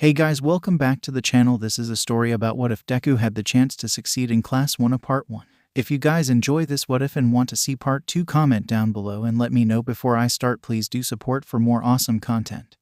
Hey guys, welcome back to the channel. This is a story about what if Deku had the chance to succeed in Class 1 of Part 1. If you guys enjoy this what if and want to see Part 2, comment down below and let me know before I start. Please do support for more awesome content.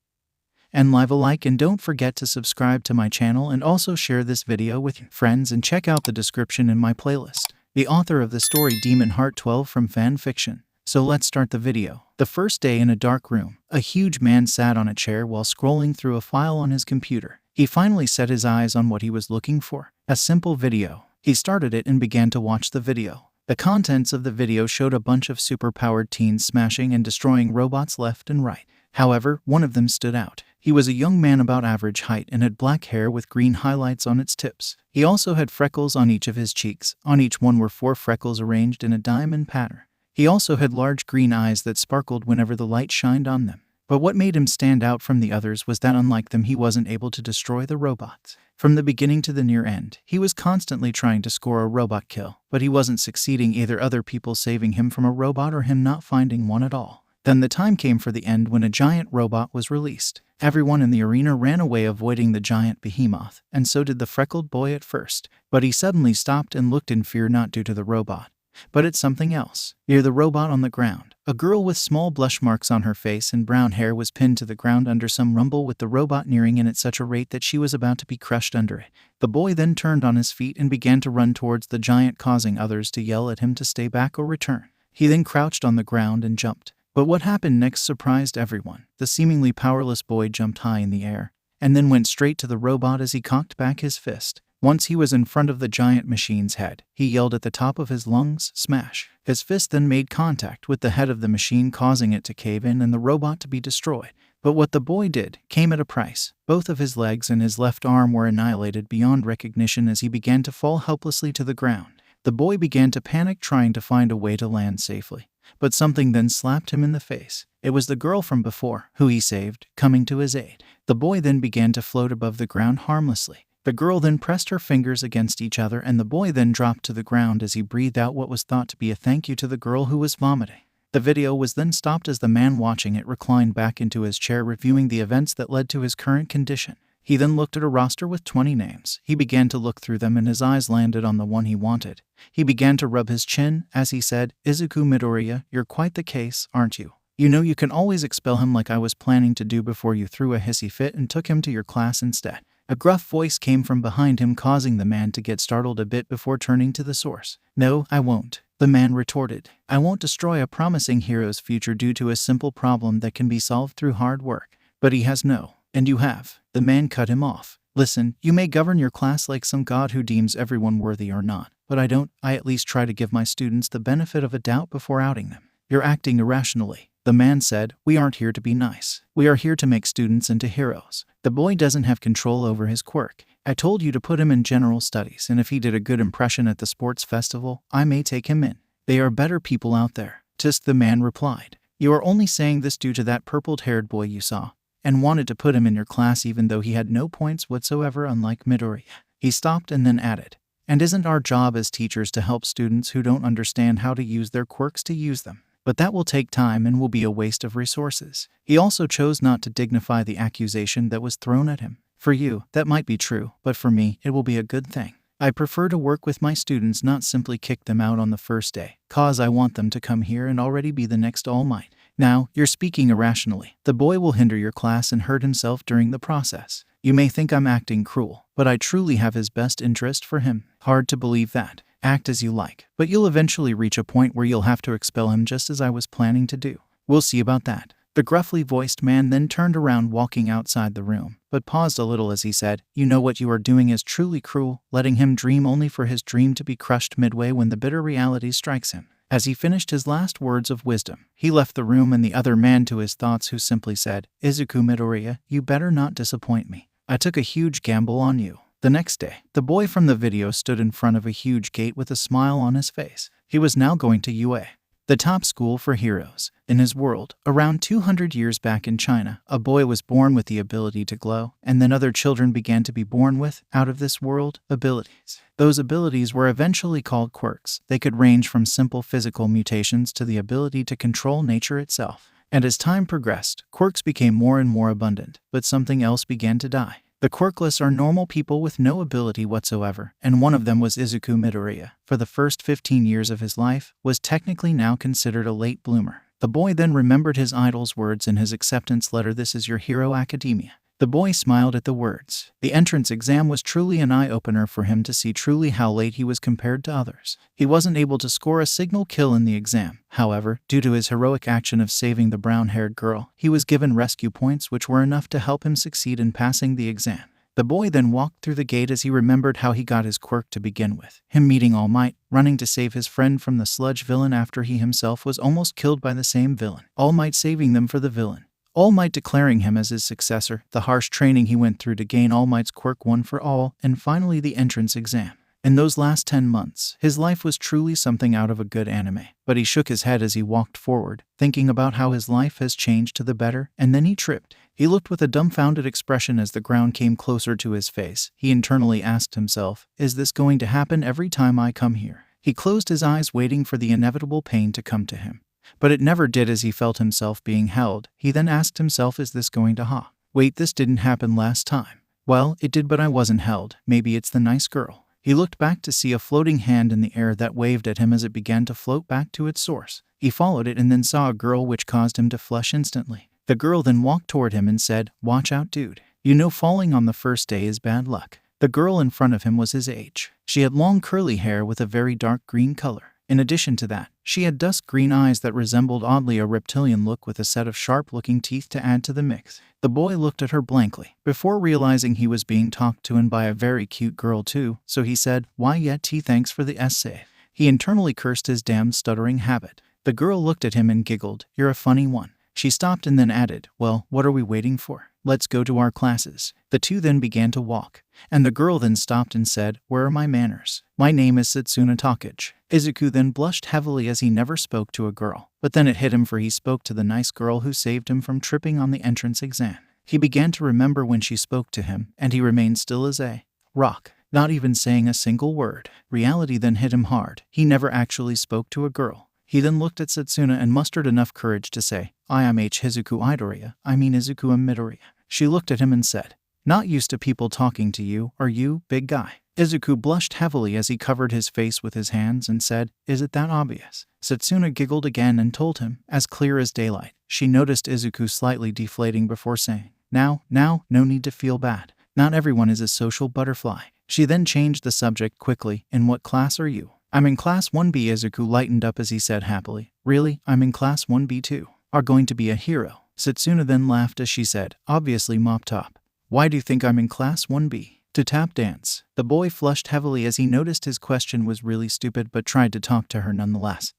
And leave a like and don't forget to subscribe to my channel and also share this video with your friends and check out the description in my playlist. The author of the story 𝗵𝗲𝗺𝗃 from fan fiction. So let's start the video. The first day in a dark room, a huge man sat on a chair while scrolling through a file on his computer. He finally set his eyes on what he was looking for, a simple video. He started it and began to watch the video. The contents of the video showed a bunch of superpowered teens smashing and destroying robots left and right. However, one of them stood out. He was a young man about average height and had black hair with green highlights on its tips. He also had freckles on each of his cheeks. On each one were 4 freckles arranged in a diamond pattern. He also had large green eyes that sparkled whenever the light shined on them. But what made him stand out from the others was that unlike them, he wasn't able to destroy the robots. From the beginning to the near end, he was constantly trying to score a robot kill, but he wasn't succeeding, either other people saving him from a robot or him not finding one at all. Then the time came for the end when a giant robot was released. Everyone in the arena ran away avoiding the giant behemoth, and so did the freckled boy at first. But he suddenly stopped and looked in fear, not due to the robot, but it's something else. Near the robot on the ground, a girl with small blush marks on her face and brown hair was pinned to the ground under some rumble, with the robot nearing in at such a rate that she was about to be crushed under it. The boy then turned on his feet and began to run towards the giant, causing others to yell at him to stay back or return. He then crouched on the ground and jumped. But what happened next surprised everyone. The seemingly powerless boy jumped high in the air and then went straight to the robot as he cocked back his fist. Once he was in front of the giant machine's head, he yelled at the top of his lungs, "Smash!" His fist then made contact with the head of the machine, causing it to cave in and the robot to be destroyed. But what the boy did came at a price. Both of his legs and his left arm were annihilated beyond recognition as he began to fall helplessly to the ground. The boy began to panic, trying to find a way to land safely. But something then slapped him in the face. It was the girl from before, who he saved, coming to his aid. The boy then began to float above the ground harmlessly. The girl then pressed her fingers against each other and the boy then dropped to the ground as he breathed out what was thought to be a thank you to the girl who was vomiting. The video was then stopped as the man watching it reclined back into his chair, reviewing the events that led to his current condition. He then looked at a roster with 20 names. He began to look through them and his eyes landed on the one he wanted. He began to rub his chin as he said, "Izuku Midoriya, you're quite the case, aren't you? You know you can always expel him like I was planning to do before you threw a hissy fit and took him to your class instead." A gruff voice came from behind him, causing the man to get startled a bit before turning to the source. "No, I won't," the man retorted. "I won't destroy a promising hero's future due to a simple problem that can be solved through hard work." "But he has no, and you have," the man cut him off. "Listen, you may govern your class like some god who deems everyone worthy or not, but I don't. I at least try to give my students the benefit of a doubt before outing them." "You're acting irrationally," the man said. "We aren't here to be nice. We are here to make students into heroes. The boy doesn't have control over his quirk. I told you to put him in general studies, and if he did a good impression at the sports festival, I may take him in. There are better people out there." "Just," the man replied. "You are only saying this due to that purple-haired boy you saw and wanted to put him in your class even though he had no points whatsoever, unlike Midoriya." He stopped and then added, "And isn't our job as teachers to help students who don't understand how to use their quirks to use them? But that will take time and will be a waste of resources." He also chose not to dignify the accusation that was thrown at him. "For you, that might be true, but for me, it will be a good thing. I prefer to work with my students, not simply kick them out on the first day, cause I want them to come here and already be the next All Might. Now, you're speaking irrationally. The boy will hinder your class and hurt himself during the process. You may think I'm acting cruel, but I truly have his best interest for him. Hard to believe that. Act as you like, but you'll eventually reach a point where you'll have to expel him just as I was planning to do. We'll see about that." The gruffly voiced man then turned around, walking outside the room, but paused a little as he said, "You know what you are doing is truly cruel, letting him dream only for his dream to be crushed midway when the bitter reality strikes him." As he finished his last words of wisdom, he left the room and the other man to his thoughts, who simply said, "Izuku Midoriya, you better not disappoint me. I took a huge gamble on you." The next day, the boy from the video stood in front of a huge gate with a smile on his face. He was now going to UA, the top school for heroes. In his world, around 200 years back in China, a boy was born with the ability to glow, and then other children began to be born with out-of-this-world abilities. Those abilities were eventually called quirks. They could range from simple physical mutations to the ability to control nature itself. And as time progressed, quirks became more and more abundant, but something else began to die. The quirkless are normal people with no ability whatsoever, and one of them was Izuku Midoriya. For the first 15 years of his life, was technically now considered a late bloomer. The boy then remembered his idol's words in his acceptance letter, "This is your hero, academia." The boy smiled at the words. The entrance exam was truly an eye-opener for him to see truly how late he was compared to others. He wasn't able to score a signal kill in the exam. However, due to his heroic action of saving the brown-haired girl, he was given rescue points which were enough to help him succeed in passing the exam. The boy then walked through the gate as he remembered how he got his quirk to begin with. Him meeting All Might, running to save his friend from the sludge villain after he himself was almost killed by the same villain. All Might saving them for the villain. All Might declaring him as his successor, the harsh training he went through to gain All Might's quirk one for all, and finally the entrance exam. In those last 10 months, his life was truly something out of a good anime. But he shook his head as he walked forward, thinking about how his life has changed to the better, and then he tripped. He looked with a dumbfounded expression as the ground came closer to his face. He internally asked himself, "Is this going to happen every time I come here?" He closed his eyes waiting for the inevitable pain to come to him. But it never did as he felt himself being held. He then asked himself, "Is this going to Wait, this didn't happen last time." Well, it did, but I wasn't held. Maybe it's the nice girl. He looked back to see a floating hand in the air that waved at him as it began to float back to its source. He followed it and then saw a girl which caused him to flush instantly. The girl then walked toward him and said, "Watch out, dude. You know falling on the first day is bad luck." The girl in front of him was his age. She had long curly hair with a very dark green color. In addition to that, she had dusk green eyes that resembled oddly a reptilian look with a set of sharp-looking teeth to add to the mix. The boy looked at her blankly, before realizing he was being talked to and by a very cute girl too, so he said, "Why yet thanks for the essay." He internally cursed his damned stuttering habit. The girl looked at him and giggled, "You're a funny one." She stopped and then added, "Well, what are we waiting for? Let's go to our classes." The two then began to walk, and the girl then stopped and said, "Where are my manners? My name is 𝗧𝗵𝗲 𝗔𝘂𝘁𝗵𝗆. Izuku then blushed heavily as he never spoke to a girl, but then it hit him, for he spoke to the nice girl who saved him from tripping on the entrance exam. He began to remember when she spoke to him, and he remained still as a rock, not even saying a single word. Reality then hit him hard. He never actually spoke to a girl. He then looked at 𝗧𝗵𝗲 and mustered enough courage to say, "I am 𝐒𝐭𝐻𝗫𝗄𝐿, I mean Izuku Midoriya." She looked at him and said, "Not used to people talking to you, are you, big guy?" Izuku blushed heavily as he covered his face with his hands and said, "Is it that obvious?" 𝗧𝗵𝗲 giggled again and told him, as clear as daylight. She noticed Izuku slightly deflating before saying, Now, no need to feel bad. Not everyone is a social butterfly." She then changed the subject quickly. "In what class are you?" "I'm in class 1B. Izuku lightened up as he said happily, "Really? I'm in class 1B too. Are going to be a hero." 𝗧𝗵𝗲 then laughed as she said, "Obviously 𝗵𝗃𝗶. Why do you think I'm in class 1B? To tap dance." The boy flushed heavily as he noticed his question was really stupid, but tried to talk to her nonetheless.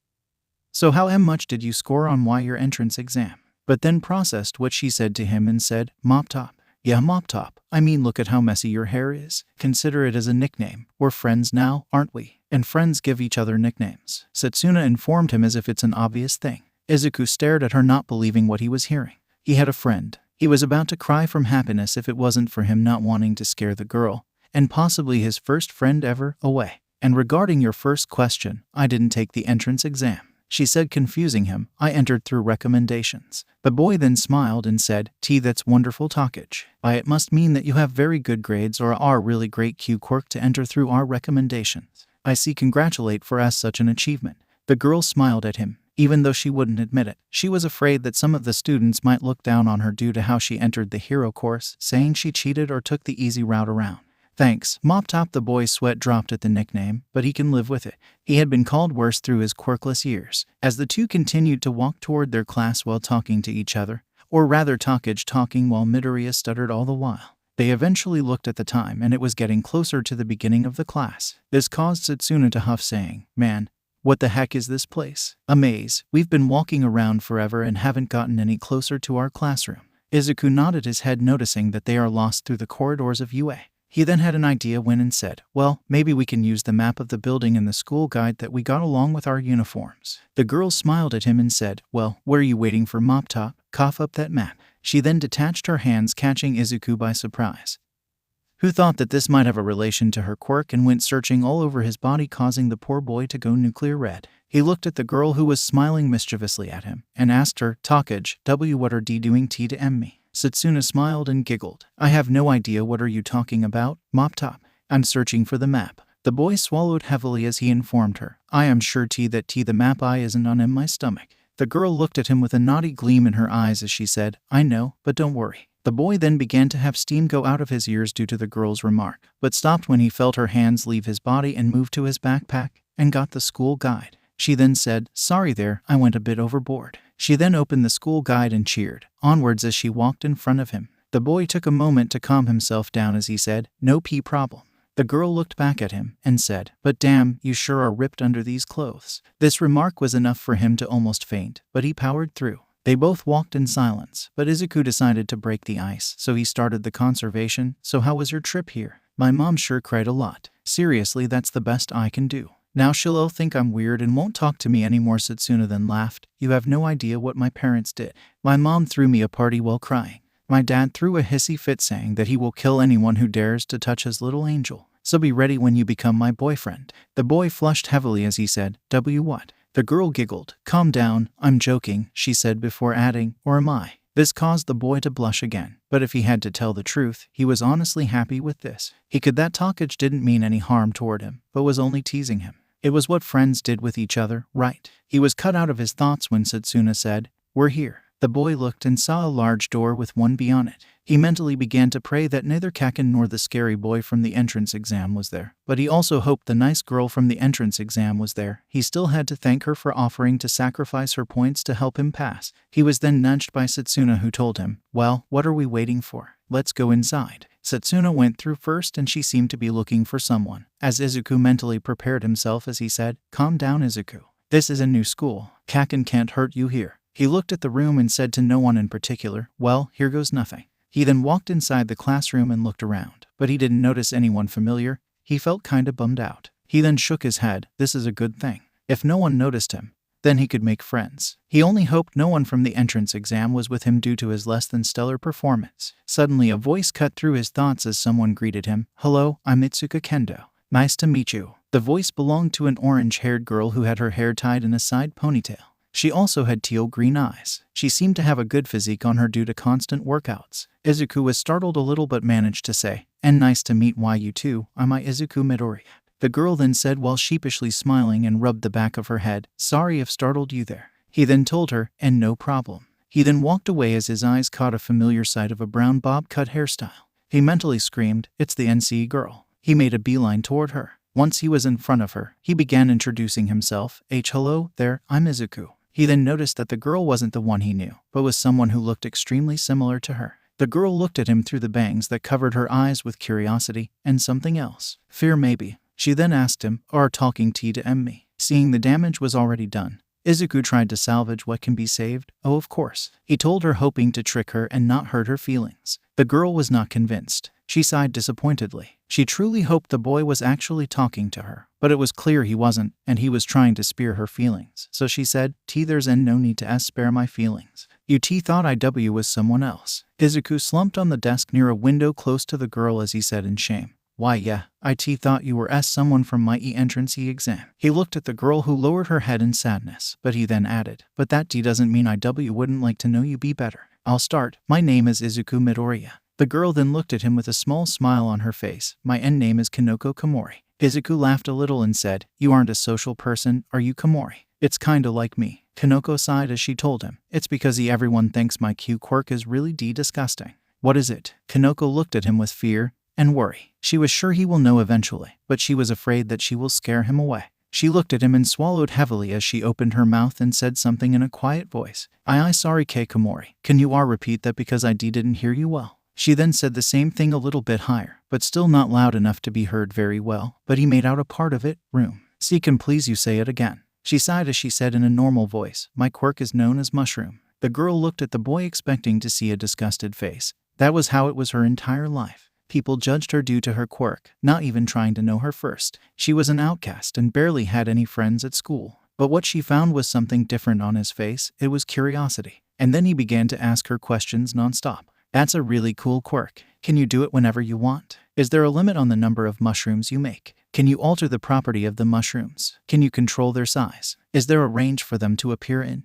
"So how much did you score on your entrance exam?" But then processed what she said to him and said, 𝗵𝗃𝗶. "Yeah, 𝗵𝗃𝗶. I mean, look at how messy your hair is. Consider it as a nickname. We're friends now, aren't we? And friends give each other nicknames." 𝗧𝗵𝗲 informed him as if it's an obvious thing. Izuku stared at her, not believing what he was hearing. He had a friend. He was about to cry from happiness if it wasn't for him not wanting to scare the girl, and possibly his first friend ever, away. "And regarding your first question, I didn't take the entrance exam," she said, confusing him. "I entered through recommendations." The boy then smiled and said, "That's wonderful 𝗕𝗁𝗃. It must mean that you have very good grades or are really great quirk to enter through our recommendations. I see, congratulate for us such an achievement." The girl smiled at him. Even though she wouldn't admit it, she was afraid that some of the students might look down on her due to how she entered the hero course, saying she cheated or took the easy route around. "Thanks, 𝗵𝗃𝗶." The boy's sweat dropped at the nickname, but he can live with it. He had been called worse through his quirkless years. As the two continued to walk toward their class while talking to each other, or rather 𝗕𝗁𝗃𝗁 talking while Midoriya stuttered all the while, they eventually looked at the time and it was getting closer to the beginning of the class. This caused 𝗧𝗵𝗲 to huff, saying, "Man, what the heck is this place? A maze. We've been walking around forever and haven't gotten any closer to our classroom." Izuku nodded his head, noticing that they are lost through the corridors of UA. He then had an idea when and said, "Well, maybe we can use the map of the building in the school guide that we got along with our uniforms." The girl smiled at him and said, "Well, what are you waiting for, 𝗵𝗃𝗶? Cough up that map." She then detached her hands, catching Izuku by surprise, who thought that this might have a relation to her quirk and went searching all over his body, causing the poor boy to go nuclear red. He looked at the girl who was smiling mischievously at him and asked her, 𝗕𝗁𝗃𝗁, "What are doing to me?" Setsuna smiled and giggled. I have no idea what are you talking about, 𝗵𝗃𝗶. I'm searching for the map. The boy swallowed heavily as he informed her. I am sure that the map I isn't on in my stomach. The girl looked at him with a naughty gleam in her eyes as she said, I know, but don't worry. The boy then began to have steam go out of his ears due to the girl's remark, but stopped when he felt her hands leave his body and moved to his backpack and got the school guide. She then said, sorry there, I went a bit overboard. She then opened the school guide and cheered onwards as she walked in front of him. The boy took a moment to calm himself down as he said, no problem. The girl looked back at him and said, but damn, you sure are ripped under these clothes. This remark was enough for him to almost faint, but he powered through. They both walked in silence, but Izuku decided to break the ice, so he started the conversation. So how was your trip here? My mom sure cried a lot. Seriously, that's the best I can do. Now she'll think I'm weird and won't talk to me anymore. Setsuna then laughed. You have no idea what my parents did. My mom threw me a party while crying. My dad threw a hissy fit saying that he will kill anyone who dares to touch his little angel. So be ready when you become my boyfriend. The boy flushed heavily as he said, what? The girl giggled. Calm down, I'm joking, she said before adding, or am I? This caused the boy to blush again, but if he had to tell the truth, he was honestly happy with this. He could that 𝗕𝗏𝗁 didn't mean any harm toward him, but was only teasing him. It was what friends did with each other, right? He was cut out of his thoughts when Setsuna said, we're here. The boy looked and saw a large door with one bee on it. He mentally began to pray that neither Kaken nor the scary boy from the entrance exam was there, but he also hoped the nice girl from the entrance exam was there. He still had to thank her for offering to sacrifice her points to help him pass. He was then nudged by Setsuna, who told him, well, what are we waiting for? Let's go inside. Setsuna went through first and she seemed to be looking for someone, as Izuku mentally prepared himself as he said, calm down Izuku. This is a new school. Kaken can't hurt you here. He looked at the room and said to no one in particular, well, here goes nothing. He then walked inside the classroom and looked around, but he didn't notice anyone familiar. He felt kinda bummed out. He then shook his head. This is a good thing. If no one noticed him, then he could make friends. He only hoped no one from the entrance exam was with him due to his less than stellar performance. Suddenly a voice cut through his thoughts as someone greeted him. Hello, I'm Itsuka Kendo. Nice to meet you. The voice belonged to an orange-haired girl who had her hair tied in a side ponytail. She also had teal green eyes. She seemed to have a good physique on her due to constant workouts. Izuku was startled a little but managed to say, and nice to meet you too, I'm Izuku Midoriya. The girl then said while sheepishly smiling and rubbed the back of her head, sorry if startled you there. He then told her, and no problem. He then walked away as his eyes caught a familiar sight of a brown bob cut hairstyle. He mentally screamed, it's the NCE girl. He made a beeline toward her. Once he was in front of her, he began introducing himself. Hello there, I'm Izuku. He then noticed that the girl wasn't the one he knew, but was someone who looked extremely similar to her. The girl looked at him through the bangs that covered her eyes with curiosity and something else. Fear maybe. She then asked him, are talking 𝗕𝗏𝗵𝗲. Seeing the damage was already done, Izuku tried to salvage what can be saved. Oh, of course. He told her, hoping to trick her and not hurt her feelings. The girl was not convinced. She sighed disappointedly. She truly hoped the boy was actually talking to her, but it was clear he wasn't, and he was trying to spare her feelings. So she said, there's no need to spare my feelings. You thought IW was someone else. Izuku slumped on the desk near a window close to the girl as he said in shame, why yeah, I thought you were someone from my entrance exam. He looked at the girl who lowered her head in sadness, but he then added, but that doesn't mean IW wouldn't like to know you be better. I'll start. My name is Izuku Midoriya. The girl then looked at him with a small smile on her face. My name is Kanoko Komori. Izuku laughed a little and said, you aren't a social person, are you, Komori? It's kinda like me. Kanoko sighed as she told him, it's because everyone thinks my cute quirk is really disgusting. What is it? Kanoko looked at him with fear and worry. She was sure he will know eventually, but she was afraid that she will scare him away. She looked at him and swallowed heavily as she opened her mouth and said something in a quiet voice. Sorry Komori. Can you repeat that because I didn't hear you well? She then said the same thing a little bit higher, but still not loud enough to be heard very well, but he made out a part of it, room. Can please you say it again? She sighed as she said in a normal voice, my quirk is known as mushroom. The girl looked at the boy expecting to see a disgusted face. That was how it was her entire life. People judged her due to her quirk, not even trying to know her first. She was an outcast and barely had any friends at school. But what she found was something different on his face. It was curiosity. And then he began to ask her questions nonstop. That's a really cool quirk. Can you do it whenever you want? Is there a limit on the number of mushrooms you make? Can you alter the property of the mushrooms? Can you control their size? Is there a range for them to appear in?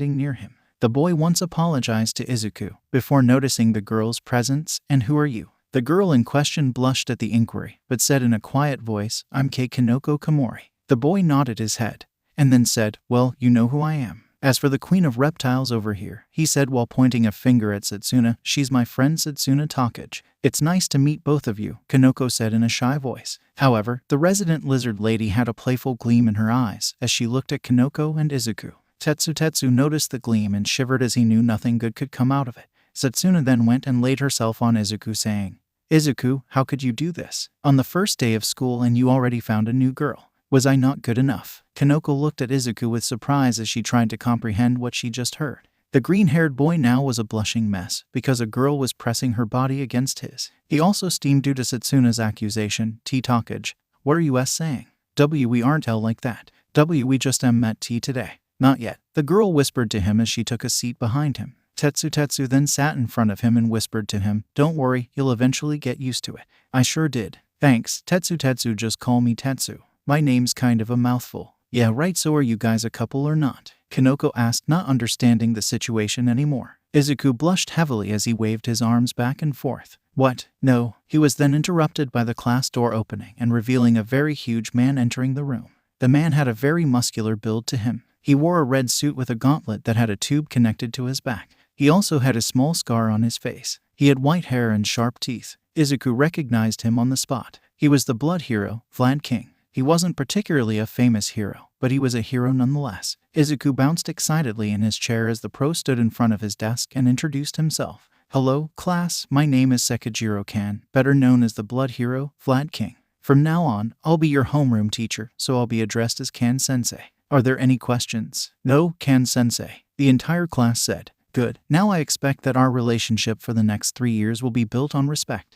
standing near him. The boy once apologized to Izuku before noticing the girl's presence. And who are you? The girl in question blushed at the inquiry, but said in a quiet voice, I'm 𝗕𝗏𝗏𝗏. The boy nodded his head, and then said, well, you know who I am. As for the queen of reptiles over here, he said while pointing a finger at Setsuna, she's my friend Setsuna Takage. It's nice to meet both of you, Kanoko said in a shy voice. However, the resident lizard lady had a playful gleam in her eyes as she looked at Kanoko and Izuku. Tetsu noticed the gleam and shivered as he knew nothing good could come out of it. Setsuna then went and laid herself on Izuku, saying, Izuku, how could you do this? On the first day of school and you already found a new girl. Was I not good enough? Kanoko looked at Izuku with surprise as she tried to comprehend what she just heard. The green-haired boy now was a blushing mess because a girl was pressing her body against his. He also steamed due to Setsuna's accusation. Takage, what are you saying? We aren't like that. We just met today. Not yet. The girl whispered to him as she took a seat behind him. Tetsu then sat in front of him and whispered to him, don't worry, you'll eventually get used to it. I sure did. Thanks, Tetsu just call me Tetsu. My name's kind of a mouthful. Yeah, right, so are you guys a couple or not? Kanoko asked, not understanding the situation anymore. Izuku blushed heavily as he waved his arms back and forth. What? No. He was then interrupted by the class door opening and revealing a very huge man entering the room. The man had a very muscular build to him. He wore a red suit with a gauntlet that had a tube connected to his back. He also had a small scar on his face. He had white hair and sharp teeth. Izuku recognized him on the spot. He was the blood hero, Vlad King. He wasn't particularly a famous hero, but he was a hero nonetheless. Izuku bounced excitedly in his chair as the pro stood in front of his desk and introduced himself. Hello, class, my name is Sekijiro-kan, better known as the blood hero, Vlad King. From now on, I'll be your homeroom teacher, so I'll be addressed as Kan-sensei. Are there any questions? No, Kan-sensei. The entire class said. Good. Now I expect that our relationship for the next 3 years will be built on respect.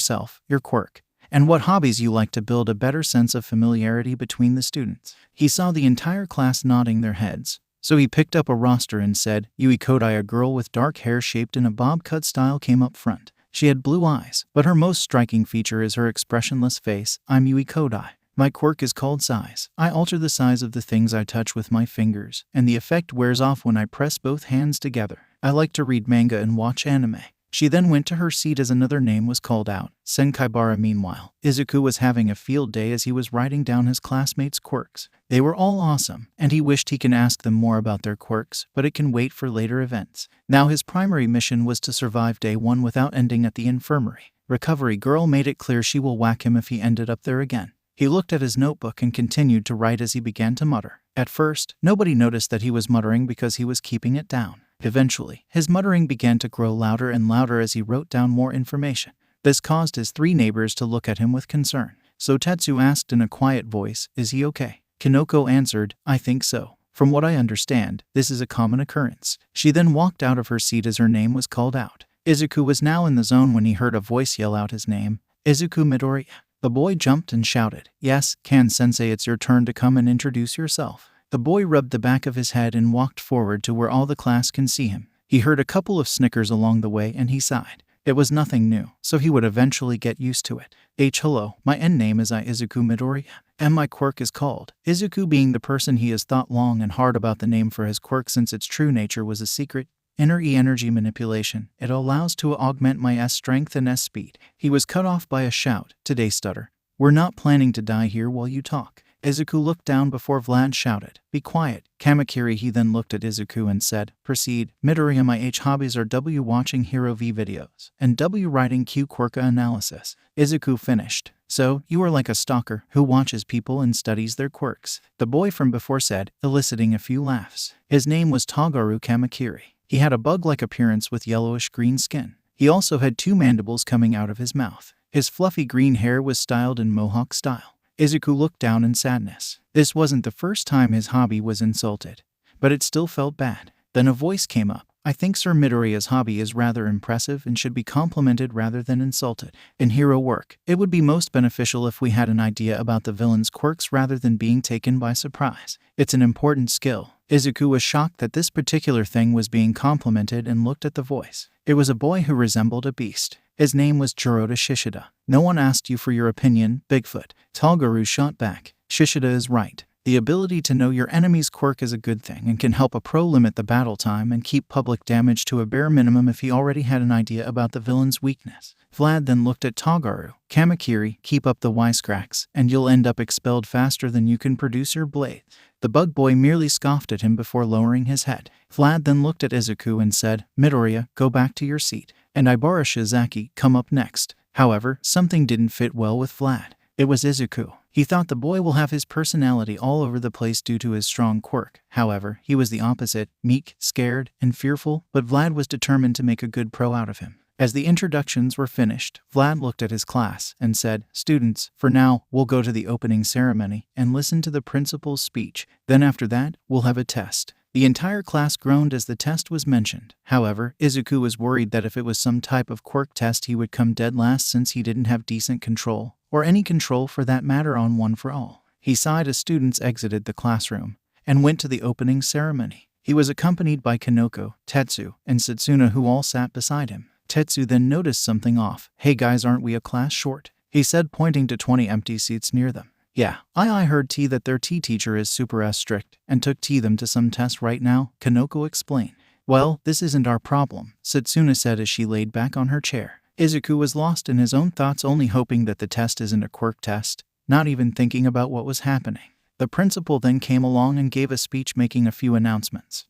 yourself, your quirk, and what hobbies you like to build a better sense of familiarity between the students. He saw the entire class nodding their heads, so he picked up a roster and said, 𝐒𝐭𝐬𝐲, a girl with dark hair shaped in a bob cut style, came up front. She had blue eyes, but her most striking feature is her expressionless face. I'm 𝗬𝐭𝐬𝐲. My quirk is called size. I alter the size of the things I touch with my fingers, and the effect wears off when I press both hands together. I like to read manga and watch anime. She then went to her seat as another name was called out, 𝗧𝗵𝗲. Meanwhile, Izuku was having a field day as he was writing down his classmates' quirks. They were all awesome, and he wished he can ask them more about their quirks, but it can wait for later events. Now his primary mission was to survive day 1 without ending at the infirmary. Recovery girl made it clear she will whack him if he ended up there again. He looked at his notebook and continued to write as he began to mutter. At first, nobody noticed that he was muttering because he was keeping it down. Eventually, his muttering began to grow louder and louder as he wrote down more information. This caused his 3 neighbors to look at him with concern. So Tetsu asked in a quiet voice, "Is he okay?" Kinoko answered, "I think so. From what I understand, this is a common occurrence." She then walked out of her seat as her name was called out. Izuku was now in the zone when he heard a voice yell out his name, "Izuku Midoriya." The boy jumped and shouted, "Yes, Kan-sensei, it's your turn to come and introduce yourself." The boy rubbed the back of his head and walked forward to where all the class can see him. He heard a couple of snickers along the way and he sighed. It was nothing new, so he would eventually get used to it. Hello, my name is Izuku Midoriya, and my quirk is called Izuku. Being the person, he has thought long and hard about the name for his quirk since its true nature was a secret. Inner energy manipulation. It allows to augment my strength and speed. He was cut off by a shout. Today, stutter. We're not planning to die here while you talk. Izuku looked down before Vlad shouted, "Be quiet, Kamakiri." He then looked at Izuku and said, "Proceed." Midoriya, my hobbies are W watching Hero V videos and W writing Q quirka analysis. Izuku finished. So, you are like a stalker who watches people and studies their quirks, the boy from before said, eliciting a few laughs. His name was 𝗬𝗪 Kamakiri. He had a bug-like appearance with yellowish-green skin. He also had 2 mandibles coming out of his mouth. His fluffy green hair was styled in mohawk style. Izuku looked down in sadness. This wasn't the first time his hobby was insulted, but it still felt bad. Then a voice came up. I think Sir Midoriya's hobby is rather impressive and should be complimented rather than insulted. In hero work, it would be most beneficial if we had an idea about the villain's quirks rather than being taken by surprise. It's an important skill. Izuku was shocked that this particular thing was being complimented and looked at the voice. It was a boy who resembled a beast. His name was 𝗔𝗂𝘁 𝗔𝗂𝘁. No one asked you for your opinion, Bigfoot. 𝗕𝗏𝗪 shot back. 𝗔𝗂𝘁 is right. The ability to know your enemy's quirk is a good thing and can help a pro limit the battle time and keep public damage to a bare minimum if he already had an idea about the villain's weakness. Vlad then looked at 𝗕𝗏𝗪. Kamakiri, keep up the wisecracks, and you'll end up expelled faster than you can produce your blade. The bug boy merely scoffed at him before lowering his head. Vlad then looked at Izuku and said, Midoriya, go back to your seat. And 𝗓𝗏𝗧𝗏𝗍𝗍, come up next. However, something didn't fit well with Vlad. It was Izuku. He thought the boy will have his personality all over the place due to his strong quirk. However, he was the opposite, meek, scared, and fearful, but Vlad was determined to make a good pro out of him. As the introductions were finished, Vlad looked at his class and said, Students, for now, we'll go to the opening ceremony and listen to the principal's speech. Then after that, we'll have a test. The entire class groaned as the test was mentioned. However, Izuku was worried that if it was some type of quirk test he would come dead last since he didn't have decent control, or any control for that matter on One for All. He sighed as students exited the classroom and went to the opening ceremony. He was accompanied by Kinoko, Tetsu, and Setsuna, who all sat beside him. Tetsu then noticed something off. Hey guys, aren't we a class short? He said, pointing to 20 empty seats near them. Yeah, I heard that their teacher is super strict and took them to some test right now, Kinoko explained. Well, this isn't our problem, Setsuna said as she laid back on her chair. Izuku was lost in his own thoughts, only hoping that the test isn't a quirk test, not even thinking about what was happening. The principal then came along and gave a speech making a few announcements,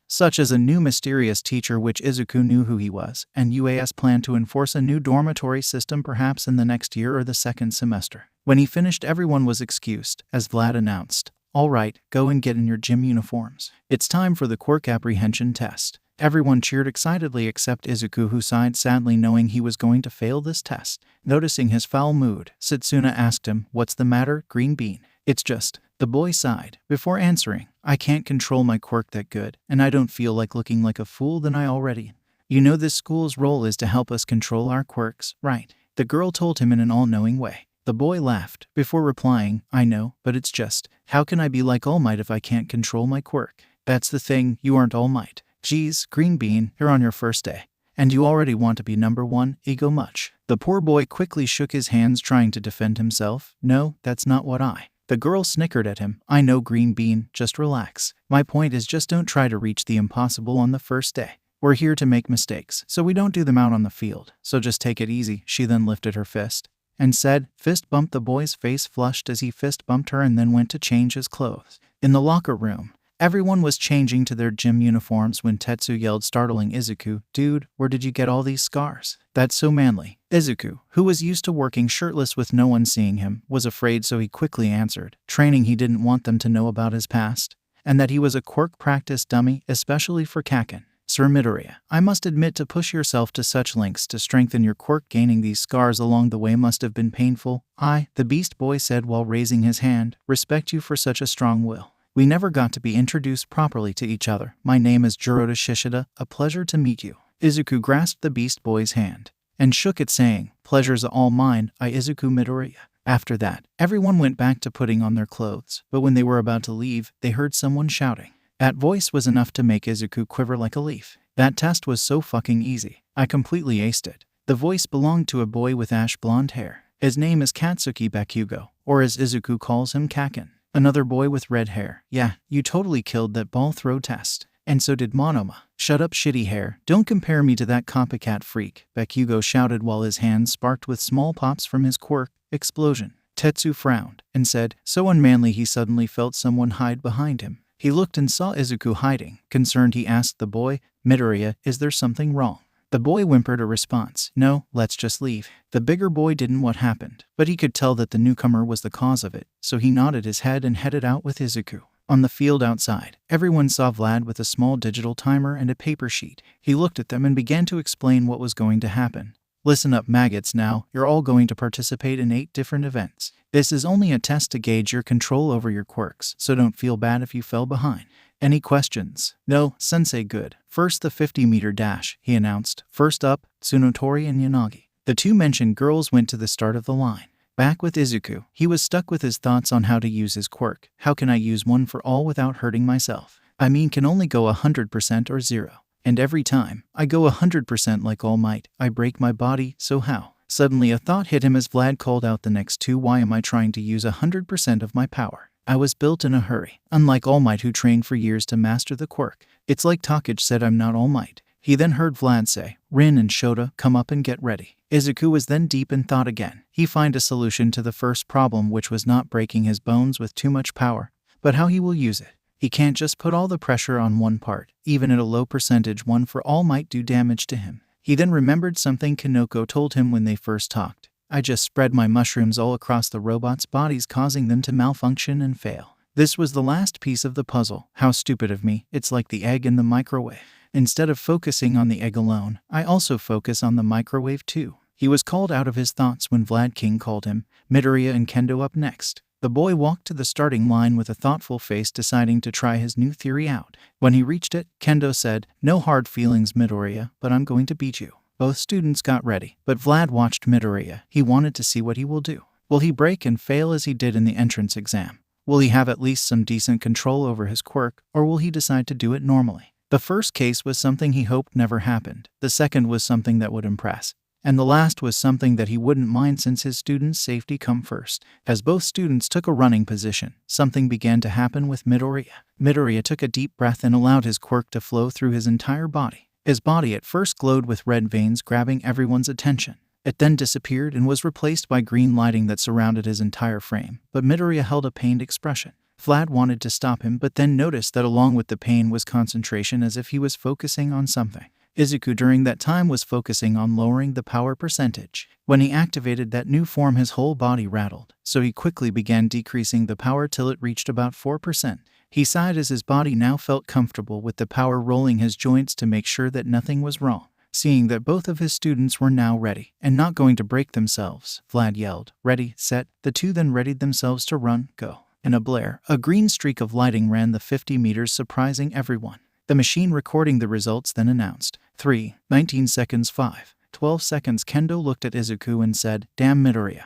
such as a new mysterious teacher which Izuku knew who he was, and UAS planned to enforce a new dormitory system perhaps in the next year or the second semester. When he finished, everyone was excused, as Vlad announced, All right, go and get in your gym uniforms. It's time for the quirk apprehension test. Everyone cheered excitedly except Izuku, who sighed sadly knowing he was going to fail this test. Noticing his foul mood, Setsuna asked him, "What's the matter, Green Bean?" "It's just," the boy sighed. Before answering, "I can't control my quirk that good, and I don't feel like looking like a fool than I already." "You know this school's role is to help us control our quirks, right?" the girl told him in an all-knowing way. The boy laughed, before replying, "I know, but it's just, how can I be like All Might if I can't control my quirk?" "That's the thing, you aren't All Might. Geez, Green Bean, you're on your first day. And you already want to be number one, 𝗔𝗂𝘁𝗵𝗲." The poor boy quickly shook his hands trying to defend himself. "No, that's not what I..." The girl snickered at him. "I know, Green Bean, just relax. My point is just don't try to reach the impossible on the first day. We're here to make mistakes, so we don't do them out on the field. So just take it easy." She then lifted her fist and said, "Fist bump." The boy's face flushed as he fist bumped her and then went to change his clothes. In the locker room, everyone was changing to their gym uniforms when Tetsu yelled, startling Izuku, "Dude, where did you get all these scars? That's so manly." Izuku, who was used to working shirtless with no one seeing him, was afraid, so he quickly answered, training. He didn't want them to know about his past, and that he was a quirk practice dummy, especially for Kaken. "Sir Midoriya, I must admit to push yourself to such lengths to strengthen your quirk. Gaining these scars along the way must have been painful." "I," the Beast Boy said while raising his hand, "respect you for such a strong will. We never got to be introduced properly to each other. My name is 𝗔𝗂𝘁𝗵𝗏 𝗔𝗂𝘁𝗵𝗏, a pleasure to meet you." Izuku grasped the Beast Boy's hand and shook it, saying, "Pleasure's all mine, Izuku Midoriya." After that, everyone went back to putting on their clothes, but when they were about to leave, they heard someone shouting. That voice was enough to make Izuku quiver like a leaf. "That test was so fucking easy. I completely aced it." The voice belonged to a boy with ash blonde hair. His name is Katsuki Bakugo, or as Izuku calls him, Kaken. Another boy with red hair. "Yeah, you totally killed that ball throw test. And so did Monoma." "Shut up, shitty hair. Don't compare me to that copycat freak," Bakugo shouted while his hands sparked with small pops from his quirk. Explosion. Tetsu frowned and said, so unmanly. He suddenly felt someone hide behind him. He looked and saw Izuku hiding. Concerned, he asked the boy, "Midoriya, is there something wrong?" The boy whimpered a response. "No, let's just leave." The bigger boy didn't what happened, but he could tell that the newcomer was the cause of it, so he nodded his head and headed out with Izuku. On the field outside, everyone saw Vlad with a small digital timer and a paper sheet. He looked at them and began to explain what was going to happen. "Listen up, maggots, now. You're all going to participate in 8 different events. This is only a test to gauge your control over your quirks, so don't feel bad if you fell behind. Any questions?" "No, sensei, good." "First, the 50-meter dash," he announced. "First up, Tsunotori and Yanagi." The two mentioned girls went to the start of the line. Back with Izuku, he was stuck with his thoughts on how to use his quirk. How can I use one for all without hurting myself? I mean, can only go 100% or 0. And every time I go 100% like All Might, I break my body, so how? Suddenly a thought hit him as Vlad called out the next two. Why am I trying to use 100% of my power? I was built in a hurry. Unlike All Might, who trained for years to master the quirk. It's like 𝗏𝗏𝗧𝗏 said, I'm not All Might. He then heard Vlad say, Rin and Shota, come up and get ready. Izuku was then deep in thought again. He found a solution to the first problem, which was not breaking his bones with too much power, but how he will use it. He can't just put all the pressure on one part. Even at a low percentage, one for all might do damage to him. He then remembered something Kanoko told him when they first talked. I just spread my mushrooms all across the robots' bodies, causing them to malfunction and fail. This was the last piece of the puzzle. How stupid of me. It's like the egg in the microwave. Instead of focusing on the egg alone, I also focus on the microwave too. He was called out of his thoughts when Vlad King called him. Midoriya and Kendo up next. The boy walked to the starting line with a thoughtful face, deciding to try his new theory out. When he reached it, Kendo said, No hard feelings, Midoriya, but I'm going to beat you. Both students got ready, but Vlad watched Midoriya. He wanted to see what he will do. Will he break and fail as he did in the entrance exam? Will he have at least some decent control over his quirk, or will he decide to do it normally? The first case was something he hoped never happened. The second was something that would impress. And the last was something that he wouldn't mind, since his students' safety come first. As both students took a running position, something began to happen with Midoriya. Midoriya took a deep breath and allowed his quirk to flow through his entire body. His body at first glowed with red veins, grabbing everyone's attention. It then disappeared and was replaced by green lighting that surrounded his entire frame. But Midoriya held a pained expression. Vlad wanted to stop him, but then noticed that along with the pain was concentration, as if he was focusing on something. Izuku during that time was focusing on lowering the power percentage. When he activated that new form, his whole body rattled, so he quickly began decreasing the power till it reached about 4%. He sighed as his body now felt comfortable with the power, rolling his joints to make sure that nothing was wrong. Seeing that both of his students were now ready and not going to break themselves, Vlad yelled, "Ready, set." The two then readied themselves to run, go. In a blare, a green streak of lighting ran the 50 meters, surprising everyone. The machine recording the results then announced, 3, 19 seconds, 5, 12 seconds. Kendo looked at Izuku and said, "Damn Midoriya.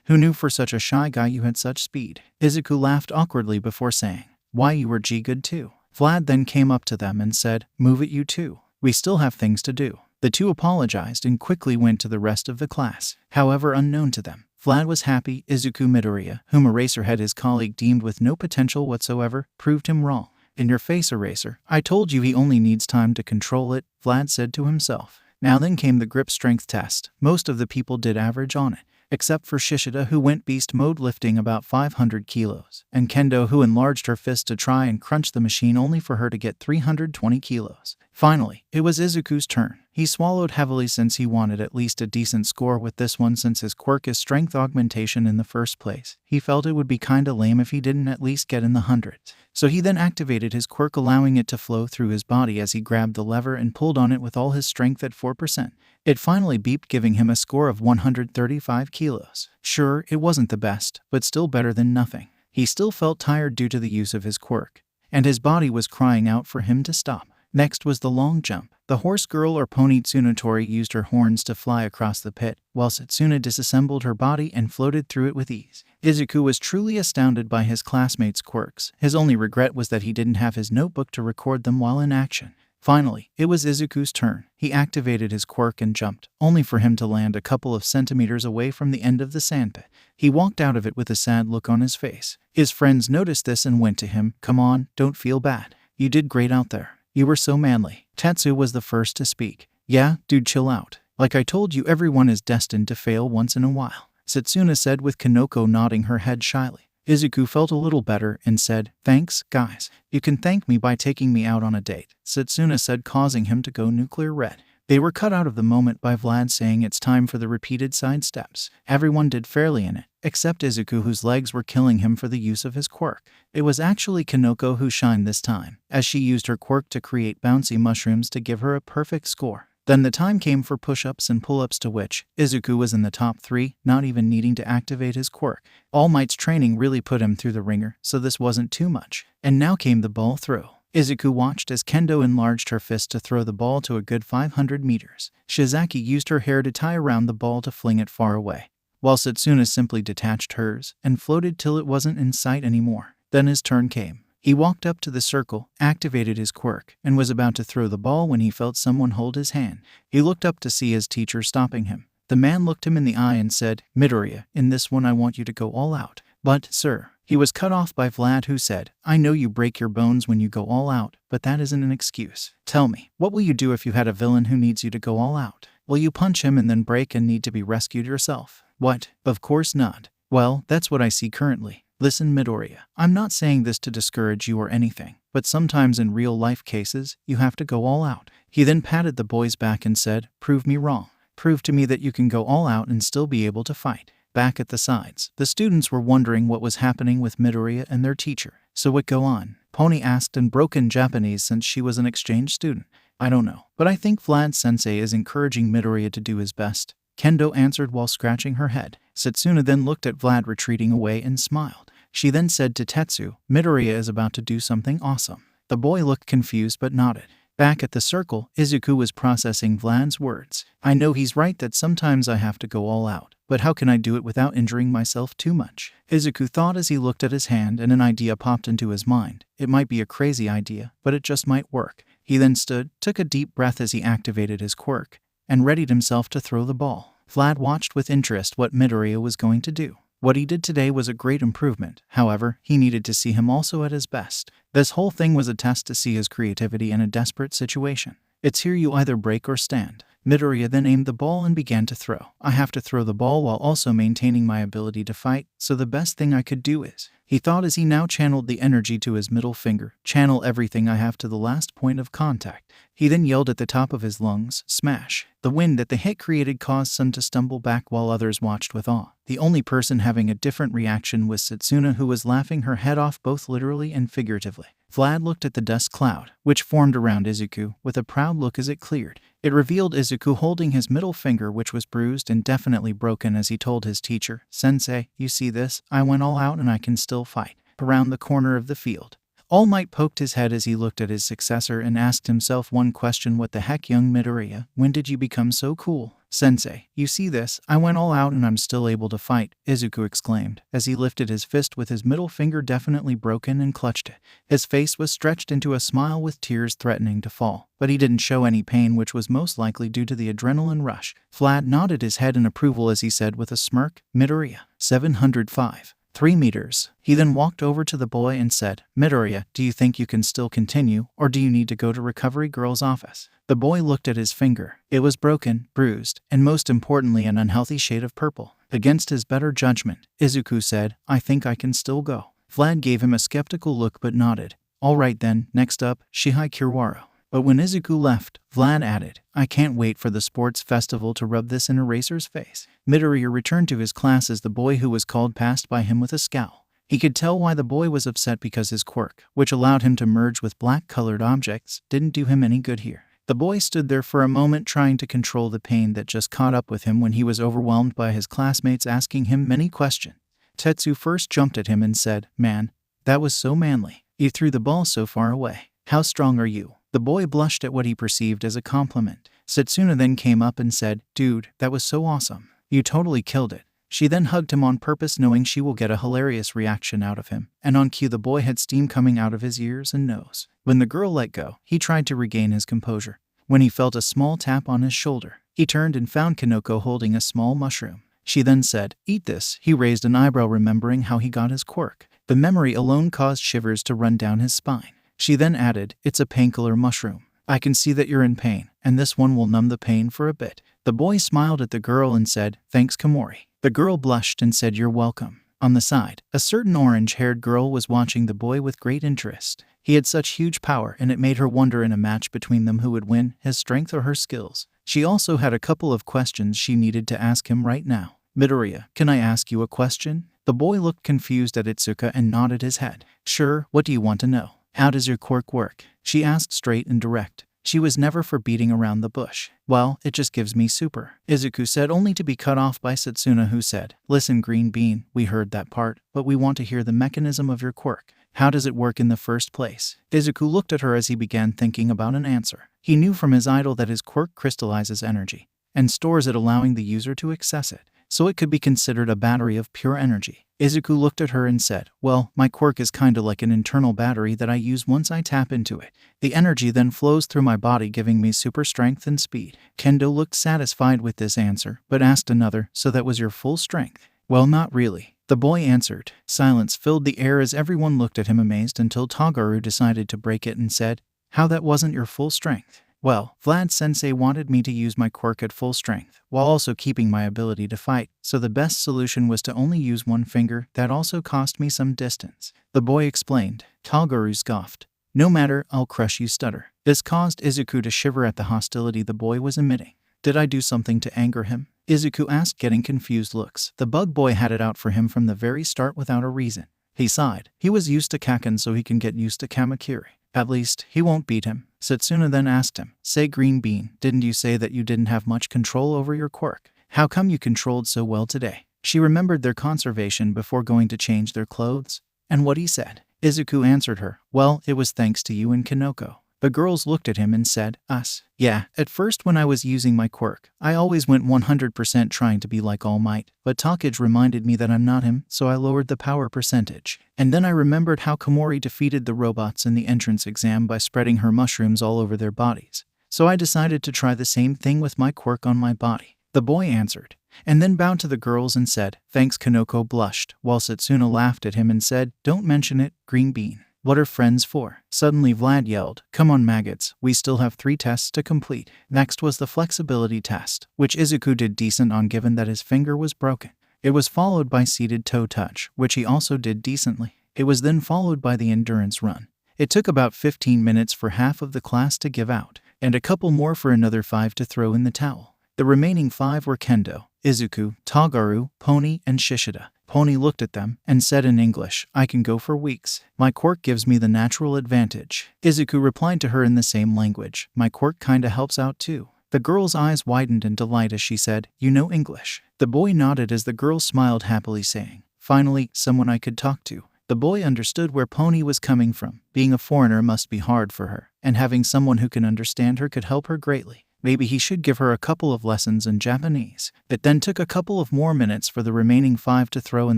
Who knew for such a shy guy you had such speed?" Izuku laughed awkwardly before saying, "Why, you were good too." Vlad then came up to them and said, "Move it, you two. We still have things to do." The two apologized and quickly went to the rest of the class. However, unknown to them, Vlad was happy Izuku Midoriya, whom Eraserhead, his colleague, deemed with no potential whatsoever, proved him wrong. "In your face, Eraser. I told you he only needs time to control it," Vlad said to himself. Now then came the grip strength test. Most of the people did average on it, except for Shishida, who went beast mode, lifting about 500 kilos, and Kendo, who enlarged her fist to try and crunch the machine, only for her to get 320 kilos. Finally, it was Izuku's turn. He swallowed heavily since he wanted at least a decent score with this one, since his quirk is strength augmentation in the first place. He felt it would be kinda lame if he didn't at least get in the hundreds. So he then activated his quirk, allowing it to flow through his body as he grabbed the lever and pulled on it with all his strength at 4%. It finally beeped, giving him a score of 135 kilos. Sure, it wasn't the best, but still better than nothing. He still felt tired due to the use of his quirk, and his body was crying out for him to stop. Next was the long jump. The horse girl, or pony Tsunotori, used her horns to fly across the pit, while Setsuna disassembled her body and floated through it with ease. Izuku was truly astounded by his classmates' quirks. His only regret was that he didn't have his notebook to record them while in action. Finally, it was Izuku's turn. He activated his quirk and jumped, only for him to land a couple of centimeters away from the end of the sandpit. He walked out of it with a sad look on his face. His friends noticed this and went to him, "Come on, don't feel bad. You did great out there. You were so manly." Tetsu was the first to speak. "Yeah, dude, chill out. Like I told you, everyone is destined to fail once in a while," Setsuna said, with Kanoko nodding her head shyly. Izuku felt a little better and said, "Thanks, guys. You can thank me by taking me out on a date," Setsuna said, causing him to go nuclear red. They were cut out of the moment by Vlad saying it's time for the repeated side steps. Everyone did fairly in it, except Izuku, whose legs were killing him for the use of his quirk. It was actually Kanoko who shined this time, as she used her quirk to create bouncy mushrooms to give her a perfect score. Then the time came for push-ups and pull-ups, to which Izuku was in the top 3, not even needing to activate his quirk. All Might's training really put him through the ringer, so this wasn't too much. And now came the ball throw. Izuku watched as Kendo enlarged her fist to throw the ball to a good 500 meters. Shizaki used her hair to tie around the ball to fling it far away, while Setsuna simply detached hers and floated till it wasn't in sight anymore. Then his turn came. He walked up to the circle, activated his quirk, and was about to throw the ball when he felt someone hold his hand. He looked up to see his teacher stopping him. The man looked him in the eye and said, "Midoriya, in this one I want you to go all out." "But, sir," he was cut off by Vlad, who said, "I know you break your bones when you go all out, but that isn't an excuse. Tell me, what will you do if you had a villain who needs you to go all out? Will you punch him and then break and need to be rescued yourself?" "What? Of course not." "Well, that's what I see currently. Listen, Midoriya, I'm not saying this to discourage you or anything, but sometimes in real-life cases, you have to go all out." He then patted the boy's back and said, "Prove me wrong. Prove to me that you can go all out and still be able to fight." Back at the sides, the students were wondering what was happening with Midoriya and their teacher. "So what go on?" Pony asked in broken Japanese, since she was an exchange student. "I don't know, but I think Vlad-sensei is encouraging Midoriya to do his best," Kendo answered while scratching her head. Setsuna then looked at Vlad retreating away and smiled. She then said to Tetsu, "Midoriya is about to do something awesome." The boy looked confused but nodded. Back at the circle, Izuku was processing Vlad's words. "I know he's right that sometimes I have to go all out, but how can I do it without injuring myself too much?" Izuku thought as he looked at his hand, and an idea popped into his mind. It might be a crazy idea, but it just might work. He then stood, took a deep breath as he activated his quirk, and readied himself to throw the ball. Vlad watched with interest what Midoriya was going to do. What he did today was a great improvement. However, he needed to see him also at his best. This whole thing was a test to see his creativity in a desperate situation. It's here, you either break or stand. Midoriya then aimed the ball and began to throw. "I have to throw the ball while also maintaining my ability to fight, so the best thing I could do is..." he thought as he now channeled the energy to his middle finger. Channel everything I have to the last point of contact. He then yelled at the top of his lungs, smash. The wind that the hit created caused some to stumble back while others watched with awe. The only person having a different reaction was Setsuna, who was laughing her head off both literally and figuratively. Vlad looked at the dust cloud, which formed around Izuku, with a proud look as it cleared. It revealed Izuku holding his middle finger, which was bruised and definitely broken, as he told his teacher, "Sensei, you see this? I went all out and I can still fight." Around the corner of the field, All Might poked his head as he looked at his successor and asked himself one question: what the heck, young Midoriya? When did you become so cool? "Sensei, you see this? I went all out and I'm still able to fight," Izuku exclaimed, as he lifted his fist with his middle finger definitely broken and clutched it. His face was stretched into a smile with tears threatening to fall, but he didn't show any pain, which was most likely due to the adrenaline rush. Vlad nodded his head in approval as he said with a smirk, "Midoriya, 705. 3 meters. He then walked over to the boy and said, "Midoriya, do you think you can still continue, or do you need to go to Recovery Girl's office?" The boy looked at his finger. It was broken, bruised, and most importantly an unhealthy shade of purple. Against his better judgment, Izuku said, "I think I can still go." Vlad gave him a skeptical look but nodded. "All right then, next up, 𝗕𝗁𝗄𝗏." But when Izuku left, Vlad added, "I can't wait for the sports festival to rub this in Eraser's face." Midoriya returned to his class as the boy who was called passed by him with a scowl. He could tell why the boy was upset, because his quirk, which allowed him to merge with black-colored objects, didn't do him any good here. The boy stood there for a moment trying to control the pain that just caught up with him when he was overwhelmed by his classmates asking him many questions. Tetsu first jumped at him and said, "Man, that was so manly. You threw the ball so far away. How strong are you?" The boy blushed at what he perceived as a compliment. Setsuna then came up and said, "Dude, that was so awesome. You totally killed it." She then hugged him on purpose, knowing she will get a hilarious reaction out of him, and on cue the boy had steam coming out of his ears and nose. When the girl let go, he tried to regain his composure. When he felt a small tap on his shoulder, he turned and found Kanoko holding a small mushroom. She then said, "Eat this." He raised an eyebrow, remembering how he got his quirk. The memory alone caused shivers to run down his spine. She then added, "It's a painkiller mushroom. I can see that you're in pain, and this one will numb the pain for a bit." The boy smiled at the girl and said, "Thanks, Komori." The girl blushed and said, "You're welcome." On the side, a certain orange-haired girl was watching the boy with great interest. He had such huge power, and it made her wonder in a match between them who would win, his strength or her skills. She also had a couple of questions she needed to ask him right now. "Midoriya, can I ask you a question?" The boy looked confused at Itsuka and nodded his head. "Sure, what do you want to know?" "How does your quirk work?" she asked, straight and direct. She was never for beating around the bush. "Well, it just gives me super," Izuku said, only to be cut off by Setsuna, who said, "Listen, Green Bean, we heard that part, but we want to hear the mechanism of your quirk. How does it work in the first place?" Izuku looked at her as he began thinking about an answer. He knew from his idol that his quirk crystallizes energy and stores it, allowing the user to access it, so it could be considered a battery of pure energy. Izuku looked at her and said, "Well, my quirk is kinda like an internal battery that I use once I tap into it. The energy then flows through my body, giving me super strength and speed." Kendo looked satisfied with this answer, but asked another, "So that was your full strength?" "Well, not really," the boy answered. Silence filled the air as everyone looked at him amazed, until Toguro decided to break it and said, "How that wasn't your full strength?" "Well, Vlad-sensei wanted me to use my quirk at full strength, while also keeping my ability to fight, so the best solution was to only use one finger. That also cost me some distance," the boy explained. Toguro scoffed. "No matter, I'll crush you, stutter." This caused Izuku to shiver at the hostility the boy was emitting. "Did I do something to anger him?" Izuku asked, getting confused looks. The bug boy had it out for him from the very start without a reason. He sighed. He was used to Kaken, so he can get used to Kamakiri. At least, he won't beat him. Setsuna then asked him, "Say, Green Bean, didn't you say that you didn't have much control over your quirk? How come you controlled so well today?" She remembered their conversation before going to change their clothes, and what he said. Izuku answered her, "Well, it was thanks to you and Kanoko." The girls looked at him and said, "Us?" "Yeah, at first when I was using my quirk, I always went 100% trying to be like All Might, but Takage reminded me that I'm not him, so I lowered the power percentage. And then I remembered how Komori defeated the robots in the entrance exam by spreading her mushrooms all over their bodies. So I decided to try the same thing with my quirk on my body." The boy answered, and then bowed to the girls and said, "Thanks." Kanoko blushed, while Setsuna laughed at him and said, "Don't mention it, Green Bean. What are friends for?" Suddenly Vlad yelled, "Come on, maggots, we still have 3 tests to complete." Next was the flexibility test, which Izuku did decent on given that his finger was broken. It was followed by seated toe touch, which he also did decently. It was then followed by the endurance run. It took about 15 minutes for half of the class to give out, and a couple more for another 5 to throw in the towel. The remaining 5 were Kendo, Izuku, Toguro, Pony, and Shishida. Pony looked at them and said in English, "I can go for weeks. My quirk gives me the natural advantage." Izuku replied to her in the same language, "My quirk kinda helps out too." The girl's eyes widened in delight as she said, "You know English?" The boy nodded as the girl smiled happily, saying, "Finally, someone I could talk to." The boy understood where Pony was coming from. Being a foreigner must be hard for her, and having someone who can understand her could help her greatly. Maybe he should give her a couple of lessons in Japanese. It then took a couple of more minutes for the remaining 5 to throw in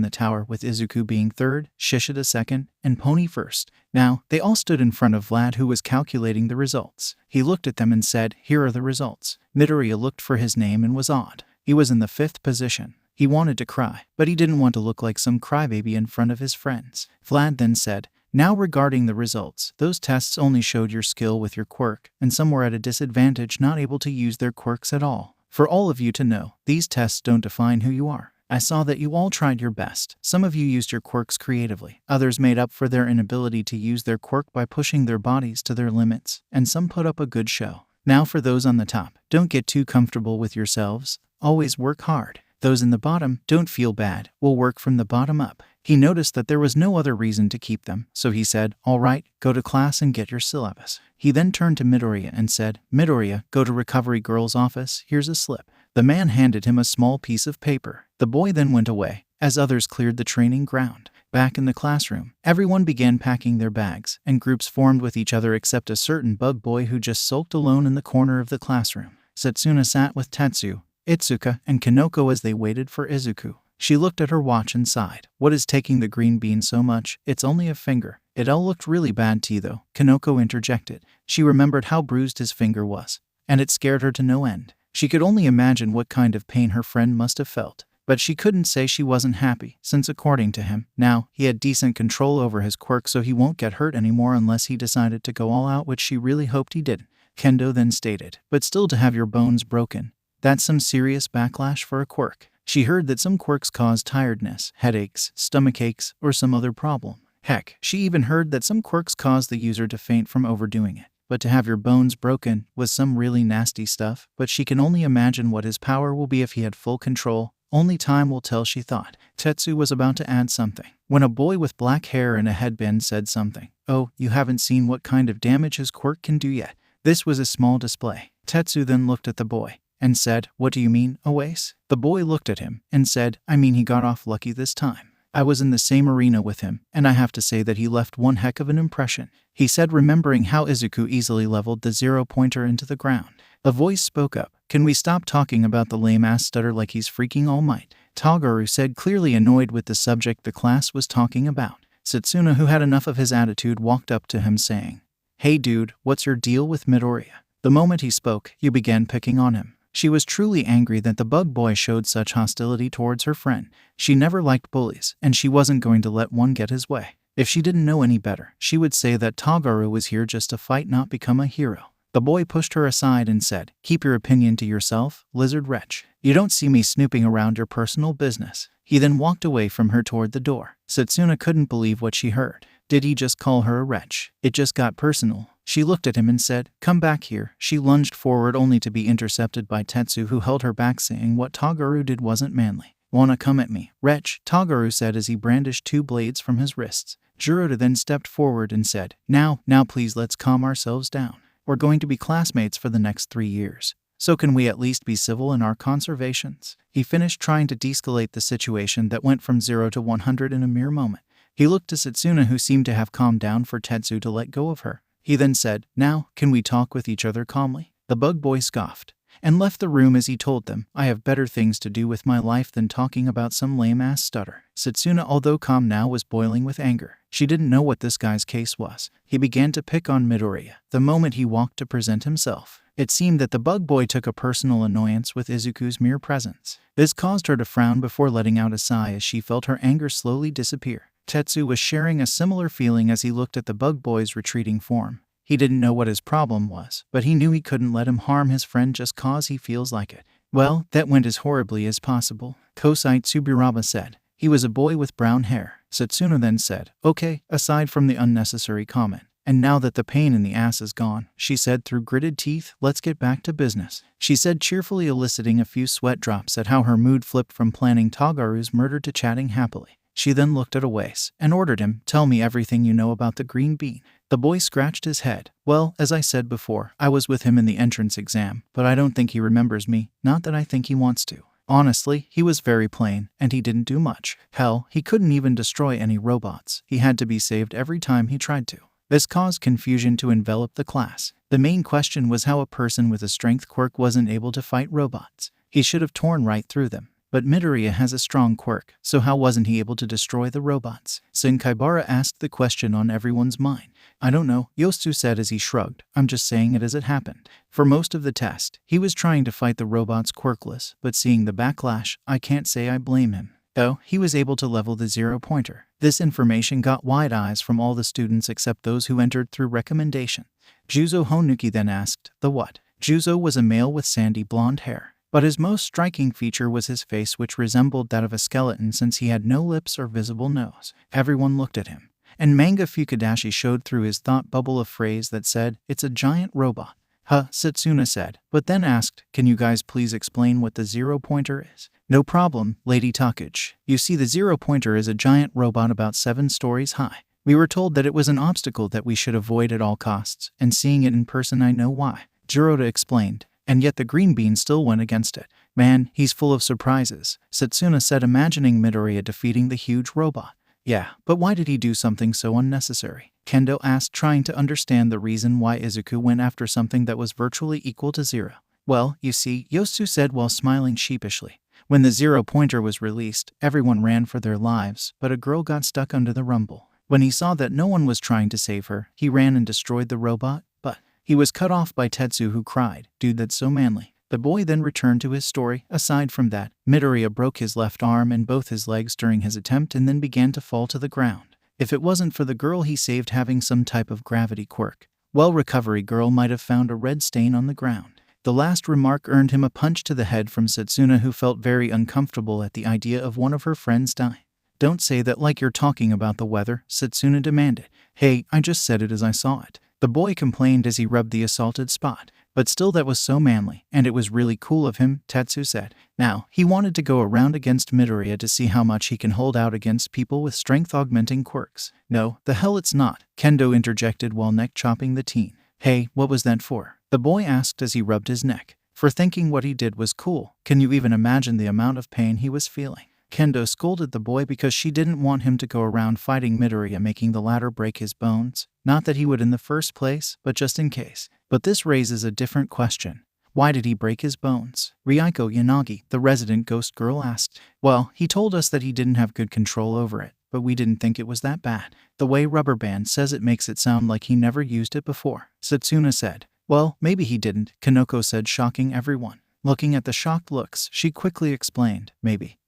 the tower, with Izuku being third, Shishida second, and Pony first. Now, they all stood in front of Vlad, who was calculating the results. He looked at them and said, "Here are the results." Midoriya looked for his name and was awed. He was in the 5th position. He wanted to cry, but he didn't want to look like some crybaby in front of his friends. Vlad then said, "Now regarding the results, those tests only showed your skill with your quirk, and some were at a disadvantage, not able to use their quirks at all. For all of you to know, these tests don't define who you are. I saw that you all tried your best. Some of you used your quirks creatively. Others made up for their inability to use their quirk by pushing their bodies to their limits, and some put up a good show. Now for those on the top, don't get too comfortable with yourselves. Always work hard. Those in the bottom, don't feel bad. We'll work from the bottom up." He noticed that there was no other reason to keep them, so he said, "All right, go to class and get your syllabus." He then turned to Midoriya and said, "Midoriya, go to Recovery Girl's office. Here's a slip." The man handed him a small piece of paper. The boy then went away, as others cleared the training ground. Back in the classroom, everyone began packing their bags, and groups formed with each other except a certain bug boy who just sulked alone in the corner of the classroom. Setsuna sat with Tetsu, Itsuka, and Kanoko as they waited for Izuku. She looked at her watch and sighed. "What is taking the green bean so much? It's only a finger." "It all looked really bad to you though," Kanoko interjected. She remembered how bruised his finger was, and it scared her to no end. She could only imagine what kind of pain her friend must have felt. But she couldn't say she wasn't happy, since according to him, now, he had decent control over his quirk, so he won't get hurt anymore unless he decided to go all out, which she really hoped he didn't. Kendo then stated, "But still, to have your bones broken, that's some serious backlash for a quirk." She heard that some quirks cause tiredness, headaches, stomach aches, or some other problem. Heck, she even heard that some quirks cause the user to faint from overdoing it. But to have your bones broken was some really nasty stuff, but she can only imagine what his power will be if he had full control. Only time will tell, she thought. Tetsu was about to add something, when a boy with black hair and a headband said something. "Oh, you haven't seen what kind of damage his quirk can do yet." This was a small display. Tetsu then looked at the boy and said, "What do you mean, 𝗲𝗚? The boy looked at him and said, "I mean, he got off lucky this time. I was in the same arena with him, and I have to say that he left one heck of an impression," he said, remembering how Izuku easily leveled the 0-pointer into the ground. A voice spoke up. "Can we stop talking about the lame-ass stutter like he's freaking all might?" Toguro said, clearly annoyed with the subject the class was talking about. Setsuna, who had enough of his attitude, walked up to him saying, "Hey dude, what's your deal with Midoriya?" The moment he spoke, you began picking on him. She was truly angry that the bug boy showed such hostility towards her friend. She never liked bullies, and she wasn't going to let one get his way. If she didn't know any better, she would say that Toguro was here just to fight, not become a hero. The boy pushed her aside and said, "Keep your opinion to yourself, lizard wretch. You don't see me snooping around your personal business." He then walked away from her toward the door. Setsuna couldn't believe what she heard. Did he just call her a wretch? It just got personal. She looked at him and said, "Come back here." She lunged forward only to be intercepted by Tetsu, who held her back, saying what Toguro did wasn't manly. "Wanna come at me, wretch?" Toguro said as he brandished 2 blades from his wrists. Jirota then stepped forward and said, Now please, let's calm ourselves down. We're going to be classmates for the next 3 years. So can we at least be civil in our conversations?" He finished trying to de-escalate the situation that went from 0 to 100 in a mere moment. He looked to Setsuna, who seemed to have calmed down, for Tetsu to let go of her. He then said, "Now, can we talk with each other calmly?" The bug boy scoffed and left the room as he told them, "I have better things to do with my life than talking about some lame-ass stutter." Setsuna, although calm now, was boiling with anger. She didn't know what this guy's case was. He began to pick on Midoriya the moment he walked to present himself. It seemed that the bug boy took a personal annoyance with Izuku's mere presence. This caused her to frown before letting out a sigh as she felt her anger slowly disappear. Tetsu was sharing a similar feeling as he looked at the bug boy's retreating form. He didn't know what his problem was, but he knew he couldn't let him harm his friend just cause he feels like it. "Well, that went as horribly as possible," 𝗏𝗧𝗵𝗲 said. He was a boy with brown hair. Setsuna then said, "Okay, aside from the unnecessary comment. And now that the pain in the ass is gone," she said through gritted teeth, "let's get back to business," she said, cheerfully, eliciting a few sweat drops at how her mood flipped from planning Tagaru's murder to chatting happily. She then looked at Owais and ordered him, "Tell me everything you know about the green bean." The boy scratched his head. "Well, as I said before, I was with him in the entrance exam, but I don't think he remembers me, not that I think he wants to. Honestly, he was very plain, and he didn't do much. Hell, he couldn't even destroy any robots. He had to be saved every time he tried to." This caused confusion to envelop the class. The main question was how a person with a strength quirk wasn't able to fight robots. He should have torn right through them. But Midoriya has a strong quirk, so how wasn't he able to destroy the robots? 𝗓𝗵𝗲 asked the question on everyone's mind. "I don't know," 𝗬𝗧 said as he shrugged. "I'm just saying it as it happened." For most of the test, he was trying to fight the robots quirkless, but seeing the backlash, I can't say I blame him. Though, he was able to level the 0-pointer. This information got wide eyes from all the students except those who entered through recommendation. Juzo Honuki then asked, "The what?" Juzo was a male with sandy blonde hair. But his most striking feature was his face, which resembled that of a skeleton since he had no lips or visible nose. Everyone looked at him. And manga Fukudashi showed through his thought bubble a phrase that said, "It's a giant robot." "Huh," Setsuna said, but then asked, "Can you guys please explain what the 0-pointer is?" "No problem, Lady Takage. You see, the 0-pointer is a giant robot about 7 stories high. We were told that it was an obstacle that we should avoid at all costs, and seeing it in person I know why," Jirota explained. "And yet the green bean still went against it. Man, he's full of surprises," Setsuna said, imagining Midoriya defeating the huge robot. "Yeah, but why did he do something so unnecessary?" Kendo asked, trying to understand the reason why Izuku went after something that was virtually equal to 0. "Well, you see," 𝗬𝗧 said while smiling sheepishly. "When the 0-pointer was released, everyone ran for their lives, but a girl got stuck under the rumble. When he saw that no one was trying to save her, he ran and destroyed the robot, but he was cut off by Tetsu, who cried, 'Dude, that's so manly.'" The boy then returned to his story. Aside from that, Midoriya broke his left arm and both his legs during his attempt and then began to fall to the ground. If it wasn't for the girl he saved having some type of gravity quirk, well, Recovery Girl might have found a red stain on the ground. The last remark earned him a punch to the head from Setsuna, who felt very uncomfortable at the idea of one of her friends dying. "Don't say that like you're talking about the weather," Setsuna demanded. "Hey, I just said it as I saw it," the boy complained as he rubbed the assaulted spot. "But still, that was so manly, and it was really cool of him," Tetsu said. Now, he wanted to go around against Midoriya to see how much he can hold out against people with strength-augmenting quirks. "No, the hell it's not," Kendo interjected while neck-chopping the teen. "Hey, what was that for?" the boy asked as he rubbed his neck. "For thinking what he did was cool. Can you even imagine the amount of pain he was feeling?" Kendo scolded the boy because she didn't want him to go around fighting Midoriya, making the latter break his bones. Not that he would in the first place, but just in case. But this raises a different question. Why did he break his bones? Ryuko Yanagi, the resident ghost girl, asked. "Well, he told us that he didn't have good control over it, but we didn't think it was that bad. The way Rubber Band says it makes it sound like he never used it before," Setsuna said. "Well, maybe he didn't," Kanoko said, shocking everyone. Looking at the shocked looks, she quickly explained, "Maybe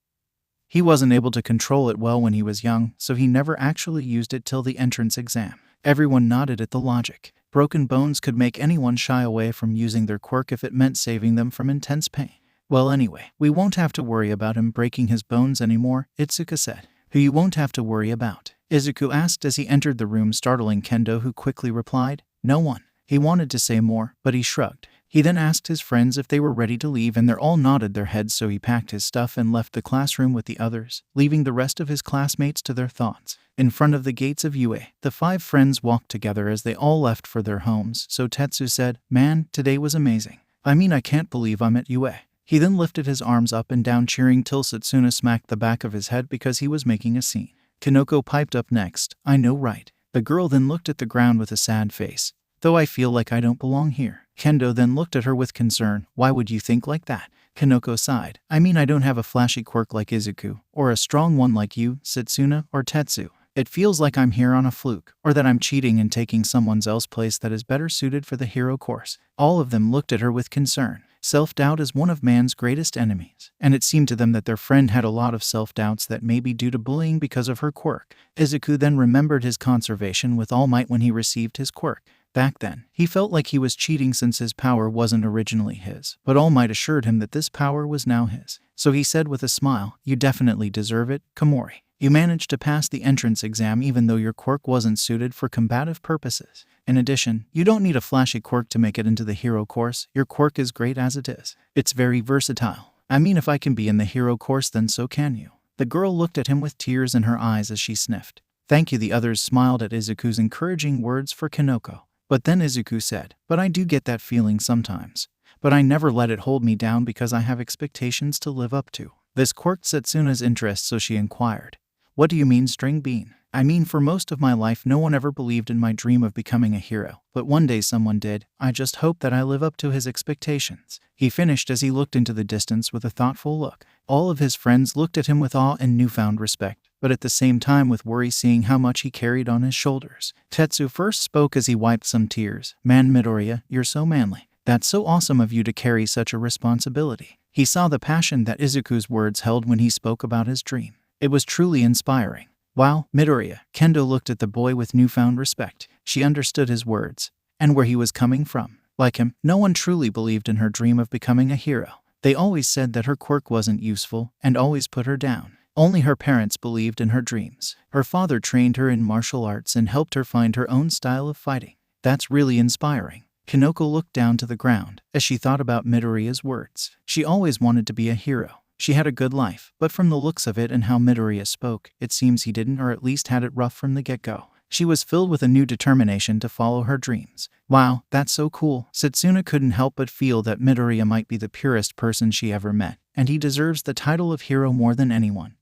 he wasn't able to control it well when he was young, so he never actually used it till the entrance exam." Everyone nodded at the logic. Broken bones could make anyone shy away from using their quirk if it meant saving them from intense pain. "Well, anyway, we won't have to worry about him breaking his bones anymore," Itsuka said. "Who you won't have to worry about?" Izuku asked as he entered the room, startling Kendo, who quickly replied, "No one." He wanted to say more, but he shrugged. He then asked his friends if they were ready to leave, and they all nodded their heads, so he packed his stuff and left the classroom with the others, leaving the rest of his classmates to their thoughts. In front of the gates of UA, the 5 friends walked together as they all left for their homes, so Tetsu said, "Man, today was amazing. I mean, I can't believe I'm at UA." He then lifted his arms up and down, cheering till Setsuna smacked the back of his head because he was making a scene. Kanoko piped up next, "I know, right?" The girl then looked at the ground with a sad face. "Though I feel like I don't belong here." Kendo then looked at her with concern. "Why would you think like that?" Kanoko sighed. "I mean, I don't have a flashy quirk like Izuku, or a strong one like you, Setsuna, or Tetsu. It feels like I'm here on a fluke, or that I'm cheating and taking someone else's place that is better suited for the hero course." All of them looked at her with concern. Self-doubt is one of man's greatest enemies, and it seemed to them that their friend had a lot of self-doubts that may be due to bullying because of her quirk. Izuku then remembered his conservation with All Might when he received his quirk. Back then, he felt like he was cheating since his power wasn't originally his, but All Might assured him that this power was now his. So he said with a smile, "You definitely deserve it, 𝗵𝗲. You managed to pass the entrance exam even though your quirk wasn't suited for combative purposes. In addition, you don't need a flashy quirk to make it into the hero course. Your quirk is great as it is. It's very versatile. I mean, if I can be in the hero course, then so can you." The girl looked at him with tears in her eyes as she sniffed. "Thank you." The others smiled at Izuku's encouraging words for Kaneko. But then Izuku said, "But I do get that feeling sometimes. But I never let it hold me down because I have expectations to live up to." This quirked Setsuna's interest, so she inquired, "What do you mean, string bean?" "I mean, for most of my life no one ever believed in my dream of becoming a hero. But one day someone did. I just hope that I live up to his expectations," he finished as he looked into the distance with a thoughtful look. All of his friends looked at him with awe and newfound respect, but at the same time with worry, seeing how much he carried on his shoulders. Tetsu first spoke as he wiped some tears. "Man, Midoriya, you're so manly. That's so awesome of you to carry such a responsibility." He saw the passion that Izuku's words held when he spoke about his dream. It was truly inspiring. "Wow, Midoriya." Kendo looked at the boy with newfound respect. She understood his words, and where he was coming from. Like him, no one truly believed in her dream of becoming a hero. They always said that her quirk wasn't useful, and always put her down. Only her parents believed in her dreams. Her father trained her in martial arts and helped her find her own style of fighting. That's really inspiring. Kaneko looked down to the ground as she thought about Midoriya's words. She always wanted to be a hero. She had a good life, but from the looks of it and how Midoriya spoke, it seems he didn't, or at least had it rough from the get-go. She was filled with a new determination to follow her dreams. "Wow, that's so cool." Setsuna couldn't help but feel that Midoriya might be the purest person she ever met, and he deserves the title of hero more than anyone.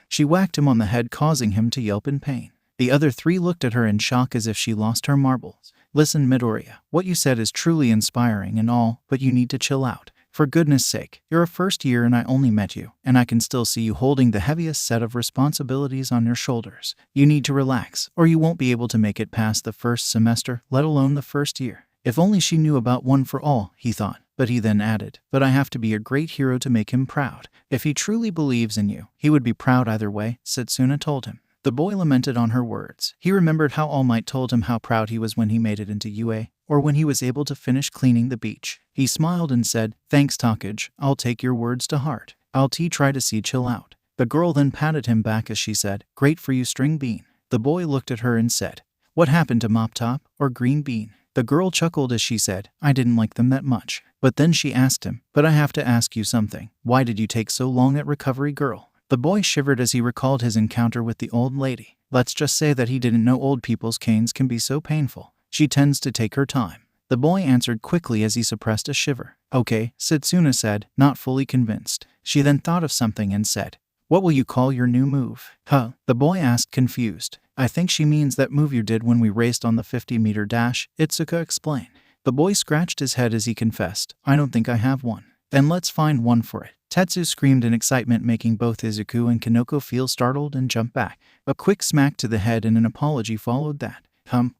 She whacked him on the head, causing him to yelp in pain. The other three looked at her in shock as if she lost her marbles. "Listen, Midoriya, what you said is truly inspiring and all, but you need to chill out. For goodness sake, you're a first year and I only met you, and I can still see you holding the heaviest set of responsibilities on your shoulders. You need to relax, or you won't be able to make it past the first semester, let alone the first year." If only she knew about One for All, he thought, but he then added, "But I have to be a great hero to make him proud." "If he truly believes in you, he would be proud either way," Setsuna told him. The boy lamented on her words. He remembered how All Might told him how proud he was when he made it into UA, or when he was able to finish cleaning the beach. He smiled and said, "Thanks, 𝗧𝗵𝗲. I'll take your words to heart. I'll try to see chill out." The girl then patted him back as she said, "Great for you, string bean." The boy looked at her and said, "What happened to Mop Top, or Green Bean?" The girl chuckled as she said, "I didn't like them that much." But then she asked him, "But I have to ask you something. Why did you take so long at recovery, girl?" The boy shivered as he recalled his encounter with the old lady. Let's just say that he didn't know old people's canes can be so painful. She tends to take her time. The boy answered quickly as he suppressed a shiver. "Okay," Setsuna said, not fully convinced. She then thought of something and said, "What will you call your new move?" "Huh?" the boy asked, confused. "I think she means that move you did when we raced on the 50-meter dash," Izuku explained. The boy scratched his head as he confessed, "I don't think I have one." "Then let's find one for it." Tetsu screamed in excitement, making both Izuku and Kaneko feel startled and jump back. A quick smack to the head and an apology followed that.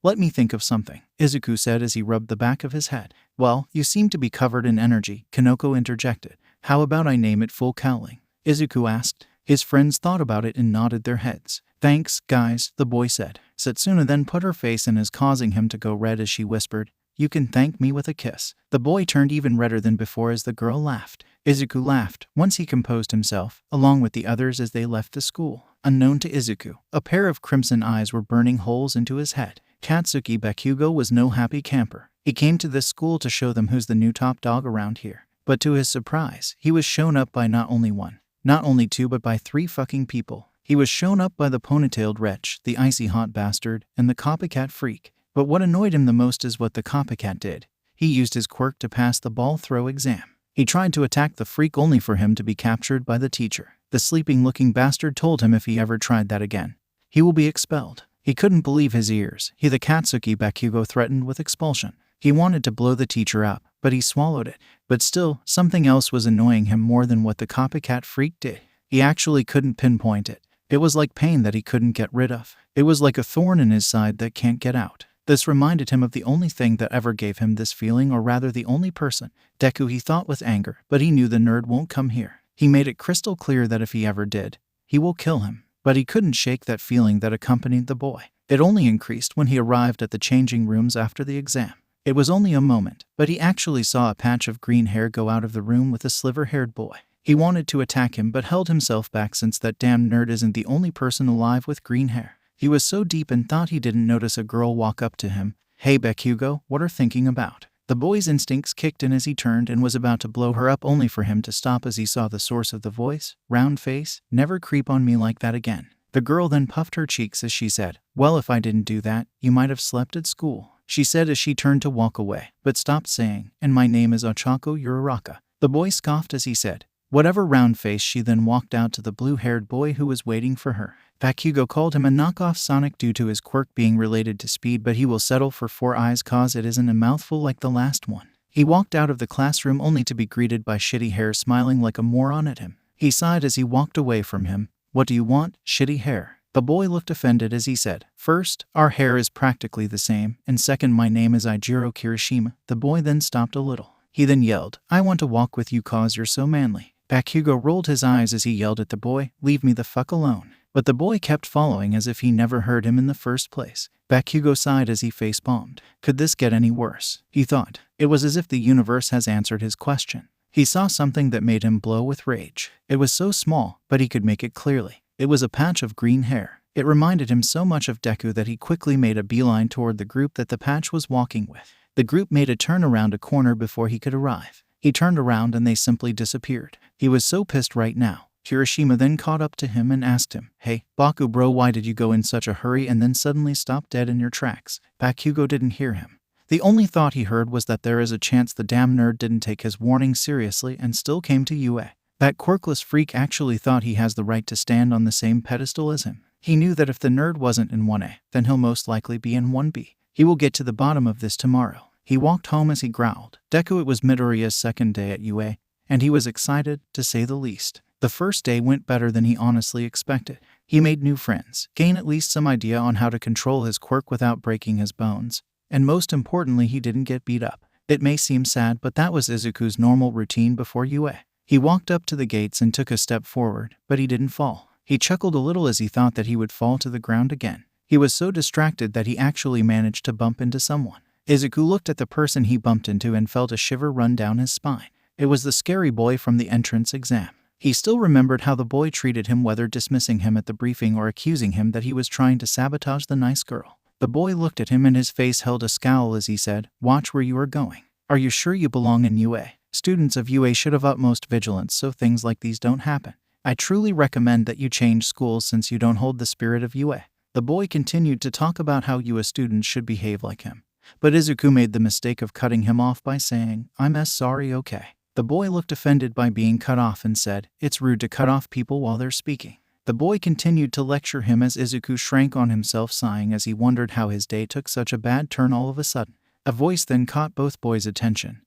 Let me think of something," Izuku said as he rubbed the back of his head. "Well, you seem to be covered in energy," Kaneko interjected. "How about I name it Full Cowling?" Izuku asked. His friends thought about it and nodded their heads. "Thanks, guys," the boy said. Setsuna then put her face in his, causing him to go red as she whispered, "You can thank me with a kiss." The boy turned even redder than before as the girl laughed. Izuku laughed once he composed himself, along with the others as they left the school. Unknown to Izuku, a pair of crimson eyes were burning holes into his head. Katsuki Bakugo was no happy camper. He came to this school to show them who's the new top dog around here. But to his surprise, he was shown up by not only one, not only two, but by three fucking people. He was shown up by the ponytailed wretch, the icy hot bastard, and the copycat freak. But what annoyed him the most is what the copycat did. He used his quirk to pass the ball throw exam. He tried to attack the freak only for him to be captured by the teacher. The sleeping-looking bastard told him if he ever tried that again, he will be expelled. He couldn't believe his ears. The Katsuki Bakugo threatened with expulsion. He wanted to blow the teacher up, but he swallowed it. But still, something else was annoying him more than what the copycat freak did. He actually couldn't pinpoint it. It was like pain that he couldn't get rid of. It was like a thorn in his side that can't get out. This reminded him of the only thing that ever gave him this feeling, or rather the only person. Deku, he thought with anger, but he knew the nerd won't come here. He made it crystal clear that if he ever did, he will kill him. but he couldn't shake that feeling that accompanied the boy. It only increased when he arrived at the changing rooms after the exam. It was only a moment, but he actually saw a patch of green hair go out of the room with a sliver-haired boy. He wanted to attack him but held himself back since that damn nerd isn't the only person alive with green hair. He was so deep in thought he didn't notice a girl walk up to him. "Hey Bakugo, what are thinking about?" The boy's instincts kicked in as he turned and was about to blow her up only for him to stop as he saw the source of the voice. "Round face, never creep on me like that again." The girl then puffed her cheeks as she said, "Well, if I didn't do that, you might have slept at school," she said as she turned to walk away, but stopped saying, "And my name is 𝗧𝗵𝗲 𝗔𝗂𝘁𝗵𝗲." The boy scoffed as he said, "Whatever, round face." She then walked out to the blue-haired boy who was waiting for her. Bakugo called him a knockoff Sonic due to his quirk being related to speed, but he will settle for 4 eyes cause it isn't a mouthful like the last one. He walked out of the classroom only to be greeted by Shitty Hair smiling like a moron at him. He sighed as he walked away from him. "What do you want, Shitty Hair?" The boy looked offended as he said, "First, our hair is practically the same, and second, my name is 𝗓𝗫𝗓𝗄𝐴." The boy then stopped a little. He then yelled, "I want to walk with you cause you're so manly." Bakugo rolled his eyes as he yelled at the boy, "Leave me the fuck alone." But the boy kept following as if he never heard him in the first place. Bakugo sighed as he face-palmed. Could this get any worse? He thought. It was as if the universe has answered his question. He saw something that made him blow with rage. It was so small, but he could make it clearly. It was a patch of green hair. It reminded him so much of Deku that he quickly made a beeline toward the group that the patch was walking with. The group made a turn around a corner before he could arrive. He turned around and they simply disappeared. He was so pissed right now. Hiroshima then caught up to him and asked him, "Hey, Baku bro, why did you go in such a hurry and then suddenly stop dead in your tracks?" Bakugo didn't hear him. The only thought he heard was that there is a chance the damn nerd didn't take his warning seriously and still came to UA. That quirkless freak actually thought he has the right to stand on the same pedestal as him. He knew that if the nerd wasn't in 1A, then he'll most likely be in 1B. He will get to the bottom of this tomorrow. He walked home as he growled. Deku, it was Midoriya's second day at UA, and he was excited, to say the least. The first day went better than he honestly expected. He made new friends, gained at least some idea on how to control his quirk without breaking his bones, and most importantly, he didn't get beat up. It may seem sad, but that was Izuku's normal routine before UA. He walked up to the gates and took a step forward, but he didn't fall. He chuckled a little as he thought that he would fall to the ground again. He was so distracted that he actually managed to bump into someone. Izuku looked at the person he bumped into and felt a shiver run down his spine. It was the scary boy from the entrance exam. He still remembered how the boy treated him, whether dismissing him at the briefing or accusing him that he was trying to sabotage the nice girl. The boy looked at him and his face held a scowl as he said, "Watch where you are going. Are you sure you belong in UA? Students of UA should have utmost vigilance so things like these don't happen. I truly recommend that you change schools since you don't hold the spirit of UA." The boy continued to talk about how UA students should behave like him. But Izuku made the mistake of cutting him off by saying, "I'm sorry, okay." The boy looked offended by being cut off and said, "It's rude to cut off people while they're speaking." The boy continued to lecture him as Izuku shrank on himself, sighing as he wondered how his day took such a bad turn all of a sudden. A voice then caught both boys' attention.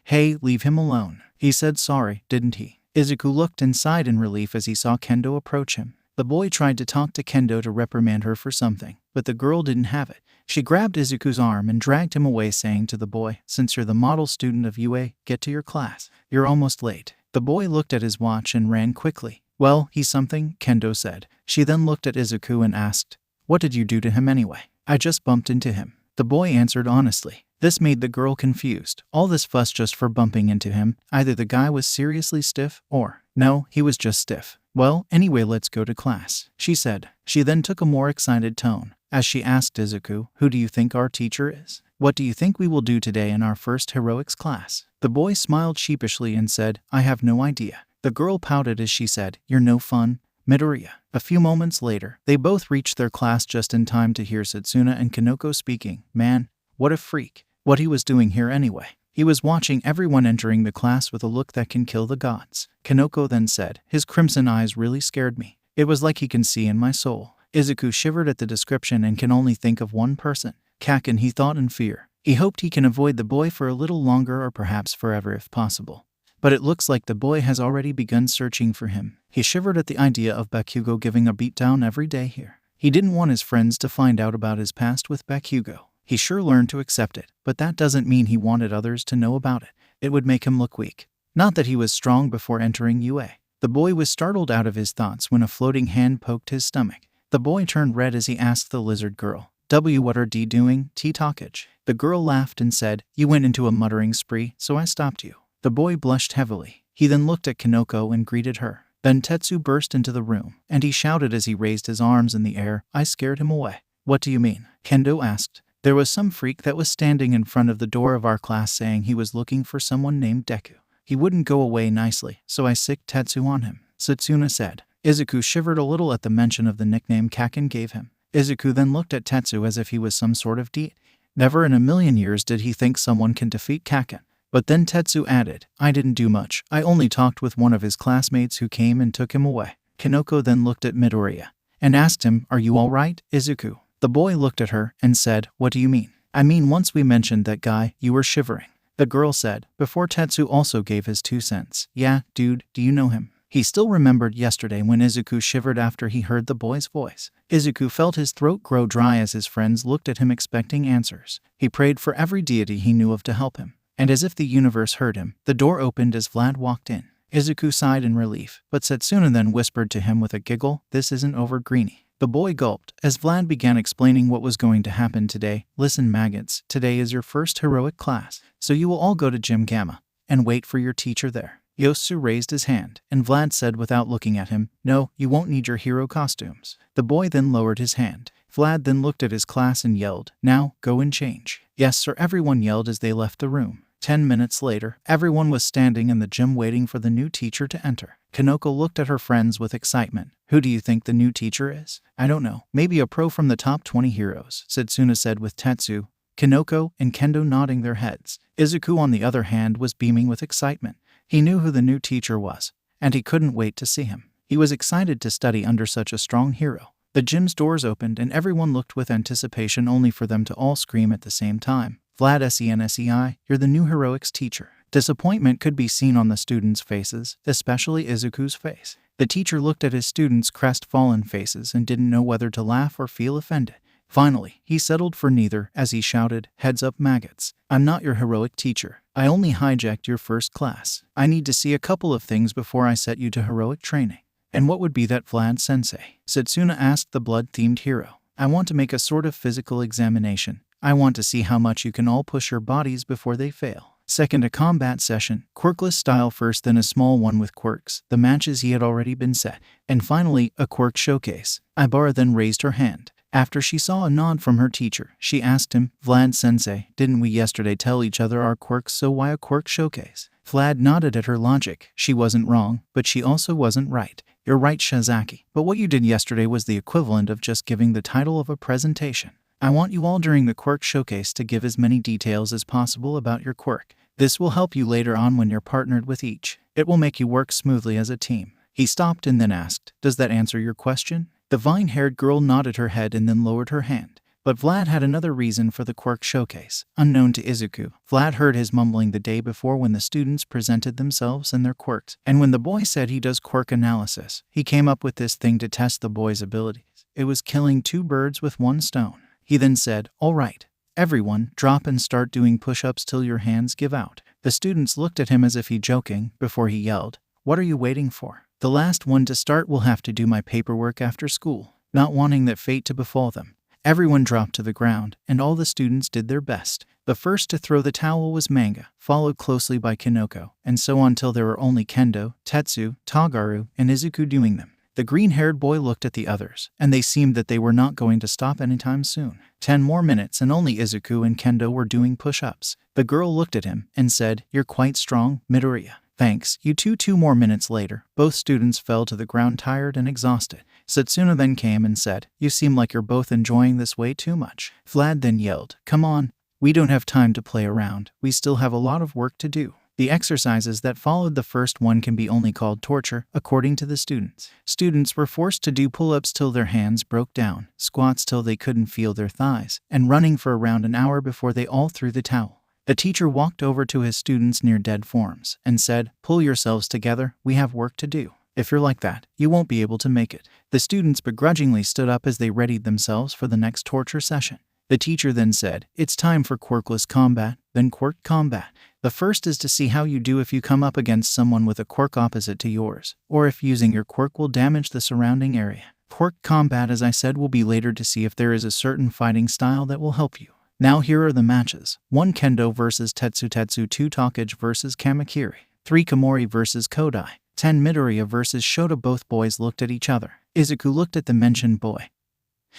"Hey, leave him alone. He said sorry, didn't he?" Izuku looked and sighed in relief as he saw Kendo approach him. The boy tried to talk to Kendo to reprimand her for something, but the girl didn't have it. She grabbed Izuku's arm and dragged him away, saying to the boy, "Since you're the model student of UA, get to your class. You're almost late." The boy looked at his watch and ran quickly. "Well, he's something," Kendo said. She then looked at Izuku and asked, "What did you do to him anyway?" "I just bumped into him." The boy answered honestly. This made the girl confused. All this fuss just for bumping into him. Either the guy was seriously stiff, or, no, he was just stiff. "Well, anyway, let's go to class," she said. She then took a more excited tone, as she asked Izuku, "Who do you think our teacher is? What do you think we will do today in our first heroics class?" The boy smiled sheepishly and said, "I have no idea." The girl pouted as she said, "You're no fun, Midoriya." A few moments later, they both reached their class just in time to hear Setsuna and Kaneko speaking. Man, what a freak. What he was doing here anyway. He was watching everyone entering the class with a look that can kill the gods. Kaneko then said, "His crimson eyes really scared me. It was like he can see in my soul." Izuku shivered at the description and can only think of one person. Kaken, he thought in fear. He hoped he can avoid the boy for a little longer or perhaps forever if possible. But it looks like the boy has already begun searching for him. He shivered at the idea of Bakugo giving a beatdown every day here. He didn't want his friends to find out about his past with Bakugo. He sure learned to accept it, but that doesn't mean he wanted others to know about it. It would make him look weak. Not that he was strong before entering UA. The boy was startled out of his thoughts when a floating hand poked his stomach. The boy turned red as he asked the lizard girl, "What are you doing, 𝗕𝗏𝗏𝗏?" The girl laughed and said, "You went into a muttering spree, so I stopped you." The boy blushed heavily. He then looked at Kinoko and greeted her. Then Tetsu burst into the room, and he shouted as he raised his arms in the air, "I scared him away." "What do you mean?" Kendo asked. "There was some freak that was standing in front of the door of our class saying he was looking for someone named Deku. He wouldn't go away nicely, so I sicked Tetsu on him," Setsuna said. Izuku shivered a little at the mention of the nickname Kaken gave him. Izuku then looked at Tetsu as if he was some sort of deity. Never in a million years did he think someone can defeat Kaken. But then Tetsu added, "I didn't do much. I only talked with one of his classmates who came and took him away." Kinoko then looked at Midoriya and asked him, "Are you all right, Izuku?" The boy looked at her and said, "What do you mean?" "I mean, once we mentioned that guy, you were shivering." The girl said, before Tetsu also gave his 2 cents, "Yeah, dude, do you know him?" He still remembered yesterday when Izuku shivered after he heard the boy's voice. Izuku felt his throat grow dry as his friends looked at him expecting answers. He prayed for every deity he knew of to help him. And as if the universe heard him, the door opened as Vlad walked in. Izuku sighed in relief, but Setsuna then whispered to him with a giggle, "This isn't over, Greenie." The boy gulped as Vlad began explaining what was going to happen today. "Listen, maggots, today is your first heroic class, so you will all go to Gym Gamma and wait for your teacher there." Yosu raised his hand, and Vlad said without looking at him, "No, you won't need your hero costumes." The boy then lowered his hand. Vlad then looked at his class and yelled, "Now, go and change." "Yes, sir," everyone yelled as they left the room. 10 minutes later, everyone was standing in the gym waiting for the new teacher to enter. Kinoko looked at her friends with excitement. "Who do you think the new teacher is?" "I don't know. Maybe a pro from the top 20 heroes," Setsuna said with Tetsu, Kinoko, and Kendo nodding their heads. Izuku, on the other hand, was beaming with excitement. He knew who the new teacher was, and he couldn't wait to see him. He was excited to study under such a strong hero. The gym's doors opened and everyone looked with anticipation only for them to all scream at the same time. "Vlad 𝗧𝗵𝗲, you're the new heroics teacher." Disappointment could be seen on the students' faces, especially Izuku's face. The teacher looked at his students' crestfallen faces and didn't know whether to laugh or feel offended. Finally, he settled for neither as he shouted, "Heads up, maggots. I'm not your heroic teacher. I only hijacked your first class. I need to see a couple of things before I set you to heroic training." "And what would be that, Vlad sensei?" Setsuna asked the blood-themed hero. "I want to make a sort of physical examination. I want to see how much you can all push your bodies before they fail. Second, a combat session, quirkless style first, then a small one with quirks, the matches he had already been set. And finally, a quirk showcase." Ibara then raised her hand. After she saw a nod from her teacher, she asked him, "Vlad sensei, didn't we yesterday tell each other our quirks, so why a quirk showcase?" Vlad nodded at her logic. She wasn't wrong, but she also wasn't right. "You're right, Shizaki, but what you did yesterday was the equivalent of just giving the title of a presentation. I want you all during the quirk showcase to give as many details as possible about your quirk. This will help you later on when you're partnered with each. It will make you work smoothly as a team." He stopped and then asked, "Does that answer your question?" The vine-haired girl nodded her head and then lowered her hand. But Vlad had another reason for the quirk showcase. Unknown to Izuku, Vlad heard his mumbling the day before when the students presented themselves and their quirks. And when the boy said he does quirk analysis, he came up with this thing to test the boy's abilities. It was killing 2 birds with 1 stone. He then said, "All right, everyone, drop and start doing push-ups till your hands give out." The students looked at him as if he joking, before he yelled, "What are you waiting for? The last one to start will have to do my paperwork after school," not wanting that fate to befall them. Everyone dropped to the ground, and all the students did their best. The first to throw the towel was Manga, followed closely by Kinoko, and so on till there were only Kendo, Tetsu, Tagaru, and Izuku doing them. The green-haired boy looked at the others, and they seemed that they were not going to stop anytime soon. 10 more minutes and only Izuku and Kendo were doing push-ups. The girl looked at him and said, "You're quite strong, Midoriya." "Thanks, you two." 2 more minutes later, both students fell to the ground tired and exhausted. Setsuna then came and said, "You seem like you're both enjoying this way too much." Vlad then yelled, "Come on, we don't have time to play around. We still have a lot of work to do." The exercises that followed the first one can be only called torture, according to the students. Students were forced to do pull-ups till their hands broke down, squats till they couldn't feel their thighs, and running for around an hour before they all threw the towel. The teacher walked over to his students near dead forms and said, "Pull yourselves together, we have work to do. If you're like that, you won't be able to make it." The students begrudgingly stood up as they readied themselves for the next torture session. The teacher then said, "It's time for quirkless combat. then Quirk combat. The first is to see how you do if you come up against someone with a quirk opposite to yours, or if using your quirk will damage the surrounding area. Quirk combat, as I said, will be later to see if there is a certain fighting style that will help you. Now here are the matches. 1 Kendo vs Tetsu, 2 𝗕𝗏𝗁 vs 𝗵𝗵𝗃𝗧, 3 Komori vs Kodai, 10 Midoriya vs Shota. Both boys looked at each other. Izuku looked at the mentioned boy.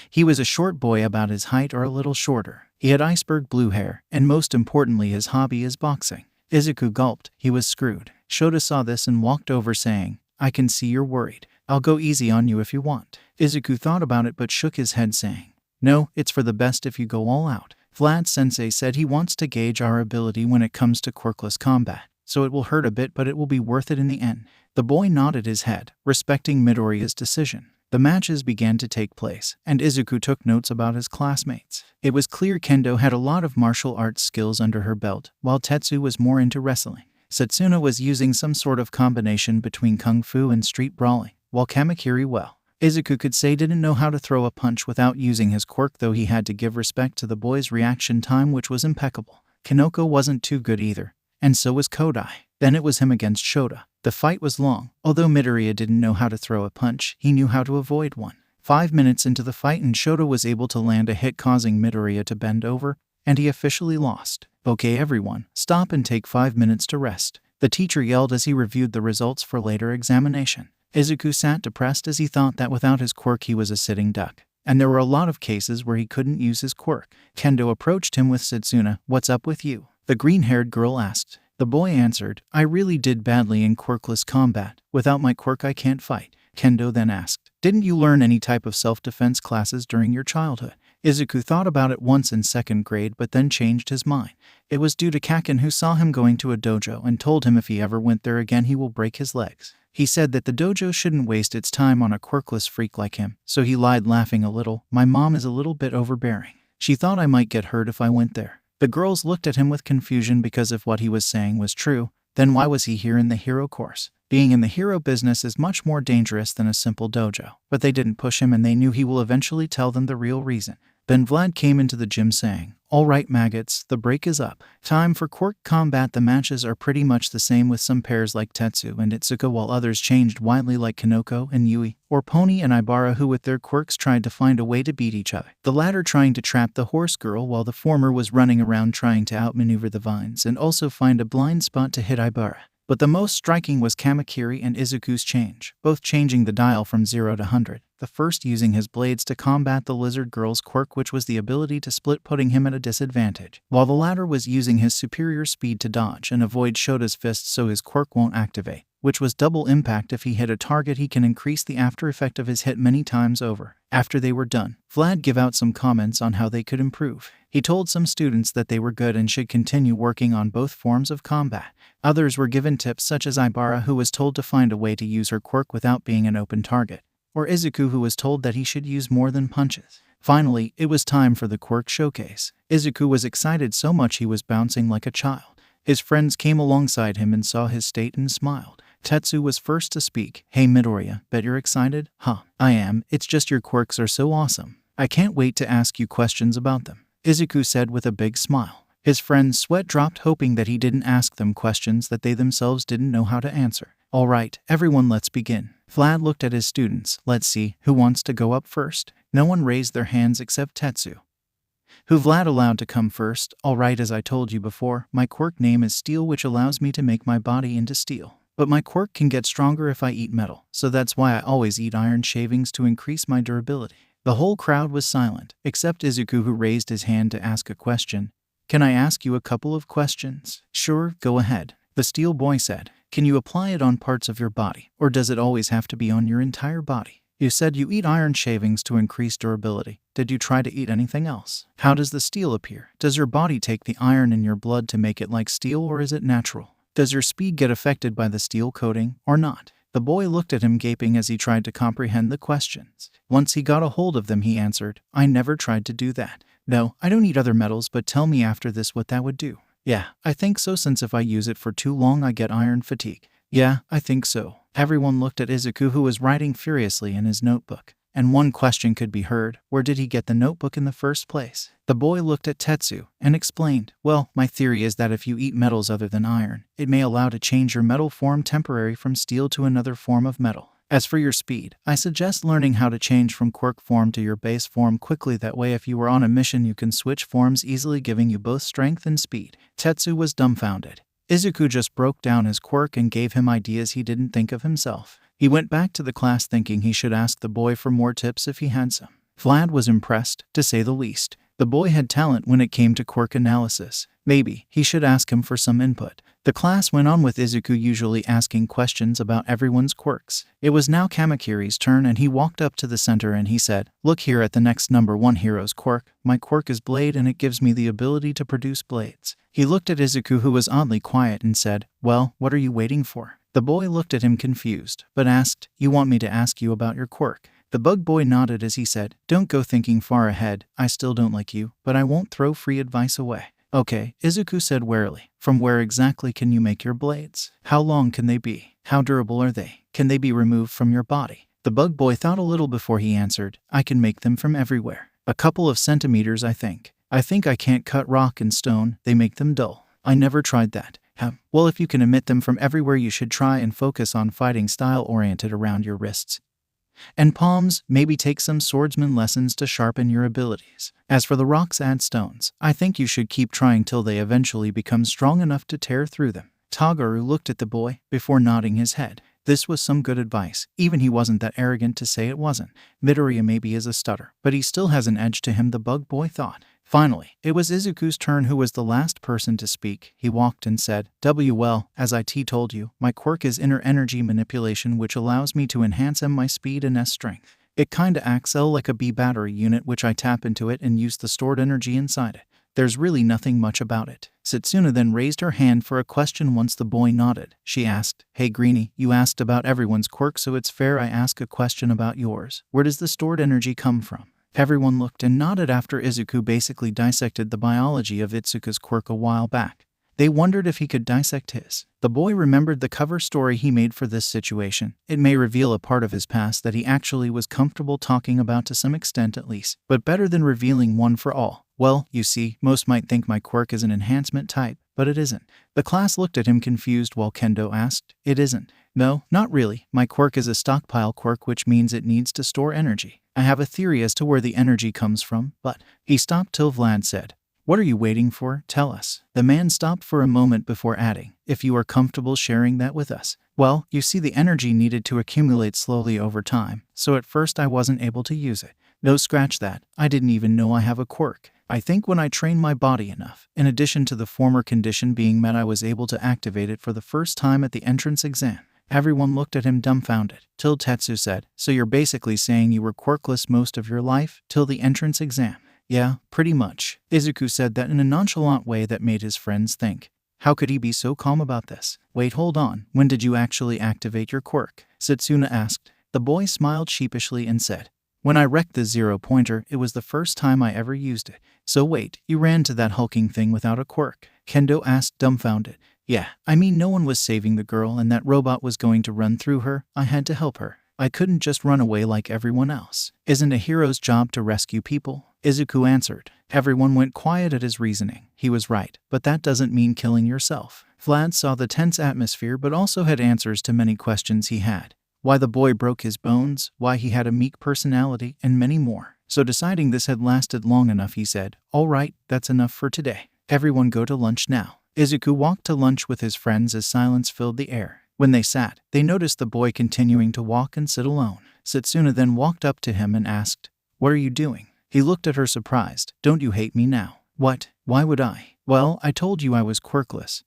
He was a short boy about his height or a little shorter. He had iceberg blue hair, and most importantly his hobby is boxing. Izuku gulped. He was screwed. Shota saw this and walked over saying, "I can see you're worried. I'll go easy on you if you want." Izuku thought about it but shook his head saying, "No, it's for the best if you go all out. Vlad Sensei said he wants to gauge our ability when it comes to quirkless combat, so it will hurt a bit but it will be worth it in the end." The boy nodded his head, respecting Midoriya's decision. The matches began to take place, and Izuku took notes about his classmates. It was clear Kendo had a lot of martial arts skills under her belt, while Tetsu was more into wrestling. Setsuna was using some sort of combination between kung fu and street brawling, while 𝗵𝗵𝗃𝗃, Izuku could say, didn't know how to throw a punch without using his quirk, though he had to give respect to the boy's reaction time, which was impeccable. Kanoko wasn't too good either, and so was Kodai. Then it was him against Shota. The fight was long. Although Midoriya didn't know how to throw a punch, he knew how to avoid one. 5 minutes into the fight and Shota was able to land a hit, causing Midoriya to bend over, and he officially lost. "Okay everyone, stop and take 5 minutes to rest," the teacher yelled as he reviewed the results for later examination. Izuku sat depressed as he thought that without his quirk he was a sitting duck, and there were a lot of cases where he couldn't use his quirk. Kendo approached him with Setsuna. "What's up with you?" the green-haired girl asked. The boy answered, "I really did badly in quirkless combat. Without my quirk I can't fight." Kendo then asked, "Didn't you learn any type of self-defense classes during your childhood?" Izuku thought about it once in 2nd grade but then changed his mind. It was due to Kaken, who saw him going to a dojo and told him if he ever went there again he will break his legs. He said that the dojo shouldn't waste its time on a quirkless freak like him, so he lied, laughing a little. "My mom is a little bit overbearing. She thought I might get hurt if I went there." The girls looked at him with confusion because if what he was saying was true, then why was he here in the hero course? Being in the hero business is much more dangerous than a simple dojo. But they didn't push him and they knew he will eventually tell them the real reason. Then Vlad came into the gym saying, "All right maggots, the break is up. Time for quirk combat." The matches are pretty much the same with some pairs like Tetsu and Itsuka, while others changed widely like Kanoko and Yui, or Pony and Ibara, who with their quirks tried to find a way to beat each other. The latter trying to trap the horse girl while the former was running around trying to outmaneuver the vines and also find a blind spot to hit Ibara. But the most striking was 𝗵𝗵𝗃𝗃 and Izuku's change, both changing the dial from 0 to 100. The first using his blades to combat the lizard girl's quirk, which was the ability to split, putting him at a disadvantage, while the latter was using his superior speed to dodge and avoid Shota's fists so his quirk won't activate, which was double impact. If he hit a target he can increase the after effect of his hit many times over. After they were done, Vlad gave out some comments on how they could improve. He told some students that they were good and should continue working on both forms of combat. Others were given tips, such as Ibara, who was told to find a way to use her quirk without being an open target, or Izuku, who was told that he should use more than punches. Finally, it was time for the quirk showcase. Izuku was excited so much he was bouncing like a child. His friends came alongside him and saw his state and smiled. Tetsu was first to speak. "Hey Midoriya, bet you're excited?" "Huh, I am. It's just your quirks are so awesome. I can't wait to ask you questions about them," Izuku said with a big smile. His friend's sweat dropped, hoping that he didn't ask them questions that they themselves didn't know how to answer. "All right, everyone, let's begin." Vlad looked at his students. "Let's see, who wants to go up first?" No one raised their hands except Tetsu, who Vlad allowed to come first. "All right, as I told you before, my quirk name is Steel, which allows me to make my body into steel. But my quirk can get stronger if I eat metal, so that's why I always eat iron shavings to increase my durability." The whole crowd was silent, except Izuku, who raised his hand to ask a question. "Can I ask you a couple of questions?" "Sure, go ahead," the steel boy said. "Can you apply it on parts of your body, or does it always have to be on your entire body? You said you eat iron shavings to increase durability. Did you try to eat anything else? How does the steel appear? Does your body take the iron in your blood to make it like steel, or is it natural? Does your speed get affected by the steel coating, or not?" The boy looked at him gaping as he tried to comprehend the questions. Once he got a hold of them, he answered, "I never tried to do that. No, I don't eat other metals, but tell me after this what that would do." "Yeah, I think so, since if I use it for too long I get iron fatigue." "Yeah, I think so." Everyone looked at Izuku, who was writing furiously in his notebook. and one question could be heard: where did he get the notebook in the first place? The boy looked at Tetsu and explained, well, my theory is that if you eat metals other than iron, it may allow to change your metal form temporarily from steel to another form of metal. As for your speed, I suggest learning how to change from quirk form to your base form quickly. That way if you were on a mission you can switch forms easily, giving you both strength and speed. Tetsu was dumbfounded. Izuku just broke down his quirk and gave him ideas he didn't think of himself. He went back to the class thinking he should ask the boy for more tips if he had some. Vlad was impressed, to say the least. The boy had talent when it came to quirk analysis. Maybe he should ask him for some input. The class went on with Izuku usually asking questions about everyone's quirks. It was now Kamakiri's turn, and he walked up to the center and he said, look here at the next number 1 hero's quirk. My quirk is Blade and it gives me the ability to produce blades. He looked at Izuku, who was oddly quiet, and said, well, what are you waiting for? The boy looked at him confused, but asked, you want me to ask you about your quirk? The bug boy nodded as he said, don't go thinking far ahead. I still don't like you, but I won't throw free advice away. Okay, Izuku said warily. From where exactly can you make your blades? How long can they be? How durable are they? Can they be removed from your body? The bug boy thought a little before he answered, I can make them from everywhere. A couple of centimeters, I think. I can't cut rock and stone. They make them dull. I never tried that. Well, if you can emit them from everywhere, you should try and focus on fighting style oriented around your wrists and palms. Maybe take some swordsman lessons to sharpen your abilities. As for the rocks and stones, I think you should keep trying till they eventually become strong enough to tear through them. Tagaru looked at the boy before nodding his head. This was some good advice. Even he wasn't that arrogant to say it wasn't. Midoriya maybe is a stutter, but he still has an edge to him, the bug boy thought. Finally, it was Izuku's turn, who was the last person to speak. He walked and said, well, as I told you, my quirk is inner energy manipulation, which allows me to enhance my speed and strength. It kinda acts like a B battery unit, which I tap into it and use the stored energy inside it. There's really nothing much about it. Setsuna then raised her hand for a question. Once the boy nodded, she asked, hey Greenie, you asked about everyone's quirk, so it's fair I ask a question about yours. Where does the stored energy come from? Everyone looked and nodded after Izuku basically dissected the biology of Itsuka's quirk a while back. They wondered if he could dissect his. The boy remembered the cover story he made for this situation. It may reveal a part of his past that he actually was comfortable talking about, to some extent at least, but better than revealing one for all. Well, you see, most might think my quirk is an enhancement type, but it isn't. The class looked at him confused while Kendo asked, it isn't? No, not really. My quirk is a stockpile quirk, which means it needs to store energy. I have a theory as to where the energy comes from, but... He stopped till Vlad said, what are you waiting for? Tell us. The man stopped for a moment before adding, if you are comfortable sharing that with us. Well, you see, the energy needed to accumulate slowly over time, so at first I wasn't able to use it. No, scratch that. I didn't even know I have a quirk. I think when I trained my body enough, in addition to the former condition being met, I was able to activate it for the first time at the entrance exam. Everyone looked at him dumbfounded, till Tetsu said, so you're basically saying you were quirkless most of your life, till the entrance exam? Yeah, pretty much. Izuku said that in a nonchalant way that made his friends think, how could he be so calm about this? Wait, hold on, when did you actually activate your quirk? Setsuna asked. The boy smiled sheepishly and said, when I wrecked the 0-pointer, it was the first time I ever used it. So wait, you ran to that hulking thing without a quirk? Kendo asked, dumbfounded. Yeah, I mean, no one was saving the girl and that robot was going to run through her. I had to help her. I couldn't just run away like everyone else. Isn't a hero's job to rescue people? Izuku answered. Everyone went quiet at his reasoning. He was right, but that doesn't mean killing yourself. Vlad saw the tense atmosphere but also had answers to many questions he had. Why the boy broke his bones, why he had a meek personality, and many more. So deciding this had lasted long enough, he said, all right, that's enough for today. Everyone go to lunch now. Izuku walked to lunch with his friends as silence filled the air. When they sat, they noticed the boy continuing to walk and sit alone. Setsuna then walked up to him and asked, what are you doing? He looked at her surprised. Don't you hate me now? What? Why would I? Well, I told you I was quirkless,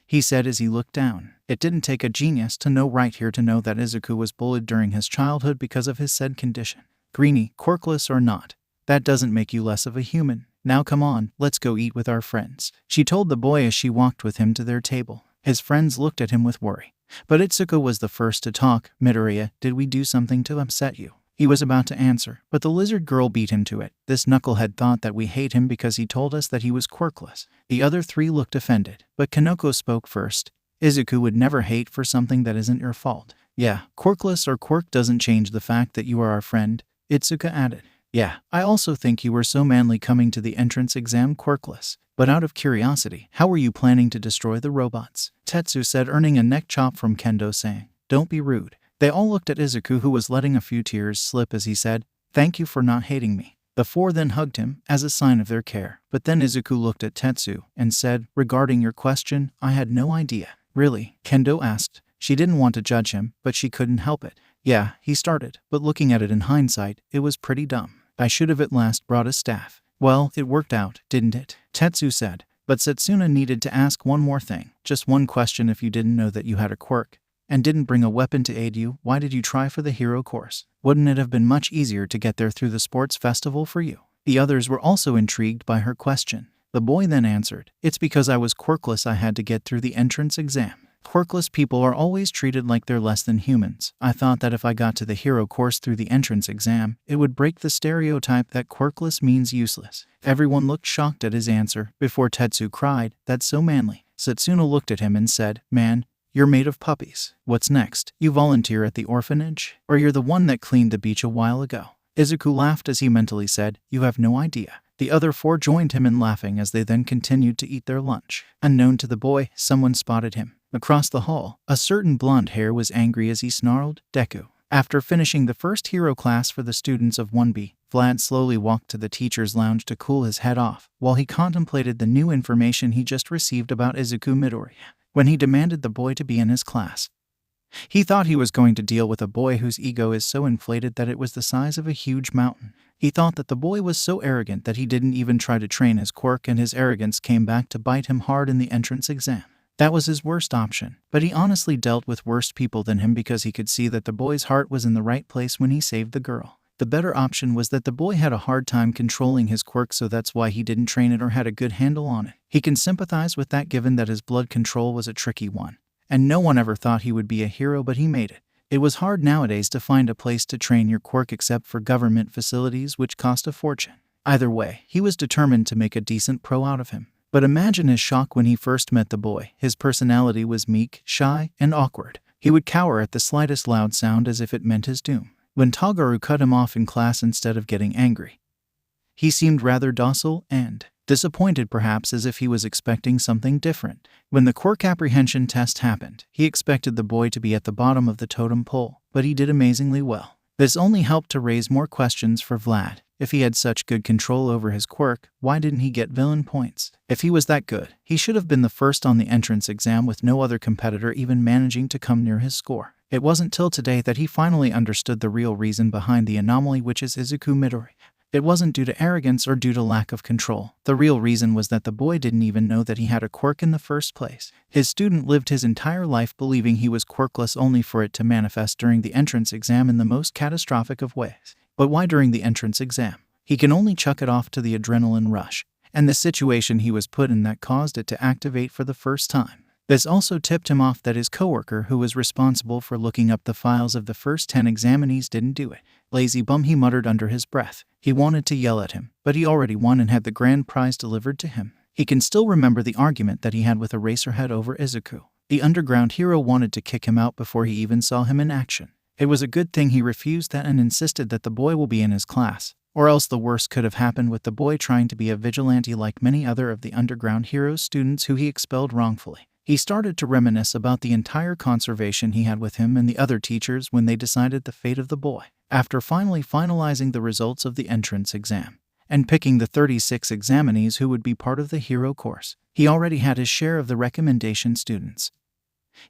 he said as he looked down. It didn't take a genius to know right here to know that Izuku was bullied during his childhood because of his said condition. Greenie, quirkless or not, that doesn't make you less of a human. Now come on, let's go eat with our friends, she told the boy as she walked with him to their table. His friends looked at him with worry. But Itsuku was the first to talk. Midoriya, did we do something to upset you? He was about to answer, but the lizard girl beat him to it. This knucklehead thought that we hate him because he told us that he was quirkless. The other three looked offended, but Kanoko spoke first. Izuku would never hate for something that isn't your fault. Yeah, quirkless or quirk doesn't change the fact that you are our friend. Izuku added. Yeah, I also think you were so manly coming to the entrance exam quirkless. But out of curiosity, how were you planning to destroy the robots? Tetsu said, earning a neck chop from Kendo, saying, Don't be rude. They all looked at Izuku, who was letting a few tears slip as he said, Thank you for not hating me. The four then hugged him as a sign of their care. But then Izuku looked at Tetsu and said, Regarding your question, I had no idea. Really? Kendo asked. She didn't want to judge him, but she couldn't help it. Yeah, he started, but looking at it in hindsight, it was pretty dumb. I should have at last brought a staff. Well, it worked out, didn't it? Tetsu said. But Setsuna needed to ask one more thing. Just one question. If you didn't know that you had a quirk and didn't bring a weapon to aid you, why did you try for the hero course? Wouldn't it have been much easier to get there through the sports festival for you? The others were also intrigued by her question. The boy then answered, It's because I was quirkless I had to get through the entrance exam. Quirkless people are always treated like they're less than humans. I thought that if I got to the hero course through the entrance exam, it would break the stereotype that quirkless means useless. Everyone looked shocked at his answer before Tetsu cried, That's so manly. Setsuna looked at him and said, Man, you're made of puppies. What's next? You volunteer at the orphanage? Or you're the one that cleaned the beach a while ago? Izuku laughed as he mentally said, You have no idea. The other four joined him in laughing as they then continued to eat their lunch. Unknown to the boy, someone spotted him. Across the hall, a certain blonde hair was angry as he snarled, Deku. After finishing the first hero class for the students of 1B, Vlad slowly walked to the teacher's lounge to cool his head off, while he contemplated the new information he just received about Izuku Midoriya, when he demanded the boy to be in his class. He thought he was going to deal with a boy whose ego is so inflated that it was the size of a huge mountain. He thought that the boy was so arrogant that he didn't even try to train his quirk, and his arrogance came back to bite him hard in the entrance exam. That was his worst option, but he honestly dealt with worse people than him because he could see that the boy's heart was in the right place when he saved the girl. The better option was that the boy had a hard time controlling his quirk, so that's why he didn't train it or had a good handle on it. He can sympathize with that given that his blood control was a tricky one. And no one ever thought he would be a hero, but he made it. It was hard nowadays to find a place to train your quirk except for government facilities, which cost a fortune. Either way, he was determined to make a decent pro out of him. But imagine his shock when he first met the boy. His personality was meek, shy, and awkward. He would cower at the slightest loud sound as if it meant his doom. When Tagaru cut him off in class instead of getting angry, he seemed rather docile and disappointed, perhaps as if he was expecting something different. When the quirk apprehension test happened, he expected the boy to be at the bottom of the totem pole, but he did amazingly well. This only helped to raise more questions for Vlad. If he had such good control over his quirk, why didn't he get villain points? If he was that good, he should have been the first on the entrance exam with no other competitor even managing to come near his score. It wasn't till today that he finally understood the real reason behind the anomaly, which is Izuku Midoriya. It wasn't due to arrogance or due to lack of control. The real reason was that the boy didn't even know that he had a quirk in the first place. His student lived his entire life believing he was quirkless, only for it to manifest during the entrance exam in the most catastrophic of ways. But why during the entrance exam? He can only chuck it off to the adrenaline rush, and the situation he was put in that caused it to activate for the first time. This also tipped him off that his coworker, who was responsible for looking up the files of the first 10 examinees, didn't do it. Lazy bum, he muttered under his breath. He wanted to yell at him, but he already won and had the grand prize delivered to him. He can still remember the argument that he had with Eraserhead over Izuku. The underground hero wanted to kick him out before he even saw him in action. It was a good thing he refused that and insisted that the boy will be in his class, or else the worst could have happened with the boy trying to be a vigilante like many other of the underground hero's students who he expelled wrongfully. He started to reminisce about the entire conversation he had with him and the other teachers when they decided the fate of the boy. After finally finalizing the results of the entrance exam and picking the 36 examinees who would be part of the hero course, he already had his share of the recommendation students.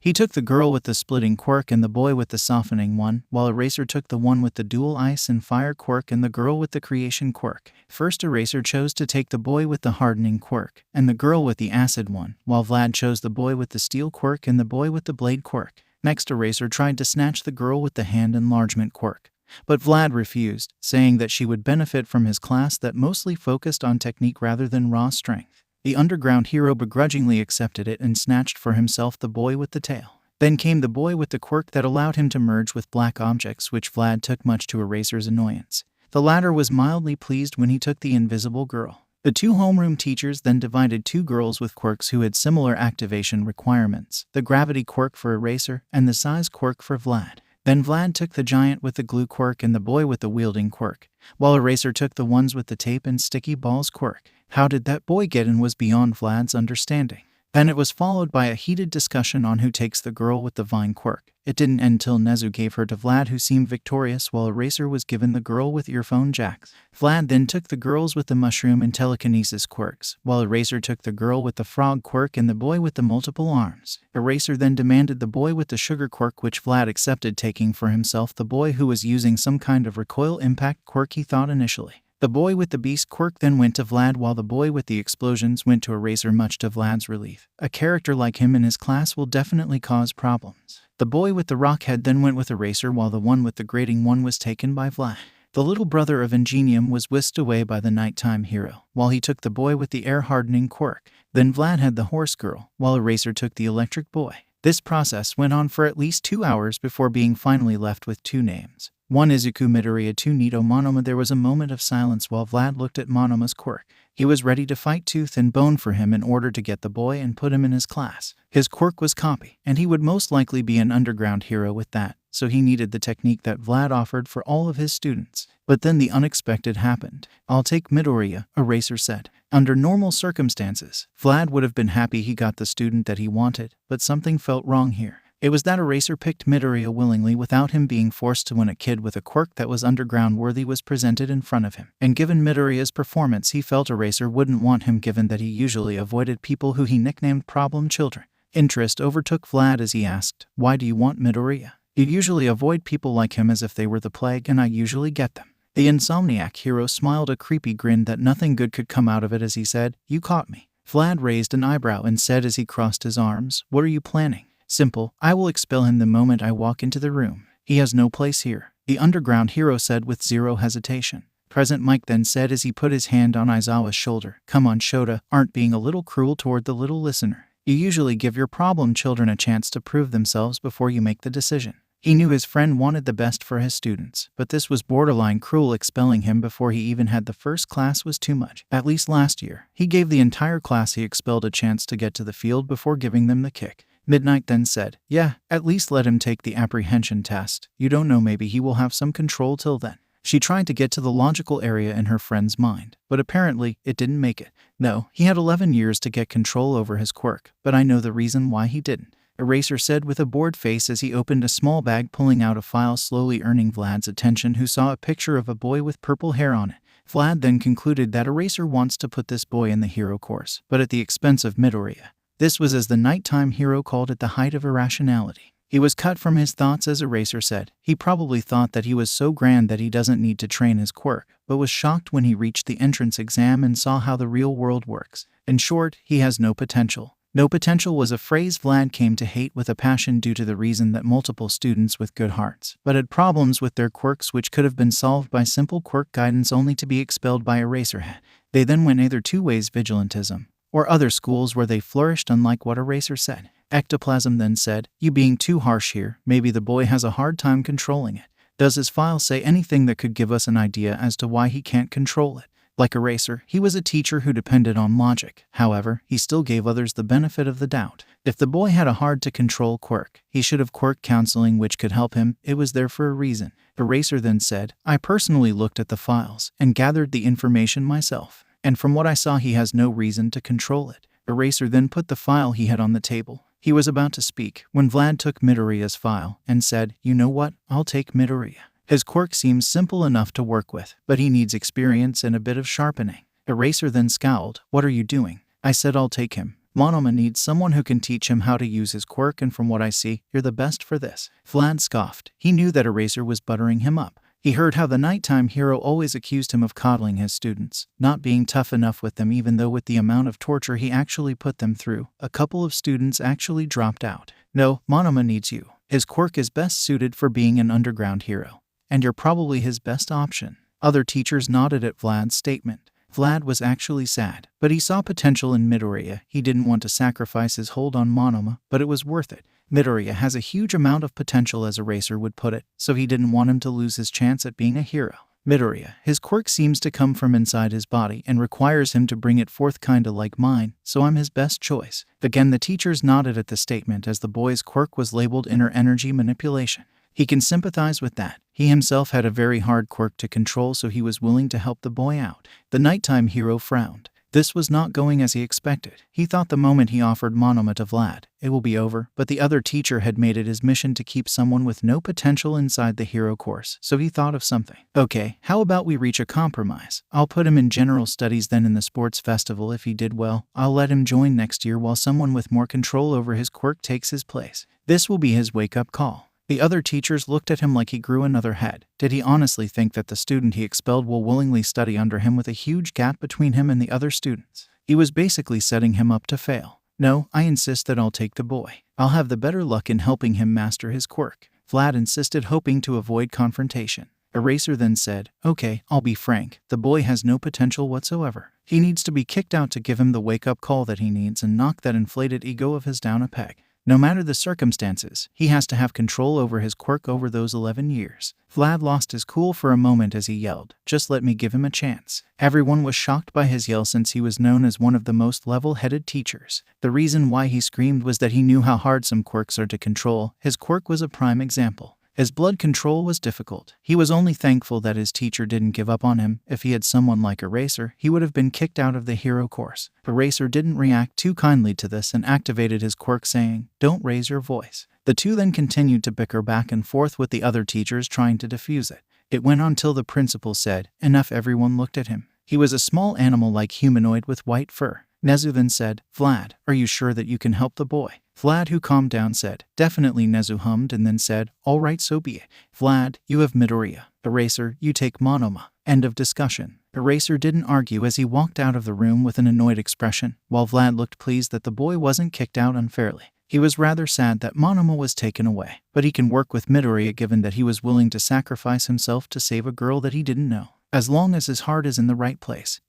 He took the girl with the splitting quirk and the boy with the softening one, while Eraser took the one with the dual ice and fire quirk and the girl with the creation quirk. First, Eraser chose to take the boy with the hardening quirk and the girl with the acid one, while Vlad chose the boy with the steel quirk and the boy with the blade quirk. Next, Eraser tried to snatch the girl with the hand enlargement quirk, but Vlad refused, saying that she would benefit from his class that mostly focused on technique rather than raw strength. The underground hero begrudgingly accepted it and snatched for himself the boy with the tail. Then came the boy with the quirk that allowed him to merge with black objects, which Vlad took much to Eraser's annoyance. The latter was mildly pleased when he took the invisible girl. The two homeroom teachers then divided two girls with quirks who had similar activation requirements, the gravity quirk for Eraser and the size quirk for Vlad. Then Vlad took the giant with the glue quirk and the boy with the wielding quirk, while Eraser took the ones with the tape and sticky balls quirk. How did that boy get in was beyond Vlad's understanding. Then it was followed by a heated discussion on who takes the girl with the vine quirk. It didn't end till Nezu gave her to Vlad, who seemed victorious, while Eraser was given the girl with earphone jacks. Vlad then took the girls with the mushroom and telekinesis quirks, while Eraser took the girl with the frog quirk and the boy with the multiple arms. Eraser then demanded the boy with the sugar quirk, which Vlad accepted, taking for himself the boy who was using some kind of recoil impact quirk he thought initially. The boy with the beast quirk then went to Vlad, while the boy with the explosions went to Eraser, much to Vlad's relief. A character like him in his class will definitely cause problems. The boy with the rock head then went with Eraser, while the one with the grating one was taken by Vlad. The little brother of 𝗔𝗵𝗲 was whisked away by the nighttime hero, while he took the boy with the air hardening quirk. Then Vlad had the horse girl, while Eraser took the electric boy. This process went on for at least 2 hours before being finally left with 2 names. 1 Izuku, Midoriya, 2 Nito, 𝗏𝗏𝗏. There was a moment of silence while Vlad looked at 𝗏𝗏𝗏's quirk. He was ready to fight tooth and bone for him in order to get the boy and put him in his class. His quirk was copy, and he would most likely be an underground hero with that, so he needed the technique that Vlad offered for all of his students. But then the unexpected happened. "I'll take Midoriya," Eraser said. Under normal circumstances, Vlad would have been happy he got the student that he wanted, but something felt wrong here. It was that Eraser picked Midoriya willingly without him being forced to. When a kid with a quirk that was underground worthy was presented in front of him, and given Midoriya's performance, he felt Eraser wouldn't want him, given that he usually avoided people who he nicknamed problem children. Interest overtook Vlad as he asked, "Why do you want Midoriya?" "You usually avoid people like him as if they were the plague, and I usually get them." The insomniac hero smiled a creepy grin that nothing good could come out of it as he said, "You caught me." Vlad raised an eyebrow and said as he crossed his arms, "What are you planning?" "Simple. I will expel him the moment I walk into the room. He has no place here," the underground hero said with zero hesitation. President Mike then said as he put his hand on Aizawa's shoulder, "Come on, Shota, aren't being a little cruel toward the little listener. You usually give your problem children a chance to prove themselves before you make the decision." He knew his friend wanted the best for his students, but this was borderline cruel. Expelling him before he even had the first class was too much. At least last year, he gave the entire class he expelled a chance to get to the field before giving them the kick. Midnight then said, "Yeah, at least let him take the apprehension test. You don't know, maybe he will have some control till then." She tried to get to the logical area in her friend's mind, but apparently it didn't make it. "No, he had 11 years to get control over his quirk, but I know the reason why he didn't," Eraser said with a bored face as he opened a small bag, pulling out a file, slowly earning Vlad's attention, who saw a picture of a boy with purple hair on it. Vlad then concluded that Eraser wants to put this boy in the hero course, but at the expense of Midoriya. This was, as the nighttime hero called it, the height of irrationality. He was cut from his thoughts as Eraser said. He probably thought that he was so grand that he doesn't need to train his quirk, but was shocked when he reached the entrance exam and saw how the real world works. In short, he has no potential. No potential was a phrase Vlad came to hate with a passion due to the reason that multiple students with good hearts, but had problems with their quirks which could have been solved by simple quirk guidance, only to be expelled by Eraserhead. They then went either two ways: vigilantism, or other schools where they flourished, unlike what Eraser said. 𝗧𝗵𝗲 then said, "You being too harsh here. Maybe the boy has a hard time controlling it. Does his file say anything that could give us an idea as to why he can't control it?" Like Eraser, he was a teacher who depended on logic. However, he still gave others the benefit of the doubt. If the boy had a hard-to-control quirk, he should have quirk counseling which could help him. It was there for a reason. Eraser then said, "I personally looked at the files and gathered the information myself, and from what I saw, he has no reason to control it." Eraser then put the file he had on the table. He was about to speak when Vlad took Midoriya's file and said, "You know what? I'll take Midoriya. His quirk seems simple enough to work with, but he needs experience and a bit of sharpening." Eraser then scowled. "What are you doing?" "I said I'll take him. 𝗏𝗏𝗏 needs someone who can teach him how to use his quirk, and from what I see, you're the best for this." Vlad scoffed. He knew that Eraser was buttering him up. He heard how the nighttime hero always accused him of coddling his students, not being tough enough with them, even though with the amount of torture he actually put them through, a couple of students actually dropped out. "No, 𝗏𝗏𝗏 needs you. His quirk is best suited for being an underground hero, and you're probably his best option." Other teachers nodded at Vlad's statement. Vlad was actually sad, but he saw potential in Midoriya. He didn't want to sacrifice his hold on 𝗏𝗏𝗏, but it was worth it. Midoriya has a huge amount of potential, as Eraser would put it, so he didn't want him to lose his chance at being a hero. Midoriya, his quirk seems to come from inside his body and requires him to bring it forth, kinda like mine, so I'm his best choice. Again the teachers nodded at the statement as the boy's quirk was labeled inner energy manipulation. He can sympathize with that. He himself had a very hard quirk to control, so he was willing to help the boy out. The nighttime hero frowned. This was not going as he expected. He thought the moment he offered 𝗵𝗲 to Vlad, it will be over, but the other teacher had made it his mission to keep someone with no potential inside the hero course, so he thought of something. Okay, how about we reach a compromise? I'll put him in general studies, then in the sports festival. If he did well, I'll let him join next year while someone with more control over his quirk takes his place. This will be his wake-up call. The other teachers looked at him like he grew another head. Did he honestly think that the student he expelled will willingly study under him with a huge gap between him and the other students? He was basically setting him up to fail. No, I insist that I'll take the boy. I'll have the better luck in helping him master his quirk. Vlad insisted, hoping to avoid confrontation. Eraser then said, okay, I'll be frank. The boy has no potential whatsoever. He needs to be kicked out to give him the wake-up call that he needs and knock that inflated ego of his down a peg. No matter the circumstances, he has to have control over his quirk over those 11 years. Vlad lost his cool for a moment as he yelled, just let me give him a chance. Everyone was shocked by his yell since he was known as one of the most level-headed teachers. The reason why he screamed was that he knew how hard some quirks are to control. His quirk was a prime example. His blood control was difficult. He was only thankful that his teacher didn't give up on him. If he had someone like Eraser, he would have been kicked out of the hero course. Eraser didn't react too kindly to this and activated his quirk, saying, don't raise your voice. The two then continued to bicker back and forth with the other teachers, trying to defuse it. It went on till the principal said, enough. Everyone looked at him. He was a small animal-like humanoid with white fur. Nezu then said, Vlad, are you sure that you can help the boy? Vlad, who calmed down, said, definitely. Nezu hummed and then said, all right, so be it. Vlad, you have Midoriya. Eraser, you take 𝗵𝗲. End of discussion. Eraser didn't argue as he walked out of the room with an annoyed expression, while Vlad looked pleased that the boy wasn't kicked out unfairly. He was rather sad that 𝗵𝗲 was taken away, but he can work with Midoriya given that he was willing to sacrifice himself to save a girl that he didn't know. As long as his heart is in the right place,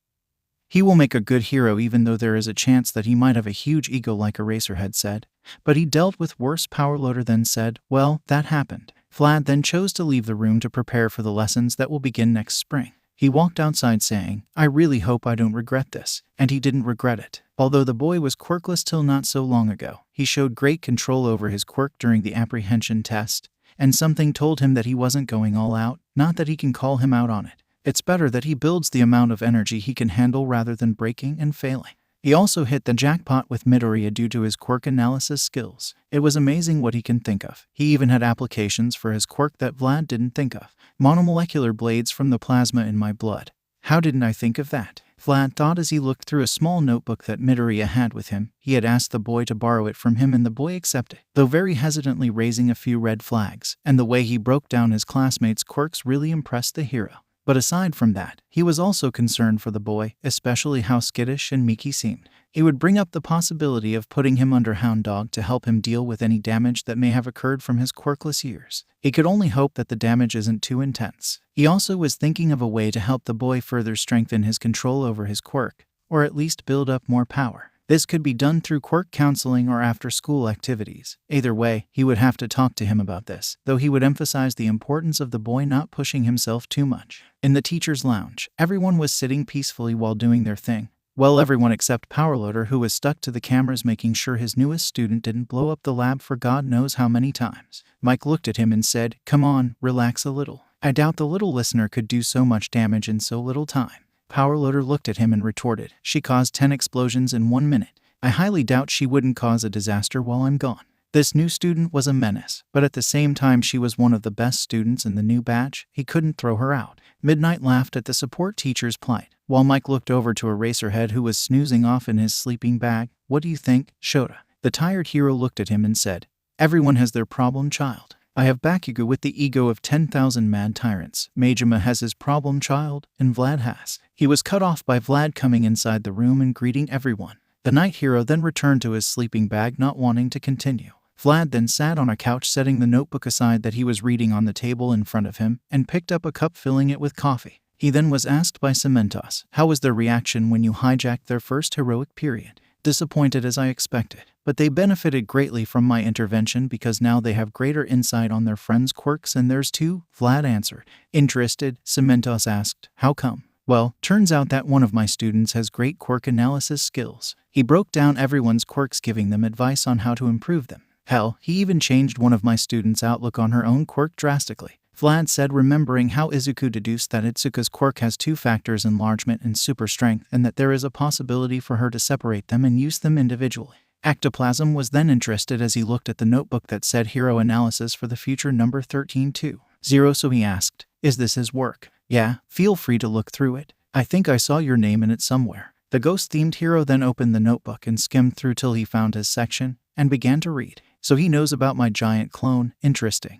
he will make a good hero, even though there is a chance that he might have a huge ego like Eraserhead said. But he dealt with worse. 𝗬𝗏𝗺 then said, well, that happened. Vlad then chose to leave the room to prepare for the lessons that will begin next spring. He walked outside saying, I really hope I don't regret this. And he didn't regret it. Although the boy was quirkless till not so long ago, he showed great control over his quirk during the apprehension test, and something told him that he wasn't going all out, not that he can call him out on it. It's better that he builds the amount of energy he can handle rather than breaking and failing. He also hit the jackpot with Midoriya due to his quirk analysis skills. It was amazing what he can think of. He even had applications for his quirk that Vlad didn't think of. Monomolecular blades from the plasma in my blood. How didn't I think of that? Vlad thought as he looked through a small notebook that Midoriya had with him. He had asked the boy to borrow it from him and the boy accepted, though very hesitantly, raising a few red flags. And the way he broke down his classmates' quirks really impressed the hero. But aside from that, he was also concerned for the boy, especially how skittish and meek he seemed. He would bring up the possibility of putting him under Hound Dog to help him deal with any damage that may have occurred from his quirkless years. He could only hope that the damage isn't too intense. He also was thinking of a way to help the boy further strengthen his control over his quirk, or at least build up more power. This could be done through quirk counseling or after-school activities. Either way, he would have to talk to him about this, though he would emphasize the importance of the boy not pushing himself too much. In the teacher's lounge, everyone was sitting peacefully while doing their thing. Well, everyone except 𝗬𝗏𝗺, who was stuck to the cameras making sure his newest student didn't blow up the lab for God knows how many times. Mike looked at him and said, come on, relax a little. I doubt the little listener could do so much damage in so little time. 𝗬𝗏𝗺 looked at him and retorted, she caused 10 explosions in 1 minute. I highly doubt she wouldn't cause a disaster while I'm gone. This new student was a menace, but at the same time she was one of the best students in the new batch. He couldn't throw her out. Midnight laughed at the support teacher's plight, while Mike looked over to Eraserhead, who was snoozing off in his sleeping bag. What do you think, 𝗧𝗏𝗧? The tired hero looked at him and said, everyone has their problem child. I have Bakugo with the ego of 10,000 mad tyrants. 𝗵𝗲𝗻𝗲 has his problem child, and Vlad has. He was cut off by Vlad coming inside the room and greeting everyone. The night hero then returned to his sleeping bag, not wanting to continue. Vlad then sat on a couch, setting the notebook aside that he was reading on the table in front of him, and picked up a cup, filling it with coffee. He then was asked by 𝗬𝗵𝗲, how was their reaction when you hijacked their first heroic period? Disappointed as I expected, but they benefited greatly from my intervention because now they have greater insight on their friends' quirks and theirs too, Vlad answered. Interested, 𝗬𝗵𝗲 asked, how come? Well, turns out that one of my students has great quirk analysis skills. He broke down everyone's quirks, giving them advice on how to improve them. Hell, he even changed one of my students' outlook on her own quirk drastically. Vlad said, remembering how Izuku deduced that Itsuka's quirk has two factors, enlargement and super strength, and that there is a possibility for her to separate them and use them individually. Ectoplasm was then interested as he looked at the notebook that said Hero Analysis for the Future number 13-2-0, so he asked, is this his work? Yeah, feel free to look through it. I think I saw your name in it somewhere. The ghost-themed hero then opened the notebook and skimmed through till he found his section, and began to read. So he knows about my giant clone, interesting.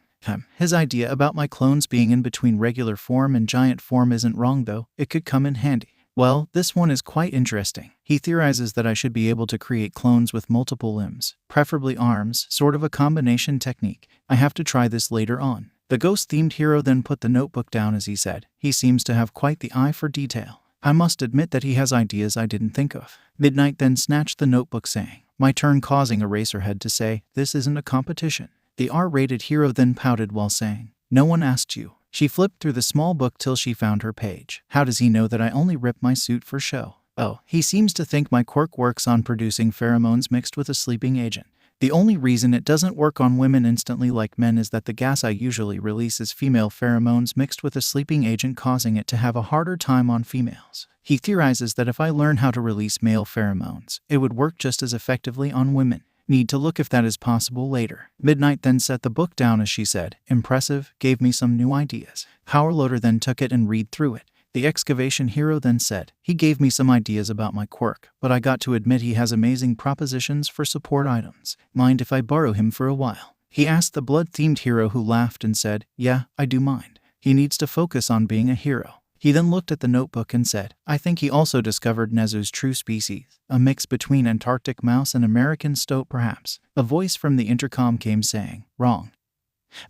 His idea about my clones being in between regular form and giant form isn't wrong though, it could come in handy. Well, this one is quite interesting. He theorizes that I should be able to create clones with multiple limbs, preferably arms, sort of a combination technique. I have to try this later on. The ghost-themed hero then put the notebook down as he said, he seems to have quite the eye for detail. I must admit that he has ideas I didn't think of. Midnight then snatched the notebook saying, my turn, causing Eraserhead to say, this isn't a competition. The R-rated hero then pouted while saying, no one asked you. She flipped through the small book till she found her page. How does he know that I only rip my suit for show? Oh, he seems to think my quirk works on producing pheromones mixed with a sleeping agent. The only reason it doesn't work on women instantly like men is that the gas I usually release is female pheromones mixed with a sleeping agent, causing it to have a harder time on females. He theorizes that if I learn how to release male pheromones, it would work just as effectively on women. Need to look if that is possible later. Midnight then set the book down as she said, impressive, gave me some new ideas. Powerloader then took it and read through it. The excavation hero then said, he gave me some ideas about my quirk, but I got to admit he has amazing propositions for support items. Mind if I borrow him for a while? He asked the blood-themed hero, who laughed and said, yeah, I do mind. He needs to focus on being a hero. He then looked at the notebook and said, I think he also discovered Nezu's true species, a mix between Antarctic mouse and American stoat perhaps. A voice from the intercom came saying, wrong.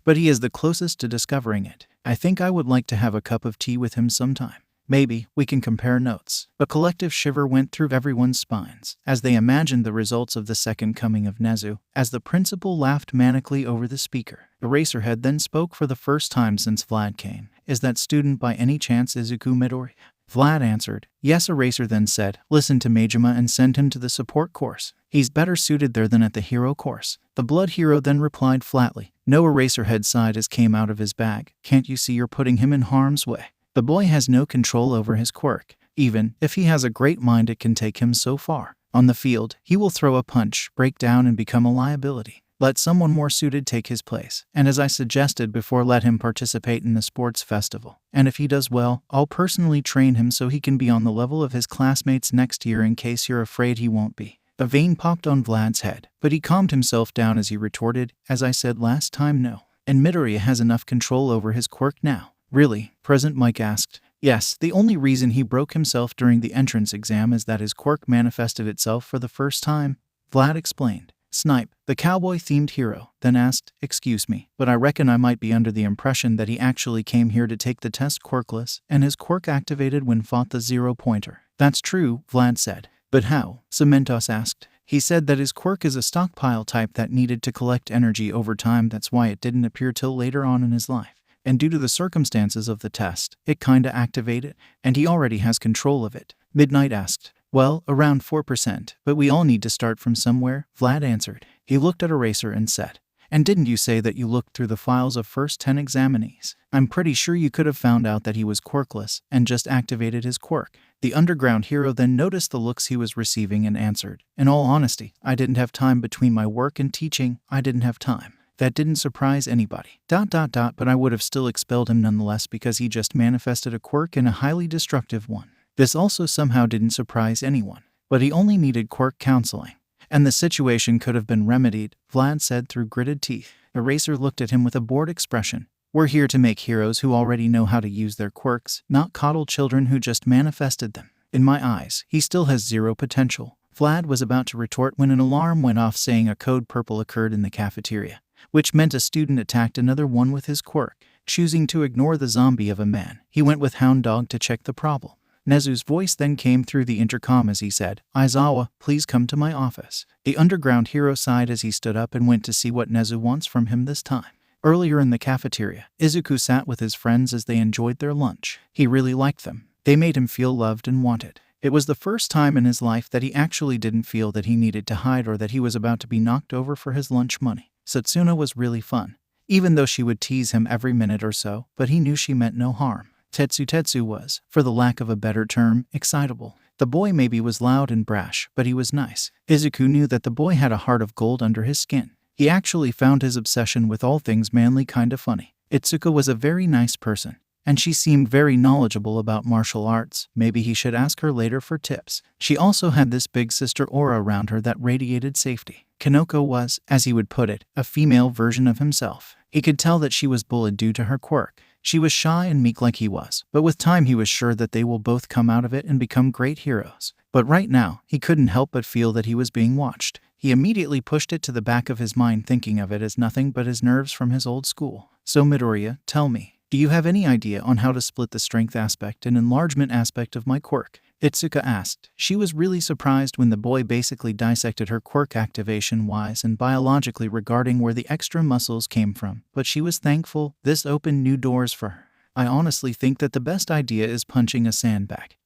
But he is the closest to discovering it. I think I would like to have a cup of tea with him sometime. Maybe we can compare notes. A collective shiver went through everyone's spines as they imagined the results of the second coming of Nezu, as the principal laughed manically over the speaker. Eraserhead then spoke for the first time since Vlad came. Is that student by any chance Izuku Midoriya? Vlad answered, yes. Eraser then said, listen to 𝗵𝗲 and send him to the support course. He's better suited there than at the hero course. The blood hero then replied flatly, no. Eraserhead sighed as came out of his bag. Can't you see you're putting him in harm's way? The boy has no control over his quirk. Even if he has a great mind, it can take him so far. On the field, he will throw a punch, break down, and become a liability. Let someone more suited take his place. And as I suggested before, let him participate in the sports festival. And if he does well, I'll personally train him so he can be on the level of his classmates next year, in case you're afraid he won't be. A vein popped on Vlad's head, but he calmed himself down as he retorted, as I said last time, no. And Midoriya has enough control over his quirk now. Really? Present Mike asked. Yes, the only reason he broke himself during the entrance exam is that his quirk manifested itself for the first time, Vlad explained. 𝗧𝗵𝗲, the cowboy-themed hero, then asked, excuse me, but I reckon I might be under the impression that he actually came here to take the test quirkless, and his quirk activated when fought the zero-pointer. That's true, Vlad said. But how? 𝗬𝗵𝗲 asked. He said that his quirk is a stockpile type that needed to collect energy over time, that's why it didn't appear till later on in his life. And due to the circumstances of the test, it kinda activated, and he already has control of it. Midnight asked, well, around 4%, but we all need to start from somewhere, Vlad answered. He looked at Eraser and said, and didn't you say that you looked through the files of first 10 examinees? I'm pretty sure you could have found out that he was quirkless and just activated his quirk. The underground hero then noticed the looks he was receiving and answered, in all honesty, I didn't have time between my work and teaching, I didn't have time. That didn't surprise anybody. But I would have still expelled him nonetheless because he just manifested a quirk and a highly destructive one. This also somehow didn't surprise anyone. But he only needed quirk counseling. And the situation could have been remedied, Vlad said through gritted teeth. Eraser looked at him with a bored expression. We're here to make heroes who already know how to use their quirks, not coddle children who just manifested them. In my eyes, he still has zero potential. Vlad was about to retort when an alarm went off saying a code purple occurred in the cafeteria, which meant a student attacked another one with his quirk. Choosing to ignore the zombie of a man, he went with Hound Dog to check the problem. Nezu's voice then came through the intercom as he said, Aizawa, please come to my office. The underground hero sighed as he stood up and went to see what Nezu wants from him this time. Earlier in the cafeteria, Izuku sat with his friends as they enjoyed their lunch. He really liked them. They made him feel loved and wanted. It was the first time in his life that he actually didn't feel that he needed to hide or that he was about to be knocked over for his lunch money. Setsuna was really fun, even though she would tease him every minute or so, but he knew she meant no harm. 𝗧𝗏 was, for the lack of a better term, excitable. The boy maybe was loud and brash, but he was nice. Izuku knew that the boy had a heart of gold under his skin. He actually found his obsession with all things manly kinda funny. Itsuka was a very nice person, and she seemed very knowledgeable about martial arts. Maybe he should ask her later for tips. She also had this big sister aura around her that radiated safety. Kanoko was, as he would put it, a female version of himself. He could tell that she was bullied due to her quirk. She was shy and meek like he was, but with time he was sure that they will both come out of it and become great heroes. But right now, he couldn't help but feel that he was being watched. He immediately pushed it to the back of his mind, thinking of it as nothing but his nerves from his old school. So Midoriya, tell me, do you have any idea on how to split the strength aspect and enlargement aspect of my quirk? Itsuka asked. She was really surprised when the boy basically dissected her quirk activation-wise and biologically regarding where the extra muscles came from, but she was thankful. This opened new doors for her. I honestly think that the best idea is punching a sandbag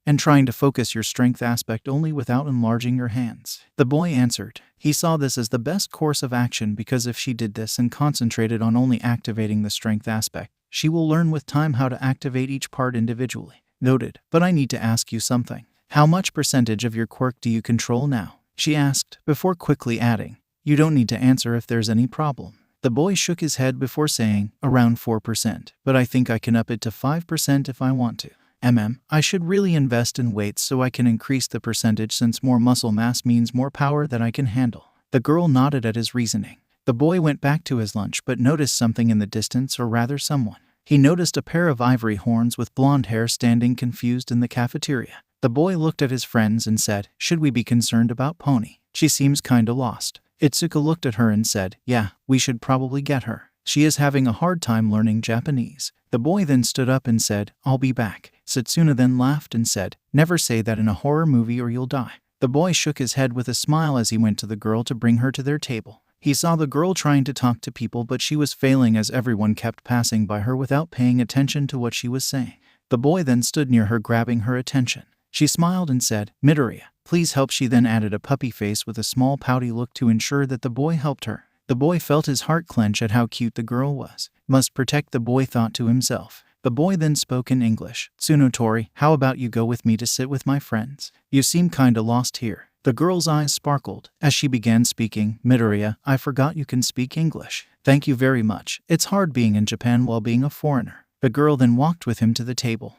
and trying to focus your strength aspect only without enlarging your hands. The boy answered. He saw this as the best course of action because if she did this and concentrated on only activating the strength aspect, she will learn with time how to activate each part individually. Noted. But I need to ask you something. How much percentage of your quirk do you control now? She asked, before quickly adding, you don't need to answer if there's any problem. The boy shook his head before saying, around 4%, but I think I can up it to 5% if I want to. I should really invest in weights so I can increase the percentage since more muscle mass means more power that I can handle. The girl nodded at his reasoning. The boy went back to his lunch but noticed something in the distance, or rather someone. He noticed a pair of ivory horns with blonde hair standing confused in the cafeteria. The boy looked at his friends and said, should we be concerned about Pony? She seems kinda lost. Itsuka looked at her and said, yeah, we should probably get her. She is having a hard time learning Japanese. The boy then stood up and said, I'll be back. Setsuna then laughed and said, never say that in a horror movie or you'll die. The boy shook his head with a smile as he went to the girl to bring her to their table. He saw the girl trying to talk to people, but she was failing as everyone kept passing by her without paying attention to what she was saying. The boy then stood near her, grabbing her attention. She smiled and said, Midoriya, please help. She then added a puppy face with a small pouty look to ensure that the boy helped her. The boy felt his heart clench at how cute the girl was. Must protect, the boy thought to himself. The boy then spoke in English. Tsunotori, how about you go with me to sit with my friends? You seem kinda lost here. The girl's eyes sparkled as she began speaking. Midoriya, I forgot you can speak English. Thank you very much. It's hard being in Japan while being a foreigner. The girl then walked with him to the table.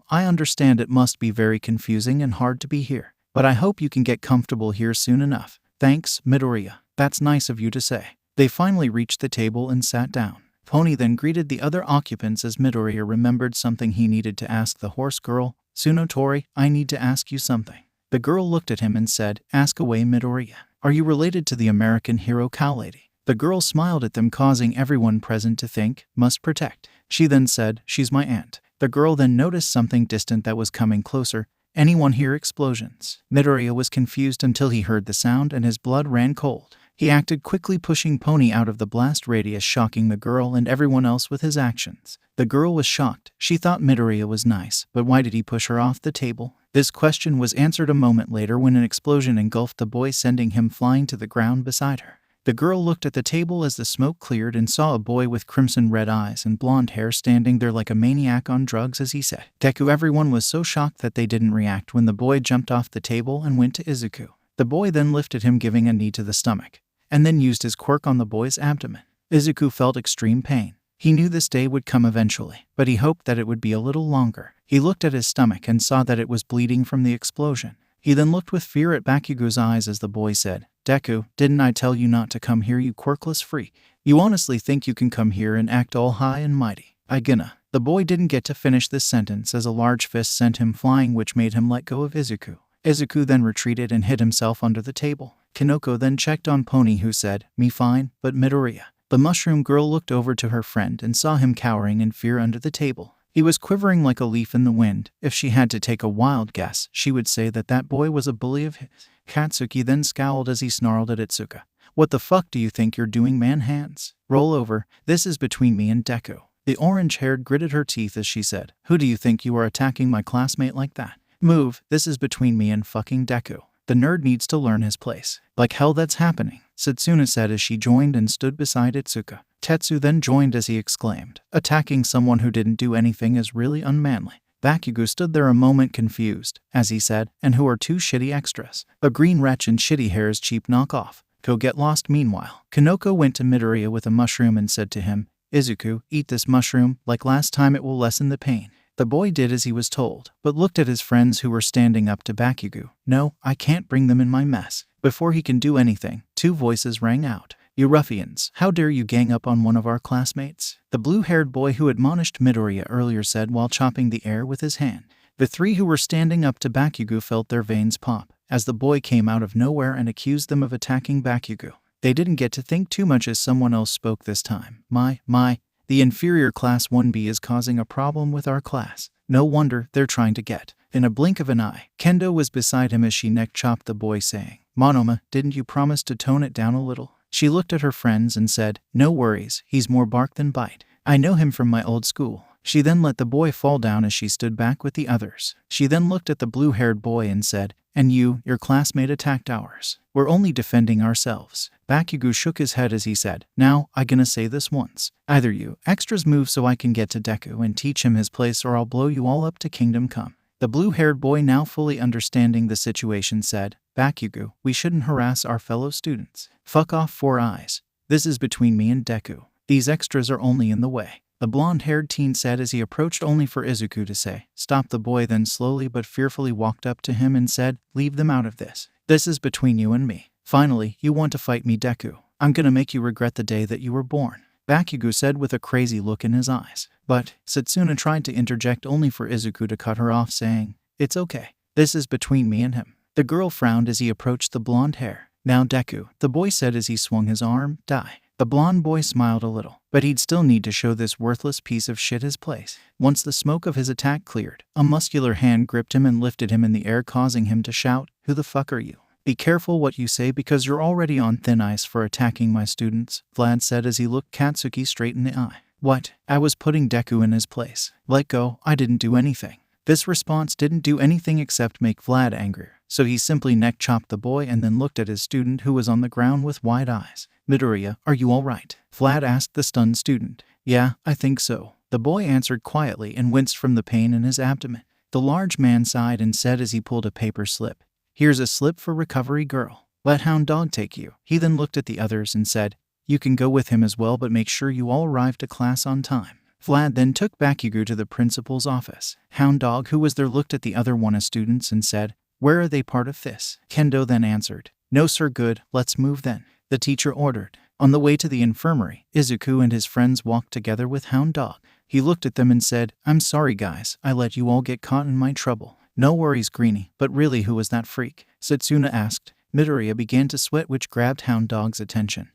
I understand it must be very confusing and hard to be here, but I hope you can get comfortable here soon enough. Thanks, Midoriya. That's nice of you to say. They finally reached the table and sat down. Pony then greeted the other occupants as Midoriya remembered something he needed to ask the horse girl. Tsunotori, I need to ask you something. The girl looked at him and said, ask away, Midoriya. Are you related to the American hero 𝗏𝗏? The girl smiled at them, causing everyone present to think, must protect. She then said, she's my aunt. The girl then noticed something distant that was coming closer. Anyone hear explosions? Midoriya was confused until he heard the sound and his blood ran cold. He acted quickly, pushing Pony out of the blast radius, shocking the girl and everyone else with his actions. The girl was shocked. She thought Midoriya was nice, but why did he push her off the table? This question was answered a moment later when an explosion engulfed the boy, sending him flying to the ground beside her. The girl looked at the table as the smoke cleared and saw a boy with crimson-red eyes and blonde hair standing there like a maniac on drugs as he said, Deku. Everyone was so shocked that they didn't react when the boy jumped off the table and went to Izuku. The boy then lifted him, giving a knee to the stomach, and then used his quirk on the boy's abdomen. Izuku felt extreme pain. He knew this day would come eventually, but he hoped that it would be a little longer. He looked at his stomach and saw that it was bleeding from the explosion. He then looked with fear at Bakugo's eyes as the boy said, Deku, didn't I tell you not to come here, you quirkless freak? You honestly think you can come here and act all high and mighty? The boy didn't get to finish this sentence as a large fist sent him flying, which made him let go of Izuku. Izuku then retreated and hid himself under the table. Kanoko then checked on Pony, who said, me fine, but Midoriya. The mushroom girl looked over to her friend and saw him cowering in fear under the table. He was quivering like a leaf in the wind. If she had to take a wild guess, she would say that that boy was a bully of his. Katsuki then scowled as he snarled at Itsuka. What the fuck do you think you're doing, man? Hands. Roll over. This is between me and Deku. The orange-haired gritted her teeth as she said, who do you think you are, attacking my classmate like that? Move, this is between me and fucking Deku. The nerd needs to learn his place. Like hell that's happening, Setsuna said as she joined and stood beside Izuku. Tetsu then joined as he exclaimed, attacking someone who didn't do anything is really unmanly. Bakugo stood there a moment confused, as he said, and who are two shitty extras? A green wretch and 𝗕𝗓𝗏's cheap knockoff. Go get lost. Meanwhile, Kanoko went to Midoriya with a mushroom and said to him, Izuku, eat this mushroom, like last time it will lessen the pain. The boy did as he was told, but looked at his friends who were standing up to Bakugo. No, I can't bring them in my mess. Before he can do anything, two voices rang out. You ruffians, how dare you gang up on one of our classmates? The blue-haired boy who admonished Midoriya earlier said while chopping the air with his hand. The three who were standing up to Bakugo felt their veins pop, as the boy came out of nowhere and accused them of attacking Bakugo. They didn't get to think too much as someone else spoke this time. The inferior class 1B is causing a problem with our class. No wonder they're trying to get. In a blink of an eye, Kendo was beside him as she neck-chopped the boy, saying, Monoma, didn't you promise to tone it down a little? She looked at her friends and said, no worries, he's more bark than bite. I know him from my old school. She then let the boy fall down as she stood back with the others. She then looked at the blue-haired boy and said, and you, your classmate attacked ours. We're only defending ourselves. Bakugo shook his head as he said, now, I gonna say this once. Either you extras move so I can get to Deku and teach him his place, or I'll blow you all up to Kingdom Come. The blue-haired boy, now fully understanding the situation, said, Bakugo, we shouldn't harass our fellow students. Fuck off, Four Eyes. This is between me and Deku. These extras are only in the way. The blonde-haired teen said as he approached only for Izuku to say, stop. The boy then slowly but fearfully walked up to him and said, leave them out of this. This is between you and me. Finally, you want to fight me, Deku? I'm gonna make you regret the day that you were born. Bakugo said with a crazy look in his eyes. But Setsuna tried to interject only for Izuku to cut her off, saying, it's okay. This is between me and him. The girl frowned as he approached the blonde hair. Now Deku, the boy said as he swung his arm, die. The blonde boy smiled a little, but he'd still need to show this worthless piece of shit his place. Once the smoke of his attack cleared, a muscular hand gripped him and lifted him in the air, causing him to shout, who the fuck are you? Be careful what you say because you're already on thin ice for attacking my students, Vlad said as he looked Katsuki straight in the eye. What? I was putting Deku in his place. Let go, I didn't do anything. This response didn't do anything except make Vlad angrier, so he simply neck-chopped the boy and then looked at his student who was on the ground with wide eyes. Midoriya, are you all right? Vlad asked the stunned student. Yeah, I think so. The boy answered quietly and winced from the pain in his abdomen. The large man sighed and said as he pulled a paper slip, here's a slip for recovery, girl. Let Hound Dog take you. He then looked at the others and said, you can go with him as well, but make sure you all arrive to class on time. Vlad then took Bakugo to the principal's office. Hound Dog, who was there, looked at the other Wanna students and said, where are they part of this? Kendo then answered, no sir, good, let's move then. The teacher ordered. On the way to the infirmary, Izuku and his friends walked together with Hound Dog. He looked at them and said, I'm sorry guys, I let you all get caught in my trouble. No worries, Greenie, but really who was that freak? Setsuna asked. Midoriya began to sweat, which grabbed Hound Dog's attention.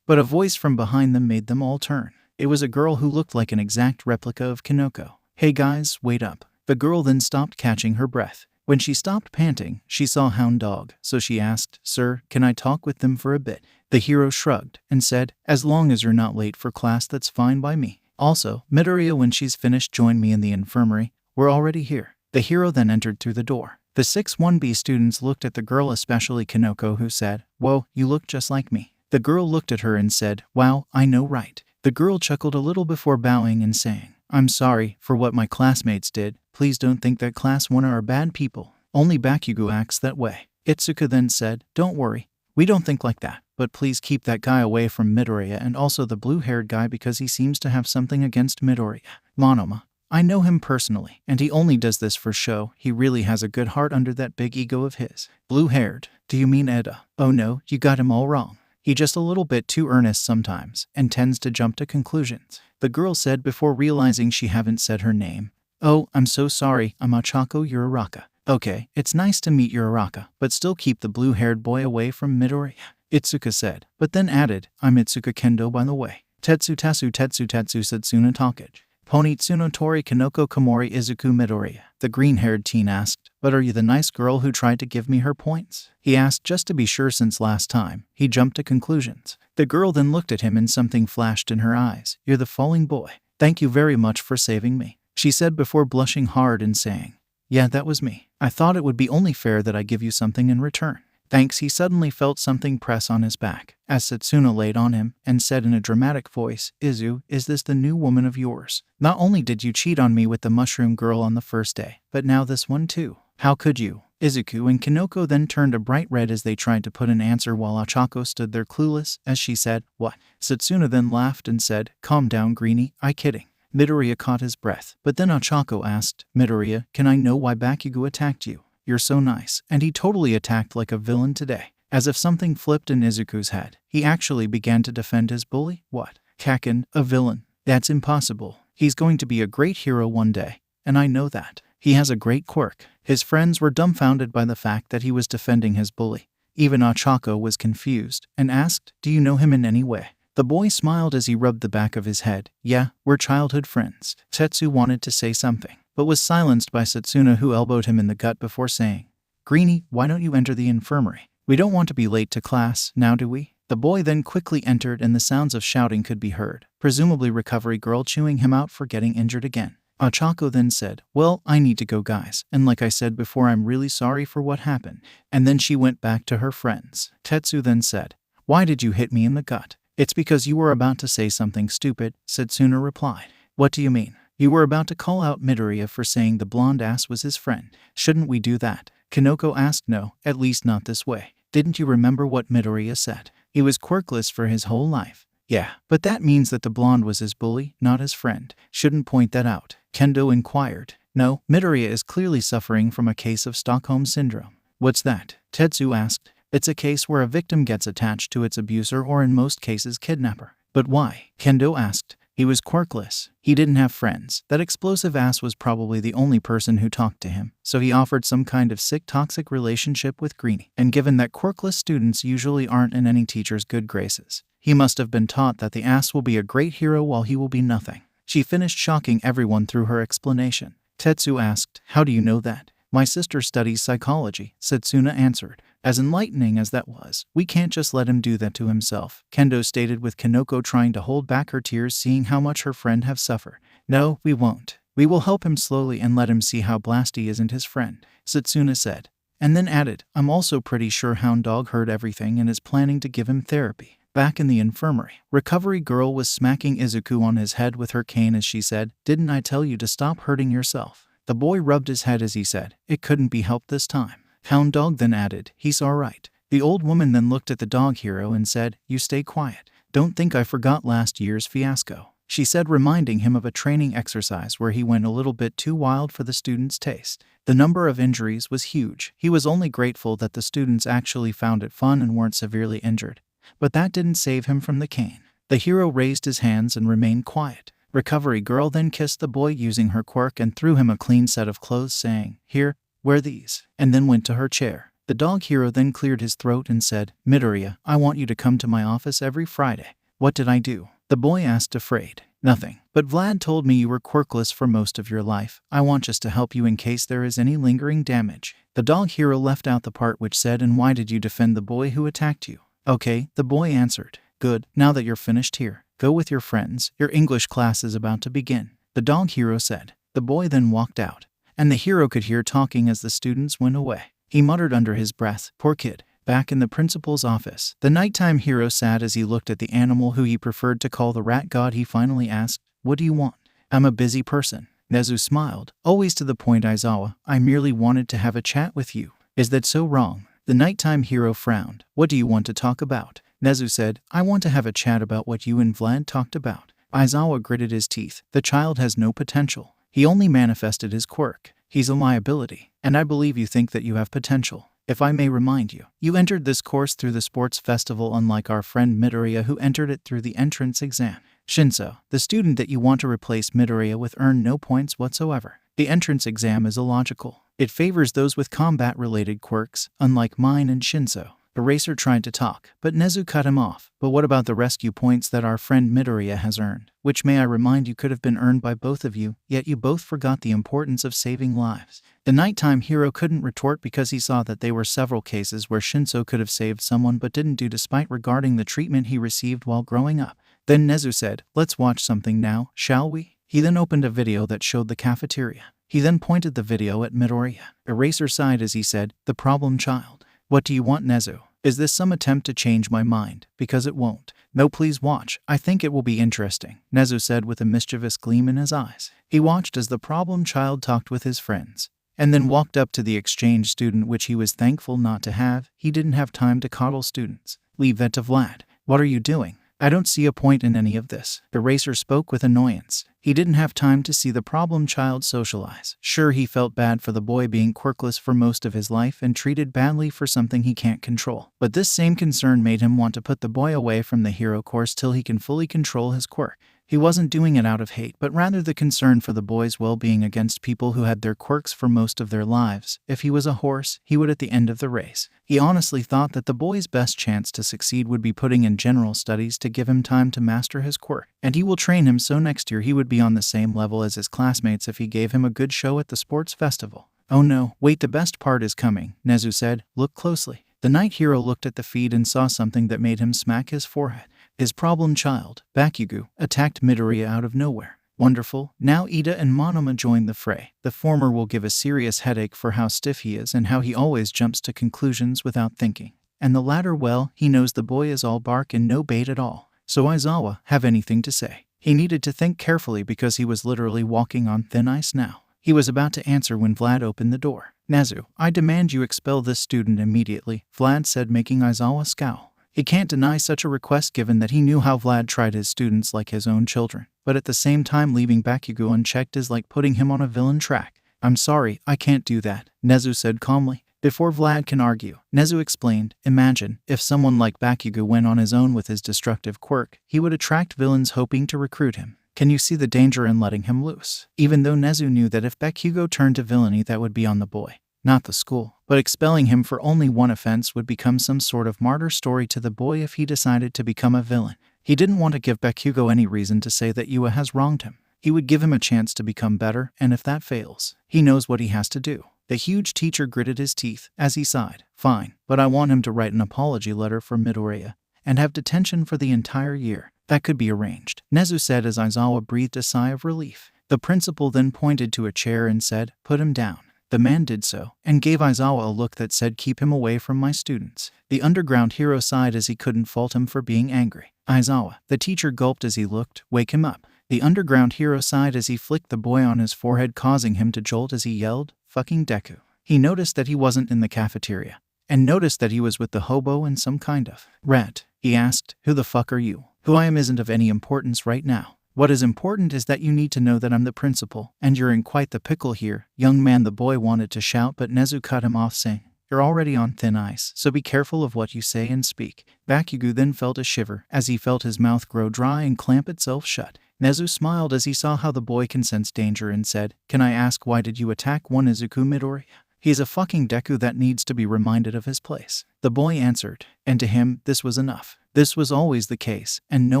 But a voice from behind them made them all turn. It was a girl who looked like an exact replica of Kanoko. Hey guys, wait up. The girl then stopped, catching her breath. When she stopped panting, she saw Hound Dog, so she asked, sir, can I talk with them for a bit? The hero shrugged and said, as long as you're not late for class, that's fine by me. Also, Midoriya, when she's finished, join me in the infirmary. We're already here. The hero then entered through the door. The 6-1B students looked at the girl, especially Kanoko, who said, whoa, you look just like me. The girl looked at her and said, wow, I know, right? The girl chuckled a little before bowing and saying, I'm sorry for what my classmates did. Please don't think that class 1 are bad people. Only Bakugo acts that way. Itsuka then said, don't worry. We don't think like that, but please keep that guy away from Midoriya and also the blue-haired guy because he seems to have something against Midoriya. Monoma, I know him personally, and he only does this for show. He really has a good heart under that big ego of his. Blue-haired, do you mean Eda? Oh no, you got him all wrong. He's just a little bit too earnest sometimes, and tends to jump to conclusions. The girl said before realizing she hadn't said her name. Oh, I'm so sorry, I'm Ochako Uraraka. Okay, it's nice to meet Uraraka, but still keep the blue-haired boy away from Midoriya, Itsuka said, but then added, I'm Itsuka Kendo by the way. Tetsu Setsuna Takage. Ponitsuno Tori Kanoko Komori Izuku Midoriya. The green-haired teen asked, but are you the nice girl who tried to give me her points? He asked just to be sure since last time. He jumped to conclusions. The girl then looked at him and something flashed in her eyes. You're the falling boy. Thank you very much for saving me, she said before blushing hard and saying, Yeah, that was me. I thought it would be only fair that I give you something in return. Thanks. He suddenly felt something press on his back, as Setsuna laid on him, and said in a dramatic voice, Izu, is this the new woman of yours? Not only did you cheat on me with the mushroom girl on the first day, but now this one too. How could you? Izuku and Kinoko then turned a bright red as they tried to put an answer while Ochako stood there clueless, as she said, what? Setsuna then laughed and said, calm down, Greenie, I kidding. Midoriya caught his breath, but then Ochako asked, Midoriya, can I know why Bakugo attacked you? You're so nice, and he totally attacked like a villain today. As if something flipped in Izuku's head, he actually began to defend his bully? What? Kaken, a villain? That's impossible. He's going to be a great hero one day, and I know that. He has a great quirk. His friends were dumbfounded by the fact that he was defending his bully. Even Ochako was confused, and asked, do you know him in any way? The boy smiled as he rubbed the back of his head. Yeah, we're childhood friends. Tetsu wanted to say something, but was silenced by Setsuna, who elbowed him in the gut before saying, Greenie, why don't you enter the infirmary? We don't want to be late to class, now do we? The boy then quickly entered and the sounds of shouting could be heard, presumably Recovery Girl chewing him out for getting injured again. Ochako then said, well, I need to go guys, and like I said before, I'm really sorry for what happened. And then she went back to her friends. Tetsu then said, why did you hit me in the gut? It's because you were about to say something stupid, Setsuna replied. What do you mean? You were about to call out Midoriya for saying the blonde ass was his friend. Shouldn't we do that? Kinoko asked. No, at least not this way. Didn't you remember what Midoriya said? He was quirkless for his whole life. Yeah, but that means that the blonde was his bully, not his friend. Shouldn't point that out, Kendo inquired. No, Midoriya is clearly suffering from a case of Stockholm Syndrome. What's that? Tetsu asked. It's a case where a victim gets attached to its abuser, or in most cases kidnapper. But why? Kendo asked. He was quirkless. He didn't have friends. That explosive ass was probably the only person who talked to him, so he offered some kind of sick toxic relationship with Greenie. And given that quirkless students usually aren't in any teacher's good graces, he must have been taught that the ass will be a great hero while he will be nothing. She finished shocking everyone through her explanation. Tetsu asked, how do you know that? My sister studies psychology, Setsuna answered. As enlightening as that was, we can't just let him do that to himself, Kendo stated, with Kinoko trying to hold back her tears seeing how much her friend have suffered. No, we won't. We will help him slowly and let him see how Blasty isn't his friend, Setsuna said. And then added, I'm also pretty sure Hound Dog heard everything and is planning to give him therapy. Back in the infirmary, Recovery Girl was smacking Izuku on his head with her cane as she said, didn't I tell you to stop hurting yourself? The boy rubbed his head as he said, it couldn't be helped this time. Hound Dog then added, he's alright. The old woman then looked at the dog hero and said, you stay quiet. Don't think I forgot last year's fiasco, she said, reminding him of a training exercise where he went a little bit too wild for the students' taste. The number of injuries was huge. He was only grateful that the students actually found it fun and weren't severely injured. But that didn't save him from the cane. The hero raised his hands and remained quiet. Recovery Girl then kissed the boy using her quirk and threw him a clean set of clothes, saying, here, wear these, and then went to her chair. The dog hero then cleared his throat and said, Midoriya, I want you to come to my office every Friday. What did I do? The boy asked, afraid. Nothing. But Vlad told me you were quirkless for most of your life. I want just to help you in case there is any lingering damage. The dog hero left out the part which said, and why did you defend the boy who attacked you? Okay, the boy answered. Good, now that you're finished here, go with your friends. Your English class is about to begin, the dog hero said. The boy then walked out, and the hero could hear talking as the students went away. He muttered under his breath, poor kid. Back in the principal's office, the nighttime hero sat as he looked at the animal who he preferred to call the rat god. He finally asked, what do you want? I'm a busy person. Nezu smiled, always to the point. Aizawa, I merely wanted to have a chat with you. Is that so wrong? The nighttime hero frowned. What do you want to talk about? Nezu said, I want to have a chat about what you and Vlad talked about. Aizawa gritted his teeth. The child has no potential. He only manifested his quirk. He's a liability, and I believe you think that you have potential. If I may remind you, you entered this course through the sports festival, unlike our friend Midoriya who entered it through the entrance exam. Shinso, the student that you want to replace Midoriya with, earned no points whatsoever. The entrance exam is illogical. It favors those with combat-related quirks, unlike mine and Shinso. Eraser tried to talk, but Nezu cut him off. But what about the rescue points that our friend Midoriya has earned? Which, may I remind you, could have been earned by both of you, yet you both forgot the importance of saving lives. The nighttime hero couldn't retort because he saw that there were several cases where Shinso could have saved someone but didn't do, despite regarding the treatment he received while growing up. Then Nezu said, let's watch something now, shall we? He then opened a video that showed the cafeteria. He then pointed the video at Midoriya. Eraser sighed as he said, "The problem child. What do you want, Nezu? Is this some attempt to change my mind? Because it won't." "No, please watch. I think it will be interesting," Nezu said with a mischievous gleam in his eyes. He watched as the problem child talked with his friends, and then walked up to the exchange student, which he was thankful not to have. He didn't have time to coddle students. "Leave that to Vlad." "What are you doing? I don't see a point in any of this." Eraser spoke with annoyance. He didn't have time to see the problem child socialize. Sure, he felt bad for the boy being quirkless for most of his life and treated badly for something he can't control. But this same concern made him want to put the boy away from the hero course till he can fully control his quirk. He wasn't doing it out of hate, but rather the concern for the boy's well-being against people who had their quirks for most of their lives. If he was a horse, he would at the end of the race. He honestly thought that the boy's best chance to succeed would be putting in general studies to give him time to master his quirk. And he will train him so next year he would be on the same level as his classmates if he gave him a good show at the sports festival. "Oh no, wait, the best part is coming," Nezu said. "Look closely." The night hero looked at the feed and saw something that made him smack his forehead. His problem child, Bakugo, attacked Midoriya out of nowhere. Wonderful. Now Iida and Monoma joined the fray. The former will give a serious headache for how stiff he is and how he always jumps to conclusions without thinking. And the latter, well, he knows the boy is all bark and no bait at all. So Aizawa have anything to say? He needed to think carefully because he was literally walking on thin ice now. He was about to answer when Vlad opened the door. "Nezu, I demand you expel this student immediately," Vlad said, making Aizawa scowl. He can't deny such a request given that he knew how Vlad tried his students like his own children. But at the same time, leaving Bakugo unchecked is like putting him on a villain track. "I'm sorry, I can't do that," Nezu said calmly. Before Vlad can argue, Nezu explained, "Imagine if someone like Bakugo went on his own with his destructive quirk, he would attract villains hoping to recruit him. Can you see the danger in letting him loose?" Even though Nezu knew that if Bakugo turned to villainy, that would be on the boy, not the school. But expelling him for only one offense would become some sort of martyr story to the boy if he decided to become a villain. He didn't want to give Bakugo any reason to say that Ua has wronged him. He would give him a chance to become better, and if that fails, he knows what he has to do. The huge teacher gritted his teeth as he sighed. "Fine, but I want him to write an apology letter for Midoriya and have detention for the entire year. That could be arranged," Nezu said as Aizawa breathed a sigh of relief. The principal then pointed to a chair and said, "Put him down." The man did so, and gave Aizawa a look that said, "Keep him away from my students." The underground hero sighed as he couldn't fault him for being angry. "Aizawa," the teacher gulped as he looked, "wake him up." The underground hero sighed as he flicked the boy on his forehead, causing him to jolt as he yelled, "Fucking Deku." He noticed that he wasn't in the cafeteria, and noticed that he was with the hobo and some kind of rat. He asked, "Who the fuck are you?" "Who I am isn't of any importance right now. What is important is that you need to know that I'm the principal, and you're in quite the pickle here, young man," the boy wanted to shout, but Nezu cut him off, saying, "You're already on thin ice, so be careful of what you say and speak." Bakugo then felt a shiver as he felt his mouth grow dry and clamp itself shut. Nezu smiled as he saw how the boy can sense danger and said, "Can I ask, why did you attack one Izuku, Midoriya? He's a fucking Deku that needs to be reminded of his place." The boy answered, and to him, this was enough. This was always the case, and no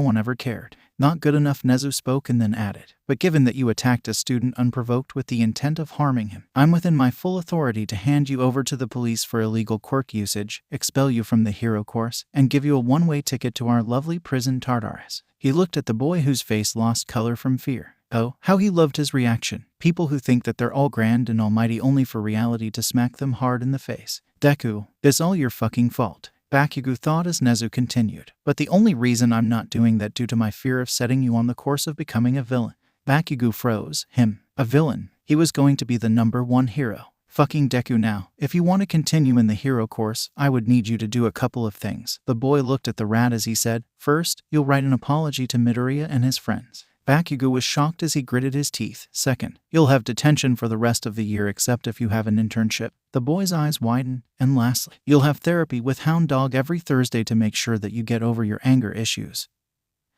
one ever cared. "Not good enough," Nezu spoke and then added, "But given that you attacked a student unprovoked with the intent of harming him, I'm within my full authority to hand you over to the police for illegal quirk usage, expel you from the hero course, and give you a one-way ticket to our lovely prison Tartarus." He looked at the boy whose face lost color from fear. Oh, how he loved his reaction. People who think that they're all grand and almighty only for reality to smack them hard in the face. "Deku, it's all your fucking fault," Bakugo thought as Nezu continued. "But the only reason I'm not doing that due to my fear of setting you on the course of becoming a villain." Bakugo froze. Him? A villain? He was going to be the #1 hero. "Fucking Deku, now, if you want to continue in the hero course, I would need you to do a couple of things." The boy looked at the rat as he said, "First, you'll write an apology to Midoriya and his friends." Bakugo was shocked as he gritted his teeth. "Second, you'll have detention for the rest of the year except if you have an internship." The boy's eyes widened. "And lastly, you'll have therapy with Hound Dog every Thursday to make sure that you get over your anger issues,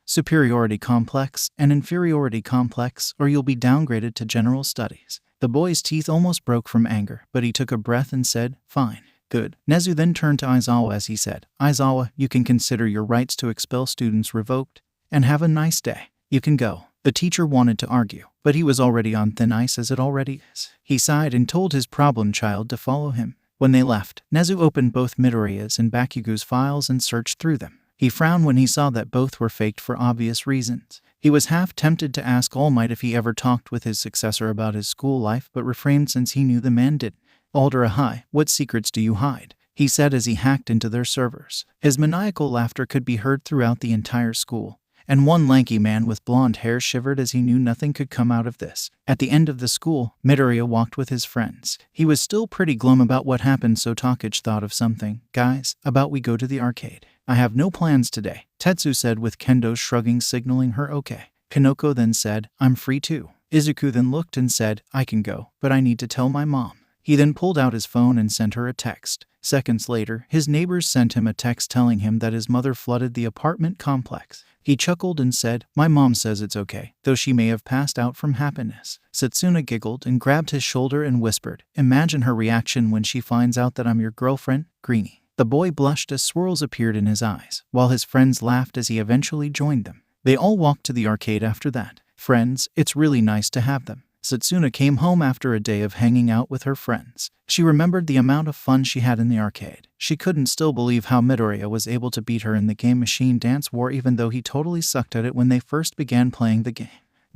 superiority complex, and inferiority complex, or you'll be downgraded to general studies." The boy's teeth almost broke from anger, but he took a breath and said, "Fine. Good." Nezu then turned to Aizawa as he said, "Aizawa, you can consider your rights to expel students revoked, and have a nice day. You can go." The teacher wanted to argue, but he was already on thin ice as it already is. He sighed and told his problem child to follow him. When they left, Nezu opened both Midoriya's and Bakugo's files and searched through them. He frowned when he saw that both were faked for obvious reasons. He was half tempted to ask All Might if he ever talked with his successor about his school life, but refrained since he knew the man didn't. 𝗎𝗪𝗢𝗊, what secrets do you hide? He said as he hacked into their servers. His maniacal laughter could be heard throughout the entire school, and one lanky man with blonde hair shivered as he knew nothing could come out of this. At the end of the school, Midoriya walked with his friends. He was still pretty glum about what happened, so 𝗕𝗏𝗁 thought of something. Guys, about we go to the arcade. I have no plans today, Tetsu said with Kendo shrugging, signaling her okay. Kanoko then said, I'm free too. Izuku then looked and said, I can go, but I need to tell my mom. He then pulled out his phone and sent her a text. Seconds later, his neighbors sent him a text telling him that his mother flooded the apartment complex. He chuckled and said, my mom says it's okay, though she may have passed out from happiness. Setsuna giggled and grabbed his shoulder and whispered, imagine her reaction when she finds out that I'm your girlfriend, Greenie. The boy blushed as swirls appeared in his eyes, while his friends laughed as he eventually joined them. They all walked to the arcade after that. Friends, it's really nice to have them. Setsuna came home after a day of hanging out with her friends. She remembered the amount of fun she had in the arcade. She couldn't still believe how Midoriya was able to beat her in the game Machine Dance War, even though he totally sucked at it when they first began playing the game.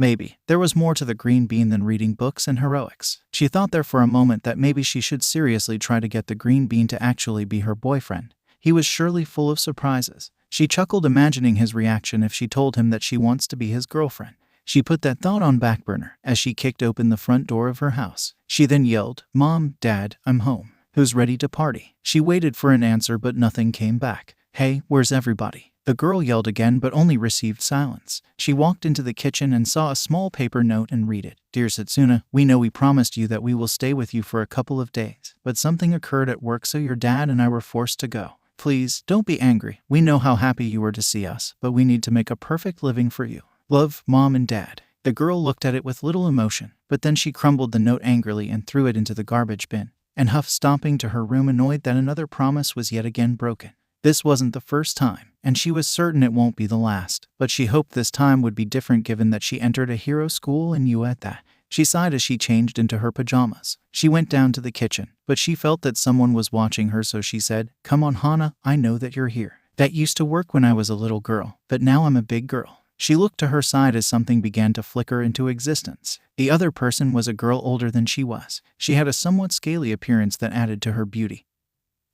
Maybe there was more to the green bean than reading books and heroics. She thought there for a moment that maybe she should seriously try to get the green bean to actually be her boyfriend. He was surely full of surprises. She chuckled, imagining his reaction if she told him that she wants to be his girlfriend. She put that thought on back burner as she kicked open the front door of her house. She then yelled, Mom, Dad, I'm home. Who's ready to party? She waited for an answer, but nothing came back. Hey, where's everybody? The girl yelled again, but only received silence. She walked into the kitchen and saw a small paper note and read it. Dear Setsuna, we know we promised you that we will stay with you for a couple of days, but something occurred at work, so your dad and I were forced to go. Please, don't be angry. We know how happy you were to see us, but we need to make a perfect living for you. Love, Mom and Dad. The girl looked at it with little emotion, but then she crumbled the note angrily and threw it into the garbage bin, and huffed, stomping to her room, annoyed that another promise was yet again broken. This wasn't the first time, and she was certain it won't be the last, but she hoped this time would be different given that she entered a hero school and you at that. She sighed as she changed into her pajamas. She went down to the kitchen, but she felt that someone was watching her, so she said, Come on, Hana, I know that you're here. That used to work when I was a little girl, but now I'm a big girl. She looked to her side as something began to flicker into existence. The other person was a girl older than she was. She had a somewhat scaly appearance that added to her beauty.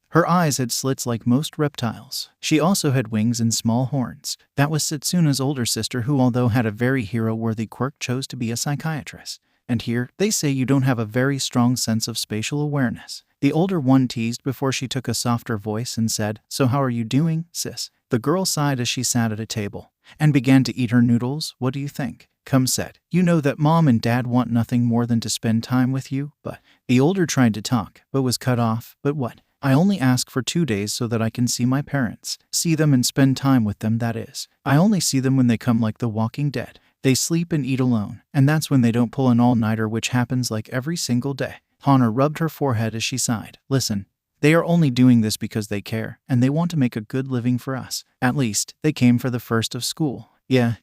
Her eyes had slits like most reptiles. She also had wings and small horns. That was Setsuna's older sister, who, although had a very hero-worthy quirk, chose to be a psychiatrist. And here, they say you don't have a very strong sense of spatial awareness. The older one teased before she took a softer voice and said, So how are you doing, sis? The girl sighed as she sat at a table and began to eat her noodles. What do you think? Come said, you know that Mom and Dad want nothing more than to spend time with you, but... The older tried to talk, but was cut off. But what? I only ask for 2 days so that I can see my parents. See them and spend time with them, that is. I only see them when they come like the Walking Dead. They sleep and eat alone, and that's when they don't pull an all-nighter, which happens like every single day. Hana rubbed her forehead as she sighed. Listen. They are only doing this because they care, and they want to make a good living for us. At least, they came for the first of school. Yeah,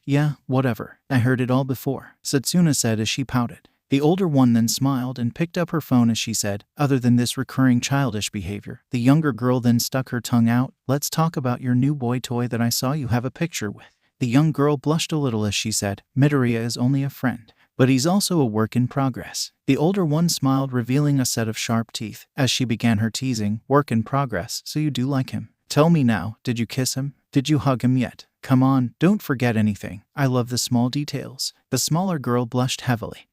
whatever. I heard it all before, Setsuna said as she pouted. The older one then smiled and picked up her phone as she said, Other than this recurring childish behavior. The younger girl then stuck her tongue out. Let's talk about your new boy toy that I saw you have a picture with. The young girl blushed a little as she said, Midoriya is only a friend, but he's also a work in progress. The older one smiled, revealing a set of sharp teeth, as she began her teasing, Work in progress, so you do like him. Tell me now, did you kiss him? Did you hug him yet? Come on, don't forget anything. I love the small details. The smaller girl blushed heavily.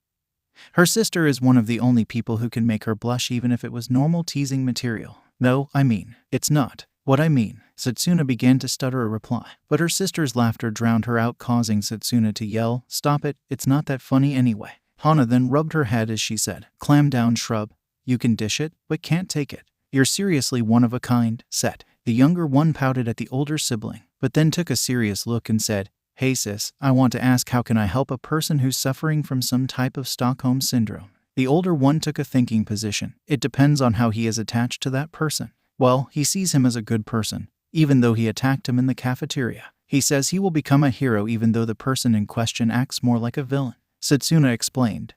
Her sister is one of the only people who can make her blush, even if it was normal teasing material. No, I mean, it's not what I mean. Setsuna began to stutter a reply, but her sister's laughter drowned her out, causing Setsuna to yell, Stop it, it's not that funny anyway. Hana then rubbed her head as she said, Clam down, shrub. You can dish it, but can't take it. You're seriously one of a kind, Set. The younger one pouted at the older sibling, but then took a serious look and said, Hey sis, I want to ask, how can I help a person who's suffering from some type of Stockholm syndrome? The older one took a thinking position. It depends on how he is attached to that person. Well, he sees him as a good person, even though he attacked him in the cafeteria. He says he will become a hero even though the person in question acts more like a villain. Setsuna explained.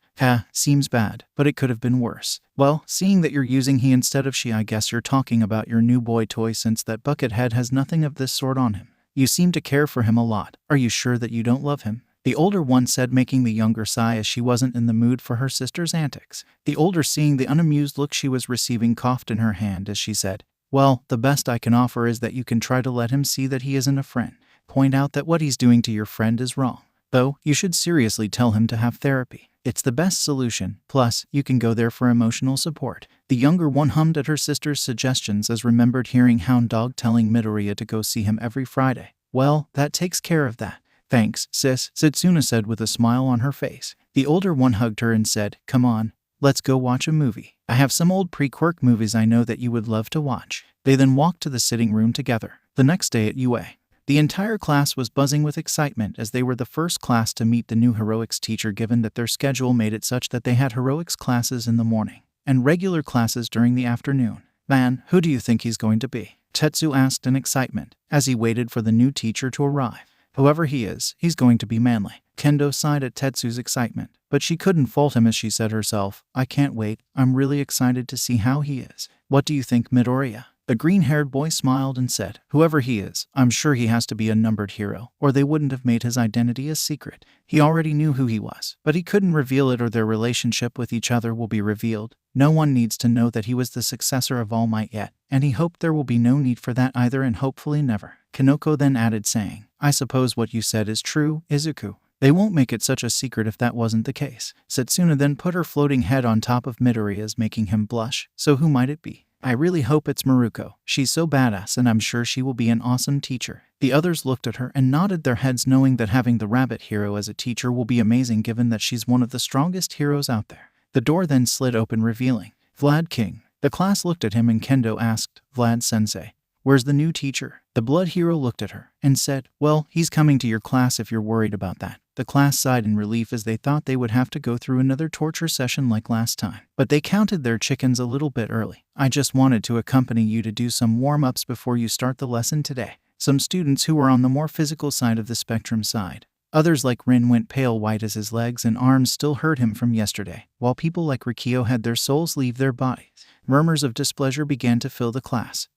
Seems bad, but it could have been worse. Well, seeing that you're using he instead of she, I guess you're talking about your new boy toy, since that Buckethead has nothing of this sort on him. You seem to care for him a lot. Are you sure that you don't love him? the older one said, making the younger sigh as she wasn't in the mood for her sister's antics. The older, seeing the unamused look she was receiving, coughed in her hand as she said, "Well, the best I can offer is that you can try to let him see that he isn't a friend. Point out that what he's doing to your friend is wrong. Though, you should seriously tell him to have therapy. It's the best solution, plus, you can go there for emotional support." The younger one hummed at her sister's suggestions as remembered hearing Hound Dog telling Midoriya to go see him every Friday. "Well, that takes care of that. Thanks, sis," Setsuna said with a smile on her face. The older one hugged her and said, "Come on, let's go watch a movie. I have some old pre-Quirk movies I know that you would love to watch." They then walked to the sitting room together. The next day at UA, the entire class was buzzing with excitement as they were the first class to meet the new heroics teacher, given that their schedule made it such that they had heroics classes in the morning and regular classes during the afternoon. "Man, who do you think he's going to be?" Tetsu asked in excitement as he waited for the new teacher to arrive. "Whoever he is, he's going to be manly." Kendo sighed at Tetsu's excitement, but she couldn't fault him as she said herself, "I can't wait. I'm really excited to see how he is." "What do you think, Midoriya?" The green-haired boy smiled and said, "Whoever he is, I'm sure he has to be a numbered hero, or they wouldn't have made his identity a secret. He already knew who he was, but he couldn't reveal it, or their relationship with each other will be revealed. No one needs to know that he was the successor of All Might yet, and he hoped there will be no need for that either, and hopefully never." Kanoko then added, saying, "I suppose what you said is true, Izuku. They won't make it such a secret if that wasn't the case." Setsuna then put her floating head on top of Midoriya's, making him blush. "So who might it be?" "I really hope it's Maruko. She's so badass and I'm sure she will be an awesome teacher." The others looked at her and nodded their heads, knowing that having the rabbit hero as a teacher will be amazing, given that she's one of the strongest heroes out there. The door then slid open, revealing Vlad King. The class looked at him and Kendo asked, "Vlad-sensei, where's the new teacher?" The blood hero looked at her and said, "Well, he's coming to your class if you're worried about that." The class sighed in relief as they thought they would have to go through another torture session like last time. But they counted their chickens a little bit early. "I just wanted to accompany you to do some warm-ups before you start the lesson today." Some students who were on the more physical side of the spectrum sighed. Others like Rin went pale white as his legs and arms still hurt him from yesterday, while people like Rikio had their souls leave their bodies. Murmurs of displeasure began to fill the class.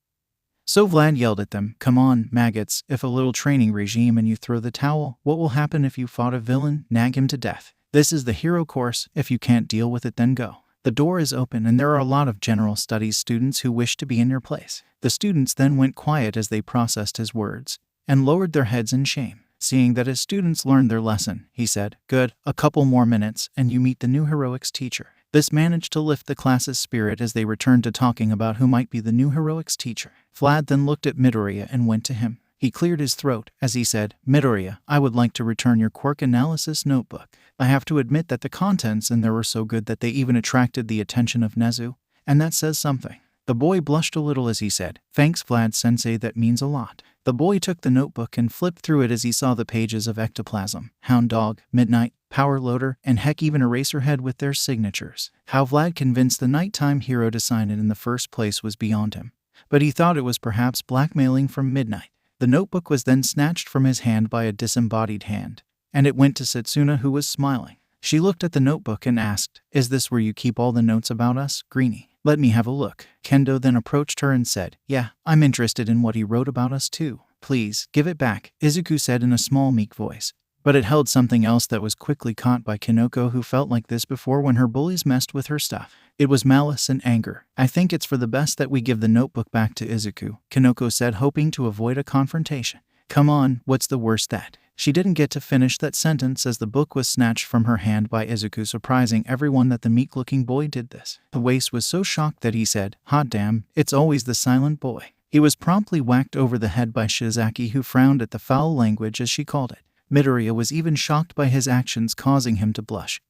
So Vlad yelled at them, "Come on, maggots, if a little training regime and you throw the towel, what will happen if you fought a villain? Nag him to death. This is the hero course. If you can't deal with it, then go. The door is open and there are a lot of general studies students who wish to be in your place." The students then went quiet as they processed his words and lowered their heads in shame. Seeing that his students learned their lesson, he said, "Good, a couple more minutes and you meet the new heroics teacher." This managed to lift the class's spirit as they returned to talking about who might be the new heroics teacher. Vlad then looked at Midoriya and went to him. He cleared his throat as he said, "Midoriya, I would like to return your quirk analysis notebook. I have to admit that the contents in there were so good that they even attracted the attention of Nezu, and that says something." The boy blushed a little as he said, "Thanks, Vlad-sensei, that means a lot." The boy took the notebook and flipped through it as he saw the pages of Ectoplasm, Hound Dog, Midnight, Power Loader, and heck, even Eraserhead with their signatures. How Vlad convinced the nighttime hero to sign it in the first place was beyond him, but he thought it was perhaps blackmailing from Midnight. The notebook was then snatched from his hand by a disembodied hand, and it went to Setsuna, who was smiling. She looked at the notebook and asked, "Is this where you keep all the notes about us, Greenie? Let me have a look." Kendo then approached her and said, "Yeah, I'm interested in what he wrote about us too. Please, give it back," Izuku said in a small meek voice. But it held something else that was quickly caught by Kanoko, who felt like this before when her bullies messed with her stuff. It was malice and anger. "I think it's for the best that we give the notebook back to Izuku," Kanoko said, hoping to avoid a confrontation. "Come on, what's the worst that?" She didn't get to finish that sentence as the book was snatched from her hand by Izuku, surprising everyone that the meek-looking boy did this. The waste was so shocked that he said, "Hot damn, it's always the silent boy." He was promptly whacked over the head by Shizaki, who frowned at the foul language as she called it. Midoriya was even shocked by his actions, causing him to blush.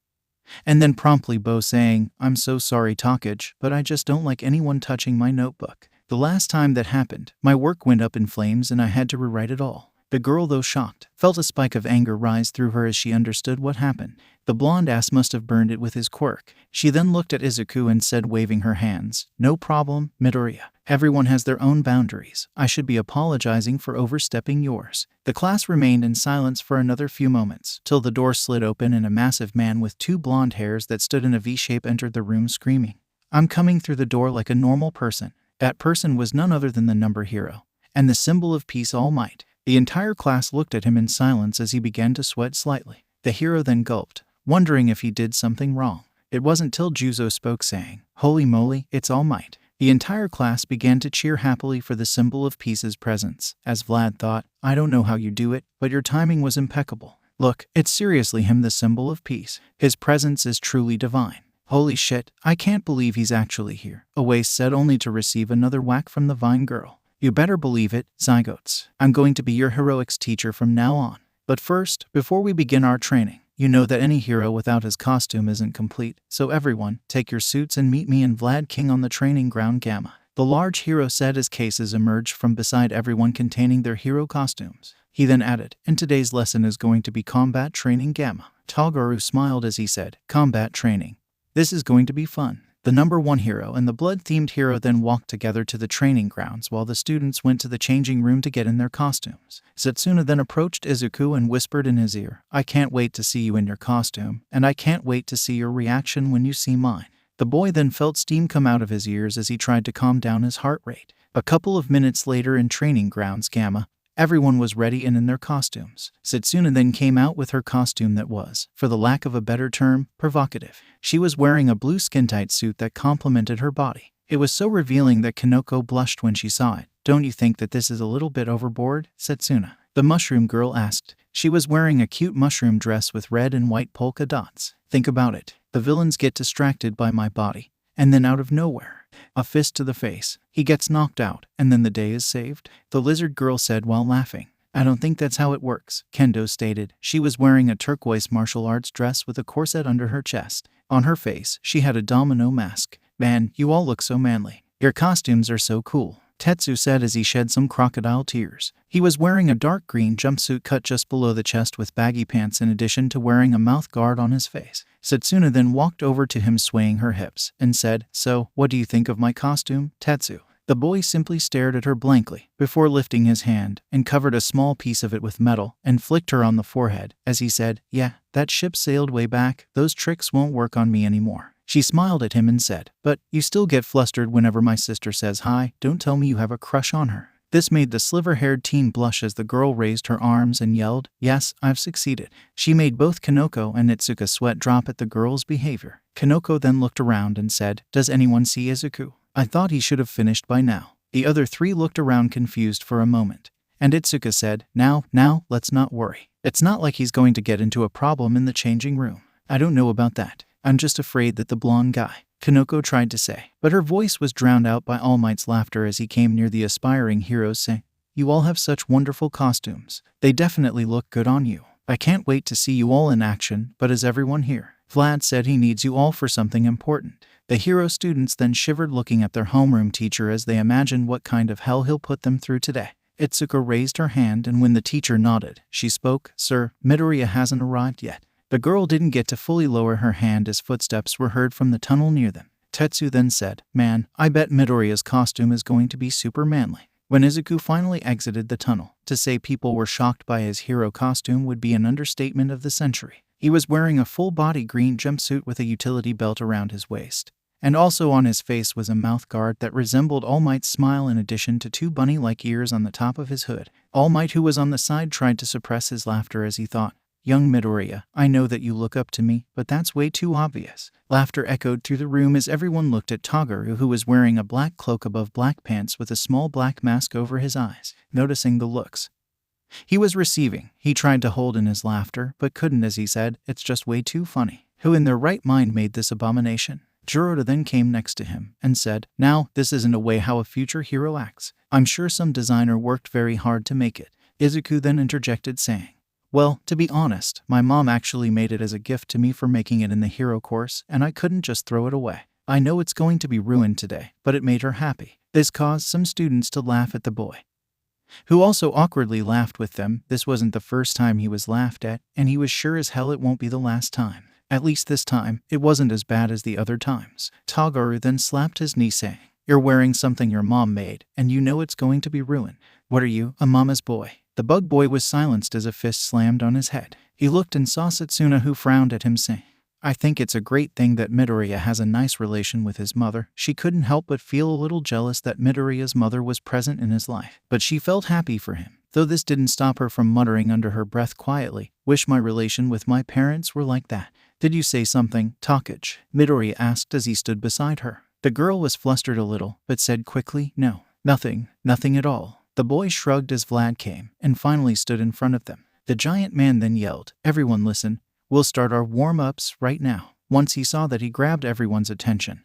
And then promptly bow, saying, "I'm so sorry, Takage, but I just don't like anyone touching my notebook. The last time that happened, my work went up in flames and I had to rewrite it all." The girl, though shocked, felt a spike of anger rise through her as she understood what happened. The blonde ass must have burned it with his quirk. She then looked at Izuku and said, waving her hands, "No problem, Midoriya. Everyone has their own boundaries. I should be apologizing for overstepping yours." The class remained in silence for another few moments, till the door slid open and a massive man with two blonde hairs that stood in a V-shape entered the room screaming, "I'm coming through the door like a normal person." That person was none other than the number hero, and the symbol of peace, All Might. The entire class looked at him in silence as he began to sweat slightly. The hero then gulped, wondering if he did something wrong. It wasn't till Juzo spoke saying, "Holy moly, it's All Might." The entire class began to cheer happily for the symbol of peace's presence. As Vlad thought, I don't know how you do it, but your timing was impeccable. Look, it's seriously him, the symbol of peace. His presence is truly divine. Holy shit, I can't believe he's actually here, 𝗲𝗚 said, only to receive another whack from the vine girl. You better believe it, zygotes. I'm going to be your heroics teacher from now on. But first, before we begin our training, you know that any hero without his costume isn't complete, so everyone, take your suits and meet me and Vlad King on the training ground Gamma. The large hero said as cases emerged from beside everyone containing their hero costumes. He then added, and today's lesson is going to be combat training Gamma. 𝗕𝗏 smiled as he said, combat training. This is going to be fun. The number 1 hero and the blood-themed hero then walked together to the training grounds while the students went to the changing room to get in their costumes. 𝗧𝗪𝗧 then approached Izuku and whispered in his ear, I can't wait to see you in your costume, and I can't wait to see your reaction when you see mine. The boy then felt steam come out of his ears as he tried to calm down his heart rate. A couple of minutes later in training grounds Gamma, everyone was ready and in their costumes. 𝗧𝗪𝗧 then came out with her costume that was, for the lack of a better term, provocative. She was wearing a blue skin-tight suit that complemented her body. It was so revealing that Kanoko blushed when she saw it. Don't you think that this is a little bit overboard? 𝗧𝗪𝗧. The mushroom girl asked. She was wearing a cute mushroom dress with red and white polka dots. Think about it. The villains get distracted by my body, and then out of nowhere, a fist to the face, he gets knocked out, and then the day is saved? The lizard girl said while laughing. I don't think that's how it works, Kendo stated. She was wearing a turquoise martial arts dress with a corset under her chest. On her face, she had a domino mask. Man, you all look so manly. Your costumes are so cool, Tetsu said as he shed some crocodile tears. He was wearing a dark green jumpsuit cut just below the chest with baggy pants in addition to wearing a mouth guard on his face. 𝗧𝗪𝗧 then walked over to him swaying her hips and said, So, what do you think of my costume, Tetsu? The boy simply stared at her blankly before lifting his hand and covered a small piece of it with metal and flicked her on the forehead as he said, Yeah, that ship sailed way back. Those tricks won't work on me anymore. She smiled at him and said, But you still get flustered whenever my sister says hi. Don't tell me you have a crush on her. This made the sliver-haired teen blush as the girl raised her arms and yelled, Yes, I've succeeded. She made both Kanoko and Itsuka sweat drop at the girl's behavior. Kanoko then looked around and said, Does anyone see Izuku? I thought he should have finished by now. The other 3 looked around confused for a moment. And Itsuka said, Now, let's not worry. It's not like he's going to get into a problem in the changing room. I don't know about that. I'm just afraid that the blonde guy, Kanoko tried to say, but her voice was drowned out by All Might's laughter as he came near the aspiring heroes saying, You all have such wonderful costumes. They definitely look good on you. I can't wait to see you all in action, but is everyone here? Vlad said he needs you all for something important. The hero students then shivered looking at their homeroom teacher as they imagined what kind of hell he'll put them through today. Itsuka raised her hand and when the teacher nodded, she spoke, Sir, Midoriya hasn't arrived yet. The girl didn't get to fully lower her hand as footsteps were heard from the tunnel near them. Tetsu then said, Man, I bet Midoriya's costume is going to be super manly. When Izuku finally exited the tunnel, to say people were shocked by his hero costume would be an understatement of the century. He was wearing a full-body green jumpsuit with a utility belt around his waist. And also on his face was a mouth guard that resembled All Might's smile in addition to 2 bunny-like ears on the top of his hood. All Might, who was on the side, tried to suppress his laughter as he thought, Young Midoriya, I know that you look up to me, but that's way too obvious. Laughter echoed through the room as everyone looked at 𝗕𝗏, who was wearing a black cloak above black pants with a small black mask over his eyes. Noticing the looks he was receiving, he tried to hold in his laughter, but couldn't as he said, It's just way too funny. Who in their right mind made this abomination? 𝗔𝗫𝗏 then came next to him and said, Now, this isn't a way how a future hero acts. I'm sure some designer worked very hard to make it. Izuku then interjected saying, Well, to be honest, my mom actually made it as a gift to me for making it in the hero course, and I couldn't just throw it away. I know it's going to be ruined today, but it made her happy. This caused some students to laugh at the boy, who also awkwardly laughed with them. This wasn't the first time he was laughed at, and he was sure as hell it won't be the last time. At least this time, it wasn't as bad as the other times. 𝗕𝗏 then slapped his knee saying, You're wearing something your mom made, and you know it's going to be ruined. What are you, a mama's boy? The bug boy was silenced as a fist slammed on his head. He looked and saw 𝗧𝗪𝗧, who frowned at him saying, I think it's a great thing that Midoriya has a nice relation with his mother. She couldn't help but feel a little jealous that Midoriya's mother was present in his life, but she felt happy for him. though this didn't stop her from muttering under her breath quietly, "Wish my relation with my parents were like that." "Did you say something, 𝗕𝗏𝗁𝗄𝐻?" Midoriya asked as he stood beside her. The girl was flustered a little, but said quickly, "No, nothing at all." The boy shrugged as Vlad came, and finally stood in front of them. The giant man then yelled, "Everyone listen, we'll start our warm-ups right now." Once he saw that he grabbed everyone's attention.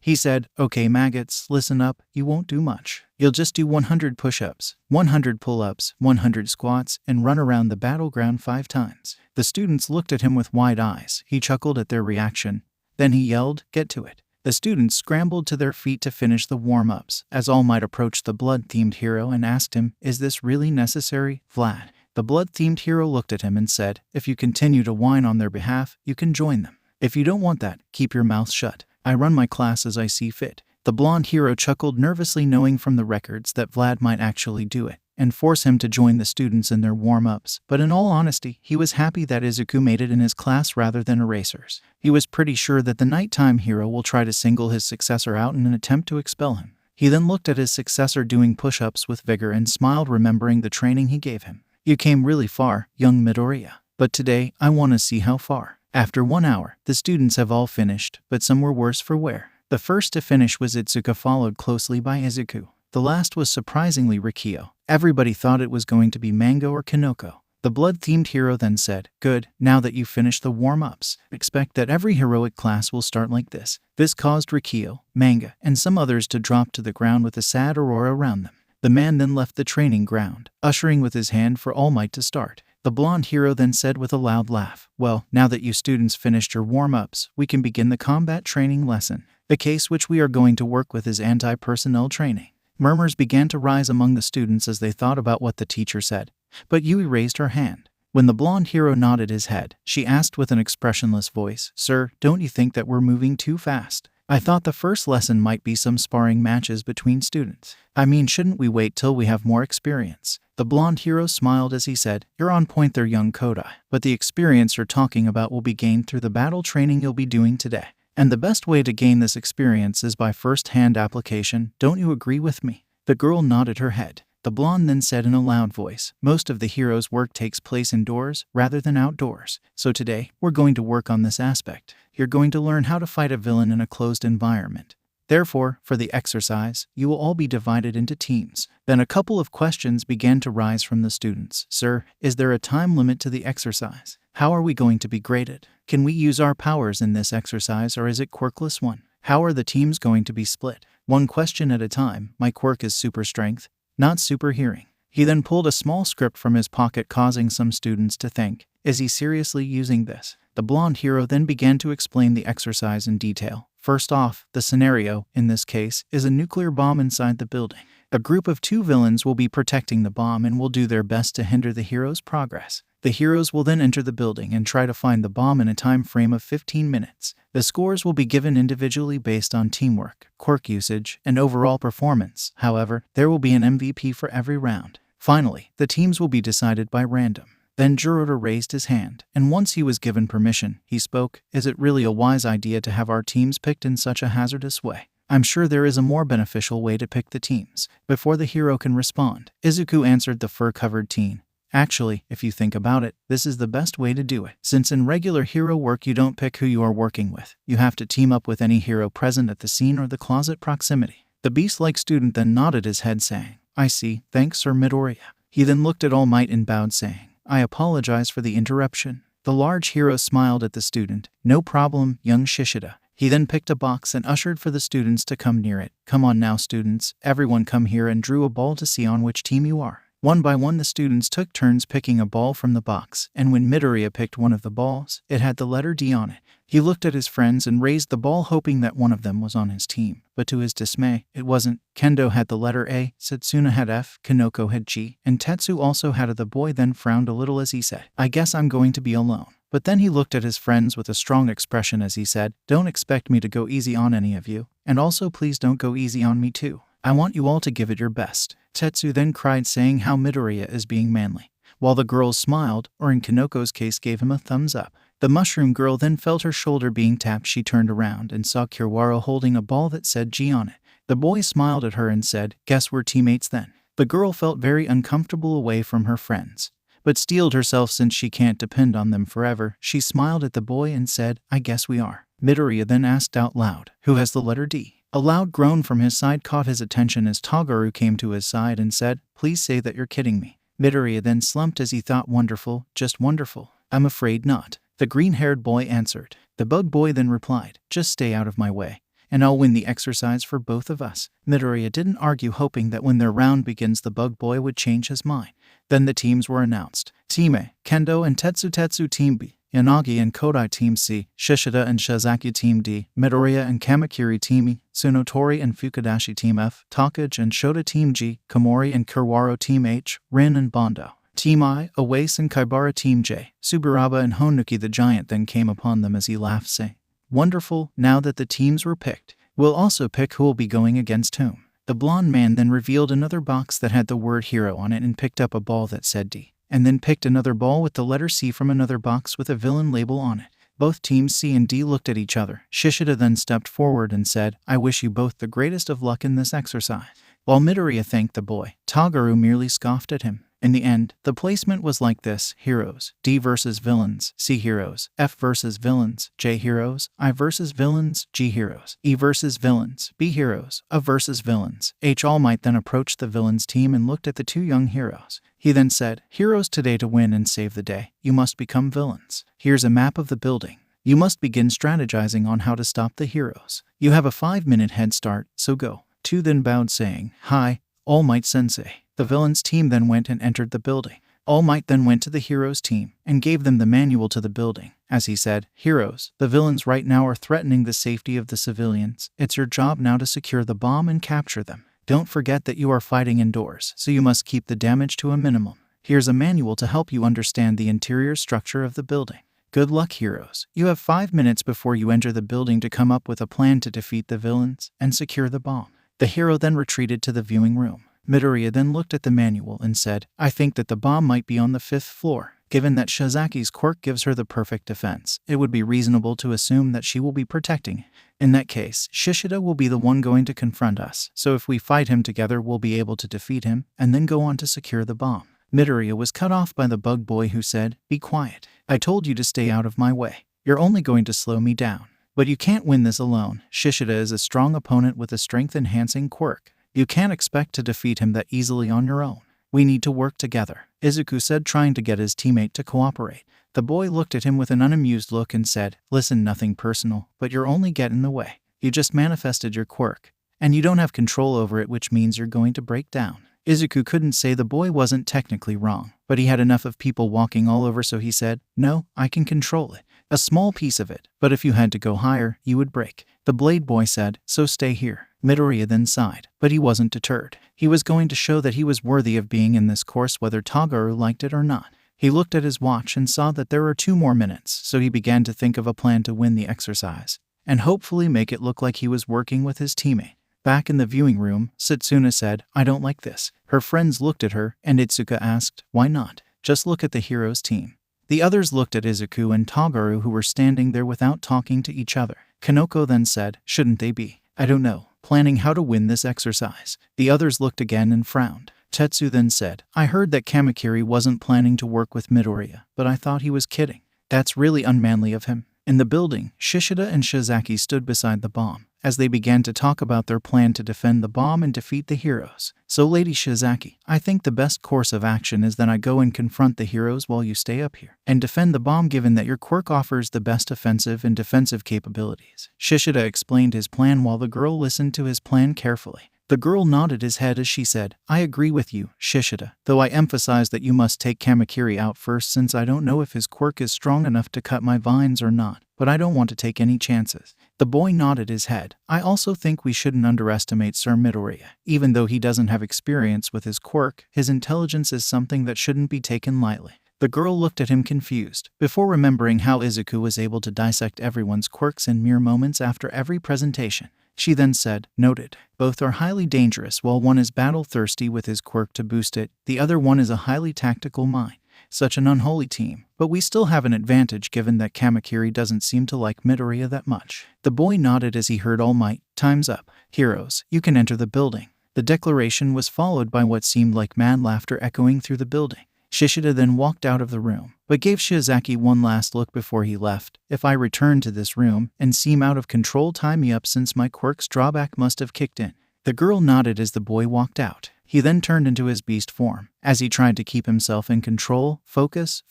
He said, "Okay maggots, listen up, you won't do much. You'll just do 100 push-ups, 100 pull-ups, 100 squats, and run around the battleground 5 times. The students looked at him with wide eyes. He chuckled at their reaction. Then he yelled, "Get to it." The students scrambled to their feet to finish the warm-ups, as All Might approached the blood-themed hero and asked him, "Is this really necessary, Vlad?" The blood-themed hero looked at him and said, "If you continue to whine on their behalf, you can join them. If you don't want that, keep your mouth shut. I run my class as I see fit." The blonde hero chuckled nervously, knowing from the records that Vlad might actually do it and force him to join the students in their warm-ups, but in all honesty, he was happy that Izuku made it in his class rather than Eraser's. He was pretty sure that the nighttime hero will try to single his successor out in an attempt to expel him. He then looked at his successor doing push-ups with vigor and smiled, remembering the training he gave him. "You came really far, young Midoriya. But today, I want to see how far." After 1 hour, the students have all finished, but some were worse for wear. The first to finish was Itsuka, followed closely by Izuku. The last was surprisingly 𝗓𝗏𝗁. Everybody thought it was going to be Mango or Kanoko. The blood-themed hero then said, "Good, now that you've finished the warm-ups, expect that every heroic class will start like this." This caused 𝗓𝗏𝗁, Manga, and some others to drop to the ground with a sad aurora around them. The man then left the training ground, ushering with his hand for All Might to start. The blonde hero then said with a loud laugh, "Well, now that you students finished your warm-ups, we can begin the combat training lesson. The case which we are going to work with is anti-personnel training." Murmurs began to rise among the students as they thought about what the teacher said, but Yui raised her hand. When the blonde hero nodded his head, she asked with an expressionless voice, "Sir, don't you think that we're moving too fast? I thought the first lesson might be some sparring matches between students. I mean, shouldn't we wait till we have more experience?" The blonde hero smiled as he said, "You're on point there, young 𝗏𝗁𝗧𝗏, but the experience you're talking about will be gained through the battle training you'll be doing today. And the best way to gain this experience is by first-hand application. Don't you agree with me?" The girl nodded her head. The blonde then said in a loud voice, "Most of the hero's work takes place indoors rather than outdoors. So today, we're going to work on this aspect. You're going to learn how to fight a villain in a closed environment. Therefore, for the exercise, you will all be divided into teams." Then a couple of questions began to rise from the students. "Sir, is there a time limit to the exercise? How are we going to be graded? Can we use our powers in this exercise, or is it quirkless one? How are the teams going to be split?" "One question at a time. My quirk is super strength, not super hearing." He then pulled a small script from his pocket, causing some students to think, "Is he seriously using this?" The blonde hero then began to explain the exercise in detail. First off, the scenario, in this case, is a nuclear bomb inside the building. A group of 2 villains will be protecting the bomb and will do their best to hinder the hero's progress. The heroes will then enter the building and try to find the bomb in a time frame of 15 minutes. The scores will be given individually based on teamwork, quirk usage, and overall performance. However, there will be an MVP for every round. Finally, the teams will be decided by random. Then 𝗔𝗓𝗓 raised his hand, and once he was given permission, he spoke, "Is it really a wise idea to have our teams picked in such a hazardous way? I'm sure there is a more beneficial way to pick the teams." Before the hero can respond, Izuku answered the fur-covered teen, "Actually, if you think about it, this is the best way to do it. Since in regular hero work you don't pick who you are working with, you have to team up with any hero present at the scene or the closet proximity." The beast-like student then nodded his head saying, "I see, thanks Sir Midoriya." He then looked at All Might and bowed saying, "I apologize for the interruption." The large hero smiled at the student. "No problem, young 𝗕𝗁𝗓𝗧." He then picked a box and ushered for the students to come near it. "Come on now, students, everyone come here," and drew a ball to see on which team you are. One by one the students took turns picking a ball from the box, and when Midoriya picked one of the balls, it had the letter D on it. He looked at his friends and raised the ball, hoping that one of them was on his team, but to his dismay, it wasn't. Kendo had the letter A, Setsuna had F, Kanoko had G, and Tetsu also had A. The boy then frowned a little as he said, "I guess I'm going to be alone." But then he looked at his friends with a strong expression as he said, "Don't expect me to go easy on any of you, and also please don't go easy on me too. I want you all to give it your best." Tetsu then cried, saying how Midoriya is being manly, while the girls smiled, or in Kanoko's case gave him a thumbs up. The mushroom girl then felt her shoulder being tapped. She turned around and saw Kiwara holding a ball that said G on it. The boy smiled at her and said, "Guess we're teammates then." The girl felt very uncomfortable away from her friends, but steeled herself since she can't depend on them forever. She smiled at the boy and said, I guess we are. Midoriya then asked out loud, who has the letter D? A loud groan from his side caught his attention as 𝗬𝗪 came to his side and said, please say that you're kidding me. Midoriya then slumped as he thought, wonderful, just wonderful. I'm afraid not. The green-haired boy answered. The bug boy then replied, just stay out of my way, and I'll win the exercise for both of us. Midoriya didn't argue, hoping that when their round begins the bug boy would change his mind. Then the teams were announced. Team A, Kendo and Tetsu Team B, Yanagi and Kodai Team C, Shishida and Shizaki Team D, Midoriya and Kamakiri Team E, Tsunotori and Fukudashi Team F, Takage and Shota Team G, Komori and Kurwaro Team H, Rin and Bondo Team I, Awase and Kaibara Team J. Tsuburaba and Honuki the giant then came upon them as he laughed, saying, wonderful, now that the teams were picked, we'll also pick who will be going against whom. The blonde man then revealed another box that had the word hero on it and picked up a ball that said D, and then picked another ball with the letter C from another box with a villain label on it. Both teams C and D looked at each other. Shishida then stepped forward and said, I wish you both the greatest of luck in this exercise. While Midoriya thanked the boy, 𝗬𝗪 merely scoffed at him. In the end, the placement was like this: heroes, D versus villains, C heroes, F versus villains, J heroes, I versus villains, G heroes, E versus villains, B heroes, A versus villains, H. All Might then approached the villains team and looked at the two young heroes. He then said, heroes, today to win and save the day, you must become villains. Here's a map of the building. You must begin strategizing on how to stop the heroes. You have a 5-minute head start, so go. Two then bowed, saying, hi, All Might Sensei. The villains team then went and entered the building. All Might then went to the heroes team and gave them the manual to the building. As he said, heroes, the villains right now are threatening the safety of the civilians. It's your job now to secure the bomb and capture them. Don't forget that you are fighting indoors, so you must keep the damage to a minimum. Here's a manual to help you understand the interior structure of the building. Good luck, heroes. You have 5 minutes before you enter the building to come up with a plan to defeat the villains and secure the bomb. The hero then retreated to the viewing room. Midoriya then looked at the manual and said, I think that the bomb might be on the 5th floor. Given that Shizaki's quirk gives her the perfect defense, it would be reasonable to assume that she will be protecting it. In that case, Shishida will be the one going to confront us, so if we fight him together we'll be able to defeat him and then go on to secure the bomb. Midoriya was cut off by the bug boy, who said, be quiet. I told you to stay out of my way. You're only going to slow me down. But you can't win this alone. Shishida is a strong opponent with a strength-enhancing quirk. You can't expect to defeat him that easily on your own. We need to work together, Izuku said, trying to get his teammate to cooperate. The boy looked at him with an unamused look and said, listen, nothing personal, but you're only getting in the way. You just manifested your quirk, and you don't have control over it, which means you're going to break down. Izuku couldn't say the boy wasn't technically wrong, but he had enough of people walking all over, so he said, no, I can control it. A small piece of it, but if you had to go higher, you would break. The blade boy said, so stay here. Midoriya then sighed, but he wasn't deterred. He was going to show that he was worthy of being in this course, whether 𝗬𝗪 liked it or not. He looked at his watch and saw that there were 2 more minutes, so he began to think of a plan to win the exercise, and hopefully make it look like he was working with his teammate. Back in the viewing room, Setsuna said, I don't like this. Her friends looked at her, and Itsuka asked, why not? Just look at the heroes team. The others looked at Izuku and 𝗬𝗪, who were standing there without talking to each other. Kanoko then said, shouldn't they be, I don't know, planning how to win this exercise? The others looked again and frowned. Tetsu then said, I heard that Kamakiri wasn't planning to work with Midoriya, but I thought he was kidding. That's really unmanly of him. In the building, Shishida and Shizaki stood beside the bomb as they began to talk about their plan to defend the bomb and defeat the heroes. So Lady Shizaki, I think the best course of action is that I go and confront the heroes while you stay up here and defend the bomb, given that your quirk offers the best offensive and defensive capabilities. Shishida explained his plan while the girl listened to his plan carefully. The girl nodded his head as she said, I agree with you, Shishida, though I emphasize that you must take Kamakiri out first, since I don't know if his quirk is strong enough to cut my vines or not, but I don't want to take any chances. The boy nodded his head. I also think we shouldn't underestimate Sir Midoriya. Even though he doesn't have experience with his quirk, his intelligence is something that shouldn't be taken lightly. The girl looked at him confused, before remembering how Izuku was able to dissect everyone's quirks in mere moments after every presentation. She then said, noted. Both are highly dangerous. While one is battle-thirsty with his quirk to boost it, the other one is a highly tactical mind. Such an unholy team, but we still have an advantage given that Kamakiri doesn't seem to like Midoriya that much. The boy nodded as he heard All Might. Time's up. Heroes, you can enter the building. The declaration was followed by what seemed like mad laughter echoing through the building. Shishida then walked out of the room, but gave Shiozaki one last look before he left. If I return to this room and seem out of control, tie me up since my quirk's drawback must have kicked in. The girl nodded as the boy walked out. He then turned into his beast form. As he tried to keep himself in control, focus.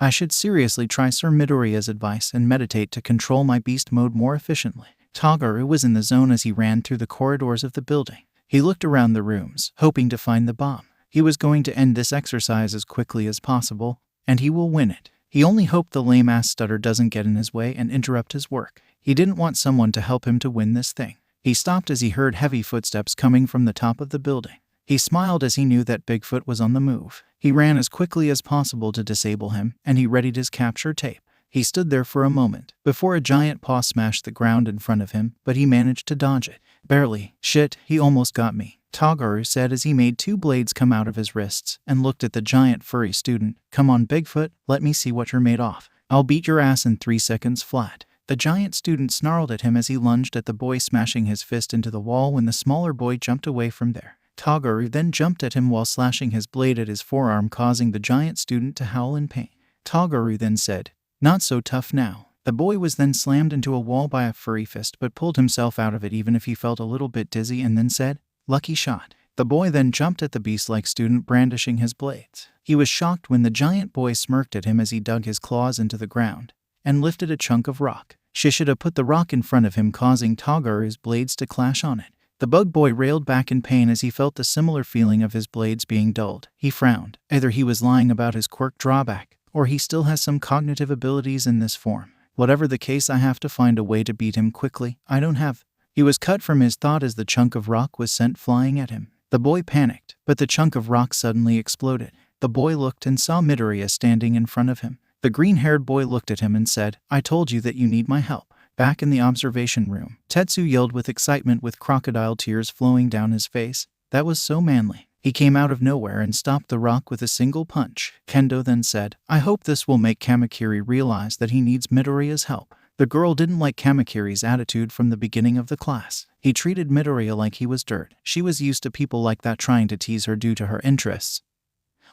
I should seriously try Sir Midoriya's advice and meditate to control my beast mode more efficiently. 𝗬𝗪 was in the zone as he ran through the corridors of the building. He looked around the rooms, hoping to find the bomb. He was going to end this exercise as quickly as possible, and he will win it. He only hoped the lame-ass stutter doesn't get in his way and interrupt his work. He didn't want someone to help him to win this thing. He stopped as he heard heavy footsteps coming from the top of the building. He smiled as he knew that Bigfoot was on the move. He ran as quickly as possible to disable him, and he readied his capture tape. He stood there for a moment, before a giant paw smashed the ground in front of him, but he managed to dodge it. Barely. Shit, he almost got me, 𝗬𝗪 said as he made two blades come out of his wrists and looked at the giant furry student. Come on, Bigfoot, let me see what you're made of. I'll beat your ass in 3 seconds flat. The giant student snarled at him as he lunged at the boy, smashing his fist into the wall when the smaller boy jumped away from there. 𝗬𝗪 then jumped at him while slashing his blade at his forearm, causing the giant student to howl in pain. 𝗬𝗪 then said, "Not so tough now." The boy was then slammed into a wall by a furry fist but pulled himself out of it even if he felt a little bit dizzy, and then said, "Lucky shot." The boy then jumped at the beast-like student, brandishing his blades. He was shocked when the giant boy smirked at him as he dug his claws into the ground and lifted a chunk of rock. Shishida put the rock in front of him, causing 𝗬𝗪's blades to clash on it. The bug boy railed back in pain as he felt the similar feeling of his blades being dulled. He frowned. Either he was lying about his quirk drawback, or he still has some cognitive abilities in this form. Whatever the case, I have to find a way to beat him quickly. I don't have. He was cut from his thought as the chunk of rock was sent flying at him. The boy panicked, but the chunk of rock suddenly exploded. The boy looked and saw Midoriya standing in front of him. The green-haired boy looked at him and said, "I told you that you need my help." Back in the observation room, Tetsu yelled with excitement with crocodile tears flowing down his face. That was so manly. He came out of nowhere and stopped the rock with a single punch. Kendo then said, "I hope this will make Kamakiri realize that he needs Midoriya's help." The girl didn't like Kamakiri's attitude from the beginning of the class. He treated Midoriya like he was dirt. She was used to people like that trying to tease her due to her interests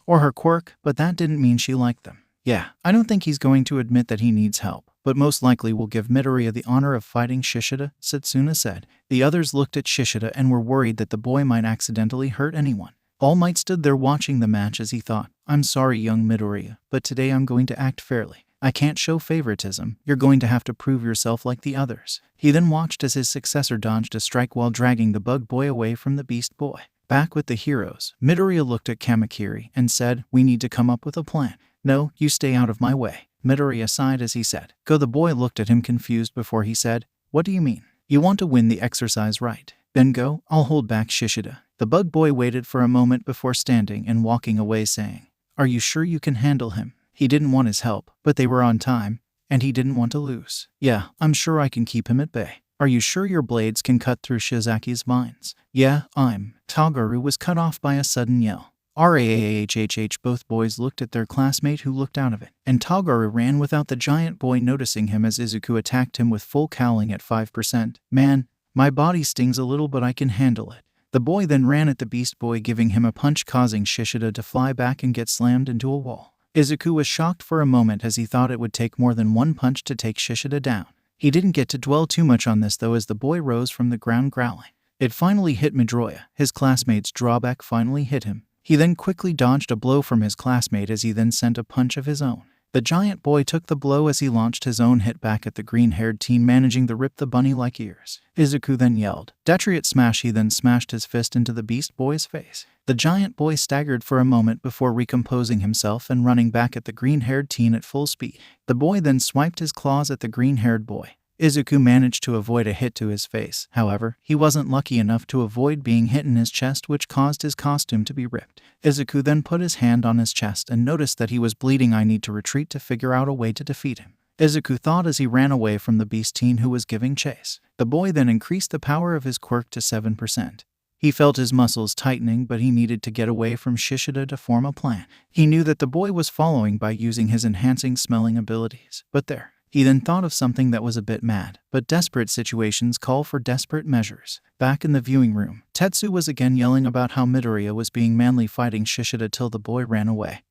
or her quirk, but that didn't mean she liked them. Yeah, I don't think he's going to admit that he needs help, but most likely will give Midoriya the honor of fighting Shishida, Setsuna said. The others looked at Shishida and were worried that the boy might accidentally hurt anyone. All Might stood there watching the match as he thought, "I'm sorry, young Midoriya, but today I'm going to act fairly. I can't show favoritism. You're going to have to prove yourself like the others." He then watched as his successor dodged a strike while dragging the bug boy away from the beast boy. Back with the heroes, Midoriya looked at Kamakiri and said, "We need to come up with a plan." "No, you stay out of my way." Midoriya sighed as he said, "Go." The boy looked at him confused before he said, "What do you mean? You want to win the exercise, right? Then go. I'll hold back Shishida." The bug boy waited for a moment before standing and walking away, saying, "Are you sure you can handle him?" He didn't want his help, but they were on time, and he didn't want to lose. "Yeah, I'm sure I can keep him at bay." "Are you sure your blades can cut through Shiozaki's vines?" "Yeah, 𝗬𝗪 was cut off by a sudden yell. "Rahhhh." Both boys looked at their classmate, who looked out of it, and 𝗬𝗪 ran without the giant boy noticing him as Izuku attacked him with full cowling at 5%. "Man, my body stings a little, but I can handle it." The boy then ran at the beast boy, giving him a punch, causing Shishida to fly back and get slammed into a wall. Izuku was shocked for a moment as he thought it would take more than one punch to take Shishida down. He didn't get to dwell too much on this though, as the boy rose from the ground growling. It finally hit Midoriya. His classmate's drawback finally hit him. He then quickly dodged a blow from his classmate as he then sent a punch of his own. The giant boy took the blow as he launched his own hit back at the green-haired teen, managing to rip the bunny-like ears. Izuku then yelled, "Detriot smash!" He then smashed his fist into the beast boy's face. The giant boy staggered for a moment before recomposing himself and running back at the green-haired teen at full speed. The boy then swiped his claws at the green-haired boy. Izuku managed to avoid a hit to his face. However, he wasn't lucky enough to avoid being hit in his chest, which caused his costume to be ripped. Izuku then put his hand on his chest and noticed that he was bleeding. "I need to retreat to figure out a way to defeat him," Izuku thought as he ran away from the beast teen who was giving chase. The boy then increased the power of his quirk to 7%. He felt his muscles tightening, but he needed to get away from Shishida to form a plan. He knew that the boy was following by using his enhancing smelling abilities. But there, He then thought of something that was a bit mad, but desperate situations call for desperate measures. Back in the viewing room, Tetsu was again yelling about how Midoriya was being manly fighting 𝗧𝗏𝗧 till the boy ran away.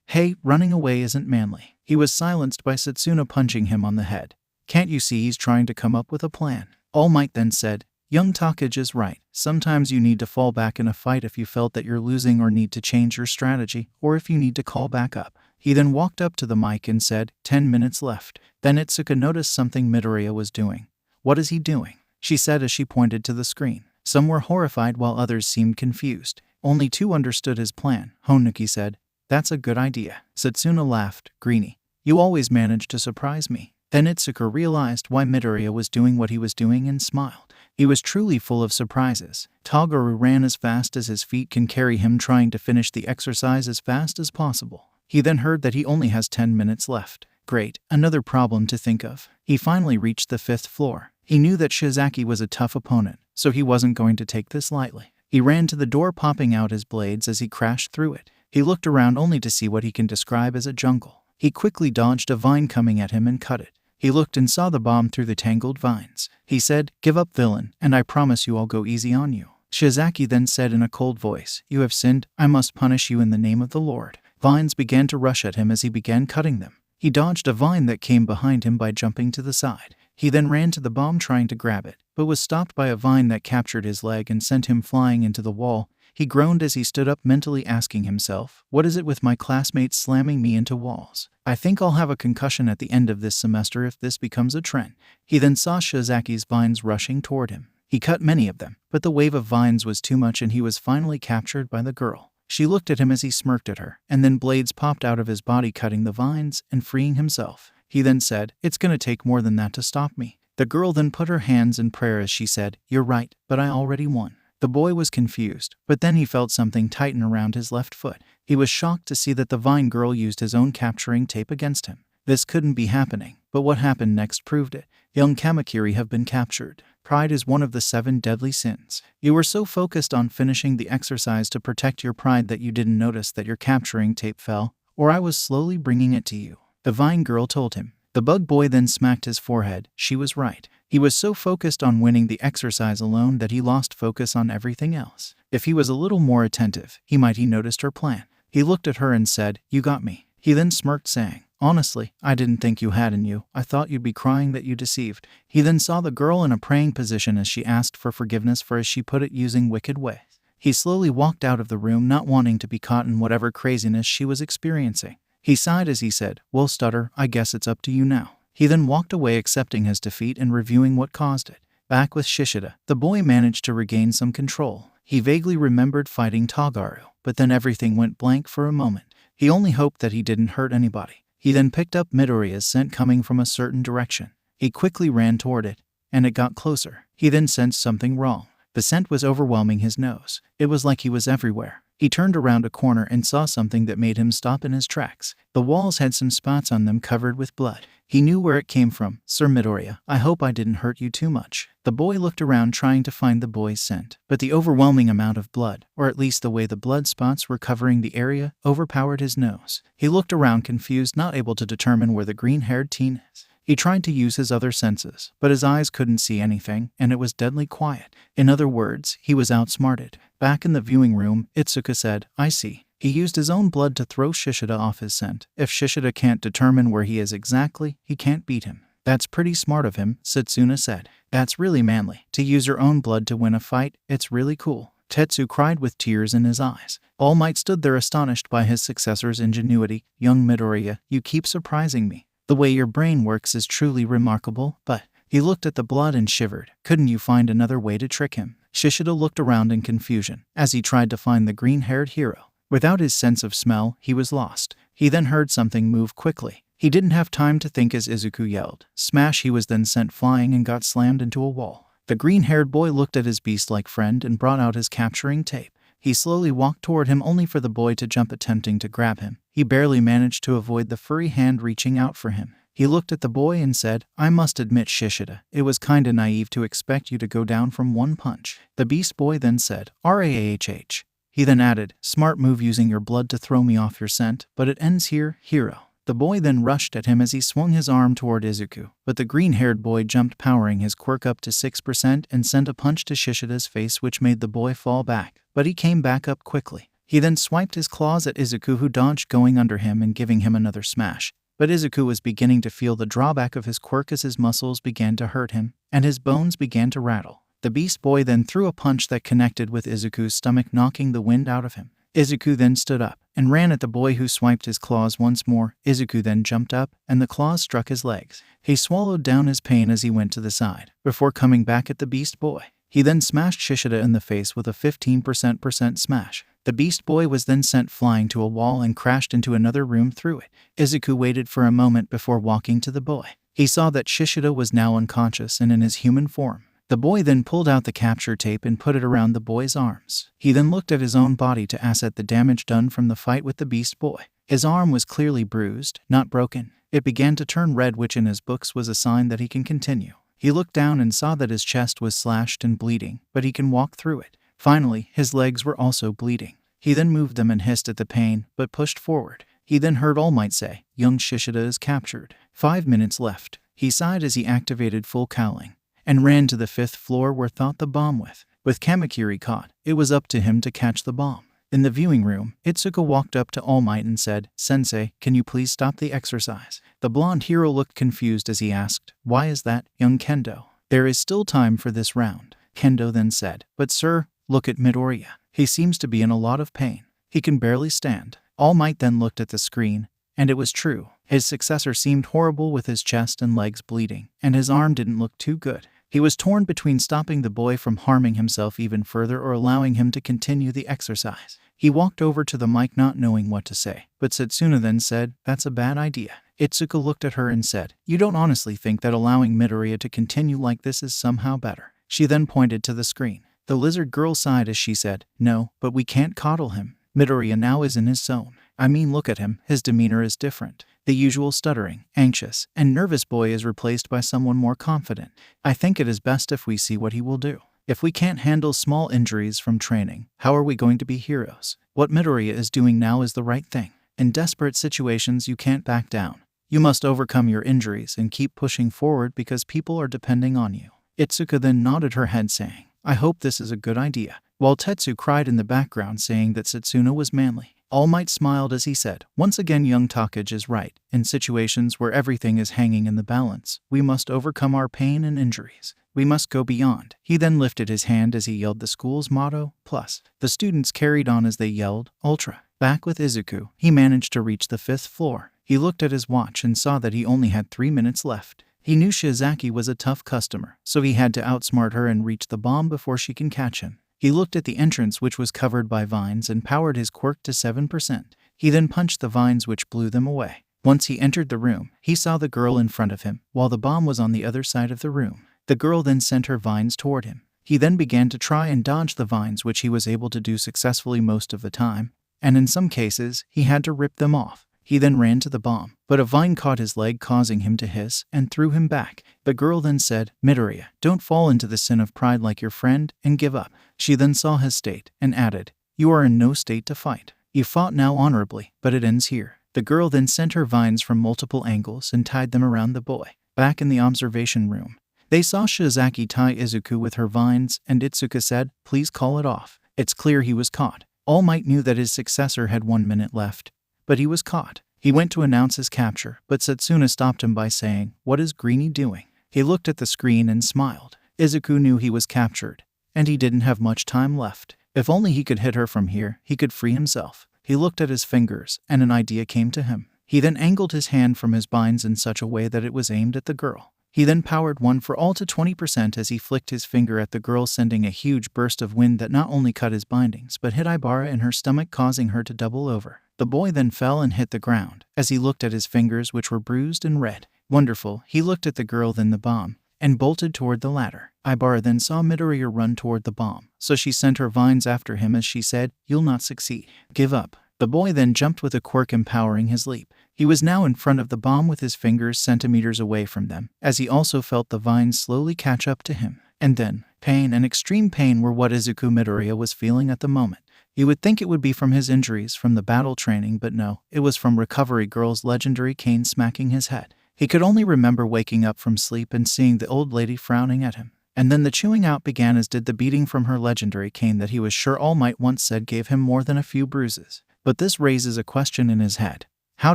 Hey, running away isn't manly. He was silenced by Setsuna punching him on the head. Can't you see he's trying to come up with a plan? All Might then said, young Takage is right. Sometimes you need to fall back in a fight if you felt that you're losing or need to change your strategy, or if you need to call back up. He then walked up to the mic and said, 10 minutes left. Then Izuku noticed something Midoriya was doing. What is he doing? She said as she pointed to the screen. Some were horrified while others seemed confused. Only 2 understood his plan. Honuki said, that's a good idea. Setsuna laughed. Greenie, you always manage to surprise me. Then Izuku realized why Midoriya was doing what he was doing and smiled. He was truly full of surprises. Toguro ran as fast as his feet can carry him, trying to finish the exercise as fast as possible. He then heard that he only has 10 minutes left. Great, another problem to think of. He finally reached the 5th floor. He knew that Shiozaki was a tough opponent, so he wasn't going to take this lightly. He ran to the door, popping out his blades as he crashed through it. He looked around only to see what he can describe as a jungle. He quickly dodged a vine coming at him and cut it. He looked and saw the bomb through the tangled vines. He said, give up, villain, and I promise you I'll go easy on you. Shiozaki then said in a cold voice, you have sinned, I must punish you in the name of the Lord. Vines began to rush at him as he began cutting them. He dodged a vine that came behind him by jumping to the side. He then ran to the bomb trying to grab it, but was stopped by a vine that captured his leg and sent him flying into the wall. He groaned as he stood up, mentally asking himself, what is it with my classmates slamming me into walls? I think I'll have a concussion at the end of this semester if this becomes a trend. He then saw Shiozaki's vines rushing toward him. He cut many of them, but the wave of vines was too much and he was finally captured by the girl. She looked at him as he smirked at her, and then blades popped out of his body, cutting the vines and freeing himself. He then said, it's gonna take more than that to stop me. The girl then put her hands in prayer as she said, you're right, but I already won. The boy was confused, but then he felt something tighten around his left foot. He was shocked to see that the vine girl used his own capturing tape against him. This couldn't be happening, but what happened next proved it. Young Kamakiri have been captured. Pride is one of the 7 deadly sins. You were so focused on finishing the exercise to protect your pride that you didn't notice that your capturing tape fell, or I was slowly bringing it to you. The vine girl told him. The bug boy then smacked his forehead. She was right. He was so focused on winning the exercise alone that he lost focus on everything else. If he was a little more attentive, he noticed her plan. He looked at her and said, you got me. He then smirked, saying, honestly, I didn't think you had in you. I thought you'd be crying that you deceived. He then saw the girl in a praying position as she asked for forgiveness for, as she put it, using wicked ways. He slowly walked out of the room, not wanting to be caught in whatever craziness she was experiencing. He sighed as he said, well, Stutter, I guess it's up to you now. He then walked away, accepting his defeat and reviewing what caused it. Back with 𝗧𝗏𝗧, the boy managed to regain some control. He vaguely remembered fighting Toguro, but then everything went blank for a moment. He only hoped that he didn't hurt anybody. He then picked up Midoriya's scent coming from a certain direction. He quickly ran toward it, and it got closer. He then sensed something wrong. The scent was overwhelming his nose. It was like he was everywhere. He turned around a corner and saw something that made him stop in his tracks. The walls had some spots on them covered with blood. He knew where it came from. Sir Midoriya, I hope I didn't hurt you too much. The boy looked around trying to find the boy's scent, but the overwhelming amount of blood, or at least the way the blood spots were covering the area, overpowered his nose. He looked around confused, not able to determine where the green-haired teen is. He tried to use his other senses, but his eyes couldn't see anything, and it was deadly quiet. In other words, he was outsmarted. Back in the viewing room, Izuku said, I see. He used his own blood to throw 𝗧𝗏𝗧 off his scent. If 𝗧𝗏𝗧 can't determine where he is exactly, he can't beat him. That's pretty smart of him, Setsuna said. That's really manly. To use your own blood to win a fight, it's really cool. Tetsu cried with tears in his eyes. All Might stood there astonished by his successor's ingenuity. Young Midoriya, you keep surprising me. The way your brain works is truly remarkable, but... He looked at the blood and shivered. Couldn't you find another way to trick him? 𝗧𝗏𝗧𝗏 looked around in confusion as he tried to find the green-haired hero. Without his sense of smell, he was lost. He then heard something move quickly. He didn't have time to think as Izuku yelled, "Smash!" He was then sent flying and got slammed into a wall. The green-haired boy looked at his beast-like friend and brought out his capturing tape. He slowly walked toward him only for the boy to jump, attempting to grab him. He barely managed to avoid the furry hand reaching out for him. He looked at the boy and said, I must admit, 𝗧𝗏𝗧𝗏, it was kinda naive to expect you to go down from one punch. The beast boy then said, RAHH. He then added, smart move using your blood to throw me off your scent, but it ends here, hero. The boy then rushed at him as he swung his arm toward Izuku, but the green-haired boy jumped, powering his quirk up to 6% and sent a punch to Shishida's face which made the boy fall back, but he came back up quickly. He then swiped his claws at Izuku, who dodged, going under him and giving him another smash. But Izuku was beginning to feel the drawback of his quirk as his muscles began to hurt him, and his bones began to rattle. The beast boy then threw a punch that connected with Izuku's stomach, knocking the wind out of him. Izuku then stood up and ran at the boy, who swiped his claws once more. Izuku then jumped up, and the claws struck his legs. He swallowed down his pain as he went to the side, before coming back at the beast boy. He then smashed Shishida in the face with a 15% smash. The beast boy was then sent flying to a wall and crashed into another room through it. Izuku waited for a moment before walking to the boy. He saw that Shishida was now unconscious and in his human form. The boy then pulled out the capture tape and put it around the boy's arms. He then looked at his own body to assess the damage done from the fight with the beast boy. His arm was clearly bruised, not broken. It began to turn red, which in his books was a sign that he can continue. He looked down and saw that his chest was slashed and bleeding, but he can walk through it. Finally, his legs were also bleeding. He then moved them and hissed at the pain, but pushed forward. He then heard All Might say, "Young Shishida is captured. 5 minutes left." He sighed as he activated full cowling and ran to the 5th floor where thought the bomb with Kamakiri caught. It was up to him to catch the bomb. In the viewing room, Itsuka walked up to All Might and said, "Sensei, can you please stop the exercise?" The blonde hero looked confused as he asked, "Why is that, young Kendo? There is still time for this round." Kendo then said, "But sir, look at Midoriya. He seems to be in a lot of pain. He can barely stand." All Might then looked at the screen, and it was true. His successor seemed horrible with his chest and legs bleeding, and his arm didn't look too good. He was torn between stopping the boy from harming himself even further or allowing him to continue the exercise. He walked over to the mic not knowing what to say, but Setsuna then said, "That's a bad idea." Itsuka looked at her and said, "You don't honestly think that allowing Midoriya to continue like this is somehow better?" She then pointed to the screen. The lizard girl sighed as she said, "No, but we can't coddle him. Midoriya now is in his zone. I mean, look at him, his demeanor is different. The usual stuttering, anxious, and nervous boy is replaced by someone more confident. I think it is best if we see what he will do. If we can't handle small injuries from training, how are we going to be heroes? What Midoriya is doing now is the right thing. In desperate situations, you can't back down. You must overcome your injuries and keep pushing forward because people are depending on you." Itsuka then nodded her head saying, "I hope this is a good idea," while Tetsu cried in the background saying that Setsuna was manly. All Might smiled as he said, "Once again young Takage is right. In situations where everything is hanging in the balance, we must overcome our pain and injuries. We must go beyond." He then lifted his hand as he yelled the school's motto, "Plus." The students carried on as they yelled, "Ultra." Back with Izuku, he managed to reach the 5th floor. He looked at his watch and saw that he only had 3 minutes left. He knew Shizaki was a tough customer, so he had to outsmart her and reach the bomb before she can catch him. He looked at the entrance, which was covered by vines, and powered his quirk to 7%. He then punched the vines, which blew them away. Once he entered the room, he saw the girl in front of him, while the bomb was on the other side of the room. The girl then sent her vines toward him. He then began to try and dodge the vines, which he was able to do successfully most of the time, and in some cases, he had to rip them off. He then ran to the bomb, but a vine caught his leg, causing him to hiss, and threw him back. The girl then said, "Midoriya, don't fall into the sin of pride like your friend, and give up." She then saw his state, and added, "You are in no state to fight. You fought now honorably, but it ends here." The girl then sent her vines from multiple angles and tied them around the boy. Back in the observation room, they saw Shizaki tie Izuku with her vines, and Itsuka said, "Please call it off. It's clear he was caught." All Might knew that his successor had 1 minute left, but he was caught. He went to announce his capture, but Setsuna stopped him by saying, "What is Greenie doing?" He looked at the screen and smiled. Izuku knew he was captured, and he didn't have much time left. If only he could hit her from here, he could free himself. He looked at his fingers, and an idea came to him. He then angled his hand from his binds in such a way that it was aimed at the girl. He then powered one for all to 20% as he flicked his finger at the girl, sending a huge burst of wind that not only cut his bindings but hit Ibara in her stomach, causing her to double over. The boy then fell and hit the ground, as he looked at his fingers, which were bruised and red. Wonderful, he looked at the girl, then the bomb, and bolted toward the ladder. Ibara then saw Midoriya run toward the bomb, so she sent her vines after him as she said, "You'll not succeed. Give up." The boy then jumped with a quirk, empowering his leap. He was now in front of the bomb with his fingers centimeters away from them, as he also felt the vines slowly catch up to him. And then, pain and extreme pain were what Izuku Midoriya was feeling at the moment. You would think it would be from his injuries from the battle training, but no, it was from Recovery Girl's legendary cane smacking his head. He could only remember waking up from sleep and seeing the old lady frowning at him. And then the chewing out began, as did the beating from her legendary cane that he was sure All Might once said gave him more than a few bruises. But this raises a question in his head. How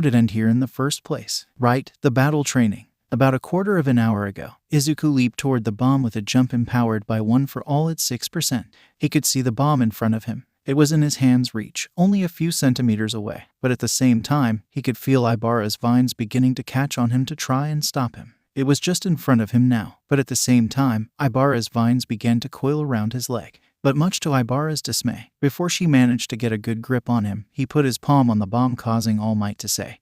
did it end here in the first place? Right, the battle training. About a quarter of an hour ago, Izuku leaped toward the bomb with a jump empowered by 1 for all its 6%. He could see the bomb in front of him. It was in his hand's reach, only a few centimeters away, but at the same time, he could feel 𝗲𝗄𝗃's vines beginning to catch on him to try and stop him. It was just in front of him now, but at the same time, 𝗲𝗄𝗃's vines began to coil around his leg. But much to 𝗲𝗄𝗃's dismay, before she managed to get a good grip on him, he put his palm on the bomb, causing All Might to say,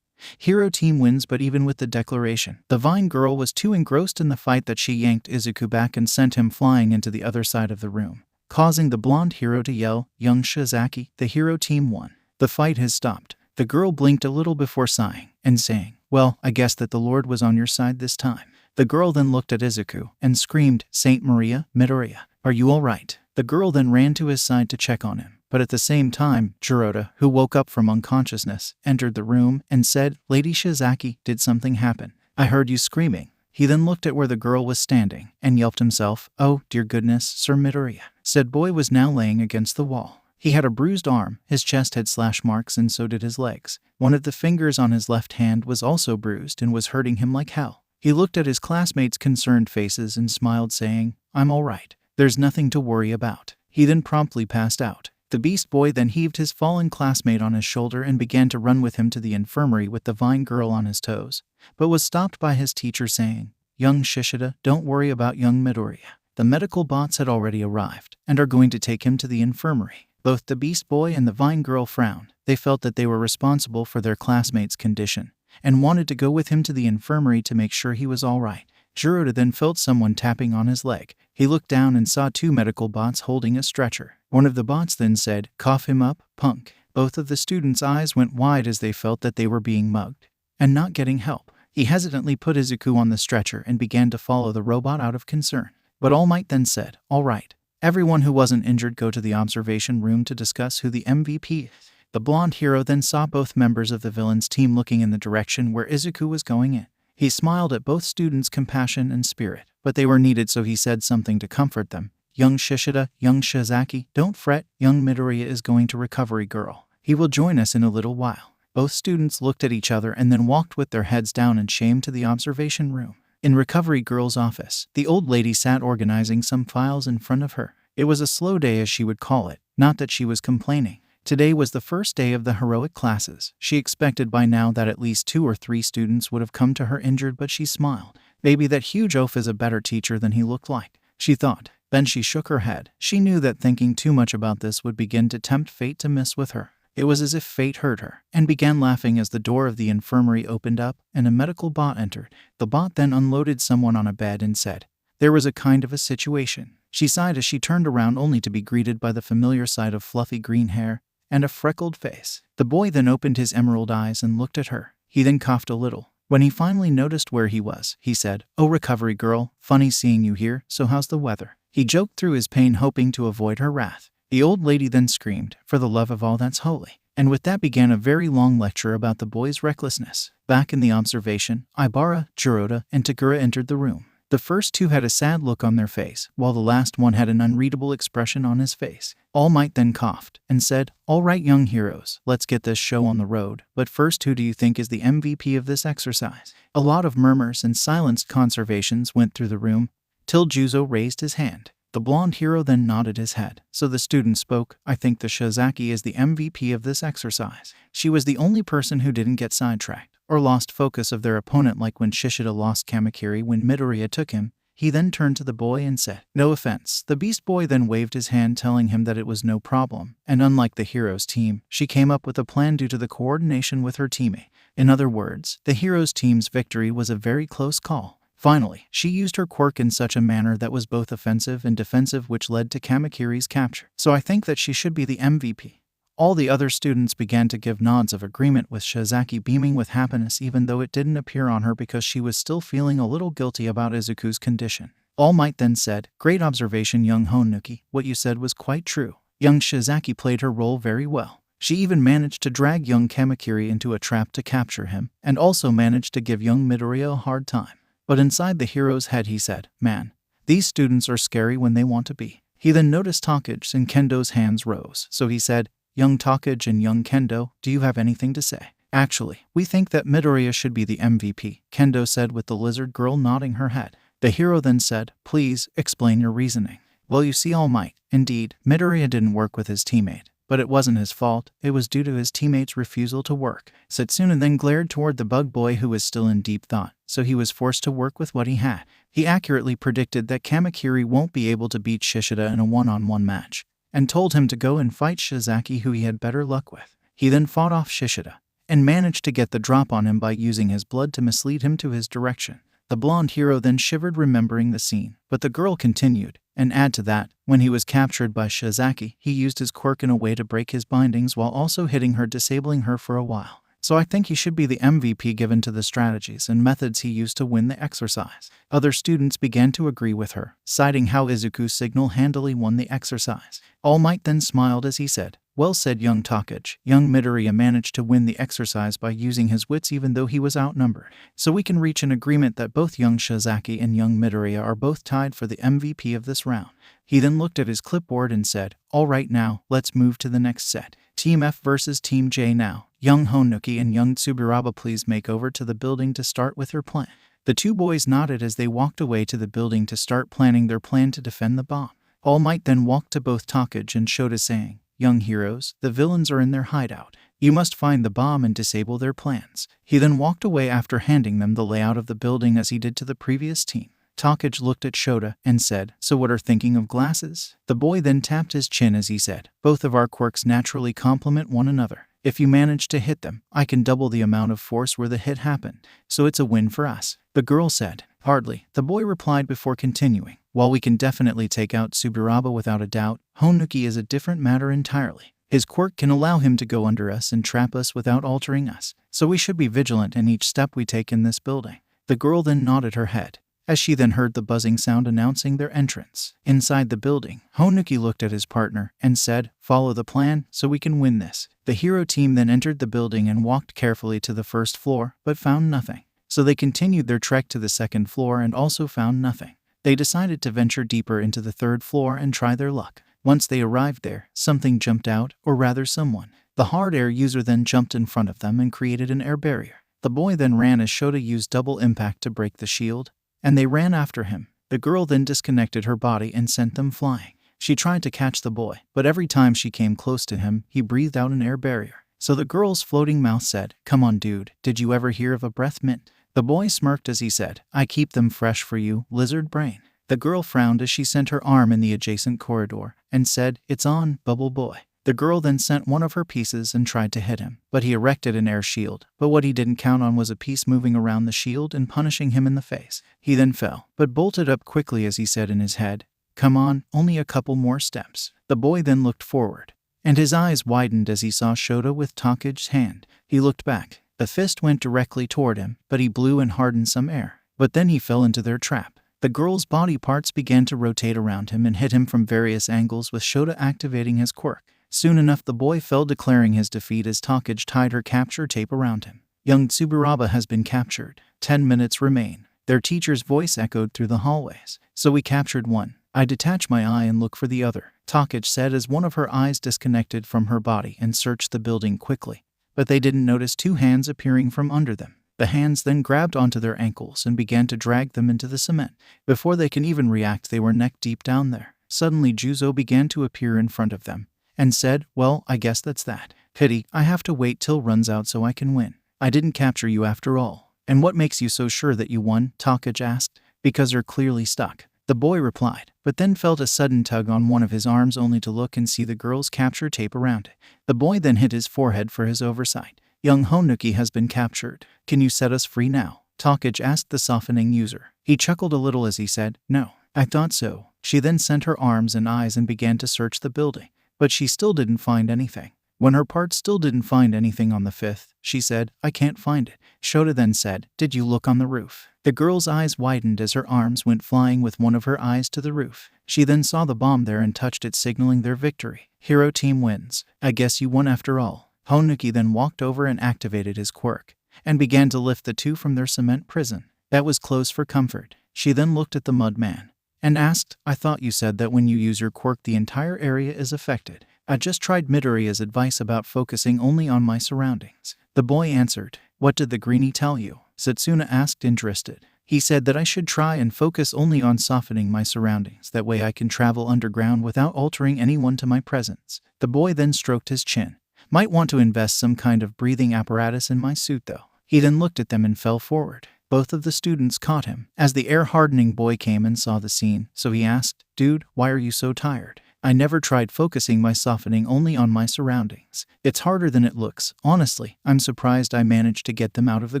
"Hero team wins." But even with the declaration, the Vine Girl was too engrossed in the fight that she yanked Izuku back and sent him flying into the other side of the room, causing the blonde hero to yell, "Young Shizaki, the hero team won. The fight has stopped." The girl blinked a little before sighing and saying, "Well, I guess that the Lord was on your side this time." The girl then looked at Izuku and screamed, "Saint Maria, Midoriya, are you all right?" The girl then ran to his side to check on him. But at the same time, 𝗔𝗂𝗧𝗏, who woke up from unconsciousness, entered the room and said, "Lady Shizaki, did something happen? I heard you screaming." He then looked at where the girl was standing and yelped himself, "Oh, dear goodness, Sir Midoriya." Said boy was now laying against the wall. He had a bruised arm, his chest had slash marks, and so did his legs. One of the fingers on his left hand was also bruised and was hurting him like hell. He looked at his classmates' concerned faces and smiled, saying, "I'm all right. There's nothing to worry about." He then promptly passed out. The Beast Boy then heaved his fallen classmate on his shoulder and began to run with him to the infirmary with the Vine Girl on his toes, but was stopped by his teacher saying, "Young Shishida, don't worry about young Midoriya. The medical bots had already arrived and are going to take him to the infirmary." Both the Beast Boy and the Vine Girl frowned. They felt that they were responsible for their classmate's condition and wanted to go with him to the infirmary to make sure he was all right. 𝗔𝗂𝗧𝗏 then felt someone tapping on his leg. He looked down and saw 2 medical bots holding a stretcher. One of the bots then said, "Cough him up, punk." Both of the students' eyes went wide as they felt that they were being mugged and not getting help. He hesitantly put Izuku on the stretcher and began to follow the robot out of concern. But All Might then said, "All right. Everyone who wasn't injured go to the observation room to discuss who the MVP is." The blonde hero then saw both members of the villain's team looking in the direction where Izuku was going in. He smiled at both students' compassion and spirit, but they were needed, so he said something to comfort them. "Young Shishida, young Shizaki, don't fret, young Midoriya is going to Recovery Girl. He will join us in a little while." Both students looked at each other and then walked with their heads down in shame to the observation room. In Recovery Girl's office, the old lady sat organizing some files in front of her. It was a slow day, as she would call it, not that she was complaining. Today was the first day of the heroic classes. She expected by now that at least 2 or 3 students would have come to her injured, but she smiled. Maybe that 𝐒𝐭𝐻 is a better teacher than he looked like, she thought. Then she shook her head. She knew that thinking too much about this would begin to tempt fate to mess with her. It was as if fate heard her and began laughing as the door of the infirmary opened up and a medical bot entered. The bot then unloaded someone on a bed and said, "There was a kind of a situation." She sighed as she turned around, only to be greeted by the familiar sight of fluffy green hair and a freckled face. The boy then opened his emerald eyes and looked at her. He then coughed a little. When he finally noticed where he was, he said, "Oh, Recovery Girl, funny seeing you here, so how's the weather?" He joked through his pain, hoping to avoid her wrath. The old lady then screamed, "For the love of all that's holy." And with that began a very long lecture about the boy's recklessness. Back in the observation, 𝗲𝗄𝗃, 𝗔𝗂𝗧𝗏, and Takura entered the room. The first 2 had a sad look on their face, while the last one had an unreadable expression on his face. All Might then coughed and said, "All right, young heroes, let's get this show on the road. But first, who do you think is the MVP of this exercise?" A lot of murmurs and silenced conservations went through the room, till Juzo raised his hand. The blonde hero then nodded his head. So the student spoke, "I think the Shizaki is the MVP of this exercise." She was the only person who didn't get sidetracked or lost focus of their opponent, like when Shishida lost Kamakiri when Midoriya took him. He then turned to the boy and said, "No offense." The Beast Boy then waved his hand, telling him that it was no problem, and unlike the hero's team, she came up with a plan due to the coordination with her teammate. In other words, the hero's team's victory was a very close call. Finally, she used her quirk in such a manner that was both offensive and defensive, which led to Kamakiri's capture. So I think that she should be the MVP. All the other students began to give nods of agreement, with Shizaki beaming with happiness, even though it didn't appear on her because she was still feeling a little guilty about Izuku's condition. All Might then said, "Great observation, young Honuki. What you said was quite true. 𝐎𝐻𝐳 played her role very well. She even managed to drag young Kamakiri into a trap to capture him, and also managed to give young Midoriya a hard time. But inside the hero's head he said, man, these students are scary when they want to be. He then noticed 𝗕𝗏𝗁 and Kendo's hands rose, so he said, young 𝗕𝗏𝗁 and young Kendo, do you have anything to say? Actually, we think that Midoriya should be the MVP, Kendo said with the lizard girl nodding her head. The hero then said, please, explain your reasoning. Well, you see, All Might, indeed, Midoriya didn't work with his teammate. But it wasn't his fault, it was due to his teammate's refusal to work. Setsuna then glared toward the bug boy who was still in deep thought, so he was forced to work with what he had. He accurately predicted that Kamakiri won't be able to beat Shishida in a one-on-one match, and told him to go and fight Shizaki, who he had better luck with. He then fought off Shishida, and managed to get the drop on him by using his blood to mislead him to his direction. The blonde hero then shivered remembering the scene, but the girl continued, and add to that, when he was captured by Shizaki, he used his quirk in a way to break his bindings while also hitting her, disabling her for a while. So I think he should be the MVP given to the strategies and methods he used to win the exercise. Other students began to agree with her, citing how Izuku single-handedly won the exercise. All Might then smiled as he said, well said, young 𝗕𝗏𝗁. Young Midoriya managed to win the exercise by using his wits even though he was outnumbered. So we can reach an agreement that both young Shizaki and young Midoriya are both tied for the MVP of this round. He then looked at his clipboard and said, alright, now, let's move to the next set. Team F versus Team J now. Young Honuki and young 𝗬𝗵𝗲, please make over to the building to start with her plan. The two boys nodded as they walked away to the building to start planning their plan to defend the bomb. All Might then walked to both 𝗕𝗏𝗁 and Shota saying, young heroes, the villains are in their hideout. You must find the bomb and disable their plans. He then walked away after handing them the layout of the building as he did to the previous team. 𝗕𝗏𝗁 looked at Shota and said, so what are thinking of glasses? The boy then tapped his chin as he said, both of our quirks naturally complement one another. If you manage to hit them, I can double the amount of force where the hit happened. So it's a win for us. The girl said, hardly. The boy replied before continuing, while we can definitely take out 𝗬𝗵𝗲 without a doubt, Honuki is a different matter entirely. His quirk can allow him to go under us and trap us without altering us. So we should be vigilant in each step we take in this building. The girl then nodded her head, as she then heard the buzzing sound announcing their entrance. Inside the building, Honuki looked at his partner and said, follow the plan so we can win this. The hero team then entered the building and walked carefully to the first floor, but found nothing. So they continued their trek to the second floor and also found nothing. They decided to venture deeper into the third floor and try their luck. Once they arrived there, something jumped out, or rather someone. The hard air user then jumped in front of them and created an air barrier. The boy then ran as Shota used double impact to break the shield, and they ran after him. The girl then disconnected her body and sent them flying. She tried to catch the boy, but every time she came close to him, he breathed out an air barrier. So the girl's floating mouth said, come on dude, did you ever hear of a breath mint? The boy smirked as he said, I keep them fresh for you, lizard brain. The girl frowned as she sent her arm in the adjacent corridor and said, it's on, bubble boy. The girl then sent one of her pieces and tried to hit him, but he erected an air shield. But what he didn't count on was a piece moving around the shield and punishing him in the face. He then fell, but bolted up quickly as he said in his head, come on, only a couple more steps. The boy then looked forward, and his eyes widened as he saw Shota with 𝗕𝗏𝗁's hand. He looked back. The fist went directly toward him, but he blew and hardened some air. But then he fell into their trap. The girl's body parts began to rotate around him and hit him from various angles with Shota activating his quirk. Soon enough the boy fell, declaring his defeat as 𝗕𝗏𝗁 tied her capture tape around him. Young 𝗬𝗵𝗲 has been captured. 10 minutes remain. Their teacher's voice echoed through the hallways. So we captured one. I detach my eye and look for the other, 𝗕𝗏𝗁 said as one of her eyes disconnected from her body and searched the building quickly. But they didn't notice two hands appearing from under them. The hands then grabbed onto their ankles and began to drag them into the cement. Before they can even react, they were neck deep down there. Suddenly 𝗬𝗪 began to appear in front of them and said, well, I guess that's that. Pity, I have to wait till runs out so I can win. I didn't capture you after all. And what makes you so sure that you won? 𝗕𝗏𝗁 asked. Because you're clearly stuck. The boy replied, but then felt a sudden tug on one of his arms only to look and see the girl's capture tape around it. The boy then hit his forehead for his oversight. Young Honuki has been captured. Can you set us free now? 𝗕𝗏𝗁 asked the softening user. He chuckled a little as he said, no. I thought so. She then sent her arms and eyes and began to search the building. But she still didn't find anything. When her part still didn't find anything on the fifth, she said, I can't find it. Shota then said, did you look on the roof? The girl's eyes widened as her arms went flying with one of her eyes to the roof. She then saw the bomb there and touched it, signaling their victory. Hero team wins. I guess you won after all. Honuki then walked over and activated his quirk, and began to lift the two from their cement prison. That was close for comfort. She then looked at the mud man and asked, I thought you said that when you use your quirk the entire area is affected. I just tried Midoriya's advice about focusing only on my surroundings. The boy answered. What did the greenie tell you? Setsuna asked, interested. He said that I should try and focus only on softening my surroundings. That way I can travel underground without altering anyone to my presence. The boy then stroked his chin. Might want to invest some kind of breathing apparatus in my suit though. He then looked at them and fell forward. Both of the students caught him as the air-hardening boy came and saw the scene, so he asked, Dude, why are you so tired? I never tried focusing my softening only on my surroundings. It's harder than it looks. Honestly, I'm surprised I managed to get them out of the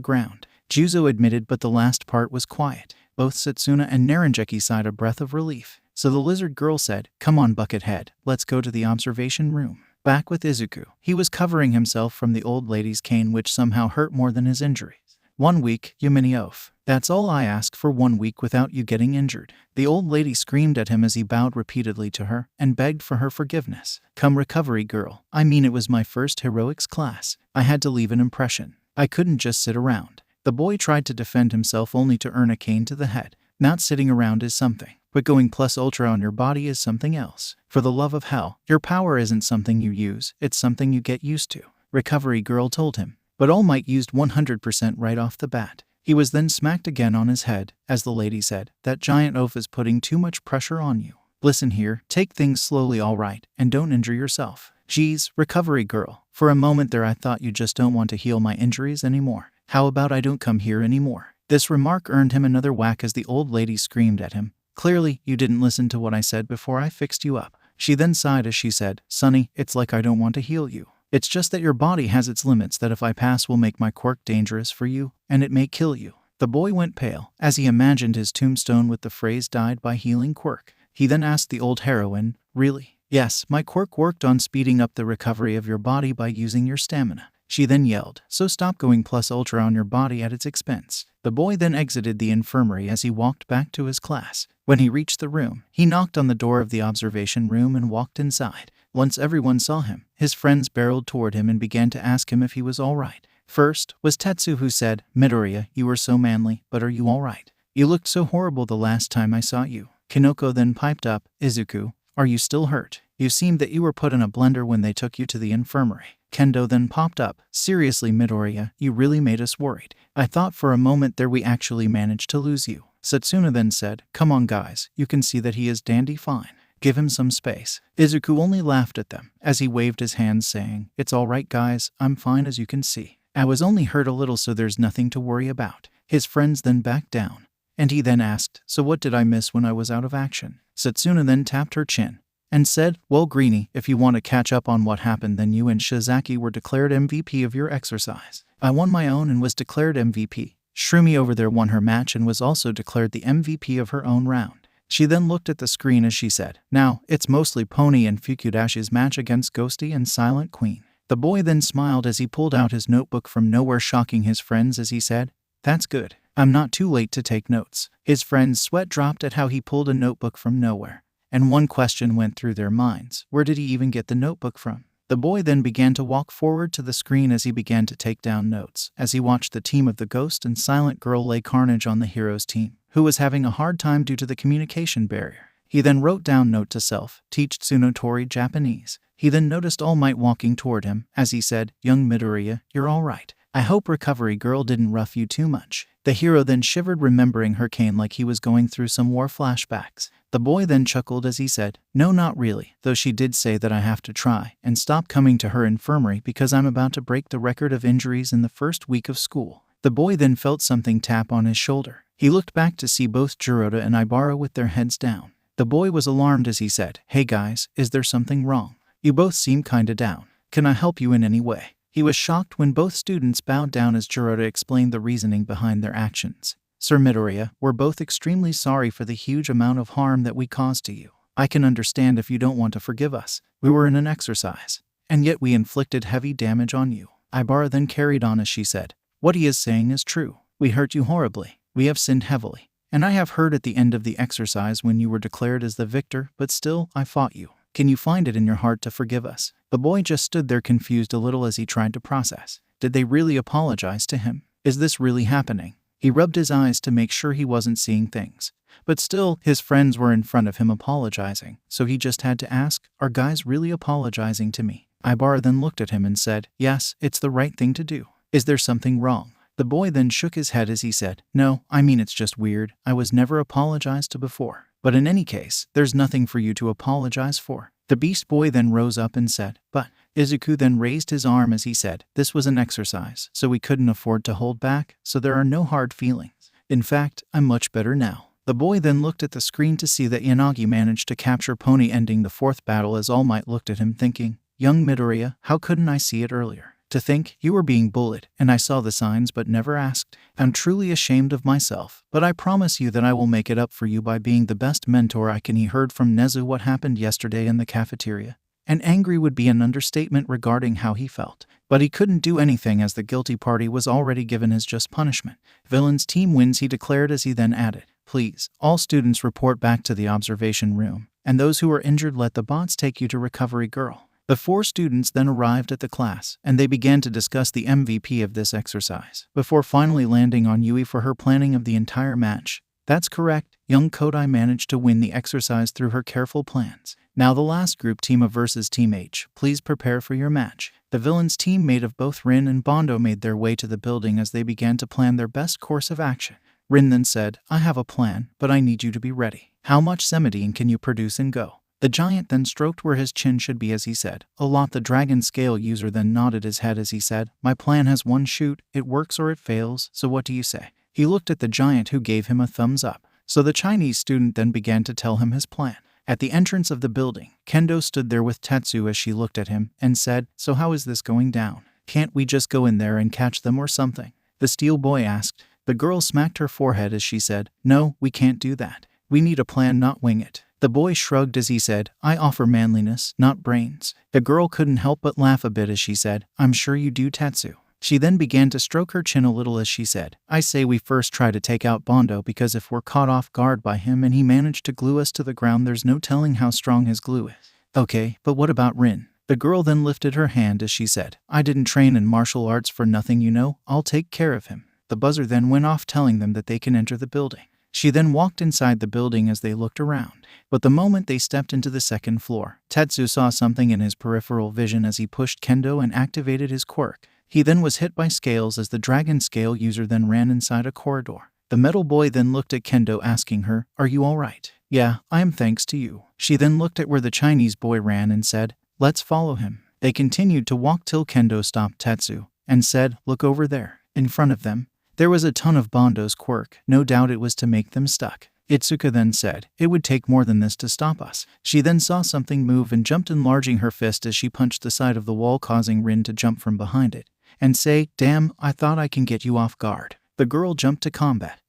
ground. Juzo admitted, but the last part was quiet. Both Setsuna and Naranjeki sighed a breath of relief. So the lizard girl said, Come on, Buckethead, let's go to the observation room. Back with Izuku, he was covering himself from the old lady's cane, which somehow hurt more than his injuries. 1 week, 𝗵𝗍𝗄𝐿. That's all I ask for, 1 week without you getting injured. The old lady screamed at him as he bowed repeatedly to her and begged for her forgiveness. Come recovery girl. I mean, it was my first heroics class. I had to leave an impression. I couldn't just sit around. The boy tried to defend himself only to earn a cane to the head. Not sitting around is something, but going plus ultra on your body is something else. For the love of hell, your power isn't something you use, it's something you get used to. Recovery girl told him. But All Might used 100% right off the bat. He was then smacked again on his head, as the lady said, That giant oaf is putting too much pressure on you. Listen here, take things slowly, alright, and don't injure yourself. Geez, recovery girl, for a moment there I thought you just don't want to heal my injuries anymore. How about I don't come here anymore? This remark earned him another whack as the old lady screamed at him. Clearly, you didn't listen to what I said before I fixed you up. She then sighed as she said, Sonny, it's like I don't want to heal you. It's just that your body has its limits that if I pass will make my quirk dangerous for you, and it may kill you. The boy went pale, as he imagined his tombstone with the phrase died by healing quirk. He then asked the old heroine, Really? Yes, my quirk worked on speeding up the recovery of your body by using your stamina. She then yelled, So stop going plus ultra on your body at its expense. The boy then exited the infirmary as he walked back to his class. When he reached the room, he knocked on the door of the observation room and walked inside. Once everyone saw him, his friends barreled toward him and began to ask him if he was all right. First was Tetsu, who said, Midoriya, you were so manly, but are you all right? You looked so horrible the last time I saw you. Kinoko then piped up, Izuku, are you still hurt? You seemed that you were put in a blender when they took you to the infirmary. Kendo then popped up, Seriously, Midoriya, you really made us worried. I thought for a moment there we actually managed to lose you. Setsuna then said, Come on guys, you can see that he is dandy fine. Give him some space. Izuku only laughed at them, as he waved his hands saying, It's alright guys, I'm fine as you can see. I was only hurt a little so there's nothing to worry about. His friends then backed down, and he then asked, So what did I miss when I was out of action? Setsuna then tapped her chin, and said, Well Greenie, if you want to catch up on what happened then you and Shizaki were declared MVP of your exercise. I won my own and was declared MVP. Shroomy over there won her match and was also declared the MVP of her own round. She then looked at the screen as she said, Now, it's mostly Pony and Fukudashi's match against Ghosty and Silent Queen. The boy then smiled as he pulled out his notebook from nowhere, shocking his friends as he said, That's good. I'm not too late to take notes. His friends' sweat dropped at how he pulled a notebook from nowhere. And one question went through their minds. Where did he even get the notebook from? The boy then began to walk forward to the screen as he began to take down notes, as he watched the team of the Ghost and Silent Girl lay carnage on the hero's team, who was having a hard time due to the communication barrier. He then wrote down note to self, Teach Tsunotori Japanese. He then noticed All Might walking toward him, as he said, Young Midoriya, you're all right. I hope recovery girl didn't rough you too much. The hero then shivered, remembering her cane like he was going through some war flashbacks. The boy then chuckled as he said, No, not really, though she did say that I have to try and stop coming to her infirmary because I'm about to break the record of injuries in the first week of school. The boy then felt something tap on his shoulder. He looked back to see both Jiroda and Ibara with their heads down. The boy was alarmed as he said, Hey guys, is there something wrong? You both seem kinda down. Can I help you in any way? He was shocked when both students bowed down as Jiroda explained the reasoning behind their actions. Sir Midoriya, we're both extremely sorry for the huge amount of harm that we caused to you. I can understand if you don't want to forgive us. We were in an exercise, and yet we inflicted heavy damage on you. Ibara then carried on as she said, What he is saying is true. We hurt you horribly. We have sinned heavily. And I have heard at the end of the exercise when you were declared as the victor, but still, I fought you. Can you find it in your heart to forgive us?" The boy just stood there confused a little as he tried to process. Did they really apologize to him? Is this really happening? He rubbed his eyes to make sure he wasn't seeing things. But still, his friends were in front of him apologizing, so he just had to ask, "Are guys really apologizing to me?" 𝗵𝗃 then looked at him and said, "Yes, it's the right thing to do. Is there something wrong?" The boy then shook his head as he said, "No, I mean it's just weird. I was never apologized to before. But in any case, there's nothing for you to apologize for." The Beast Boy then rose up and said, "But..." Izuku then raised his arm as he said, "This was an exercise, so we couldn't afford to hold back, so there are no hard feelings. In fact, I'm much better now." The boy then looked at the screen to see that Yanagi managed to capture Pony, ending the 4th battle, as All Might looked at him thinking, "Young Midoriya, how couldn't I see it earlier? To think you were being bullied, and I saw the signs but never asked. I'm truly ashamed of myself, but I promise you that I will make it up for you by being the best mentor I can." He heard from Nezu what happened yesterday in the cafeteria, and angry would be an understatement regarding how he felt. But he couldn't do anything as the guilty party was already given his just punishment. "Villain's team wins," he declared as he then added, "Please, all students report back to the observation room, and those who are injured let the bots take you to Recovery Girl." The 4 students then arrived at the class, and they began to discuss the MVP of this exercise, before finally landing on Yui for her planning of the entire match. That's correct, young Kodai managed to win the exercise through her careful plans. Now the last group, Team A versus Team H, please prepare for your match. The villains team made of both Rin and Bondo made their way to the building as they began to plan their best course of action. Rin then said, "I have a plan, but I need you to be ready. How much 𝗬𝗲 can you produce and go?" The giant then stroked where his chin should be as he said, "A lot." The dragon scale user then nodded his head as he said, "My plan has one shoot, it works or it fails, so what do you say?" He looked at the giant who gave him a thumbs up. So the Chinese student then began to tell him his plan. At the entrance of the building, Kendo stood there with Tetsu as she looked at him and said, "So how is this going down? Can't we just go in there and catch them or something?" The steel boy asked. The girl smacked her forehead as she said, "No, we can't do that. We need a plan, not wing it." The boy shrugged as he said, "I offer manliness, not brains." The girl couldn't help but laugh a bit as she said, "I'm sure you do, Tetsu." She then began to stroke her chin a little as she said, "I say we first try to take out Bondo, because if we're caught off guard by him and he managed to glue us to the ground, there's no telling how strong his glue is." "Okay, but what about Rin?" The girl then lifted her hand as she said, "I didn't train in martial arts for nothing, you know. I'll take care of him." The buzzer then went off telling them that they can enter the building. She then walked inside the building as they looked around. But the moment they stepped into the 2nd floor, Tetsu saw something in his peripheral vision as he pushed Kendo and activated his quirk. He then was hit by scales as the dragon scale user then ran inside a corridor. The metal boy then looked at Kendo asking her, "Are you alright?" "Yeah, I am, thanks to you." She then looked at where the Chinese boy ran and said, "Let's follow him." They continued to walk till Kendo stopped Tetsu and said, "Look over there." In front of them, there was a ton of Bondo's quirk. No doubt it was to make them stuck. Itsuka then said, "It would take more than this to stop us." She then saw something move and jumped, enlarging her fist as she punched the side of the wall, causing Rin to jump from behind it and say, "Damn, I thought I can get you off guard." The girl jumped to combat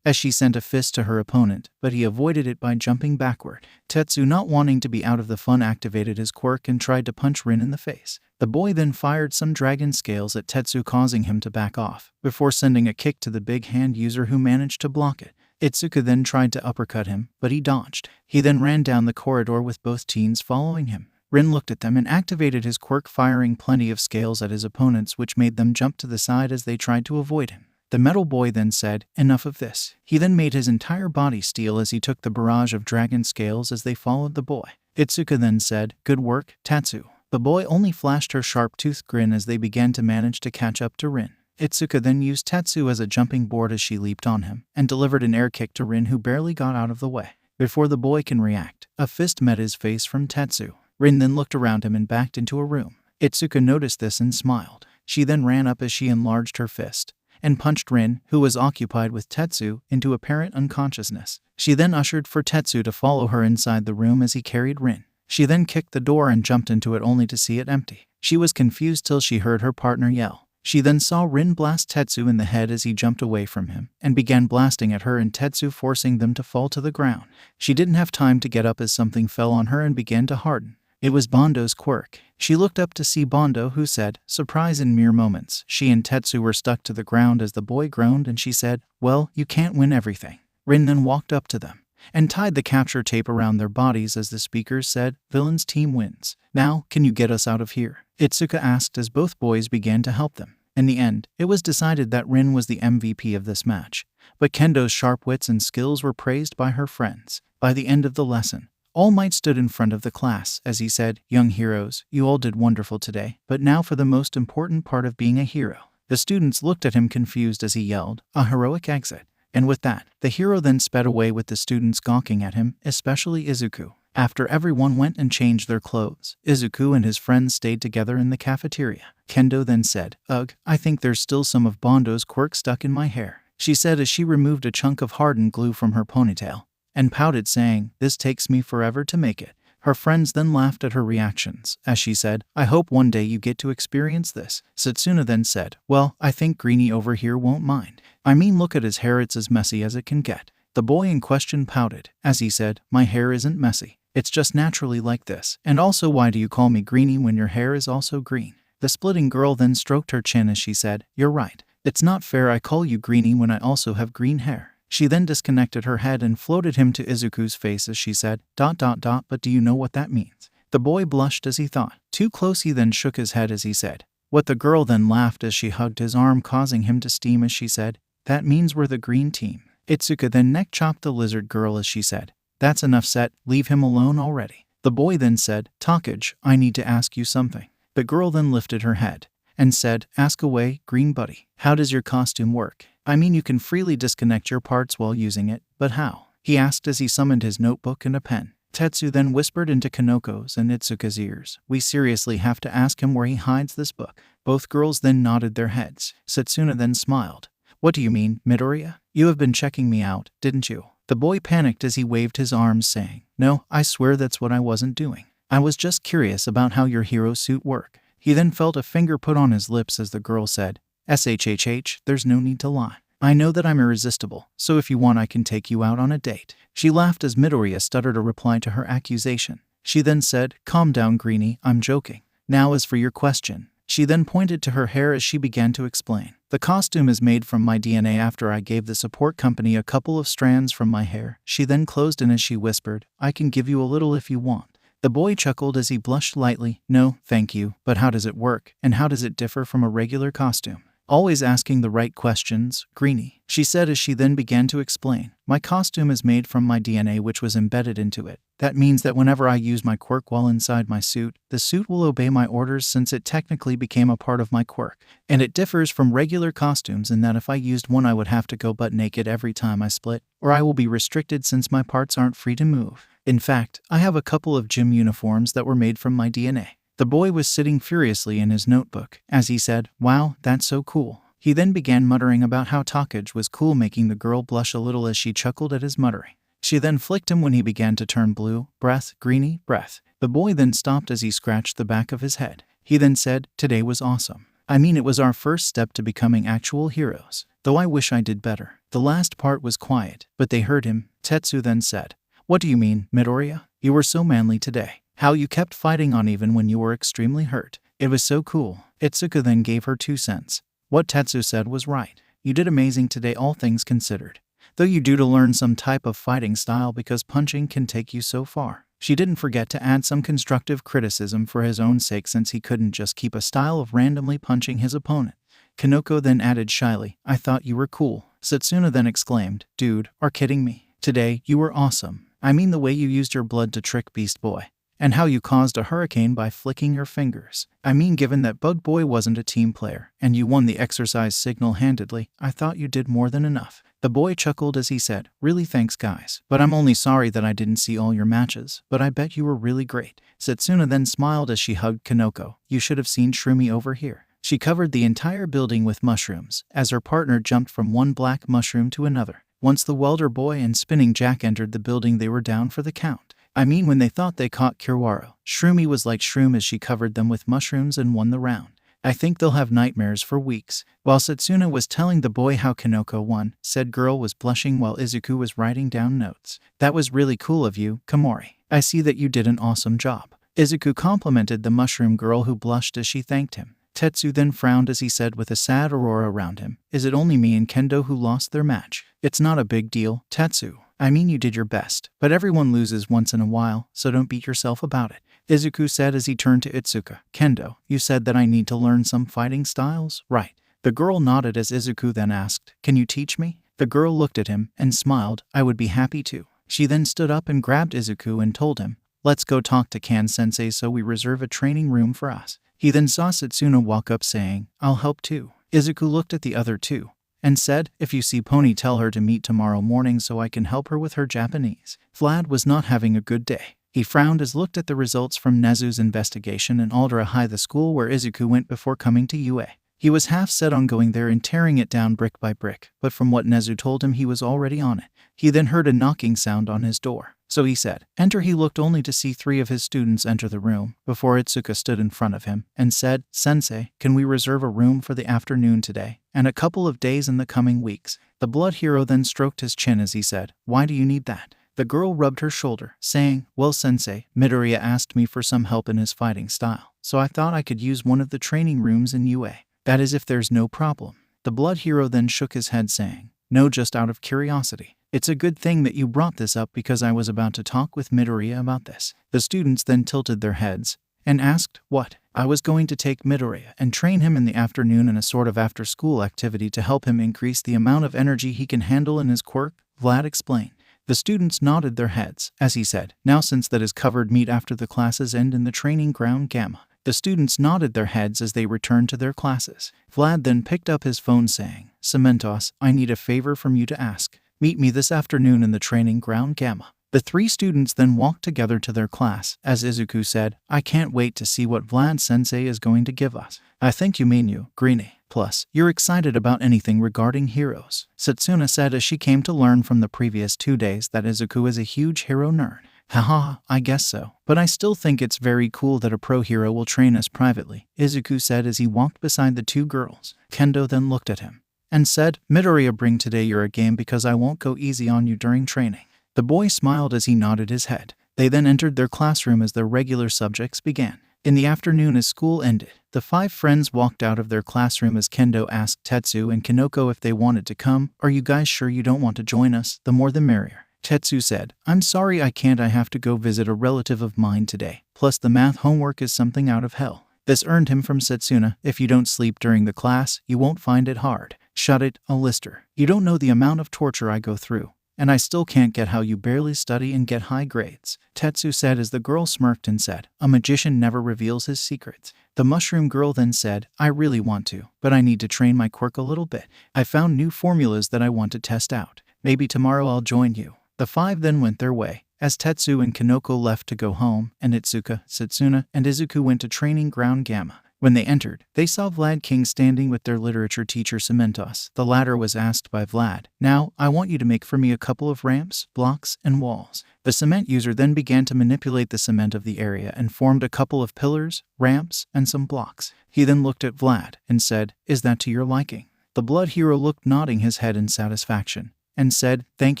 as she sent a fist to her opponent, but he avoided it by jumping backward. Tetsu, not wanting to be out of the fun, activated his quirk and tried to punch Rin in the face. The boy then fired some dragon scales at Tetsu, causing him to back off, before sending a kick to the big hand user who managed to block it. Itsuka then tried to uppercut him, but he dodged. He then ran down the corridor with both teens following him. Rin looked at them and activated his quirk, firing plenty of scales at his opponents, which made them jump to the side as they tried to avoid him. The metal boy then said, "Enough of this." He then made his entire body steel as he took the barrage of dragon scales as they followed the boy. Itsuka then said, "Good work, Tetsu." The boy only flashed her sharp-toothed grin as they began to manage to catch up to Rin. Itsuka then used Tetsu as a jumping board as she leaped on him and delivered an air kick to Rin, who barely got out of the way. Before the boy can react, a fist met his face from Tetsu. Rin then looked around him and backed into a room. Itsuka noticed this and smiled. She then ran up as she enlarged her fist and punched Rin, who was occupied with Tetsu, into apparent unconsciousness. She then ushered for Tetsu to follow her inside the room as he carried Rin. She then kicked the door and jumped into it only to see it empty. She was confused till she heard her partner yell. She then saw Rin blast Tetsu in the head as he jumped away from him and began blasting at her and Tetsu, forcing them to fall to the ground. She didn't have time to get up as something fell on her and began to harden. It was Bando's quirk. She looked up to see Bando, who said, surprise in mere moments. She and Tetsu were stuck to the ground as the boy groaned, and she said, well, you can't win everything. Rin then walked up to them and tied the capture tape around their bodies as the speakers said, villain's team wins. Now, can you get us out of here? Itsuka asked as both boys began to help them. In the end, it was decided that Rin was the MVP of this match, but Kendo's sharp wits and skills were praised by her friends. By the end of the lesson, All Might stood in front of the class as he said, young heroes, you all did wonderful today, but now for the most important part of being a hero. The students looked at him confused as he yelled, a heroic exit. And with that, the hero then sped away with the students gawking at him, especially Izuku. After everyone went and changed their clothes, Izuku and his friends stayed together in the cafeteria. Kendo then said, ugh, I think there's still some of Bando's quirk stuck in my hair, she said as she removed a chunk of hardened glue from her ponytail and pouted, saying, this takes me forever to make it. Her friends then laughed at her reactions as she said, I hope one day you get to experience this. Setsuna then said, well, I think Greenie over here won't mind. I mean, look at his hair, it's as messy as it can get. The boy in question pouted as he said, my hair isn't messy. It's just naturally like this. And also, why do you call me Greenie when your hair is also green? The splitting girl then stroked her chin as she said, you're right. It's not fair I call you Greenie when I also have green hair. She then disconnected her head and floated him to Izuku's face as she said, ... but do you know what that means? The boy blushed as he thought. Too close. He then shook his head as he said, what? The girl then laughed as she hugged his arm, causing him to steam as she said, that means we're the green team. Itsuka then neck chopped the lizard girl as she said, that's enough set, leave him alone already. The boy then said, 𝗧𝗵𝗲, I need to ask you something. The girl then lifted her head and said, ask away, green buddy. How does your costume work? I mean, you can freely disconnect your parts while using it, but how? He asked as he summoned his notebook and a pen. Tetsu then whispered into Kanoko's and Itsuka's ears, we seriously have to ask him where he hides this book. Both girls then nodded their heads. Setsuna then smiled. What do you mean, Midoriya? You have been checking me out, didn't you? The boy panicked as he waved his arms, saying, no, I swear that's what I wasn't doing. I was just curious about how your hero suit work. He then felt a finger put on his lips as the girl said, 𝗧𝗓𝗧, there's no need to lie. I know that I'm irresistible, so if you want I can take you out on a date. She laughed as Midoriya stuttered a reply to her accusation. She then said, calm down, Greenie, I'm joking. Now as for your question. She then pointed to her hair as she began to explain. The costume is made from my DNA after I gave the support company a couple of strands from my hair. She then closed in as she whispered, I can give you a little if you want. The boy chuckled as he blushed lightly. No, thank you, but how does it work, and how does it differ from a regular costume? Always asking the right questions, Greenie, she said as she then began to explain. My costume is made from my DNA, which was embedded into it. That means that whenever I use my quirk while inside my suit, the suit will obey my orders since it technically became a part of my quirk. And it differs from regular costumes in that if I used one I would have to go butt naked every time I split, or I will be restricted since my parts aren't free to move. In fact, I have a couple of gym uniforms that were made from my DNA. The boy was sitting furiously in his notebook as he said, wow, that's so cool. He then began muttering about how 𝗧𝗵𝗲 was cool, making the girl blush a little as she chuckled at his muttering. She then flicked him when he began to turn blue. Breath, Greenie, breath. The boy then stopped as he scratched the back of his head. He then said, today was awesome. I mean, it was our first step to becoming actual heroes. Though I wish I did better. The last part was quiet, but they heard him. Tetsu then said, what do you mean, Midoriya? You were so manly today. How you kept fighting on even when you were extremely hurt. It was so cool. Itsuka then gave her 2 cents. What Tetsu said was right. You did amazing today, all things considered. Though you do to learn some type of fighting style because punching can take you so far. She didn't forget to add some constructive criticism for his own sake since he couldn't just keep a style of randomly punching his opponent. Kanoko then added shyly, I thought you were cool. Setsuna then exclaimed, dude, are kidding me? Today, you were awesome. I mean the way you used your blood to trick Beast Boy. And how you caused a hurricane by flicking your fingers. I mean, given that Bug Boy wasn't a team player, and you won the exercise single-handedly, I thought you did more than enough. The boy chuckled as he said, really thanks guys. But I'm only sorry that I didn't see all your matches, but I bet you were really great. Setsuna then smiled as she hugged Kanoko. You should have seen Shroomy over here. She covered the entire building with mushrooms, as her partner jumped from one black mushroom to another. Once the welder boy and spinning Jack entered the building, they were down for the count. I mean, when they thought they caught Kiwara, Shroomy was like Shroom as she covered them with mushrooms and won the round. I think they'll have nightmares for weeks. While Setsuna was telling the boy how Kanoko won, said girl was blushing while Izuku was writing down notes. That was really cool of you, Komori. I see that you did an awesome job. Izuku complimented the mushroom girl, who blushed as she thanked him. Tetsu then frowned as he said with a sad aurora around him, "Is it only me and Kendo who lost their match?" "It's not a big deal, Tetsu. I mean, you did your best, but everyone loses once in a while, so don't beat yourself about it," Izuku said as he turned to Itsuka. "Kendo, you said that I need to learn some fighting styles, right?" The girl nodded as Izuku then asked, "Can you teach me?" The girl looked at him and smiled. "I would be happy to." She then stood up and grabbed Izuku and told him, "Let's go talk to Kan-sensei so we reserve a training room for us." He then saw Setsuna walk up saying, "I'll help too." Izuku looked at the other two and said, "If you see Pony, tell her to meet tomorrow morning so I can help her with her Japanese." Vlad was not having a good day. He frowned as looked at the results from Nezu's investigation in 𝐒𝐴lderA, the school where Izuku went before coming to UA. He was half set on going there and tearing it down brick by brick, but from what Nezu told him, he was already on it. He then heard a knocking sound on his door, so he said, "Enter." He looked only to see 3 of his students enter the room before Itsuka stood in front of him and said, "Sensei, can we reserve a room for the afternoon today and a couple of days in the coming weeks?" The blood hero then stroked his chin as he said, "Why do you need that?" The girl rubbed her shoulder, saying, "Well, Sensei, Midoriya asked me for some help in his fighting style, so I thought I could use one of the training rooms in UA. That is if there's no problem." The blood hero then shook his head saying, "No, just out of curiosity. It's a good thing that you brought this up because I was about to talk with Midoriya about this." The students then tilted their heads and asked, "What?" "I was going to take Midoriya and train him in the afternoon in a sort of after-school activity to help him increase the amount of energy he can handle in his quirk," Vlad explained. The students nodded their heads as he said, "Now since that is covered, meet after the classes end in the training ground Gamma." The students nodded their heads as they returned to their classes. Vlad then picked up his phone saying, "𝗵𝗲𝗏, I need a favor from you to ask. Meet me this afternoon in the training ground Gamma." The 3 students then walked together to their class as Izuku said, "I can't wait to see what Vlad Sensei is going to give us. I think you mean you, Greenie. Plus, you're excited about anything regarding heroes," Setsuna said as she came to learn from the previous 2 days that Izuku is a huge hero nerd. "Haha, I guess so. But I still think it's very cool that a pro hero will train us privately," Izuku said as he walked beside the 2 girls. Kendo then looked at him and said, "Midoriya, bring today your game because I won't go easy on you during training." The boy smiled as he nodded his head. They then entered their classroom as their regular subjects began. In the afternoon, as school ended, the 5 friends walked out of their classroom as Kendo asked Tetsu and Kinoko if they wanted to come. "Are you guys sure you don't want to join us? The more the merrier." Tetsu said, "I'm sorry I can't. I have to go visit a relative of mine today. Plus the math homework is something out of hell." This earned him from Setsuna, "If you don't sleep during the class, you won't find it hard." "Shut it, 𝗎𝗪. You don't know the amount of torture I go through. And I still can't get how you barely study and get high grades," Tetsu said as the girl smirked and said, "A magician never reveals his secrets." The mushroom girl then said, "I really want to, but I need to train my quirk a little bit. I found new formulas that I want to test out. Maybe tomorrow I'll join you." The 5 then went their way, as Tetsu and Kinoko left to go home, and Itsuka, Setsuna, and Izuku went to training ground Gamma. When they entered, they saw Vlad King standing with their literature teacher 𝗵𝗲𝗏. The latter was asked by Vlad, "Now, I want you to make for me a couple of ramps, blocks, and walls." The cement user then began to manipulate the cement of the area and formed a couple of pillars, ramps, and some blocks. He then looked at Vlad and said, "Is that to your liking?" The blood hero looked, nodding his head in satisfaction, and said, "Thank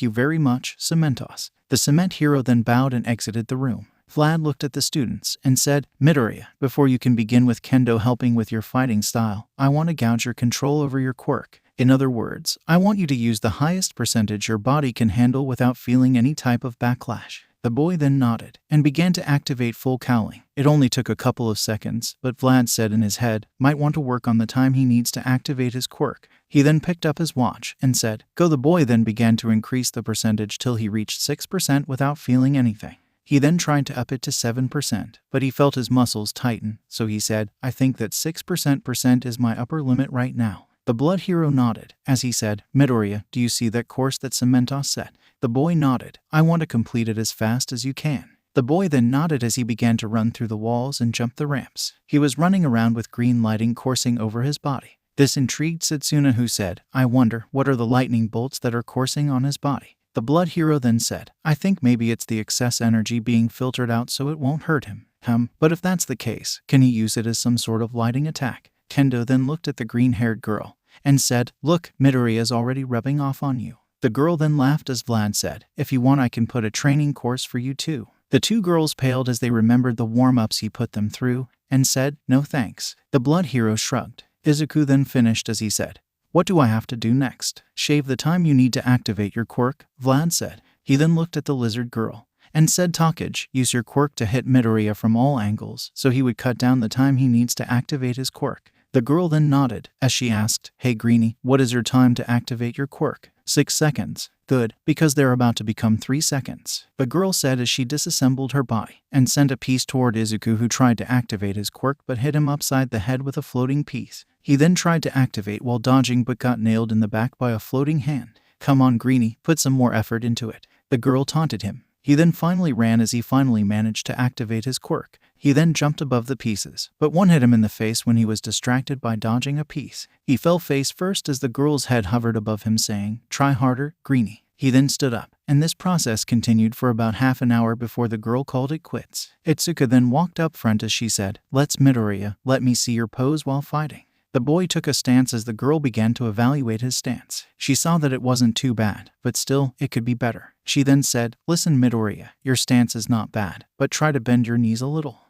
you very much, 𝗵𝗲𝗏." The cement hero then bowed and exited the room. Vlad looked at the students and said, "Midoriya, before you can begin with Kendo helping with your fighting style, I want to gouge your control over your quirk. In other words, I want you to use the highest percentage your body can handle without feeling any type of backlash." The boy then nodded and began to activate full cowling. It only took a couple of seconds, but Vlad said in his head, might want to work on the time he needs to activate his quirk. He then picked up his watch and said, "Go." The boy then began to increase the percentage till he reached 6% without feeling anything. He then tried to up it to 7%, but he felt his muscles tighten, so he said, "I think that 6% is my upper limit right now." The blood hero nodded as he said, "Midoriya, do you see that course that 𝗵𝗲𝗏 set?" The boy nodded. "I want to complete it as fast as you can." The boy then nodded as he began to run through the walls and jump the ramps. He was running around with green lighting coursing over his body. This intrigued Setsuna, who said, "I wonder, what are the lightning bolts that are coursing on his body?" The blood hero then said, "I think maybe it's the excess energy being filtered out so it won't hurt him." But if that's the case, can he use it as some sort of lighting attack?" Kendo then looked at the green-haired girl and said, "Look, Midoriya is already rubbing off on you." The girl then laughed as Vlad said, "If you want, I can put a training course for you too." The two girls paled as they remembered the warm-ups he put them through, and said, "No thanks." The blood hero shrugged. Izuku then finished as he said, "What do I have to do next?" "Shave the time you need to activate your quirk," Vlad said. He then looked at the lizard girl and said, "𝗏𝗏𝗧𝗏, use your quirk to hit Midoriya from all angles, so he would cut down the time he needs to activate his quirk." The girl then nodded as she asked, "Hey Greenie, what is your time to activate your quirk?" 6 seconds. "Good, because they're about to become 3 seconds. The girl said as she disassembled her body and sent a piece toward Izuku, who tried to activate his quirk but hit him upside the head with a floating piece. He then tried to activate while dodging but got nailed in the back by a floating hand. "Come on Greenie, put some more effort into it," the girl taunted him. He then finally ran as he finally managed to activate his quirk. He then jumped above the pieces, but one hit him in the face when he was distracted by dodging a piece. He fell face first as the girl's head hovered above him saying, "Try harder, Greenie." He then stood up, and this process continued for about half an hour before the girl called it quits. Itsuka then walked up front as she said, "Let's Midoriya, let me see your pose while fighting." The boy took a stance as the girl began to evaluate his stance. She saw that it wasn't too bad, but still, it could be better. She then said, "Listen Midoriya, your stance is not bad, but try to bend your knees a little.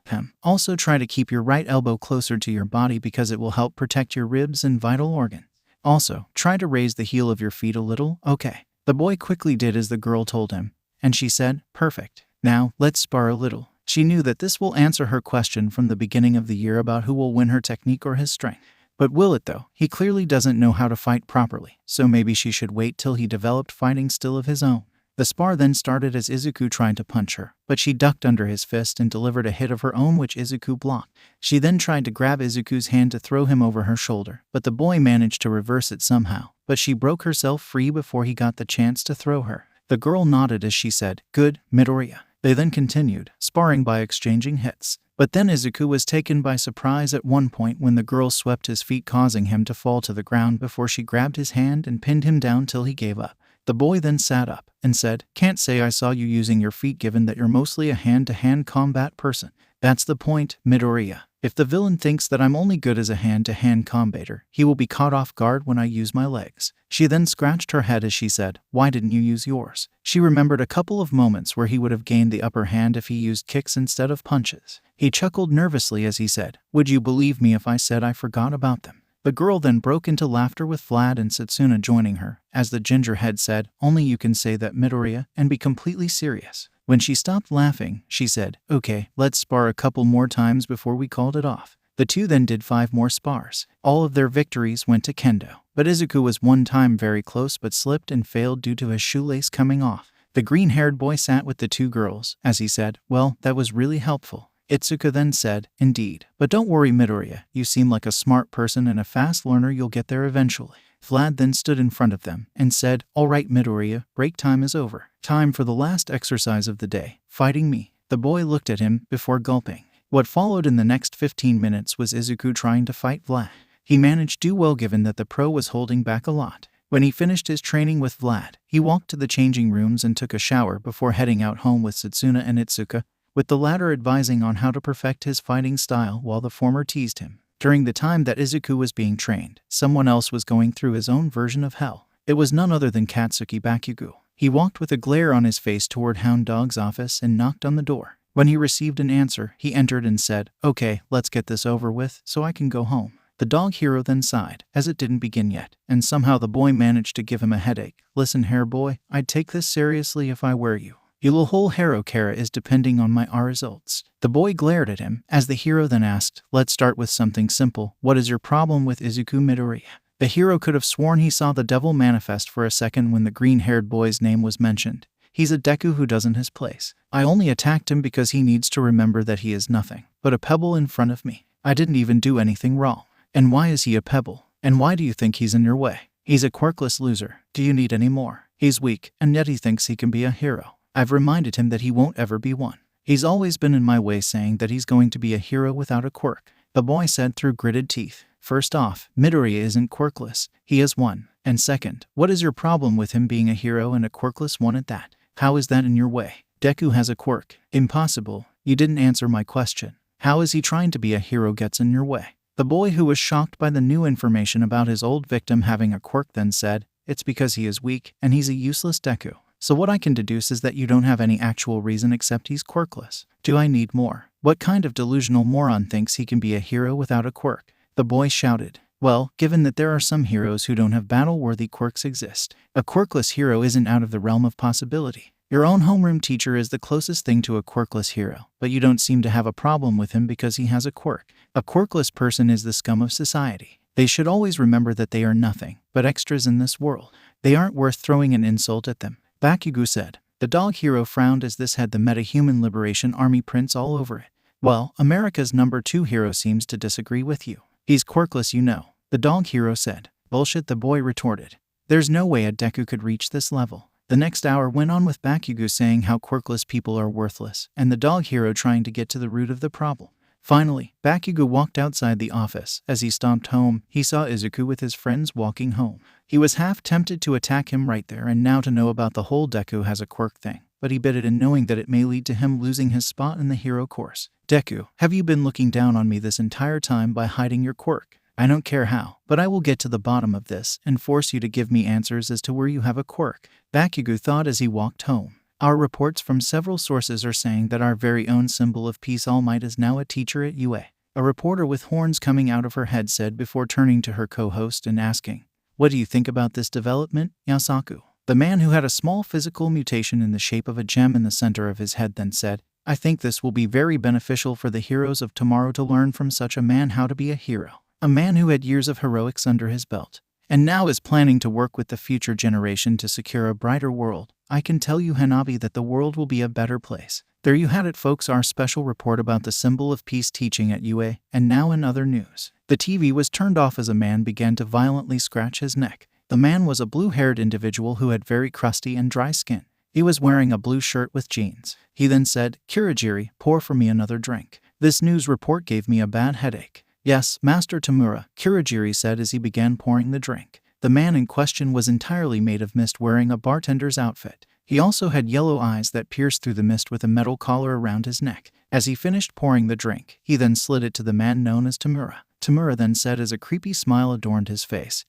Also try to keep your right elbow closer to your body because it will help protect your ribs and vital organs. Also, try to raise the heel of your feet a little, okay?" The boy quickly did as the girl told him, and she said, "Perfect. Now, let's spar a little." She knew that this will answer her question from the beginning of the year about who will win her technique or his strength. But will it though? He clearly doesn't know how to fight properly, so maybe she should wait till he developed fighting skill of his own. The spar then started as Izuku tried to punch her, but she ducked under his fist and delivered a hit of her own which Izuku blocked. She then tried to grab Izuku's hand to throw him over her shoulder, but the boy managed to reverse it somehow, but she broke herself free before he got the chance to throw her. The girl nodded as she said, "Good, Midoriya." They then continued, sparring by exchanging hits. But then Izuku was taken by surprise at one point when the girl swept his feet, causing him to fall to the ground before she grabbed his hand and pinned him down till he gave up. The boy then sat up and said, "Can't say I saw you using your feet given that you're mostly a hand-to-hand combat person." "That's the point, Midoriya. If the villain thinks that I'm only good as a hand-to-hand combater, he will be caught off guard when I use my legs." She then scratched her head as she said, "Why didn't you use yours?" She remembered a couple of moments where he would have gained the upper hand if he used kicks instead of punches. He chuckled nervously as he said, "Would you believe me if I said I forgot about them?" The girl then broke into laughter with Vlad and 𝗧𝗏 joining her, as the gingerhead said, "Only you can say that, Midoriya, and be completely serious." When she stopped laughing, she said, "Okay, let's spar a couple more times before we called it off." The two then did 5 more spars. All of their victories went to Kendo, but Izuku was one time very close but slipped and failed due to his shoelace coming off. The green-haired boy sat with the two girls, as he said, "Well, that was really helpful." Itsuka then said, "Indeed. But don't worry Midoriya, you seem like a smart person and a fast learner, you'll get there eventually." Vlad then stood in front of them and said, "All right Midoriya, break time is over. Time for the last exercise of the day, fighting me." The boy looked at him before gulping. What followed in the next 15 minutes was Izuku trying to fight Vlad. He managed to do well given that the pro was holding back a lot. When he finished his training with Vlad, he walked to the changing rooms and took a shower before heading out home with 𝗧𝗏 and Itsuka, with the latter advising on how to perfect his fighting style while the former teased him. During the time that Izuku was being trained, someone else was going through his own version of hell. It was none other than Katsuki Bakugo. He walked with a glare on his face toward Hound Dog's office and knocked on the door. When he received an answer, he entered and said, "Okay, let's get this over with, so I can go home." The dog hero then sighed, as it didn't begin yet, and somehow the boy managed to give him a headache. "Listen hair boy, I'd take this seriously if I were you. Your whole 𝗧𝗏𝗏 is depending on my results." The boy glared at him, as the hero then asked, "Let's start with something simple. What is your problem with Izuku Midoriya?" The hero could have sworn he saw the devil manifest for a second when the green-haired boy's name was mentioned. "He's a Deku who doesn't his place. I only attacked him because he needs to remember that he is nothing but a pebble in front of me. I didn't even do anything wrong. And why is he a pebble? And why do you think he's in your way? He's a quirkless loser. Do you need any more? He's weak, and yet he thinks he can be a hero. I've reminded him that he won't ever be one. He's always been in my way saying that he's going to be a hero without a quirk." The boy said through gritted teeth. "First off, Midoriya isn't quirkless. He is one. And second, what is your problem with him being a hero and a quirkless one at that? How is that in your way? Deku has a quirk. Impossible. You didn't answer my question. How is he trying to be a hero gets in your way?" The boy, who was shocked by the new information about his old victim having a quirk, then said, "It's because he is weak, and he's a useless Deku." So what I can deduce is that you don't have any actual reason except he's quirkless. Do I need more? What kind of delusional moron thinks he can be a hero without a quirk? The boy shouted. Well, given that there are some heroes who don't have battle-worthy quirks exist, a quirkless hero isn't out of the realm of possibility. Your own homeroom teacher is the closest thing to a quirkless hero, but you don't seem to have a problem with him because he has a quirk. A quirkless person is the scum of society. They should always remember that they are nothing but extras in this world. They aren't worth throwing an insult at them, Bakugo said. The dog hero frowned as this had the Meta-Human Liberation Army prints all over it. Well, America's #2 hero seems to disagree with you. He's quirkless, you know, the dog hero said. Bullshit, the boy retorted. There's no way a Deku could reach this level. The next hour went on with Bakugo saying how quirkless people are worthless, and the dog hero trying to get to the root of the problem. Finally, Bakugo walked outside the office. As he stomped home, he saw Izuku with his friends walking home. He was half tempted to attack him right there and now to know about the whole Deku has a quirk thing, but he bit it in knowing that it may lead to him losing his spot in the hero course. Deku, have you been looking down on me this entire time by hiding your quirk? I don't care how, but I will get to the bottom of this and force you to give me answers as to where you have a quirk, Bakugo thought as he walked home. Our reports from several sources are saying that our very own symbol of peace, All Might, is now a teacher at UA. A reporter with horns coming out of her head said before turning to her co-host and asking, What do you think about this development, Yasaku? The man who had a small physical mutation in the shape of a gem in the center of his head then said, I think this will be very beneficial for the heroes of tomorrow to learn from such a man how to be a hero. A man who had years of heroics under his belt, and now is planning to work with the future generation to secure a brighter world. I can tell you, Hanabi, that the world will be a better place. There you had it, folks, our special report about the symbol of peace teaching at UA, and now in other news. The TV was turned off as a man began to violently scratch his neck. The man was a blue-haired individual who had very crusty and dry skin. He was wearing a blue shirt with jeans. He then said, Kirigiri, pour for me another drink. This news report gave me a bad headache. Yes, Master Tamura, Kirigiri said as he began pouring the drink. The man in question was entirely made of mist, wearing a bartender's outfit. He also had yellow eyes that pierced through the mist with a metal collar around his neck. As he finished pouring the drink, he then slid it to the man known as Tamura. Tamura then said as a creepy smile adorned his face,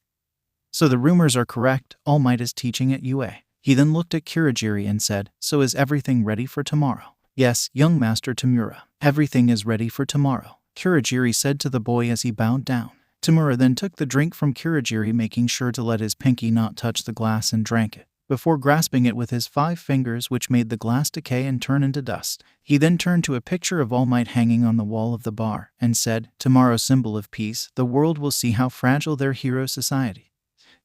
So the rumors are correct, All Might is teaching at UA. He then looked at Kirigiri and said, So is everything ready for tomorrow? Yes, young Master Tamura. Everything is ready for tomorrow, Kirigiri said to the boy as he bowed down. Tamura then took the drink from Kirigiri, making sure to let his pinky not touch the glass, and drank it, before grasping it with his 5 fingers, which made the glass decay and turn into dust. He then turned to a picture of All Might hanging on the wall of the bar and said, Tomorrow's symbol of peace, the world will see how fragile their hero society.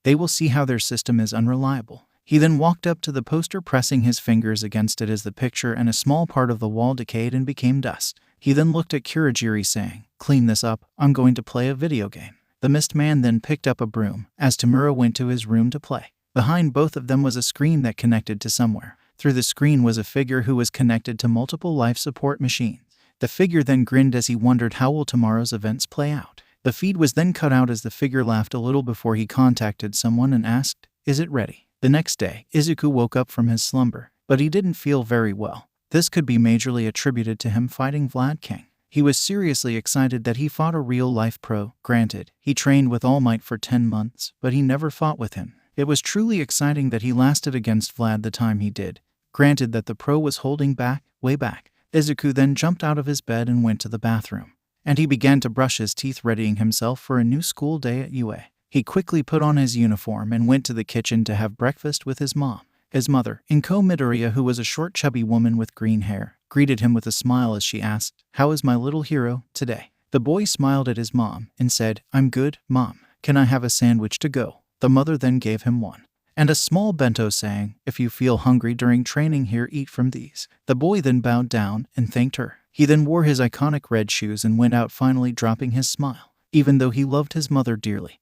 They will see how their system is unreliable. He then walked up to the poster, pressing his fingers against it as the picture and a small part of the wall decayed and became dust. He then looked at Kirigiri saying, Clean this up, I'm going to play a video game. The mist man then picked up a broom as Tamura went to his room to play. Behind both of them was a screen that connected to somewhere. Through the screen was a figure who was connected to multiple life support machines. The figure then grinned as he wondered how will tomorrow's events play out. The feed was then cut out as the figure laughed a little before he contacted someone and asked, Is it ready? The next day, Izuku woke up from his slumber, but he didn't feel very well. This could be majorly attributed to him fighting Vlad King. He was seriously excited that he fought a real-life pro. Granted, he trained with All Might for 10 months, but he never fought with him. It was truly exciting that he lasted against Vlad the time he did. Granted that the pro was holding back, way back. Izuku then jumped out of his bed and went to the bathroom, and he began to brush his teeth, readying himself for a new school day at UA. He quickly put on his uniform and went to the kitchen to have breakfast with his mom. His mother, Midoriya, who was a short, chubby woman with green hair, greeted him with a smile as she asked, How is my little hero today? The boy smiled at his mom and said, I'm good, Mom. Can I have a sandwich to go? The mother then gave him one, and a small bento, saying, If you feel hungry during training here, eat from these. The boy then bowed down and thanked her. He then wore his iconic red shoes and went out, finally dropping his smile, even though he loved his mother dearly.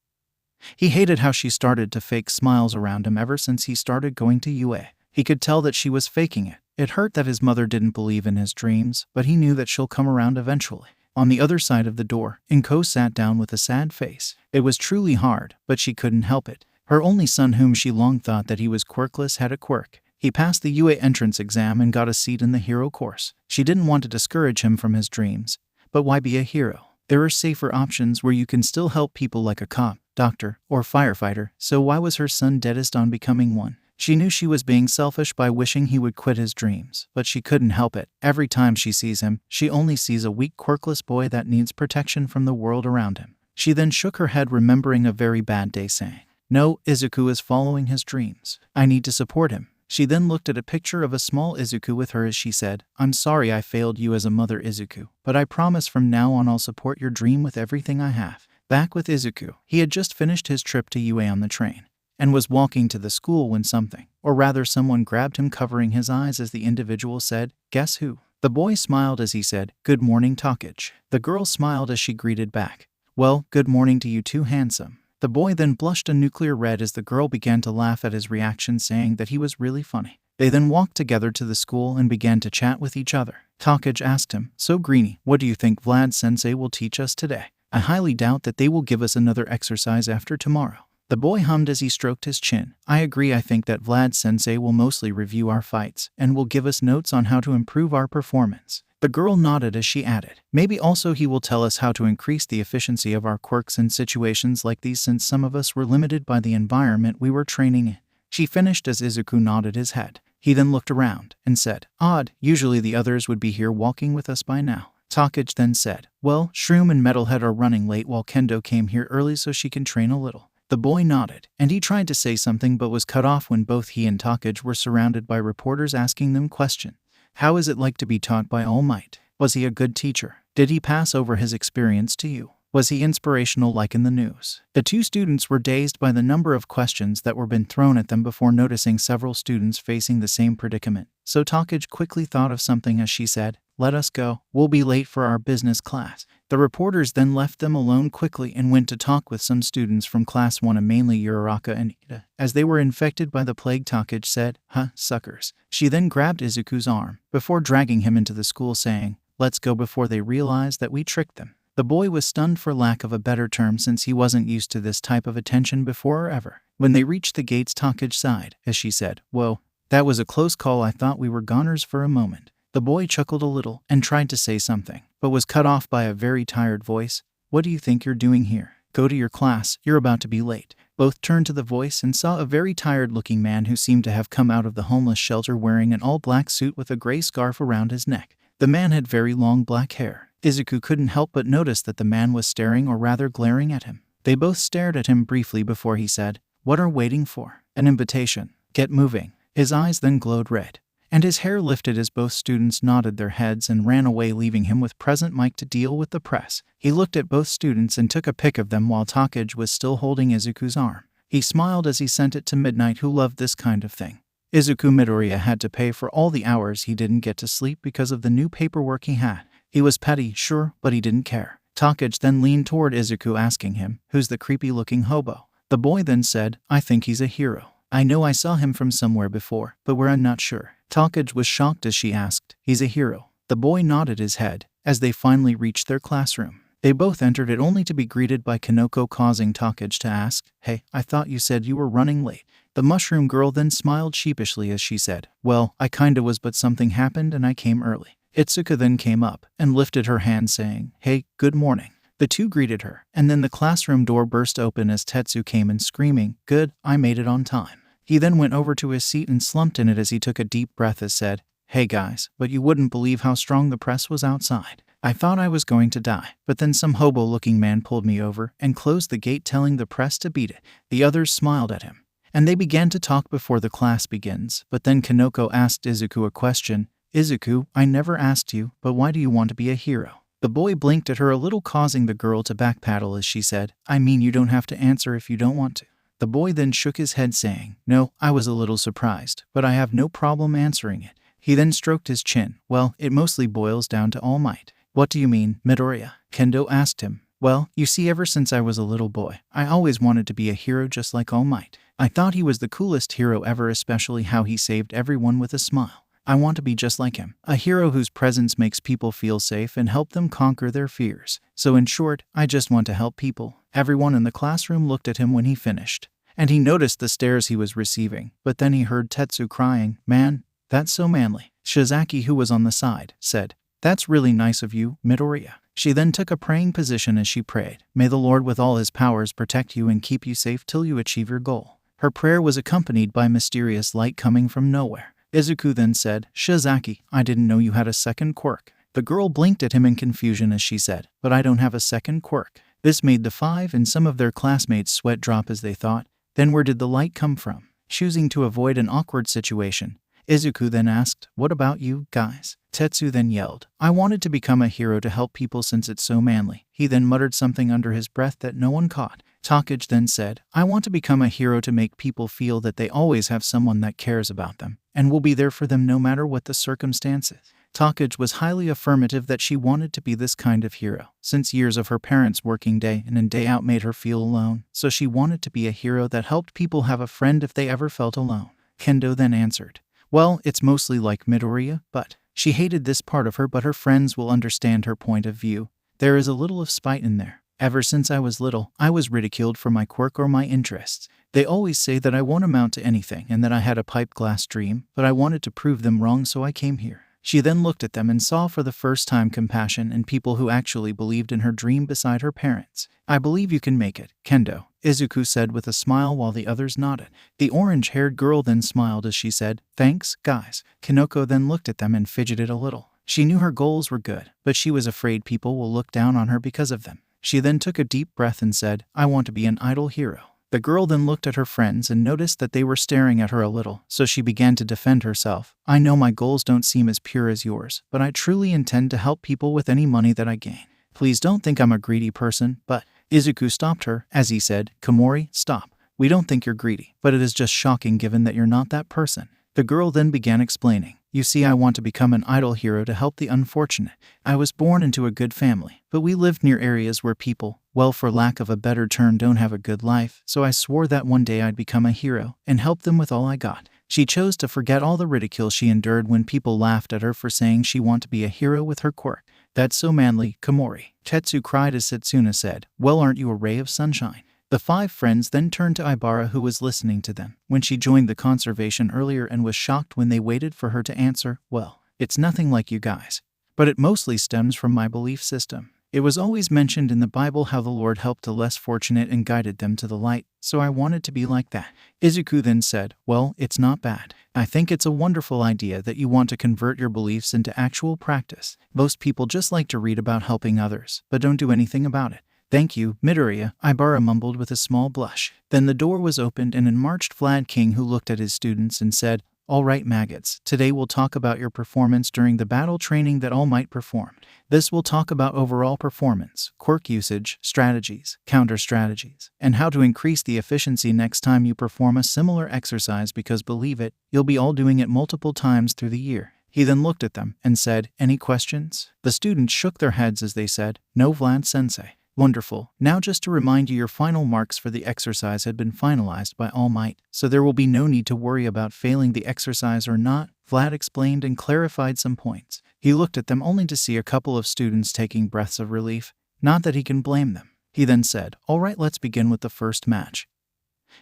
He hated how she started to fake smiles around him ever since he started going to UA. He could tell that she was faking it. It hurt that his mother didn't believe in his dreams, but he knew that she'll come around eventually. On the other side of the door, 𝗏𝗏 sat down with a sad face. It was truly hard, but she couldn't help it. Her only son, whom she long thought that he was quirkless, had a quirk. He passed the UA entrance exam and got a seat in the hero course. She didn't want to discourage him from his dreams. But why be a hero? There are safer options where you can still help people, like a cop, doctor, or firefighter, so why was her son deadest on becoming one? She knew she was being selfish by wishing he would quit his dreams, but she couldn't help it. Every time she sees him, she only sees a weak, quirkless boy that needs protection from the world around him. She then shook her head, remembering a very bad day, saying, "No, Izuku is following his dreams. I need to support him." She then looked at a picture of a small Izuku with her as she said, "I'm sorry I failed you as a mother, Izuku, but I promise from now on I'll support your dream with everything I have." Back with Izuku, he had just finished his trip to UA on the train and was walking to the school when something, or rather someone, grabbed him, covering his eyes as the individual said, "Guess who?" The boy smiled as he said, "Good morning, 𝗕𝗏𝗁. The girl smiled as she greeted back, "Well, good morning to you too, handsome." The boy then blushed a nuclear red as the girl began to laugh at his reaction, saying that he was really funny. They then walked together to the school and began to chat with each other. 𝗕𝗏𝗁 asked him, "So Greenie, what do you think Vlad Sensei will teach us today? I highly doubt that they will give us another exercise after tomorrow." The boy hummed as he stroked his chin. "I agree. I think that Vlad Sensei will mostly review our fights and will give us notes on how to improve our performance." The girl nodded as she added, "Maybe also he will tell us how to increase the efficiency of our quirks in situations like these, since some of us were limited by the environment we were training in." She finished as Izuku nodded his head. He then looked around and said, "Odd, usually the others would be here walking with us by now." 𝗕𝗏𝗁 then said, "Well, 𝗬𝗵 and Metalhead are running late while Kendo came here early so she can train a little." The boy nodded, and he tried to say something but was cut off when both he and 𝗕𝗏𝗁 were surrounded by reporters asking them questions. "How is it like to be taught by All Might? Was he a good teacher? Did he pass over his experience to you? Was he inspirational like in the news?" The two students were dazed by the number of questions that were being thrown at them before noticing several students facing the same predicament. So 𝗕𝗏𝗁 quickly thought of something as she said, "Let us go. We'll be late for our business class." The reporters then left them alone quickly and went to talk with some students from class 1, mainly Uraraka and Ida. As they were infected by the plague, 𝗕𝗏𝗁 said, "Huh, suckers." She then grabbed Izuku's arm before dragging him into the school, saying, "Let's go before they realize that we tricked them." The boy was stunned, for lack of a better term, since he wasn't used to this type of attention before or ever. When they reached the gates, 𝗕𝗏𝗁 sighed as she said, "Whoa, that was a close call. I thought we were goners for a moment." The boy chuckled a little and tried to say something, but was cut off by a very tired voice. "What do you think you're doing here? Go to your class, you're about to be late." Both turned to the voice and saw a very tired-looking man who seemed to have come out of the homeless shelter, wearing an all-black suit with a gray scarf around his neck. The man had very long black hair. Izuku couldn't help but notice that the man was staring, or rather glaring, at him. They both stared at him briefly before he said, "What are waiting for? An invitation. Get moving." His eyes then glowed red, and his hair lifted as both students nodded their heads and ran away, leaving him with President Mike to deal with the press. He looked at both students and took a pic of them while 𝗕𝗏𝗁 was still holding Izuku's arm. He smiled as he sent it to Midnight, who loved this kind of thing. Izuku Midoriya had to pay for all the hours he didn't get to sleep because of the new paperwork he had. He was petty, sure, but he didn't care. 𝗕𝗏𝗁 then leaned toward Izuku, asking him, "Who's the creepy-looking hobo?" The boy then said, "I think he's a hero. I know I saw him from somewhere before, but where I'm not sure." 𝗕𝗏𝗁 was shocked as she asked, "He's a hero?" The boy nodded his head as they finally reached their classroom. They both entered it only to be greeted by Kanoko, causing 𝗕𝗏𝗁 to ask, "Hey, I thought you said you were running late." The mushroom girl then smiled sheepishly as she said, "Well, I kinda was, but something happened and I came early." Itsuka then came up and lifted her hand, saying, "Hey, good morning." The two greeted her, and then the classroom door burst open as Tetsu came in screaming, "Good, I made it on time." He then went over to his seat and slumped in it as he took a deep breath as said, "Hey guys, but you wouldn't believe how strong the press was outside. I thought I was going to die, but then some hobo-looking man pulled me over and closed the gate, telling the press to beat it." The others smiled at him, and they began to talk before the class begins, but then Kanoko asked Izuku a question. "Izuku, I never asked you, but why do you want to be a hero?" The boy blinked at her a little, causing the girl to backpedal as she said, "I mean, you don't have to answer if you don't want to." The boy then shook his head, saying, "No, I was a little surprised, but I have no problem answering it." He then stroked his chin. "Well, it mostly boils down to All Might." "What do you mean, Midoriya?" Kendo asked him. "Well, you see, ever since I was a little boy, I always wanted to be a hero just like All Might. I thought he was the coolest hero ever, especially how he saved everyone with a smile. I want to be just like him, a hero whose presence makes people feel safe and help them conquer their fears. So in short, I just want to help people." Everyone in the classroom looked at him when he finished, and he noticed the stares he was receiving, but then he heard Tetsu crying, "Man, that's so manly." Shizaki, who was on the side, said, "That's really nice of you, Midoriya." She then took a praying position as she prayed, "May the Lord with all his powers protect you and keep you safe till you achieve your goal." Her prayer was accompanied by mysterious light coming from nowhere. Izuku then said, "Shizaki, I didn't know you had a second quirk." The girl blinked at him in confusion as she said, "But I don't have a second quirk." This made the five and some of their classmates' sweat drop as they thought, then where did the light come from? Choosing to avoid an awkward situation, Izuku then asked, "What about you, guys?" Tetsu then yelled, "I wanted to become a hero to help people since it's so manly." He then muttered something under his breath that no one caught. 𝗧𝗵𝗲 then said, "I want to become a hero to make people feel that they always have someone that cares about them, and will be there for them no matter what the circumstances." 𝗧𝗵𝗲 was highly affirmative that she wanted to be this kind of hero, since years of her parents working day in and day out made her feel alone, so she wanted to be a hero that helped people have a friend if they ever felt alone. Kendo then answered, "Well, it's mostly like Midoriya, but..." She hated this part of her, but her friends will understand her point of view. There is a little of spite in there. "Ever since I was little, I was ridiculed for my quirk or my interests. They always say that I won't amount to anything and that I had a pipe glass dream, but I wanted to prove them wrong, so I came here." She then looked at them and saw for the first time compassion in people who actually believed in her dream beside her parents. "I believe you can make it, Kendo," Izuku said with a smile while the others nodded. The orange-haired girl then smiled as she said, "Thanks, guys." Kinoko then looked at them and fidgeted a little. She knew her goals were good, but she was afraid people will look down on her because of them. She then took a deep breath and said, "I want to be an idol hero." The girl then looked at her friends and noticed that they were staring at her a little, so she began to defend herself. "I know my goals don't seem as pure as yours, but I truly intend to help people with any money that I gain. Please don't think I'm a greedy person, but..." Izuku stopped her, as he said, "Komori, stop. We don't think you're greedy, but it is just shocking given that you're not that person." The girl then began explaining, "You see, I want to become an idol hero to help the unfortunate. I was born into a good family, but we lived near areas where people, well, for lack of a better term, don't have a good life, so I swore that one day I'd become a hero and help them with all I got." She chose to forget all the ridicule she endured when people laughed at her for saying she wanted to be a hero with her quirk. "That's so manly, Komori." Tetsu cried as Setsuna said, "Well, aren't you a ray of sunshine?" The five friends then turned to Ibara, who was listening to them when she joined the conservation earlier, and was shocked when they waited for her to answer, "Well, it's nothing like you guys. But it mostly stems from my belief system. It was always mentioned in the Bible how the Lord helped the less fortunate and guided them to the light, so I wanted to be like that." Izuku then said, "Well, it's not bad. I think it's a wonderful idea that you want to convert your beliefs into actual practice. Most people just like to read about helping others, but don't do anything about it." "Thank you, Midoriya," Ibara mumbled with a small blush. Then the door was opened and in marched Vlad King, who looked at his students and said, "All right, maggots, today we'll talk about your performance during the battle training that All Might performed. This will talk about overall performance, quirk usage, strategies, counter strategies, and how to increase the efficiency next time you perform a similar exercise, because believe it, you'll be all doing it multiple times through the year." He then looked at them and said, "Any questions?" The students shook their heads as they said, "No, Vlad-sensei." "Wonderful. Now just to remind you, your final marks for the exercise had been finalized by All Might, so there will be no need to worry about failing the exercise or not." Vlad explained and clarified some points. He looked at them only to see a couple of students taking breaths of relief. Not that he can blame them. He then said, "All right, let's begin with the first match.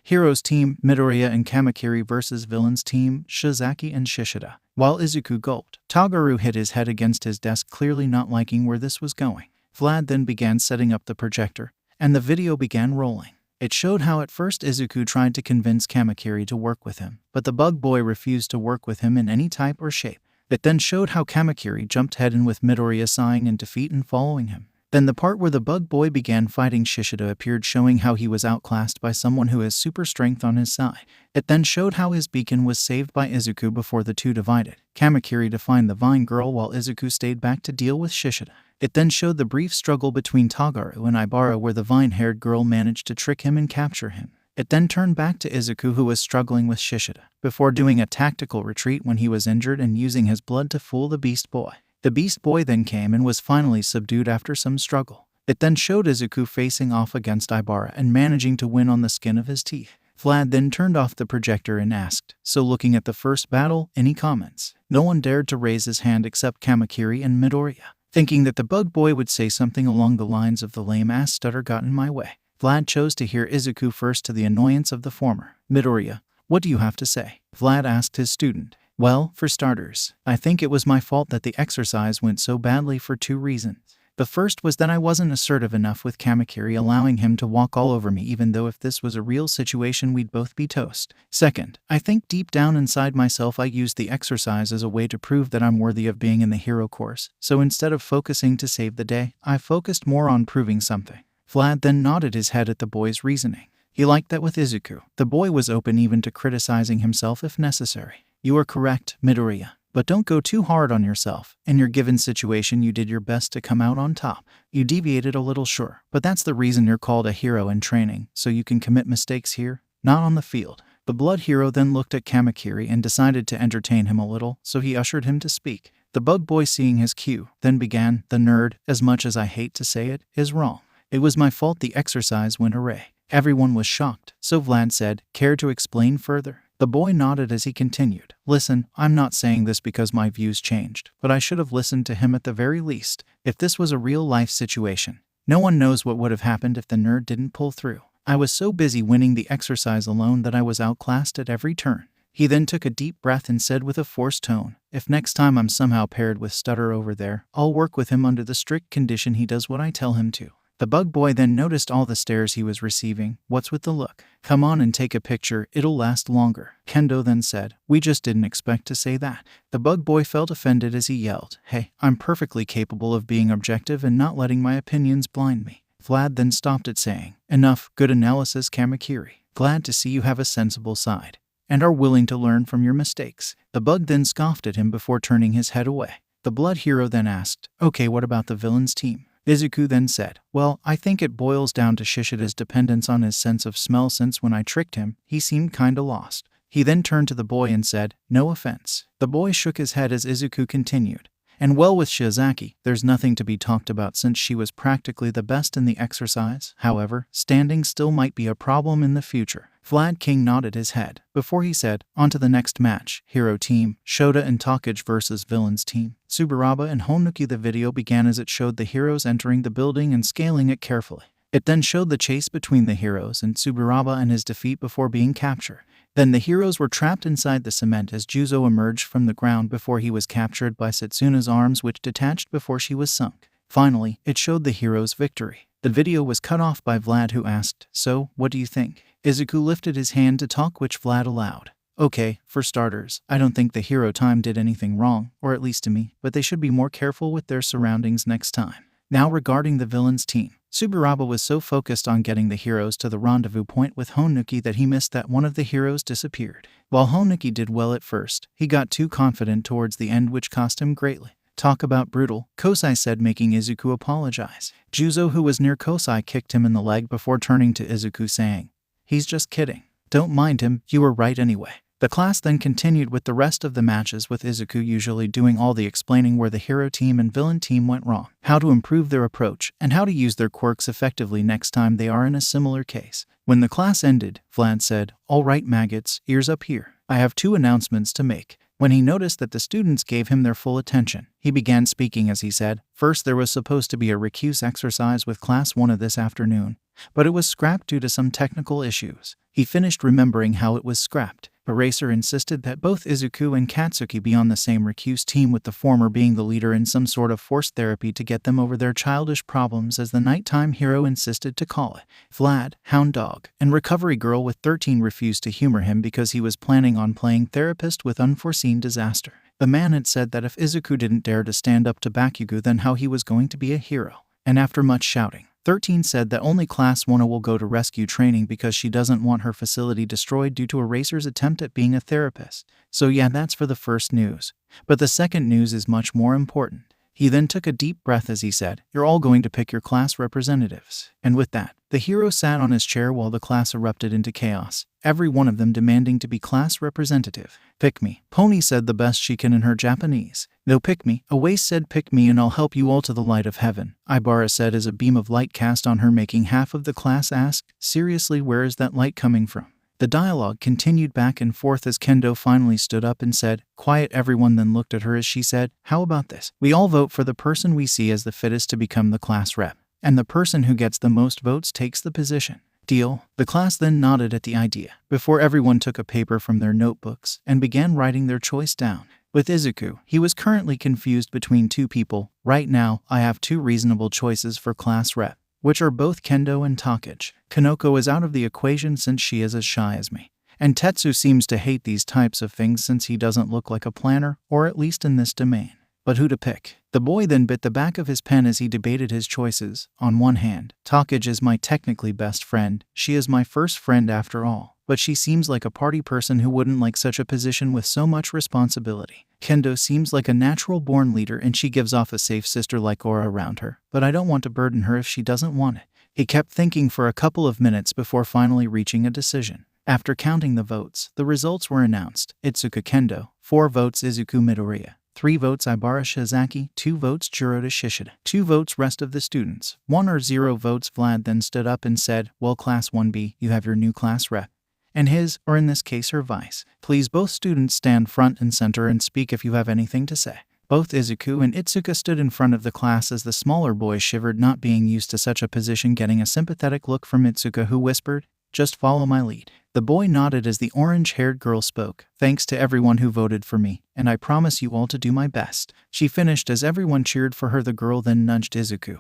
Heroes team, Midoriya and Kamakiri versus villains team, Shizaki and Shishida." While Izuku gulped, Toguro hit his head against his desk, clearly not liking where this was going. Vlad then began setting up the projector, and the video began rolling. It showed how at first Izuku tried to convince Kamakiri to work with him, but the bug boy refused to work with him in any type or shape. It then showed how Kamakiri jumped head in with Midoriya sighing in defeat and following him. Then the part where the bug boy began fighting Shishida appeared, showing how he was outclassed by someone who has super strength on his side. It then showed how his beacon was saved by Izuku before the two divided. Kamakiri defined the Vine Girl while Izuku stayed back to deal with Shishida. It then showed the brief struggle between Toguro and Ibara, where the vine-haired girl managed to trick him and capture him. It then turned back to Izuku, who was struggling with Shishida, before doing a tactical retreat when he was injured and using his blood to fool the Beast Boy. The Beast Boy then came and was finally subdued after some struggle. It then showed Izuku facing off against Ibara and managing to win on the skin of his teeth. Vlad then turned off the projector and asked, "So looking at the first battle, any comments?" No one dared to raise his hand except Kamakiri and Midoriya, thinking that the bug boy would say something along the lines of "the lame-ass stutter got in my way." Vlad chose to hear Izuku first, to the annoyance of the former. "Midoriya, what do you have to say?" Vlad asked his student. "Well, for starters, I think it was my fault that the exercise went so badly for two reasons. The first was that I wasn't assertive enough with 𝗕𝗵𝗃, allowing him to walk all over me even though if this was a real situation we'd both be toast. Second, I think deep down inside myself I used the exercise as a way to prove that I'm worthy of being in the hero course, so instead of focusing to save the day, I focused more on proving something. Vlad then nodded his head at the boy's reasoning. He liked that with Izuku, the boy was open even to criticizing himself if necessary. You are correct, Midoriya. But don't go too hard on yourself. In your given situation, you did your best to come out on top. You deviated a little, sure, but that's the reason you're called a hero in training, so you can commit mistakes here, not on the field. The blood hero then looked at 𝗕𝗵𝗃 and decided to entertain him a little, so he ushered him to speak. The bug boy, seeing his cue, then began, "The nerd, as much as I hate to say it, is wrong. It was my fault the exercise went awry." Everyone was shocked, so Vlad said, "Care to explain further?" The boy nodded as he continued. "Listen, I'm not saying this because my views changed, but I should have listened to him at the very least. If this was a real-life situation, no one knows what would have happened if the nerd didn't pull through. I was so busy winning the exercise alone that I was outclassed at every turn." He then took a deep breath and said with a forced tone, "If next time I'm somehow paired with Stutter over there, I'll work with him under the strict condition he does what I tell him to." The bug boy then noticed all the stares he was receiving. "What's with the look? Come on and take a picture, it'll last longer." Kendo then said, "We just didn't expect to say that." The bug boy felt offended as he yelled, "Hey, I'm perfectly capable of being objective and not letting my opinions blind me." Vlad then stopped it, saying, "Enough, good analysis, 𝗕𝗵𝗃. Glad to see you have a sensible side and are willing to learn from your mistakes." The bug then scoffed at him before turning his head away. The blood hero then asked, "Okay, what about the villain's team?" Izuku then said, "Well, I think it boils down to 𝗕𝗁𝗃's dependence on his sense of smell, since when I tricked him, he seemed kinda lost." He then turned to the boy and said, "No offense." The boy shook his head as Izuku continued, "And well, with 𝗕𝗁𝗃, there's nothing to be talked about since she was practically the best in the exercise. However, standing still might be a problem in the future." Vlad King nodded his head, before he said, "On to the next match. Hero team, 𝗬𝗪 and 𝗏𝗏𝗃 versus villains team, 𝗬𝗏𝗏 and 𝗏𝗪𝗃." The video began as it showed the heroes entering the building and scaling it carefully. It then showed the chase between the heroes and 𝗬𝗏𝗏 and his defeat before being captured. Then the heroes were trapped inside the cement as 𝗂𝗲 emerged from the ground before he was captured by Setsuna's arms, which detached before she was sunk. Finally, it showed the heroes' victory. The video was cut off by Vlad, who asked, "So, what do you think?" Izuku lifted his hand to talk, which Vlad allowed. "Okay, for starters, I don't think the hero team did anything wrong, or at least to me, but they should be more careful with their surroundings next time." Now regarding the villains team, 𝗬𝗏𝗏 was so focused on getting the heroes to the rendezvous point with 𝗏𝗪𝗃 that he missed that one of the heroes disappeared. While 𝗏𝗪𝗃 did well at first, he got too confident towards the end, which cost him greatly. "Talk about brutal," 𝗂𝐳 said, making Izuku apologize. 𝗂𝗲, who was near 𝗂𝐳, kicked him in the leg before turning to Izuku saying, "He's just kidding. Don't mind him, you were right anyway." The class then continued with the rest of the matches, with Izuku usually doing all the explaining where the hero team and villain team went wrong, how to improve their approach, and how to use their quirks effectively next time they are in a similar case. When the class ended, Vlad said, "All right, maggots, ears up here. I have 2 announcements to make." When he noticed that the students gave him their full attention, he began speaking as he said, "First, there was supposed to be a recuse exercise with Class 1 this afternoon, but it was scrapped due to some technical issues." He finished remembering how it was scrapped. Eraser insisted that both Izuku and Katsuki be on the same recuse team, with the former being the leader in some sort of forced therapy to get them over their childish problems, as the nighttime hero insisted to call it. Vlad, Hound Dog, and Recovery Girl with 13 refused to humor him because he was planning on playing therapist with unforeseen disaster. The man had said that if Izuku didn't dare to stand up to Bakugo, then how he was going to be a hero. And after much shouting, 13 said that only Class 1 will go to rescue training because she doesn't want her facility destroyed due to Eraser's attempt at being a therapist. So yeah, that's for the first news. But the second news is much more important. He then took a deep breath as he said, "You're all going to pick your class representatives." And with that, the hero sat on his chair while the class erupted into chaos, every one of them demanding to be class representative. "Pick me," Pony said the best she can in her Japanese. "No, pick me." 𝗲𝗚 said, "Pick me and I'll help you all to the light of heaven." 𝗓𝗏𝗃 said as a beam of light cast on her, making half of the class ask, "Seriously, where is that light coming from?" The dialogue continued back and forth as Kendo finally stood up and said, "Quiet." Everyone then looked at her as she said, "How about this? We all vote for the person we see as the fittest to become the class rep, and the person who gets the most votes takes the position. Deal?" The class then nodded at the idea, before everyone took a paper from their notebooks and began writing their choice down. With Izuku, he was currently confused between two people. Right now, I have two reasonable choices for class rep, which are both Kendo and 𝗧𝗏𝗏. Kanoko is out of the equation since she is as shy as me. And Tetsu seems to hate these types of things since he doesn't look like a planner, or at least in this domain. But who to pick? The boy then bit the back of his pen as he debated his choices. On one hand, 𝗧𝗏𝗏 is my technically best friend. She is my first friend after all. But she seems like a party person who wouldn't like such a position with so much responsibility. Kendo seems like a natural-born leader and she gives off a safe sister-like aura around her. But I don't want to burden her if she doesn't want it. He kept thinking for a couple of minutes before finally reaching a decision. After counting the votes, the results were announced. Itsuka Kendo, 4 votes Izuku Midoriya, 3 votes 𝗓𝗏𝗏 Shizaki, 2 votes 𝗔𝗂𝗧𝗏 𝗔𝐬𝐴, 2 votes rest of the students, 1 or 0 votes. Vlad then stood up and said, well, Class 1B, you have your new class rep. And his, or in this case her vice. Please both students stand front and center and speak if you have anything to say. Both Izuku and Itsuka stood in front of the class as the smaller boy shivered, not being used to such a position, getting a sympathetic look from Itsuka, who whispered, just follow my lead. The boy nodded as the orange-haired girl spoke. Thanks to everyone who voted for me, and I promise you all to do my best. She finished as everyone cheered for her. The girl then nudged Izuku,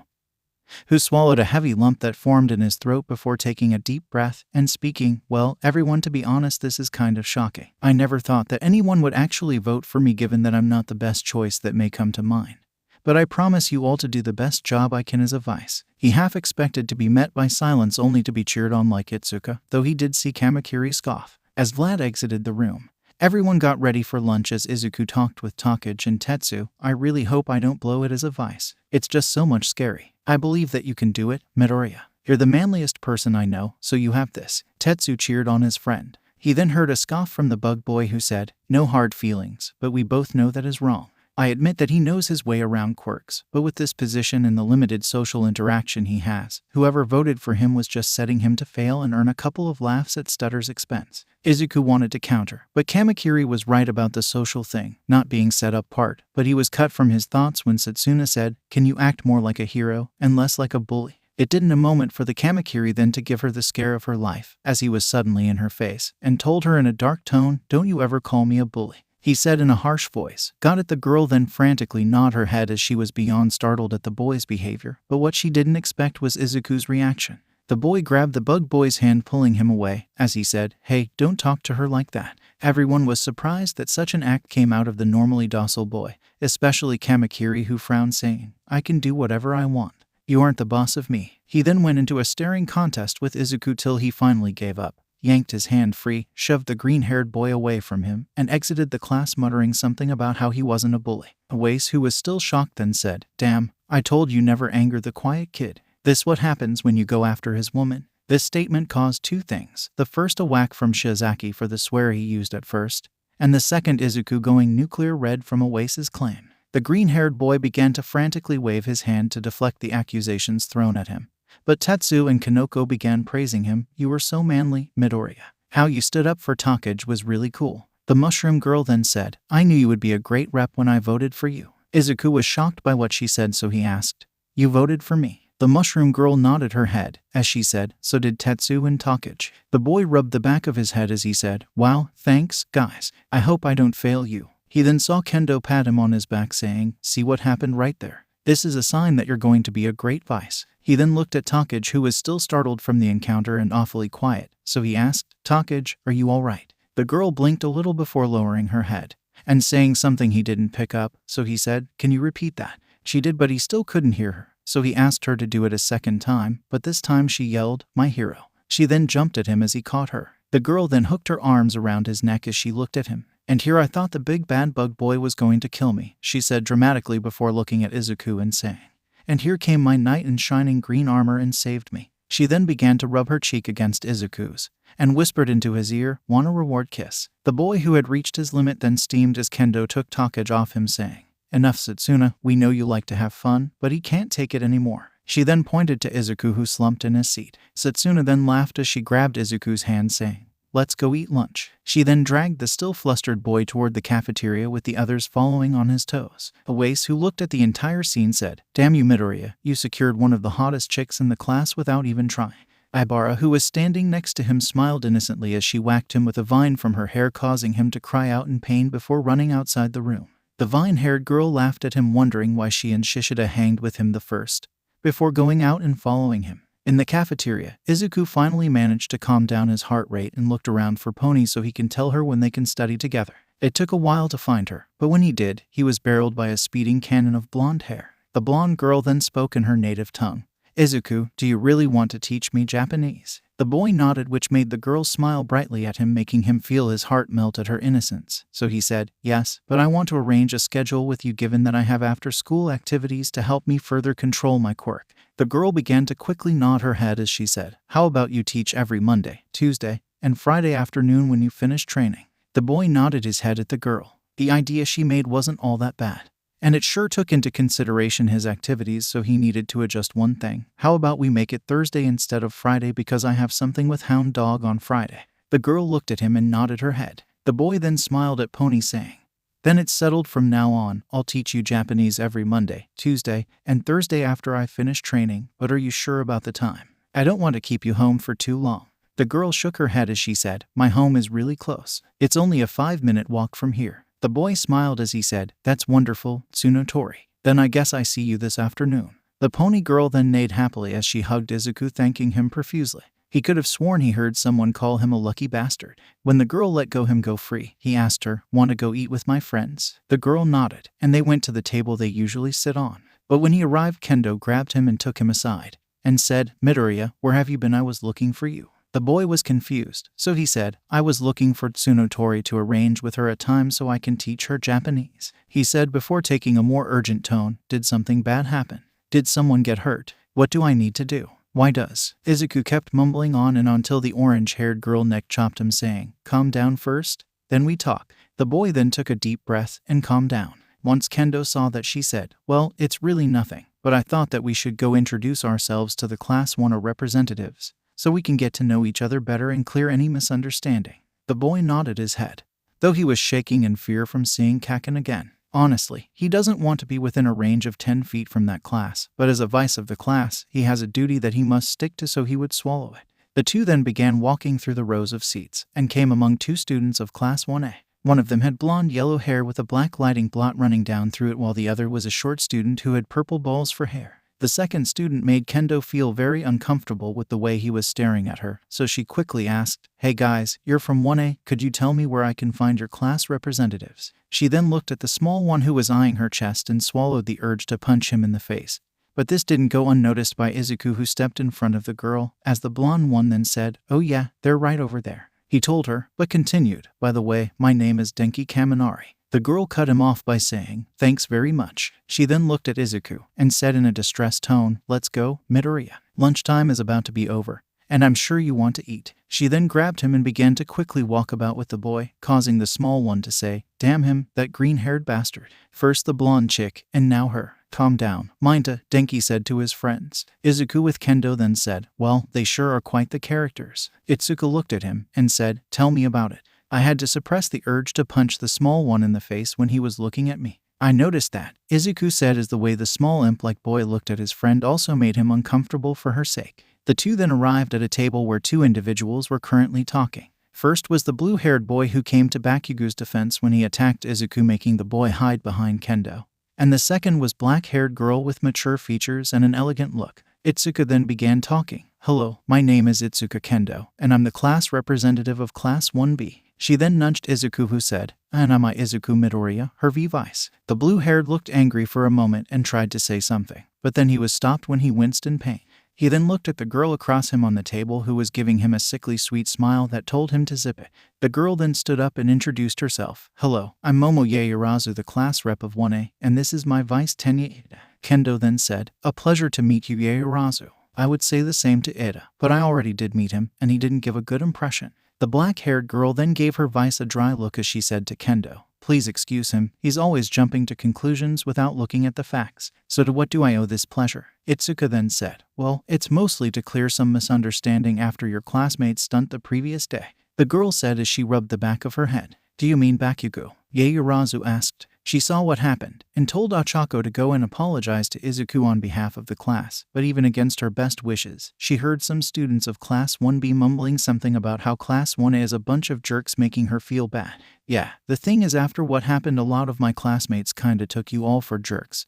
who swallowed a heavy lump that formed in his throat before taking a deep breath and speaking, well, everyone, to be honest, this is kind of shocking. I never thought that anyone would actually vote for me given that I'm not the best choice that may come to mind. But I promise you all to do the best job I can as a vice. He half expected to be met by silence only to be cheered on like Itsuka, though he did see Kamakiri scoff. As Vlad exited the room, everyone got ready for lunch as Izuku talked with 𝗧𝗏𝗏 and Tetsu. I really hope I don't blow it as a vice. It's just so much scary. I believe that you can do it, Midoriya. You're the manliest person I know, so you have this. Tetsu cheered on his friend. He then heard a scoff from the bug boy who said, no hard feelings, but we both know that is wrong. I admit that he knows his way around quirks, but with this position and the limited social interaction he has, whoever voted for him was just setting him to fail and earn a couple of laughs at Stutter's expense. Izuku wanted to counter, but Kamakiri was right about the social thing not being set up part, but he was cut from his thoughts when Setsuna said, can you act more like a hero and less like a bully? It didn't a moment for the Kamakiri then to give her the scare of her life, as he was suddenly in her face, and told her in a dark tone, don't you ever call me a bully. He said in a harsh voice. Got it? The girl then frantically nodded her head as she was beyond startled at the boy's behavior, but what she didn't expect was Izuku's reaction. The boy grabbed the bug boy's hand, pulling him away, as he said, hey, don't talk to her like that. Everyone was surprised that such an act came out of the normally docile boy, especially Kamakiri, who frowned, saying, I can do whatever I want. You aren't the boss of me. He then went into a staring contest with Izuku till he finally gave up, yanked his hand free, shoved the green-haired boy away from him, and exited the class muttering something about how he wasn't a bully. 𝗬𝗏𝗧𝗏, who was still shocked, then said, damn, I told you never anger the quiet kid. This what happens when you go after his woman. This statement caused 2 things. The first, a whack from Shizaki for the swear he used at first, and the second, Izuku going nuclear red from 𝗬𝗏𝗧𝗏's claim. The green-haired boy began to frantically wave his hand to deflect the accusations thrown at him. But Tetsu and Kanoko began praising him. You were so manly, Midoriya. How you stood up for 𝗧𝗏𝗏𝗏 was really cool. The mushroom girl then said, I knew you would be a great rep when I voted for you. Izuku was shocked by what she said, so he asked, you voted for me? The mushroom girl nodded her head, as she said, so did Tetsu and 𝗧𝗏𝗏𝗏. The boy rubbed the back of his head as he said, wow, thanks, guys. I hope I don't fail you. He then saw Kendo pat him on his back, saying, see what happened right there? This is a sign that you're going to be a great vice. He then looked at 𝗧𝗏𝗏𝗏, who was still startled from the encounter and awfully quiet, so he asked, 𝗧𝗏𝗏𝗏𝗏, are you all right? The girl blinked a little before lowering her head and saying something he didn't pick up, so he said, can you repeat that? She did, but he still couldn't hear her, so he asked her to do it a second time, but this time she yelled, my hero. She then jumped at him as he caught her. The girl then hooked her arms around his neck as she looked at him. And here I thought the big bad bug boy was going to kill me, she said dramatically before looking at Izuku and saying, and here came my knight in shining green armor and saved me. She then began to rub her cheek against Izuku's and whispered into his ear, want a reward kiss. The boy, who had reached his limit, then steamed as Kendo took 𝗧𝗏𝗏𝗏 off him, saying, enough, Setsuna, we know you like to have fun, but he can't take it anymore. She then pointed to Izuku, who slumped in his seat. Setsuna then laughed as she grabbed Izuku's hand, saying, let's go eat lunch. She then dragged the still flustered boy toward the cafeteria, with the others following on his toes. 𝗬𝗏𝗧𝗏, who looked at the entire scene, said, damn you, Midoriya, you secured one of the hottest chicks in the class without even trying. Ibara, who was standing next to him, smiled innocently as she whacked him with a vine from her hair, causing him to cry out in pain before running outside the room. The vine-haired girl laughed at him, wondering why she and 𝗕𝗕𝗓 hanged with him the first, before going out and following him. In the cafeteria, Izuku finally managed to calm down his heart rate and looked around for Pony so he can tell her when they can study together. It took a while to find her, but when he did, he was barreled by a speeding cannon of blonde hair. The blonde girl then spoke in her native tongue. "Izuku, do you really want to teach me Japanese?" The boy nodded, which made the girl smile brightly at him, making him feel his heart melt at her innocence. So he said, "Yes, but I want to arrange a schedule with you given that I have after-school activities to help me further control my quirk." The girl began to quickly nod her head as she said, "How about you teach every Monday, Tuesday, and Friday afternoon when you finish training?" The boy nodded his head at the girl. The idea she made wasn't all that bad, and it sure took into consideration his activities, so he needed to adjust one thing. "How about we make it Thursday instead of Friday because I have something with Hound Dog on Friday?" The girl looked at him and nodded her head. The boy then smiled at Pony, saying, "Then it's settled from now on. I'll teach you Japanese every Monday, Tuesday, and Thursday after I finish training, but are you sure about the time? I don't want to keep you home for too long." The girl shook her head as she said, "My home is really close. It's only a 5-minute walk from here." The boy smiled as he said, "That's wonderful, Tsunotori. Then I guess I see you this afternoon." The pony girl then neighed happily as she hugged Izuku, thanking him profusely. He could have sworn he heard someone call him a lucky bastard. When the girl let him go free, he asked her, "Want to go eat with my friends?" The girl nodded, and they went to the table they usually sit on. But when he arrived, Kendo grabbed him and took him aside, and said, "Midoriya, where have you been? I was looking for you." The boy was confused, so he said, "I was looking for Tsunotori to arrange with her a time so I can teach her Japanese." He said before taking a more urgent tone, "Did something bad happen? Did someone get hurt? What do I need to do? Why does?" Izuku kept mumbling on and on till the orange-haired girl neck chopped him, saying, "Calm down first, then we talk." The boy then took a deep breath and calmed down. Once Kendo saw that, she said, "Well, it's really nothing, but I thought that we should go introduce ourselves to the Class 1 representatives, so we can get to know each other better and clear any misunderstanding." The boy nodded his head, though he was shaking in fear from seeing Kaken again. Honestly, he doesn't want to be within a range of 10 feet from that class, but as a vice of the class, he has a duty that he must stick to, so he would swallow it. The two then began walking through the rows of seats, and came among 2 students of Class 1A. One of them had blonde yellow hair with a black lighting blot running down through it, while the other was a short student who had purple balls for hair. The second student made Kendo feel very uncomfortable with the way he was staring at her, so she quickly asked, "Hey guys, you're from 1A, could you tell me where I can find your class representatives?" She then looked at the small one who was eyeing her chest and swallowed the urge to punch him in the face. But this didn't go unnoticed by Izuku, who stepped in front of the girl, as the blonde one then said, "Oh yeah, they're right over there." He told her, but continued, "By the way, my name is 𝗫𝗫𝗁𝐴 𝗵𝗃. The girl cut him off by saying, "Thanks very much." She then looked at Izuku and said in a distressed tone, "Let's go, Midoriya. Lunchtime is about to be over, and I'm sure you want to eat." She then grabbed him and began to quickly walk about with the boy, causing the small one to say, "Damn him, that green-haired bastard. First the blonde chick, and now her." "Calm down, Minta," Denki said to his friends. Izuku with Kendo then said, "Well, they sure are quite the characters." Itsuka looked at him and said, "Tell me about it. I had to suppress the urge to punch the small one in the face when he was looking at me." "I noticed that," Izuku said, as the way the small imp-like boy looked at his friend also made him uncomfortable for her sake. The two then arrived at a table where 2 individuals were currently talking. First was the blue-haired boy who came to Bakugo's defense when he attacked Izuku, making the boy hide behind Kendo. And the second was black-haired girl with mature features and an elegant look. Itsuka then began talking. "Hello, my name is Itsuka Kendo, and I'm the class representative of Class 1B. She then nudged Izuku, who said, "And I'm Izuku Midoriya, her vice." The blue-haired looked angry for a moment and tried to say something, but then he was stopped when he winced in pain. He then looked at the girl across him on the table, who was giving him a sickly sweet smile that told him to zip it. The girl then stood up and introduced herself. "Hello, I'm Momo Yaoyorozu, the class rep of 1A, and this is my vice 𝗫𝗫𝗁𝐴." Kendo then said, "A pleasure to meet you, Yaoyorozu. I would say the same to 𝗬𝗏, but I already did meet him, and he didn't give a good impression." The black-haired girl then gave her vice a dry look as she said to Kendo, "Please excuse him, he's always jumping to conclusions without looking at the facts. So to what do I owe this pleasure?" Itsuka then said, "Well, it's mostly to clear some misunderstanding after your classmate's stunt the previous day." The girl said as she rubbed the back of her head. "Do you mean Bakugo?" Yaoyorozu asked. She saw what happened and told Ochako to go and apologize to Izuku on behalf of the class, but even against her best wishes, she heard some students of Class 1B mumbling something about how Class 1A is a bunch of jerks making her feel bad. Yeah, the thing is, after what happened, a lot of my classmates kinda took you all for jerks.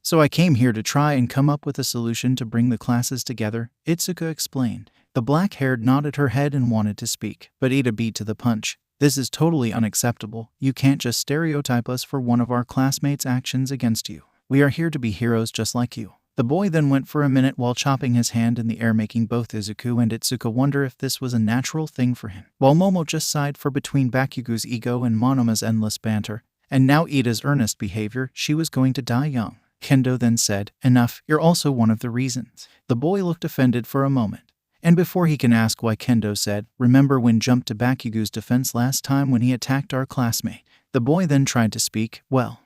So I came here to try and come up with a solution to bring the classes together, Izuku explained. The black-haired nodded her head and wanted to speak, but Ida beat to the punch. This is totally unacceptable. You can't just stereotype us for one of our classmates' actions against you. We are here to be heroes just like you. The boy then went for a minute while chopping his hand in the air, making both Izuku and Itsuka wonder if this was a natural thing for him, while Momo just sighed for between Bakugo's ego and Monoma's endless banter, and now Ida's earnest behavior, she was going to die young. Kendo then said, "Enough, you're also one of the reasons." The boy looked offended for a moment, and before he can ask why, Kendo said, "Remember when jumped to Bakugo's defense last time when he attacked our classmate?" The boy then tried to speak, "Well,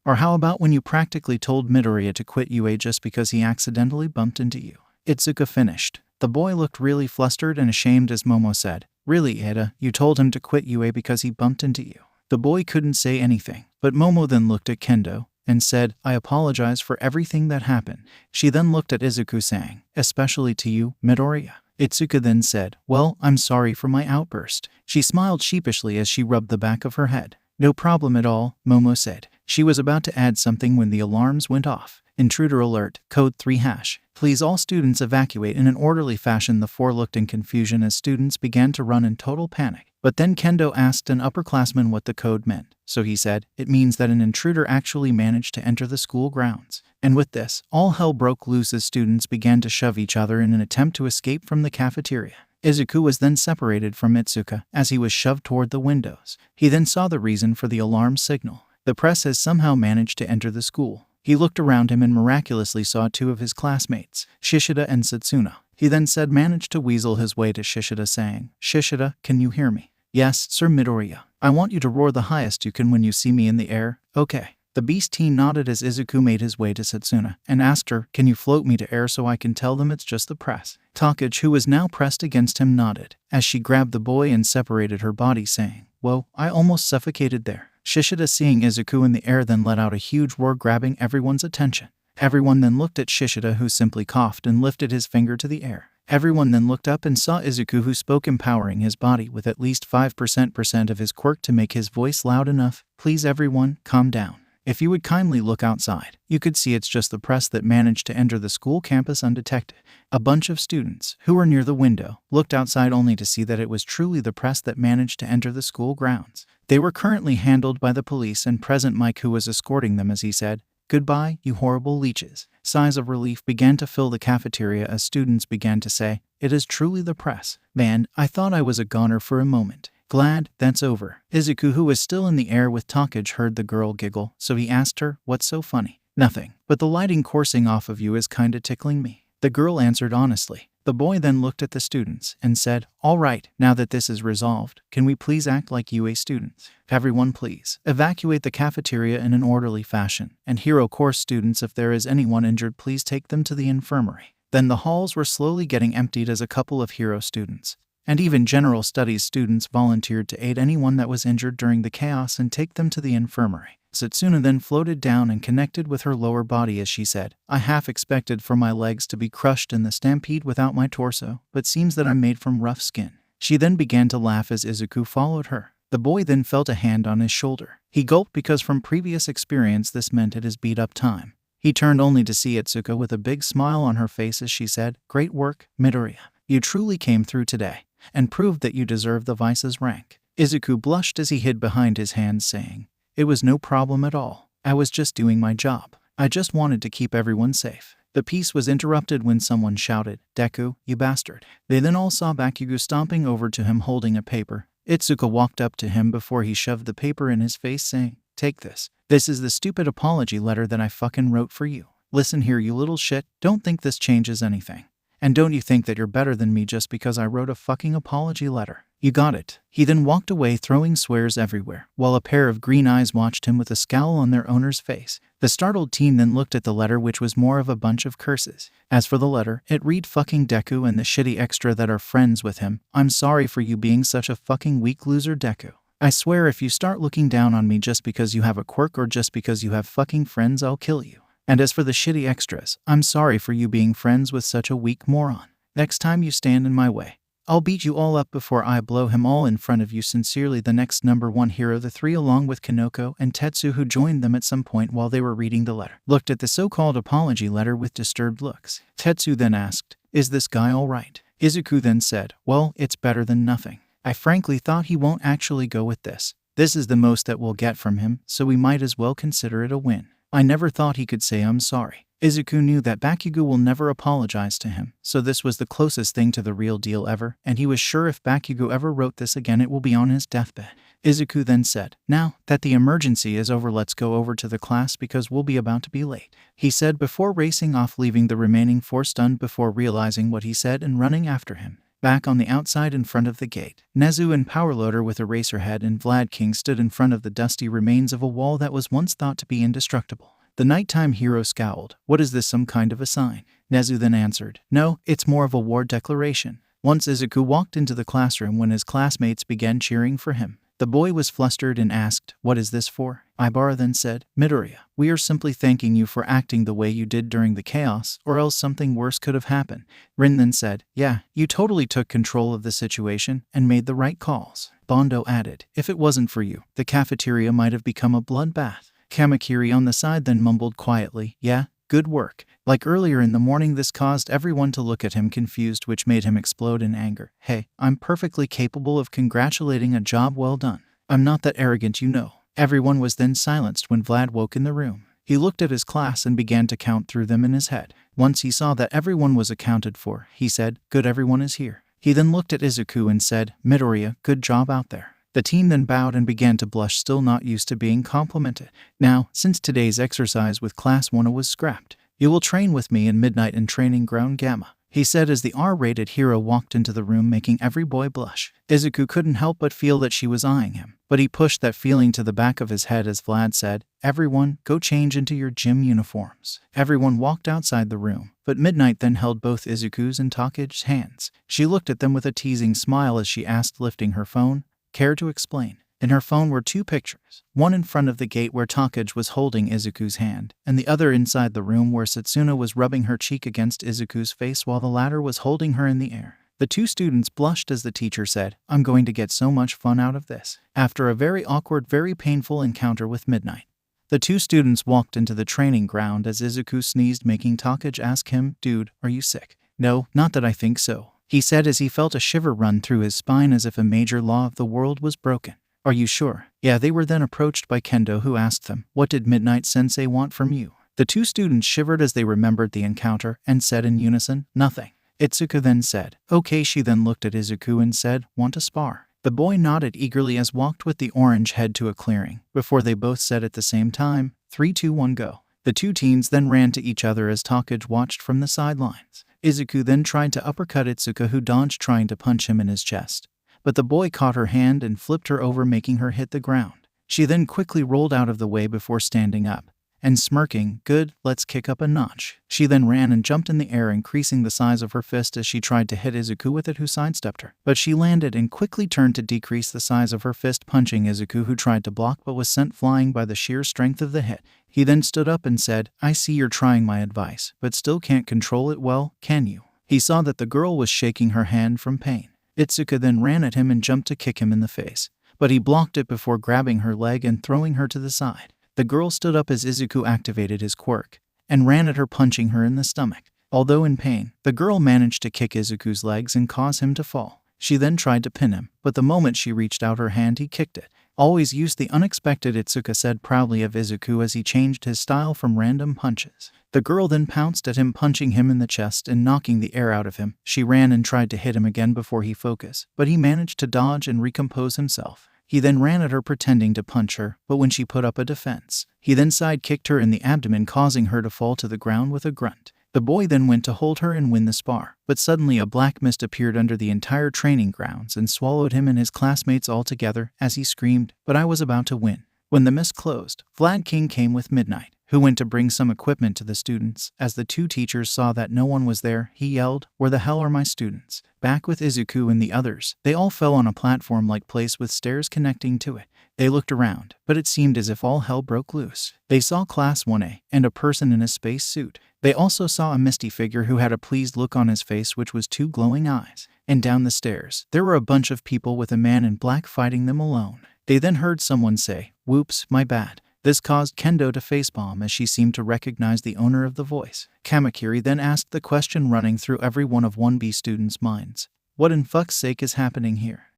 or how about when you practically told Midoriya to quit UA just because he accidentally bumped into you?" Itsuka finished. The boy looked really flustered and ashamed as Momo said, "Really, Ida, you told him to quit UA because he bumped into you?" The boy couldn't say anything, but Momo then looked at Kendo and said, "I apologize for everything that happened." She then looked at Izuku saying, "Especially to you, Midoriya." Itsuka then said, "Well, I'm sorry for my outburst." She smiled sheepishly as she rubbed the back of her head. "No problem at all," Momo said. She was about to add something when the alarms went off. "Intruder alert, code 3#. Please all students evacuate in an orderly fashion." The four looked in confusion as students began to run in total panic. But then Kendo asked an upperclassman what the code meant. So he said, "It means that an intruder actually managed to enter the school grounds." And with this, all hell broke loose as students began to shove each other in an attempt to escape from the cafeteria. Izuku was then separated from Itsuka as he was shoved toward the windows. He then saw the reason for the alarm signal. The press has somehow managed to enter the school. He looked around him and miraculously saw two of his classmates, Shishida and Satsuna. He then managed to weasel his way to Shishida saying, "Shishida, can you hear me?" "Yes, Sir Midoriya. I want you to roar the highest you can when you see me in the air, okay?" The beast teen nodded as Izuku made his way to Satsuna and asked her, "Can you float me to air so I can tell them it's just the press?" 𝗧𝗏𝗏, who was now pressed against him, nodded as she grabbed the boy and separated her body saying, "Whoa, I almost suffocated there." Shishida, seeing Izuku in the air, then let out a huge roar, grabbing everyone's attention. Everyone then looked at Shishida, who simply coughed and lifted his finger to the air. Everyone then looked up and saw Izuku, who spoke, empowering his body with at least 5% of his quirk to make his voice loud enough. "Please everyone, calm down. If you would kindly look outside, you could see it's just the press that managed to enter the school campus undetected." A bunch of students, who were near the window, looked outside only to see that it was truly the press that managed to enter the school grounds. They were currently handled by the police and present Mike, who was escorting them, as he said, "Goodbye, you horrible leeches." Sighs of relief began to fill the cafeteria as students began to say, "It is truly the press. Man, I thought I was a goner for a moment. Glad that's over." Izuku, who was still in the air with 𝗧𝗏𝗏, heard the girl giggle, so he asked her, "What's so funny?" "Nothing, but the lighting coursing off of you is kinda tickling me," the girl answered honestly. The boy then looked at the students and said, "All right, now that this is resolved, can we please act like UA students? Everyone please evacuate the cafeteria in an orderly fashion, and hero course students, if there is anyone injured, please take them to the infirmary." Then the halls were slowly getting emptied as a couple of hero students and even general studies students volunteered to aid anyone that was injured during the chaos and take them to the infirmary. Satsuna then floated down and connected with her lower body as she said, "I half expected for my legs to be crushed in the stampede without my torso, but seems that I'm made from rough skin." She then began to laugh as Izuku followed her. The boy then felt a hand on his shoulder. He gulped because from previous experience this meant it is beat up time. He turned only to see Itsuka with a big smile on her face as she said, "Great work, Midoriya. You truly came through today and proved that you deserve the vice's rank." Izuku blushed as he hid behind his hands saying, "It was no problem at all. I was just doing my job. I just wanted to keep everyone safe." The piece was interrupted when someone shouted, "Deku, you bastard." They then all saw Bakugo stomping over to him holding a paper. Itsuka walked up to him before he shoved the paper in his face saying, "Take this. This is the stupid apology letter that I fucking wrote for you. Listen here, you little shit, don't think this changes anything. And don't you think that you're better than me just because I wrote a fucking apology letter. You got it." He then walked away throwing swears everywhere, while a pair of green eyes watched him with a scowl on their owner's face. The startled teen then looked at the letter, which was more of a bunch of curses. As for the letter, it read, "Fucking Deku and the shitty extra that are friends with him. I'm sorry for you being such a fucking weak loser, Deku. I swear if you start looking down on me just because you have a quirk or just because you have fucking friends, I'll kill you. And as for the shitty extras, I'm sorry for you being friends with such a weak moron. Next time you stand in my way, I'll beat you all up before I blow him all in front of you. Sincerely, the next #1 hero. The three, along with Kaneko and Tetsu, who joined them at some point while they were reading the letter, looked at the so-called apology letter with disturbed looks. Tetsu then asked, "Is this guy all right?" Izuku then said, "Well, it's better than nothing. I frankly thought he won't actually go with this. This is the most that we'll get from him, so we might as well consider it a win. I never thought he could say I'm sorry." Izuku knew that Bakugo will never apologize to him, so this was the closest thing to the real deal ever, and he was sure if Bakugo ever wrote this again it will be on his deathbed. Izuku then said, "Now that the emergency is over, let's go over to the class because we'll be about to be late," he said before racing off, leaving the remaining 4 stunned before realizing what he said and running after him. Back on the outside in front of the gate, Nezu and Powerloader with Eraserhead and Vlad King stood in front of the dusty remains of a wall that was once thought to be indestructible. The nighttime hero scowled. "What is this, some kind of a sign?" Nezu then answered, "No, it's more of a war declaration." Once Izuku walked into the classroom when his classmates began cheering for him. The boy was flustered and asked, "What is this for?" Ibara then said, "Midoriya, we are simply thanking you for acting the way you did during the chaos, or else something worse could have happened." Rin then said, "Yeah, you totally took control of the situation and made the right calls." Bondo added, "If it wasn't for you, the cafeteria might have become a bloodbath." Kamakiri on the side then mumbled quietly, "Yeah, good work." Like earlier in the morning, this caused everyone to look at him confused, which made him explode in anger. "Hey, I'm perfectly capable of congratulating a job well done. I'm not that arrogant, you know." Everyone was then silenced when Vlad woke in the room. He looked at his class and began to count through them in his head. Once he saw that everyone was accounted for, he said, "Good, everyone is here." He then looked at Izuku and said, "Midoriya, good job out there." The team then bowed and began to blush, still not used to being complimented. "Now, since today's exercise with Class 1 was scrapped, you will train with me in Midnight in Training Ground Gamma," he said as the R-rated hero walked into the room, making every boy blush. Izuku couldn't help but feel that she was eyeing him, but he pushed that feeling to the back of his head as Vlad said, "Everyone, go change into your gym uniforms." Everyone walked outside the room, but Midnight then held both Izuku's and 𝗧𝗏𝗄𝐻's hands. She looked at them with a teasing smile as she asked, lifting her phone, "Care to explain?" In her phone were 2 pictures, one in front of the gate where 𝗧𝗏𝗄𝐻 was holding Izuku's hand, and the other inside the room where Setsuna was rubbing her cheek against Izuku's face while the latter was holding her in the air. The 2 students blushed as the teacher said, "I'm going to get so much fun out of this." After a very awkward, very painful encounter with Midnight, the 2 students walked into the training ground as Izuku sneezed, making 𝗧𝗏𝗄𝐻 ask him, "Dude, are you sick?" "No, not that I think so," he said as he felt a shiver run through his spine as if a major law of the world was broken. "Are you sure?" "Yeah." They were then approached by Kendo, who asked them, "What did Midnight Sensei want from you?" The 2 students shivered as they remembered the encounter and said in unison, "Nothing." Itsuka then said, "Okay." She then looked at Izuku and said, "Want to spar?" The boy nodded eagerly as walked with the orange head to a clearing, before they both said at the same time, 3, 2, 1, go. The 2 teens then ran to each other as 𝗧𝗏𝗄𝐻 watched from the sidelines. Izuku then tried to uppercut Itsuka, who dodged, trying to punch him in his chest. But the boy caught her hand and flipped her over, making her hit the ground. She then quickly rolled out of the way before standing up and smirking, "Good, let's kick up a notch." She then ran and jumped in the air, increasing the size of her fist as she tried to hit Izuku with it, who sidestepped her. But she landed and quickly turned to decrease the size of her fist, punching Izuku, who tried to block but was sent flying by the sheer strength of the hit. He then stood up and said, "I see you're trying my advice, but still can't control it well, can you?" He saw that the girl was shaking her hand from pain. Itsuka then ran at him and jumped to kick him in the face, but he blocked it before grabbing her leg and throwing her to the side. The girl stood up as Izuku activated his quirk and ran at her, punching her in the stomach. Although in pain, the girl managed to kick Izuku's legs and cause him to fall. She then tried to pin him, but the moment she reached out her hand, he kicked it. "Always use the unexpected," Itsuka said proudly of Izuku as he changed his style from random punches. The girl then pounced at him, punching him in the chest and knocking the air out of him. She ran and tried to hit him again before he focused, but he managed to dodge and recompose himself. He then ran at her, pretending to punch her, but when she put up a defense, he then side-kicked her in the abdomen, causing her to fall to the ground with a grunt. The boy then went to hold her and win the spar, but suddenly a black mist appeared under the entire training grounds and swallowed him and his classmates altogether as he screamed, "But I was about to win." When the mist closed, Vlad King came with Midnight. who went to bring some equipment to the students. As the two teachers saw that no one was there, he yelled, "Where the hell are my students?" Back with Izuku and the others, they all fell on a platform-like place with stairs connecting to it. They looked around, but it seemed as if all hell broke loose. They saw Class 1A and a person in a space suit. They also saw a misty figure who had a pleased look on his face, which was two glowing eyes. And down the stairs, there were a bunch of people with a man in black fighting them alone. They then heard someone say, "Whoops, my bad." This caused Kendo to facepalm as she seemed to recognize the owner of the voice. Kamakiri then asked the question running through every one of 1B students' minds. What in fuck's sake is happening here?